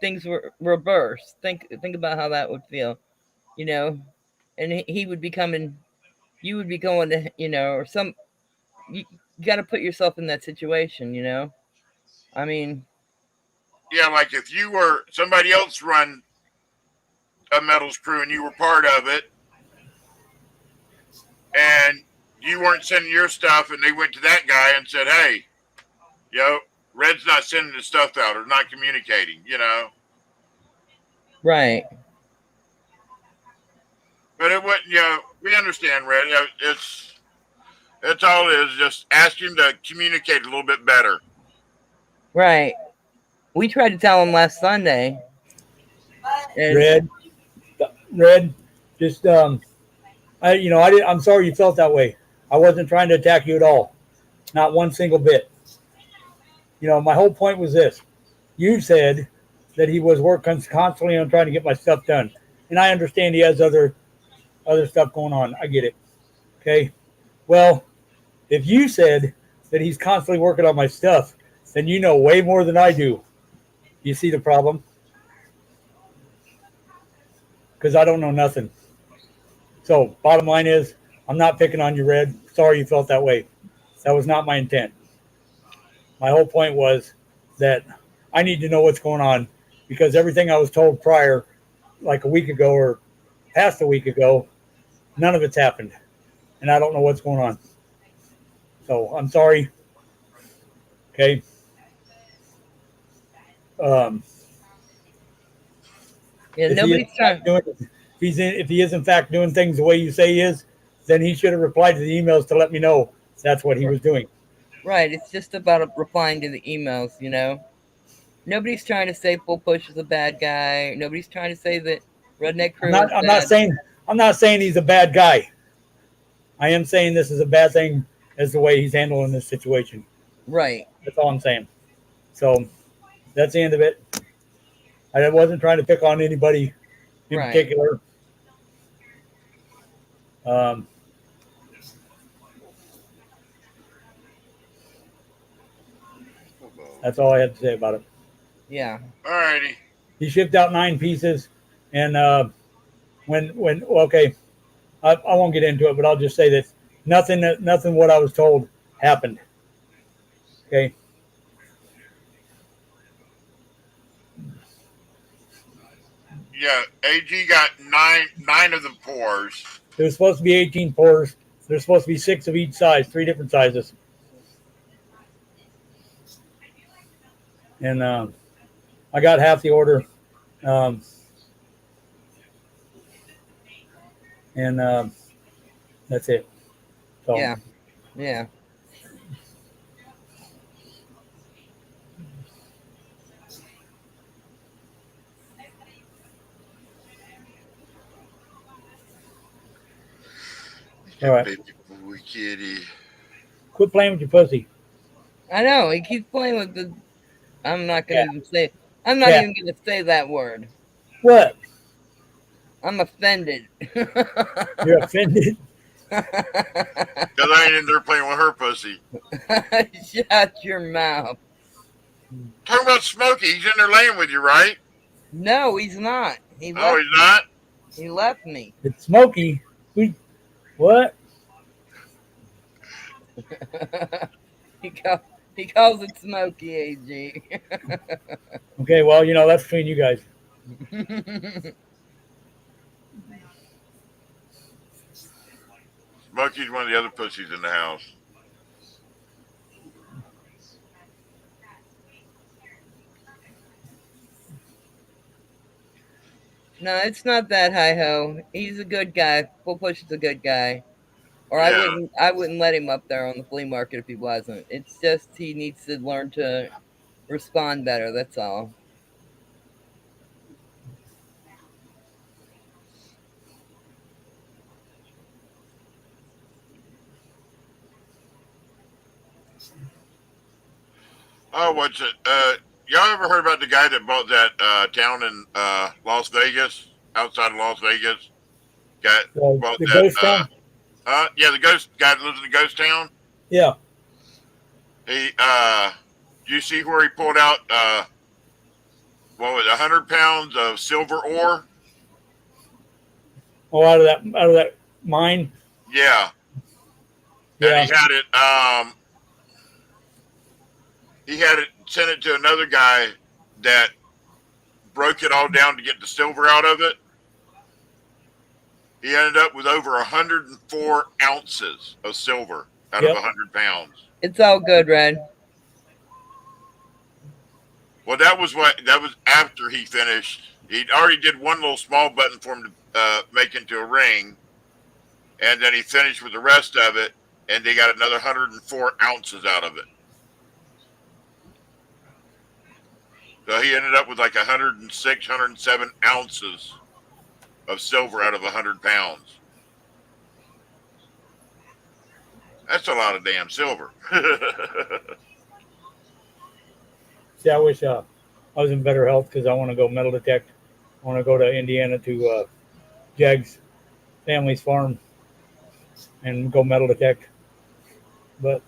things were reversed. Think about how that would feel, and he would be coming, you would be going to, or some, you got to put yourself in that situation, I mean. Yeah, like if you were, somebody else run a metals crew and you were part of it, and you weren't sending your stuff, and they went to that guy and said, "Hey, Red's not sending his stuff out or not communicating," Right. But it wouldn't, we understand, Red. It's all it is, just ask him to communicate a little bit better. Right. We tried to tell him last Sunday. And Red, just I'm sorry you felt that way. I wasn't trying to attack you at all, not one single bit. My whole point was this: you said that he was working constantly on trying to get my stuff done, and I understand he has other stuff going on. I get it. Okay, well, if you said that he's constantly working on my stuff, then you know way more than I do. You see the problem? Because I don't know nothing. So bottom line is, I'm not picking on you, Red. Sorry you felt that way. That was not my intent. My whole point was that I need to know what's going on, because everything I was told prior, like a week ago or past a week ago, none of it's happened. And I don't know what's going on. So I'm sorry. Okay. yeah, nobody's trying. If he is in fact doing things the way you say he is, then he should have replied to the emails to let me know that's what he was doing. Right. It's just about replying to the emails, Nobody's trying to say Full Push is a bad guy. Nobody's trying to say that Redneck Crew is bad. I'm not saying he's a bad guy. I am saying this is a bad thing as the way he's handling this situation. Right. That's all I'm saying. So that's the end of it. I wasn't trying to pick on anybody in particular. That's all I had to say about it. Yeah. All righty. He shipped out 9 pieces, and I won't get into it, but I'll just say that nothing what I was told happened. Okay. Yeah, AG got nine of the pours. There was supposed to be 18 pours. There's supposed to be 6 of each size, 3 different sizes. And I got half the order. And that's it. So, Yeah. All right. Baby boy kitty. Quit playing with your pussy. I know. He keeps playing with the. I'm not going to even say. I'm not even going to say that word. What? I'm offended. You're offended? Because I ain't in there playing with her pussy. Shut your mouth. Talking about Smokey. He's in there laying with you, right? No, he's not. He's not? He left me. It's Smokey. What? He calls it Smokey, AG. Okay, well, that's between you guys. Smokey's one of the other pussies in the house. No, it's not that hi-ho. He's a good guy. Full Push is a good guy. Or I wouldn't let him up there on the flea market if he wasn't. It's just he needs to learn to respond better, that's all. Oh, what's it? Y'all ever heard about the guy that bought that town in Las Vegas, outside of Las Vegas? Bought the ghost town? Yeah, the ghost guy that lives in the ghost town. Yeah. He, you see where he pulled out, 100 pounds of silver ore? Oh, out of that mine? Yeah. Yeah. And he had it, sent it to another guy that broke it all down to get the silver out of it. He ended up with over 104 ounces of silver out Yep. of 100 pounds. It's all good, Red. Well, that was after he finished. He already did one little small button for him to make into a ring, and then he finished with the rest of it, and they got another 104 ounces out of it. So he ended up with like 106, 107 ounces of silver out of 100 pounds. That's a lot of damn silver. See, I wish I was in better health because I want to go metal detect. I want to go to Indiana to Jag's family's farm and go metal detect. But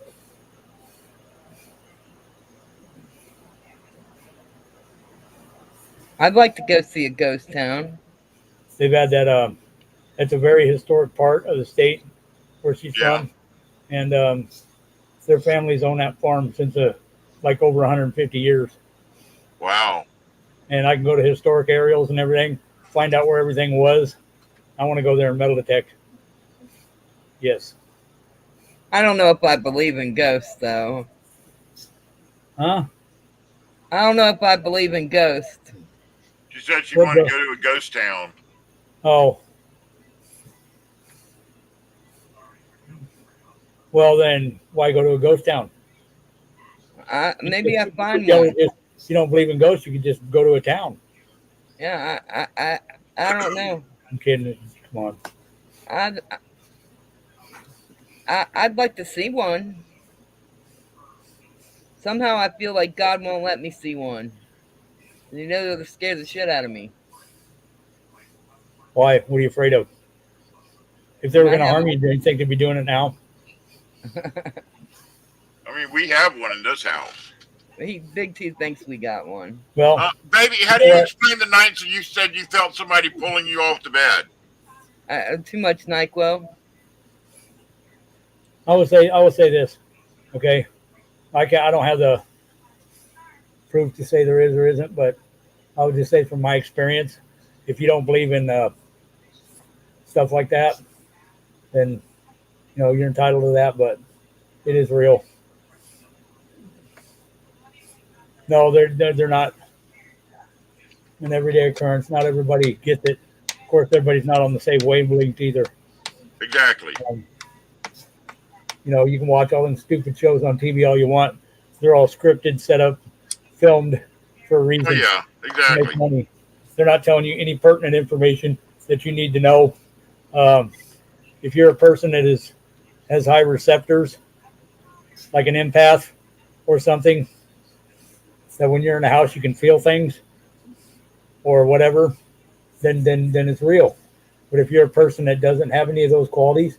I'd like to go see a ghost town. they've had that. It's a very historic part of the state where she's Yeah. from, and their families own that farm since like over 150 years. Wow. And I can go to historic aerials and everything, find out where everything was. I want to go there and metal detect. Yes. I don't know if I believe in ghosts, though. Huh? I don't know if I believe in ghosts. She said she What wanted the- to go to a ghost town. Oh. Well, then why go to a ghost town? Maybe I find You one. if you don't believe in ghosts, you could just go to a town. Yeah, I don't know. I'm kidding. Come on. I'd like to see one. Somehow I feel like God won't let me see one. You know, they're scared the shit out of me. Why? What are you afraid of? If they were I going to have- harm you, do you think they'd be doing it now? I mean, we have one in this house. Big T thinks we got one. Well, Baby, how do you explain the nights that you said you felt somebody pulling you off the bed? Too much NyQuil. I will say this. Okay. I don't have the proof to say there is or isn't, but I would just say from my experience, if you don't believe in stuff like that, then you're entitled to that, but it is real. No, they're not an everyday occurrence. Not everybody gets it. Of course, everybody's not on the same wavelength either. Exactly. You can watch all them stupid shows on TV all you want. They're all scripted, set up, filmed for a reason. Oh, yeah, To exactly. make money. They're not telling you any pertinent information that you need to know. If you're a person that has high receptors, like an empath or something, that when you're in a house you can feel things or whatever, then it's real. But if you're a person that doesn't have any of those qualities,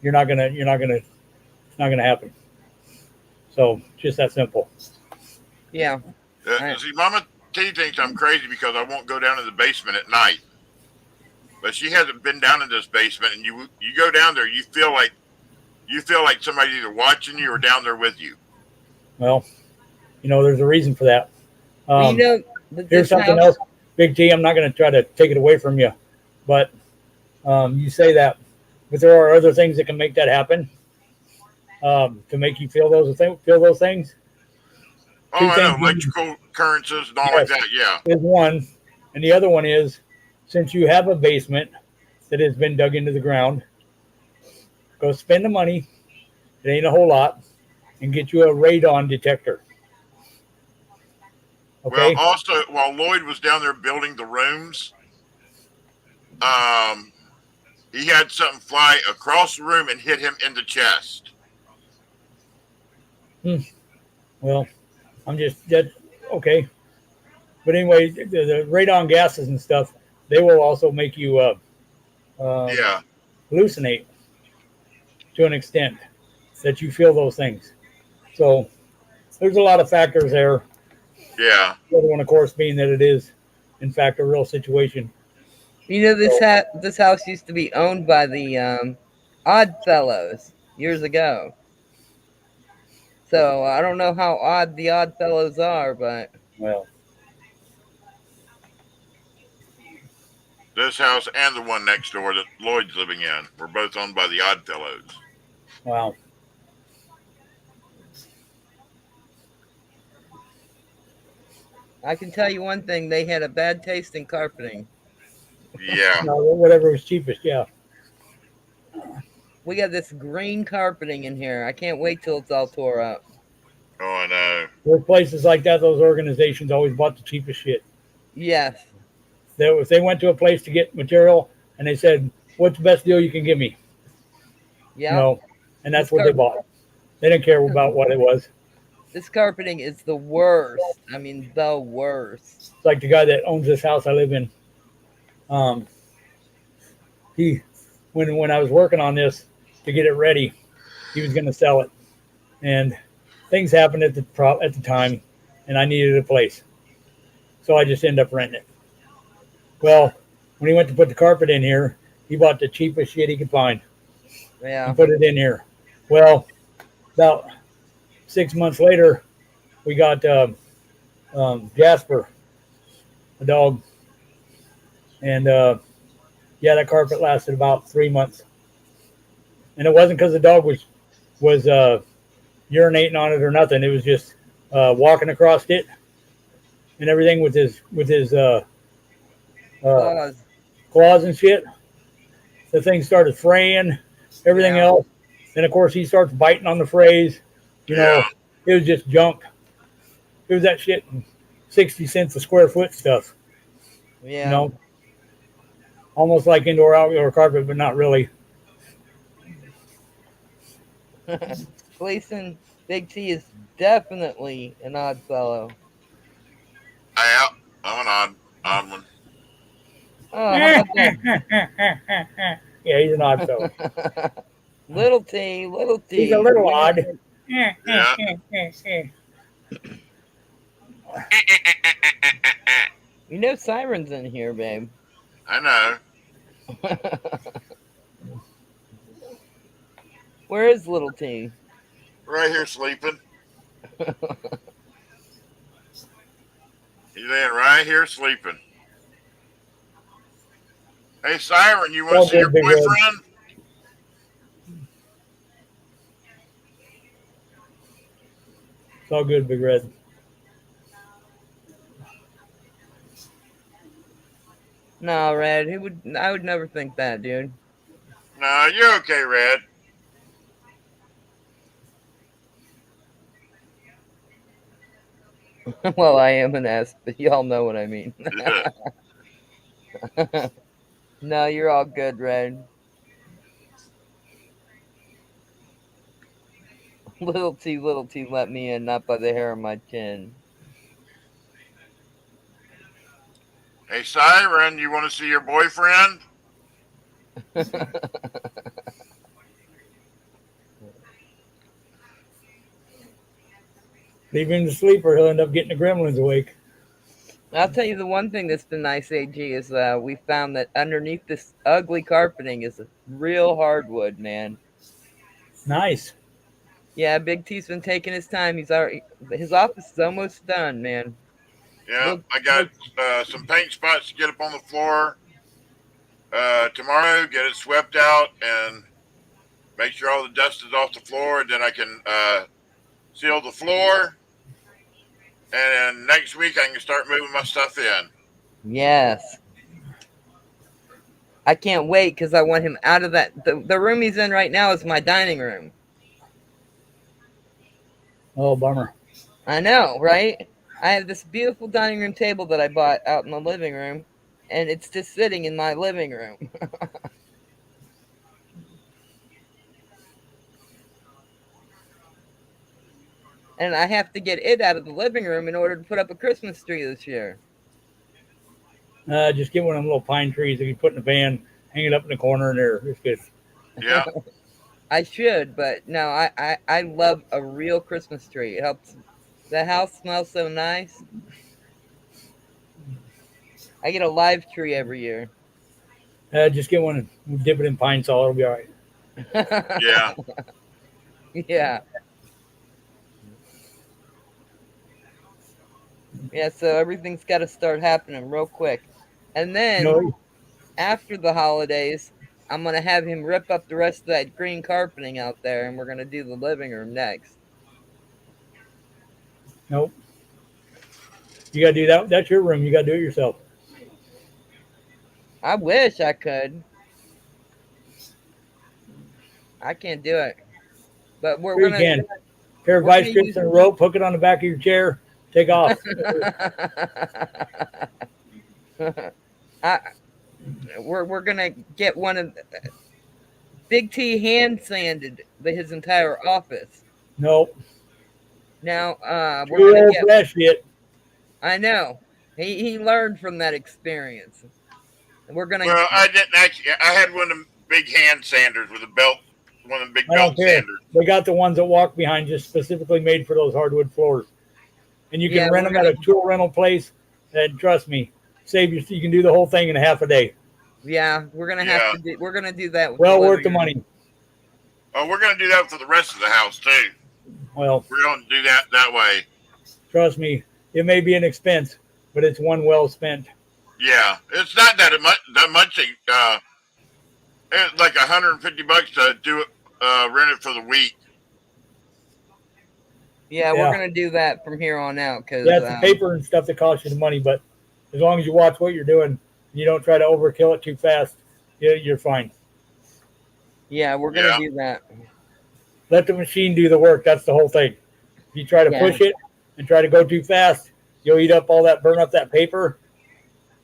it's not gonna happen. So just that simple. Yeah. See, Mama T thinks I'm crazy because I won't go down to the basement at night. But she hasn't been down in this basement, and you go down there, you feel like somebody's either watching you or down there with you. Well, there's a reason for that. Well, that Here's this something house- else, Big T. I'm not going to try to take it away from you, but you say that, but there are other things that can make that happen to make you feel those things. Oh, Two I know, things. electrical occurrences and all like that, yeah. Is one, and the other one is, since you have a basement that has been dug into the ground, go spend the money. It ain't a whole lot, and get you a radon detector. Okay. Well, also, while Lloyd was down there building the rooms, he had something fly across the room and hit him in the chest. Well, I'm just that okay. But anyway, the radon gases and stuff, they will also make you hallucinate to an extent that you feel those things. So there's a lot of factors there. Yeah. The other one, of course, being that it is, in fact, a real situation. This house used to be owned by the Odd Fellows years ago. So I don't know how odd the Odd Fellows are, but well, This house and the one next door that Lloyd's living in were both owned by the Oddfellows. Wow. I can tell you one thing: they had a bad taste in carpeting. Yeah. No, whatever was cheapest, yeah. We got this green carpeting in here. I can't wait till it's all tore up. Oh, I know. With places like that, those organizations always bought the cheapest shit. Yes. If they went to a place to get material and they said, "What's the best deal you can give me?" Yeah. You know, and that's what they bought. They didn't care about what it was. This carpeting is the worst. I mean, the worst. It's like the guy that owns this house I live in. When I was working on this to get it ready, he was going to sell it, and things happened at the time, and I needed a place, so I just ended up renting it. Well, when he went to put the carpet in here, he bought the cheapest shit he could find Yeah. and put it in here. Well, about 6 months later, we got Jasper, a dog, and yeah, that carpet lasted about 3 months, and it wasn't because the dog was urinating on it or nothing. It was just walking across it and everything with his claws and shit. The thing started fraying, everything else, and of course he starts biting on the frays. You know, it was just junk. It was that shit, 60 cents a square foot stuff. Yeah. You know, almost like indoor outdoor carpet, but not really. Gleason, Big T is definitely an odd fellow. Yeah, I'm an odd one. Oh, how about that? Yeah, he's an odd fellow. Little T, little T. He's a little odd. Yeah. You know Siren's in here, babe. I know. Where is little T? Right here sleeping. He's laying right here sleeping. Hey, Siren, you want to see your Big Red. boyfriend? It's all good, Big Red. No, Red. I would never think that, dude. No, you're okay, Red. Well, I am an ass, but y'all know what I mean. No, you're all good, Red. Little T, let me in, not by the hair of my chin. Hey, Siren, you want to see your boyfriend? Leave him to sleep or he'll end up getting the gremlins awake. I'll tell you the one thing that's been nice, AG, is we found that underneath this ugly carpeting is a real hardwood, man. Nice. Yeah, Big T's been taking his time. His office is almost done, man. Yeah, I got some paint spots to get up on the floor tomorrow, get it swept out, and make sure all the dust is off the floor, and then I can seal the floor. And then next week I can start moving my stuff in. Yes. I can't wait because I want him out of that. The room he's in right now is my dining room. Oh, bummer. I know, right? I have this beautiful dining room table that I bought out in the living room, and it's just sitting in my living room. And I have to get it out of the living room in order to put up a Christmas tree this year. Just get one of them little pine trees that you put in the van, hang it up in the corner, and there. It's good. Yeah. I should, but no, I love a real Christmas tree. It helps. The house smells so nice. I get a live tree every year. Just get one and dip it in pine sol. It'll be all right. Yeah. Yeah. Yeah, so everything's got to start happening real quick. And then after the holidays, I'm gonna have him rip up the rest of that green carpeting out there, and we're gonna do the living room next. Nope. You gotta do that. That's your room. You gotta do it yourself. I wish I could. I can't do it, but we're Sure you gonna. can. Pair of we're vice gonna grips use- and a rope, hook it on the back of your chair, take off. We're gonna get one of Big T hand sanded his entire office. Nope. Now we're Too gonna old get. for that shit. I know he learned from that experience. We're gonna. Well, I didn't actually. I had one of them big hand sanders with a belt, one of them big I don't belt care. sanders. They got the ones that walk behind, just specifically made for those hardwood floors. And you can Yeah, rent we're them at a tool rental place. And trust me, you can do the whole thing in a half a day. Yeah, we're gonna have to do. We're gonna do that. With Well the worth the living room. money. Oh, we're going to do that for the rest of the house too. Well, We're going to do that way. trust me, it may be an expense, but it's one well spent. Yeah, it's not that much. It's like $150 to do it, rent it for the week. Yeah, Yeah. we're gonna do that from here on out because Yeah, it's the paper and stuff that costs you the money, but as long as you watch what you're doing, and you don't try to overkill it too fast, you're fine. yeah, we're gonna Yeah. do that. Let the machine do the work. That's the whole thing. If you try to Yeah. push it and try to go too fast, you'll eat up all that, burn up that paper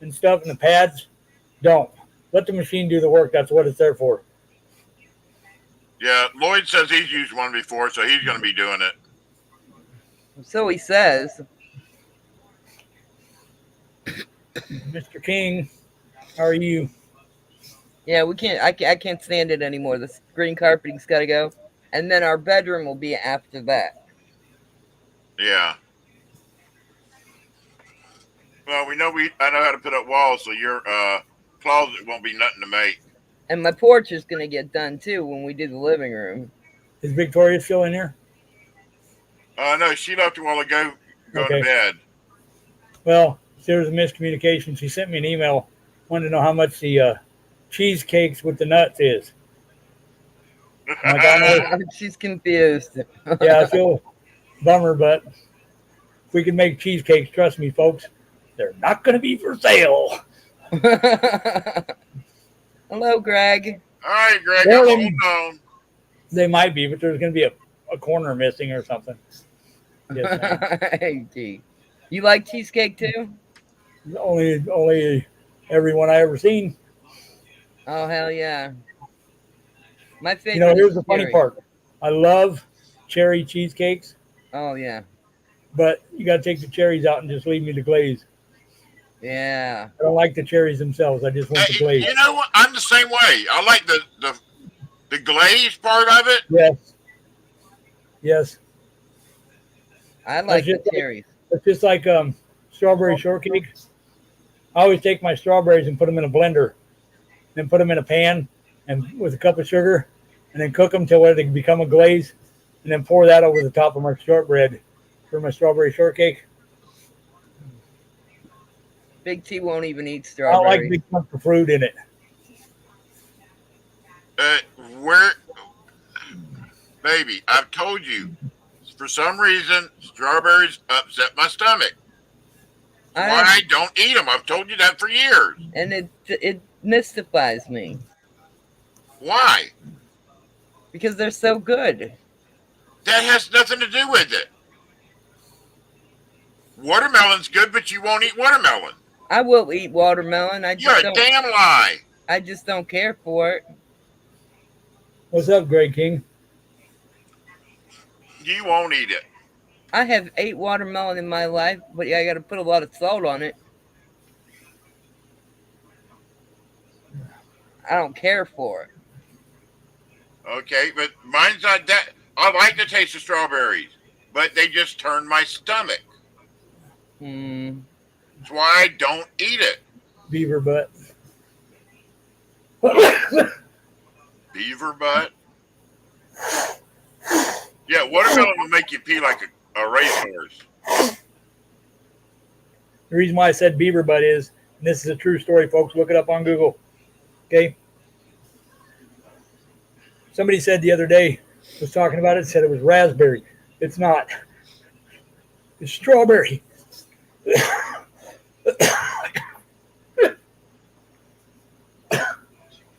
and stuff and the pads. Don't. Let the machine do the work. That's what it's there for. Yeah, Lloyd says he's used one before, so he's going to be doing it. So he says. Mr. King, how are you? Yeah, we can't. I can't stand it anymore. The green carpeting's got to go, and then our bedroom will be after that. Yeah. Well, I know how to put up walls, so your closet won't be nothing to make. And my porch is gonna get done too when we do the living room. Is Victoria still in here? No, she left a while ago, going Okay. to bed. Well, there was a miscommunication. She sent me an email, wanted to know how much the cheesecakes with the nuts is. I'm like, I don't know. She's confused. Yeah, I feel bummer, but if we can make cheesecakes, trust me, folks, they're not going to be for sale. Hello, Greg. All right, Greg, Well, hold on. They might be, but there's going to be a corner missing or something. Yes, ma'am. Hey, G. You like cheesecake too? Only everyone I ever seen. Oh hell yeah! My favorite. You know, here's the is funny cherry. part. I love cherry cheesecakes, Oh yeah, but you got to take the cherries out and just leave me the glaze. yeah. I don't like the cherries themselves. I just want the glaze. You know what? I'm the same way. I like the glaze part of it. Yes. Yes. I like the just like- cherries. It's just like strawberry shortcake. I always take my strawberries and put them in a blender, then put them in a pan and with a cup of sugar, and then cook them till they become a glaze, and then pour that over the top of my shortbread for my strawberry shortcake. Big T won't even eat I strawberries. don't like big chunks of fruit in it. Where, baby, I've told you, for some reason, strawberries upset my stomach. I don't eat them. I've told you that for years. And it mystifies me Why? because they're so good. That has nothing to do with it. Watermelon's good, but you won't eat watermelon. I will eat watermelon. I You're just a don't. damn lie. I just don't care for it. What's up, Greg King? You won't eat it. I have ate watermelon in my life, but yeah, I got to put a lot of salt on it. I don't care for it. Okay, but mine's not that. I like the taste of strawberries, but they just turn my stomach. Hmm. That's why I don't eat it. Beaver butt. Beaver butt. Yeah, watermelon will make you pee like a racehorse. The reason why I said beaver butt is, and this is a true story, folks, look it up on Google. Okay. Somebody said the other day, was talking about it, said it was raspberry. It's not. It's strawberry.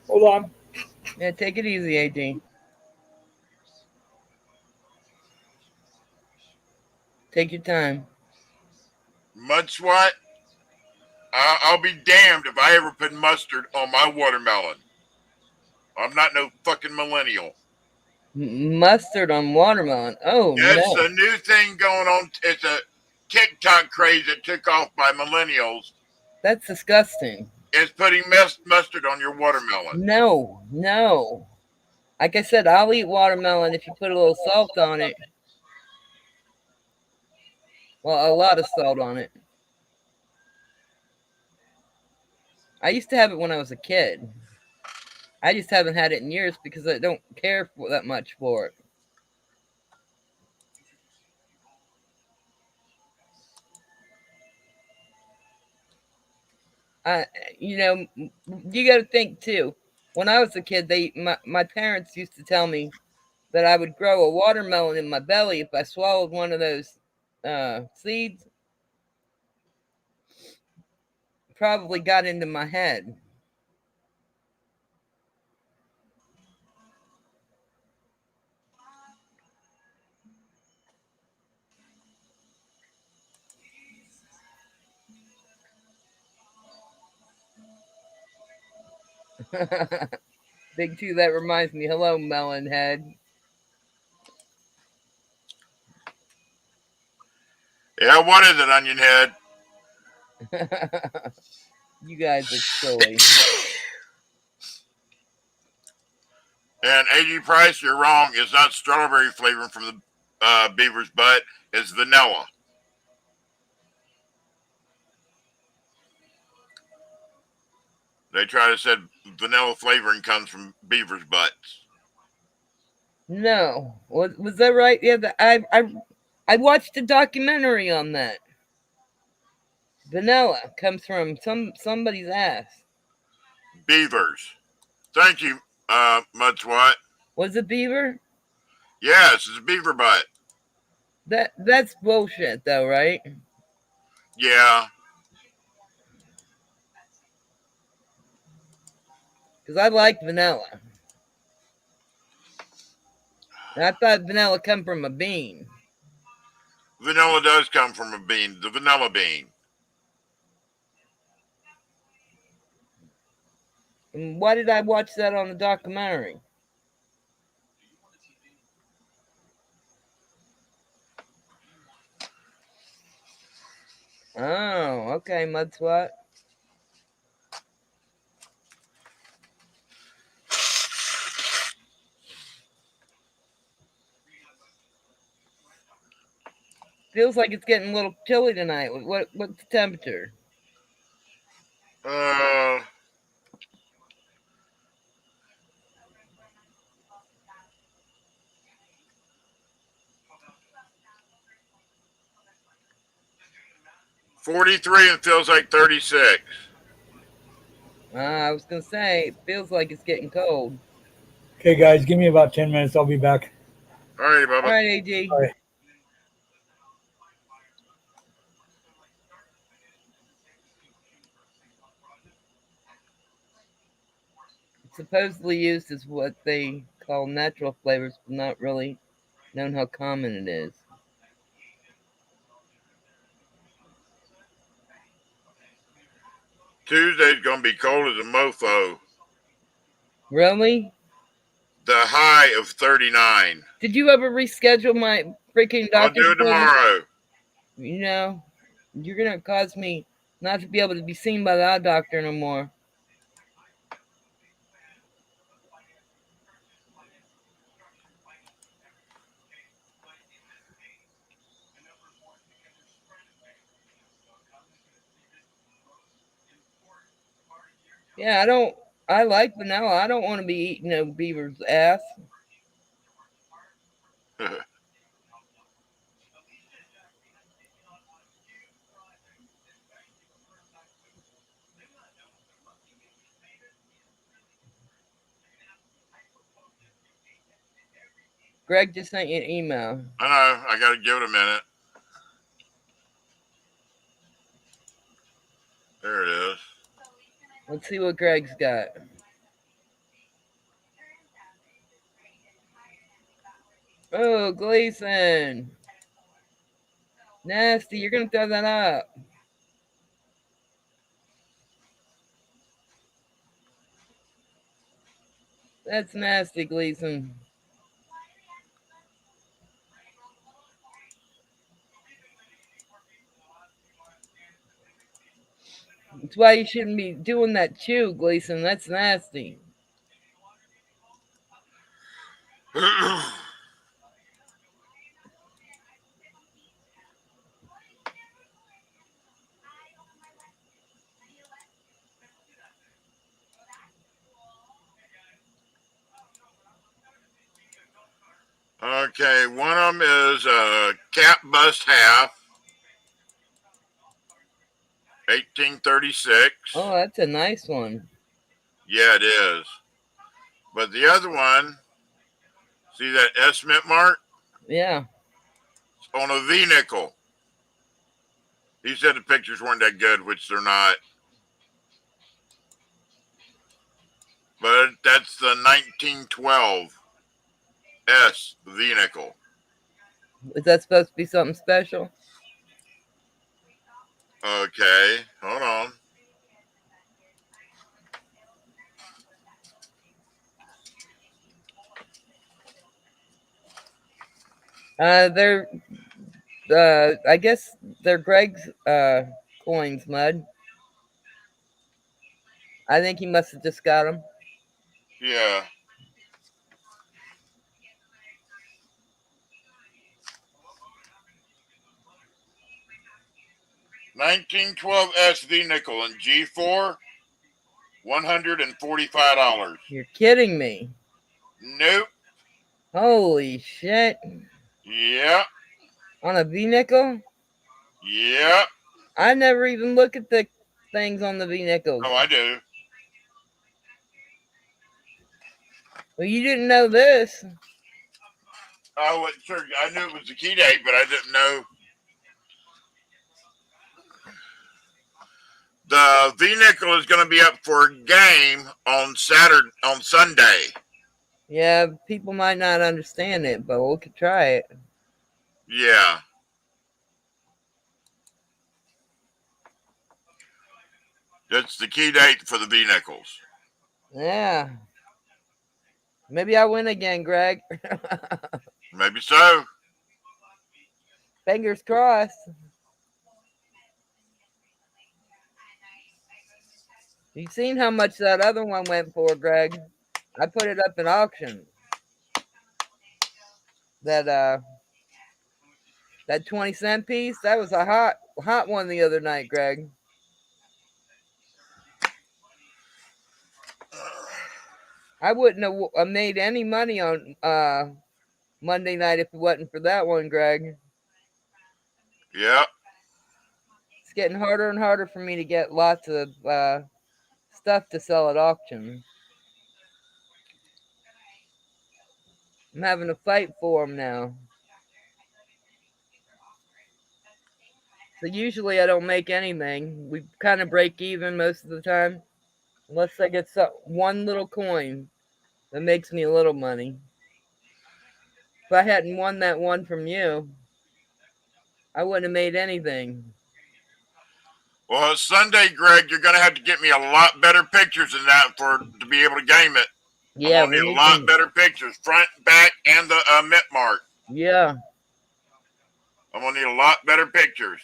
Hold on. Yeah, take it easy, AD. Take your time. Mud swat. I'll be damned if I ever put mustard on my watermelon. I'm not no fucking millennial. Mustard on watermelon. Oh That's no. a new thing going on. It's a TikTok craze that took off by millennials. That's disgusting. Is putting mustard on your watermelon. No, no. Like I said, I'll eat watermelon if you put a little salt on it. Well, a lot of salt on it. I used to have it when I was a kid. I just haven't had it in years because I don't care that much for it. You got to think too. When I was a kid, my parents used to tell me that I would grow a watermelon in my belly if I swallowed one of those seeds. Probably got into my head. Big Two, that reminds me. Hello, Melon Head. Yeah, what is it, Onion Head? You guys are silly. And AG Price, you're wrong. It's not strawberry flavoring from the beaver's butt. It's vanilla. They try to say vanilla flavoring comes from beaver's butts. No, was that right? Yeah, I watched a documentary on that. Vanilla comes from somebody's ass. Beavers. Thank you, Mudswat. Was it beaver? Yes, it's a beaver butt. That's bullshit, though, right? Yeah. Because I like vanilla. And I thought vanilla come from a bean. Vanilla does come from a bean, the vanilla bean. And why did I watch that on the documentary? Oh, okay, Mudswat. Feels like it's getting a little chilly tonight. What's the temperature? 43 and feels like 36. I was gonna say, it feels like it's getting cold. Okay, guys, give me about 10 minutes. I'll be back. All right, Bubba. All right, AG. All right. It's supposedly used as what they call natural flavors, but not really known how common it is. Tuesday's going to be cold as a mofo. Really? The high of 39. Did you ever reschedule my freaking I'll doctor's do it tomorrow. You know, you're gonna cause me not to be able to be seen by the eye doctor no more. Yeah, I like vanilla. I don't want to be eating no beaver's ass. Greg just sent you an email. I know. I got to give it a minute. There it is. Let's see what Greg's got. Oh, Gleason. Nasty, you're going to throw that up. That's nasty, Gleason. That's why you shouldn't be doing that chew, Gleason. That's nasty. Okay, one of them is cap bust half, 1836. Oh, that's a nice one. Yeah, it is. But the other one, see that S mint mark? Yeah. It's on a V nickel. He said the pictures weren't that good, which they're not. But that's the 1912 S V nickel. Is that supposed to be something special? Okay, hold on. They're I guess they're Greg's coins, Mud. I think he must have just got them. Yeah. $1912 SV nickel and G4, $145. You're kidding me. Nope. Holy shit. Yep. On a V nickel? Yep. I never even look at the things on the V nickels. Oh, I do. Well, you didn't know this. I wasn't sure. I knew it was the key date, but I didn't know. The V nickel is going to be up for a game on Sunday. Yeah, people might not understand it, but we could try it. Yeah. That's the key date for the V nickels. Yeah. Maybe I win again, Greg. Maybe so. Fingers crossed. You seen how much that other one went for, Greg? I put it up in auction. That 20-cent piece, that was a hot one the other night, Greg. I wouldn't have made any money on Monday night if it wasn't for that one, Greg. Yep. It's getting harder and harder for me to get lots of stuff to sell at auction. I'm having to fight for them now. So usually I don't make anything. We kind of break even most of the time. Unless I get one little coin that makes me a little money. If I hadn't won that one from you, I wouldn't have made anything. Well, Sunday, Greg, you're going to have to get me a lot better pictures than that to be able to game it. Yeah, I'm going to need a lot better pictures, front, back, and the mint mark. Yeah. I'm going to need a lot better pictures.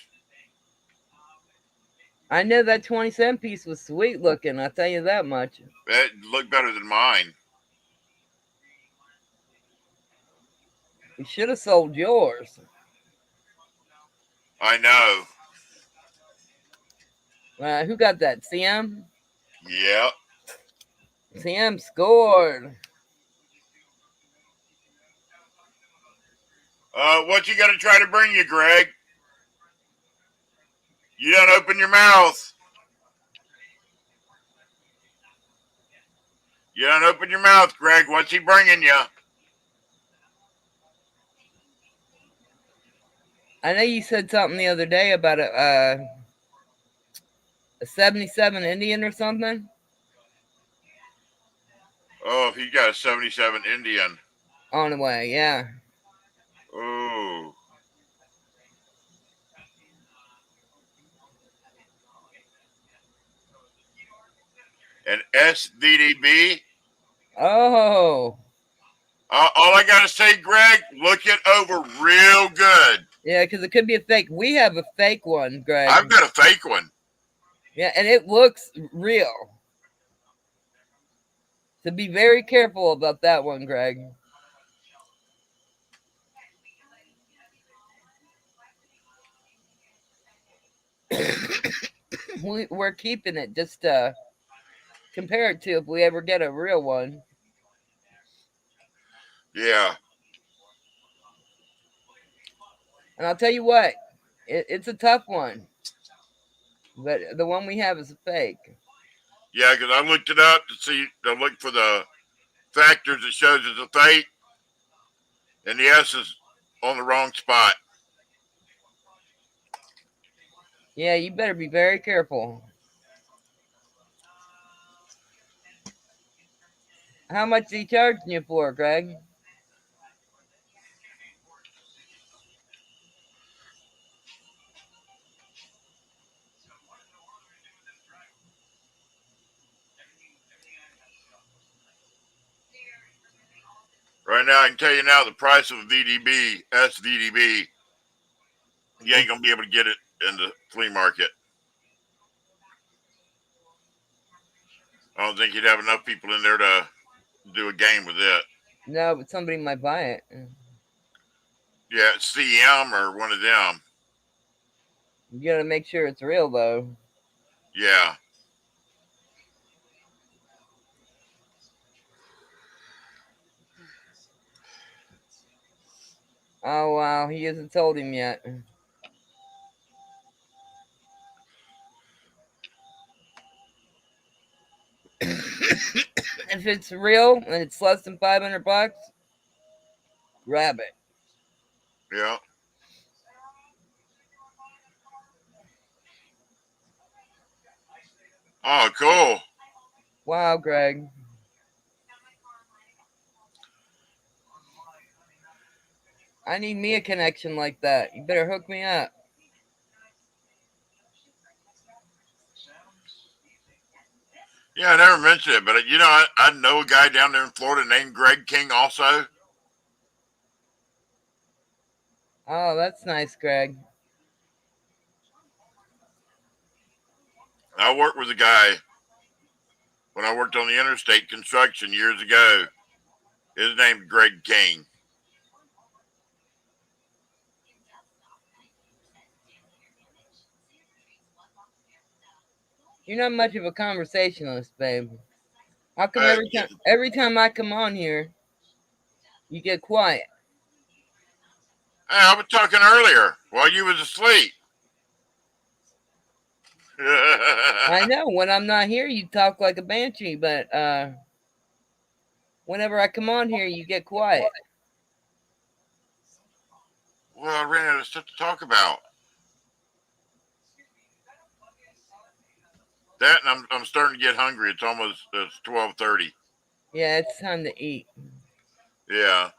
I know that 20-cent piece was sweet looking, I'll tell you that much. It looked better than mine. You should have sold yours. I know. Who got that? CM? Yep. CM scored. What you got to try to bring you, Greg? You don't open your mouth. You don't open your mouth, Greg. What's he bringing you? I know you said something the other day about a 77 Indian or something. Oh, if he got a 77 Indian. On the way, yeah. Oh. An SVDB. Oh. All I gotta say, Greg, look it over real good. Yeah, because it could be a fake. We have a fake one, Greg. I've got a fake one. Yeah, and it looks real. So be very careful about that one, Greg. We're keeping it just to compare it to if we ever get a real one. Yeah. And I'll tell you what, it's a tough one. But the one we have is a fake. Yeah, because I looked it up to look for the factors that shows it's a fake, and the S is on the wrong spot. Yeah, you better be very careful. How much is he charging you for, Greg? Right now, I can tell you now the price of a SVDB, you ain't going to be able to get it in the flea market. I don't think you'd have enough people in there to do a game with it. No, but somebody might buy it. Yeah, it's CM or one of them. You gotta make sure it's real, though. Yeah. Oh, wow. He hasn't told him yet. If it's real and it's less than $500, grab it. Yeah. Oh, cool. Wow, Greg. I need me a connection like that. You better hook me up. Yeah, I never mentioned it, but I know a guy down there in Florida named Greg King also. Oh, that's nice, Greg. I worked with a guy when I worked on the interstate construction years ago. His name's Greg King. You're not much of a conversationalist, babe. How come every time I come on here, you get quiet? Hey, I was talking earlier while you was asleep. I know when I'm not here, you talk like a banshee, but whenever I come on here, you get quiet. Well, I ran out of stuff to talk about. That, and I'm starting to get hungry. It's 12:30. Yeah, it's time to eat. Yeah.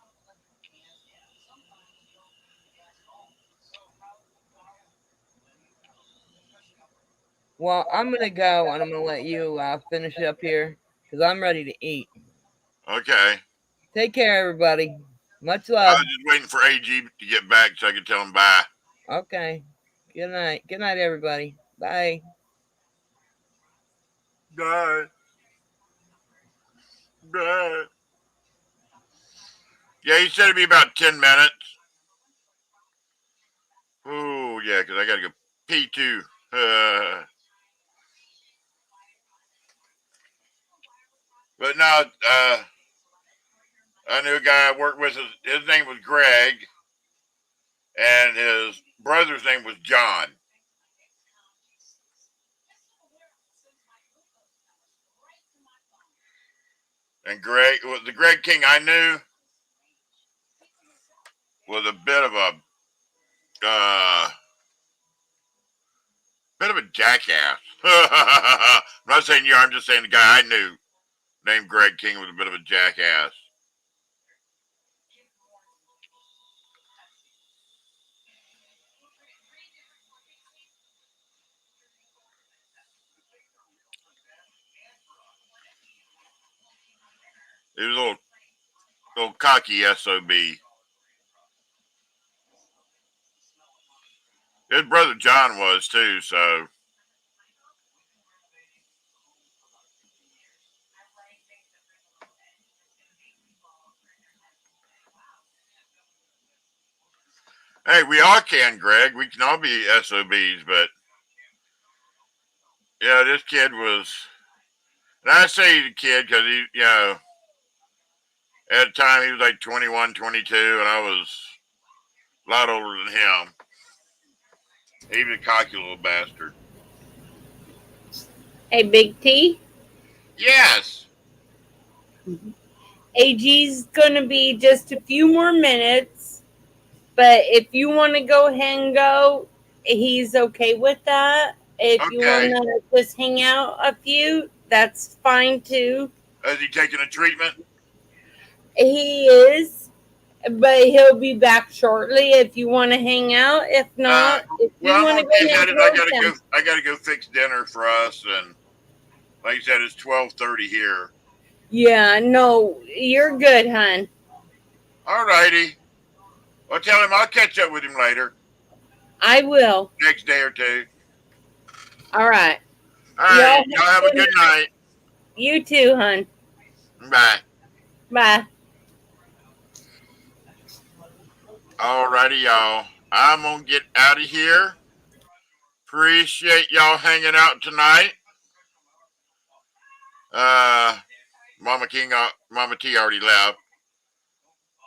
Well, I'm gonna go and I'm gonna let you finish up here because I'm ready to eat. Okay. Take care, everybody. Much I love. was just waiting for AG to get back so I could tell him bye. Okay. Good night. Good night, everybody. Bye. Bye. Bye. Yeah, he said it'd be about 10 minutes. Oh, yeah, because I got to go pee too. But no, I knew a guy I worked with. His name was Greg, and his brother's name was John. And the Greg King I knew was a bit of a bit of a jackass. I'm not saying you are. I'm just saying the guy I knew named Greg King was a bit of a jackass. He was a little cocky SOB. His brother John was too, so. Hey, we all can, Greg. We can all be SOBs, but yeah, this kid was, and I say he's a kid because he, at the time he was like 21, 22, and I was a lot older than him. He was a cocky little bastard. Hey, Big T. Yes. AG's gonna be just a few more minutes, but if you want to go ahead and go, he's okay with that. If you Okay. want to just hang out a few, that's fine too. Is he taking a treatment? He is, but he'll be back shortly if you want to hang out. If not, if Well, you I'm want to gonna go get ahead headed. and I gotta go fix dinner for us, and like I said, it's 12:30 here. Yeah, no, you're good, hon. All righty. Well, tell him I'll catch up with him later, I will. next day or two. All right. All right. Y'all have a good night. You too, hon. Bye. Bye. All righty, y'all. I'm gonna get out of here. Appreciate y'all hanging out tonight. Mama T already left.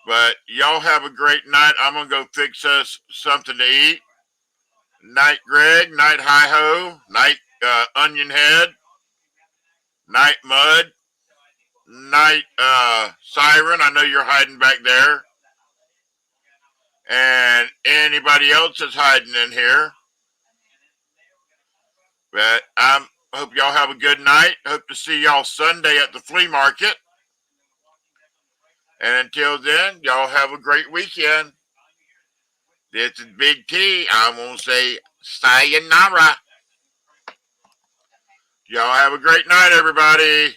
But y'all have a great night. I'm gonna go fix us something to eat. Night Greg, night Hi Ho, night Onion Head, night Mud, night Siren. I know you're hiding back there. And anybody else that's hiding in here. But I hope y'all have a good night. Hope to see y'all Sunday at the flea market. And until then, y'all have a great weekend. This is Big T. I'm going to say sayonara. Y'all have a great night, everybody.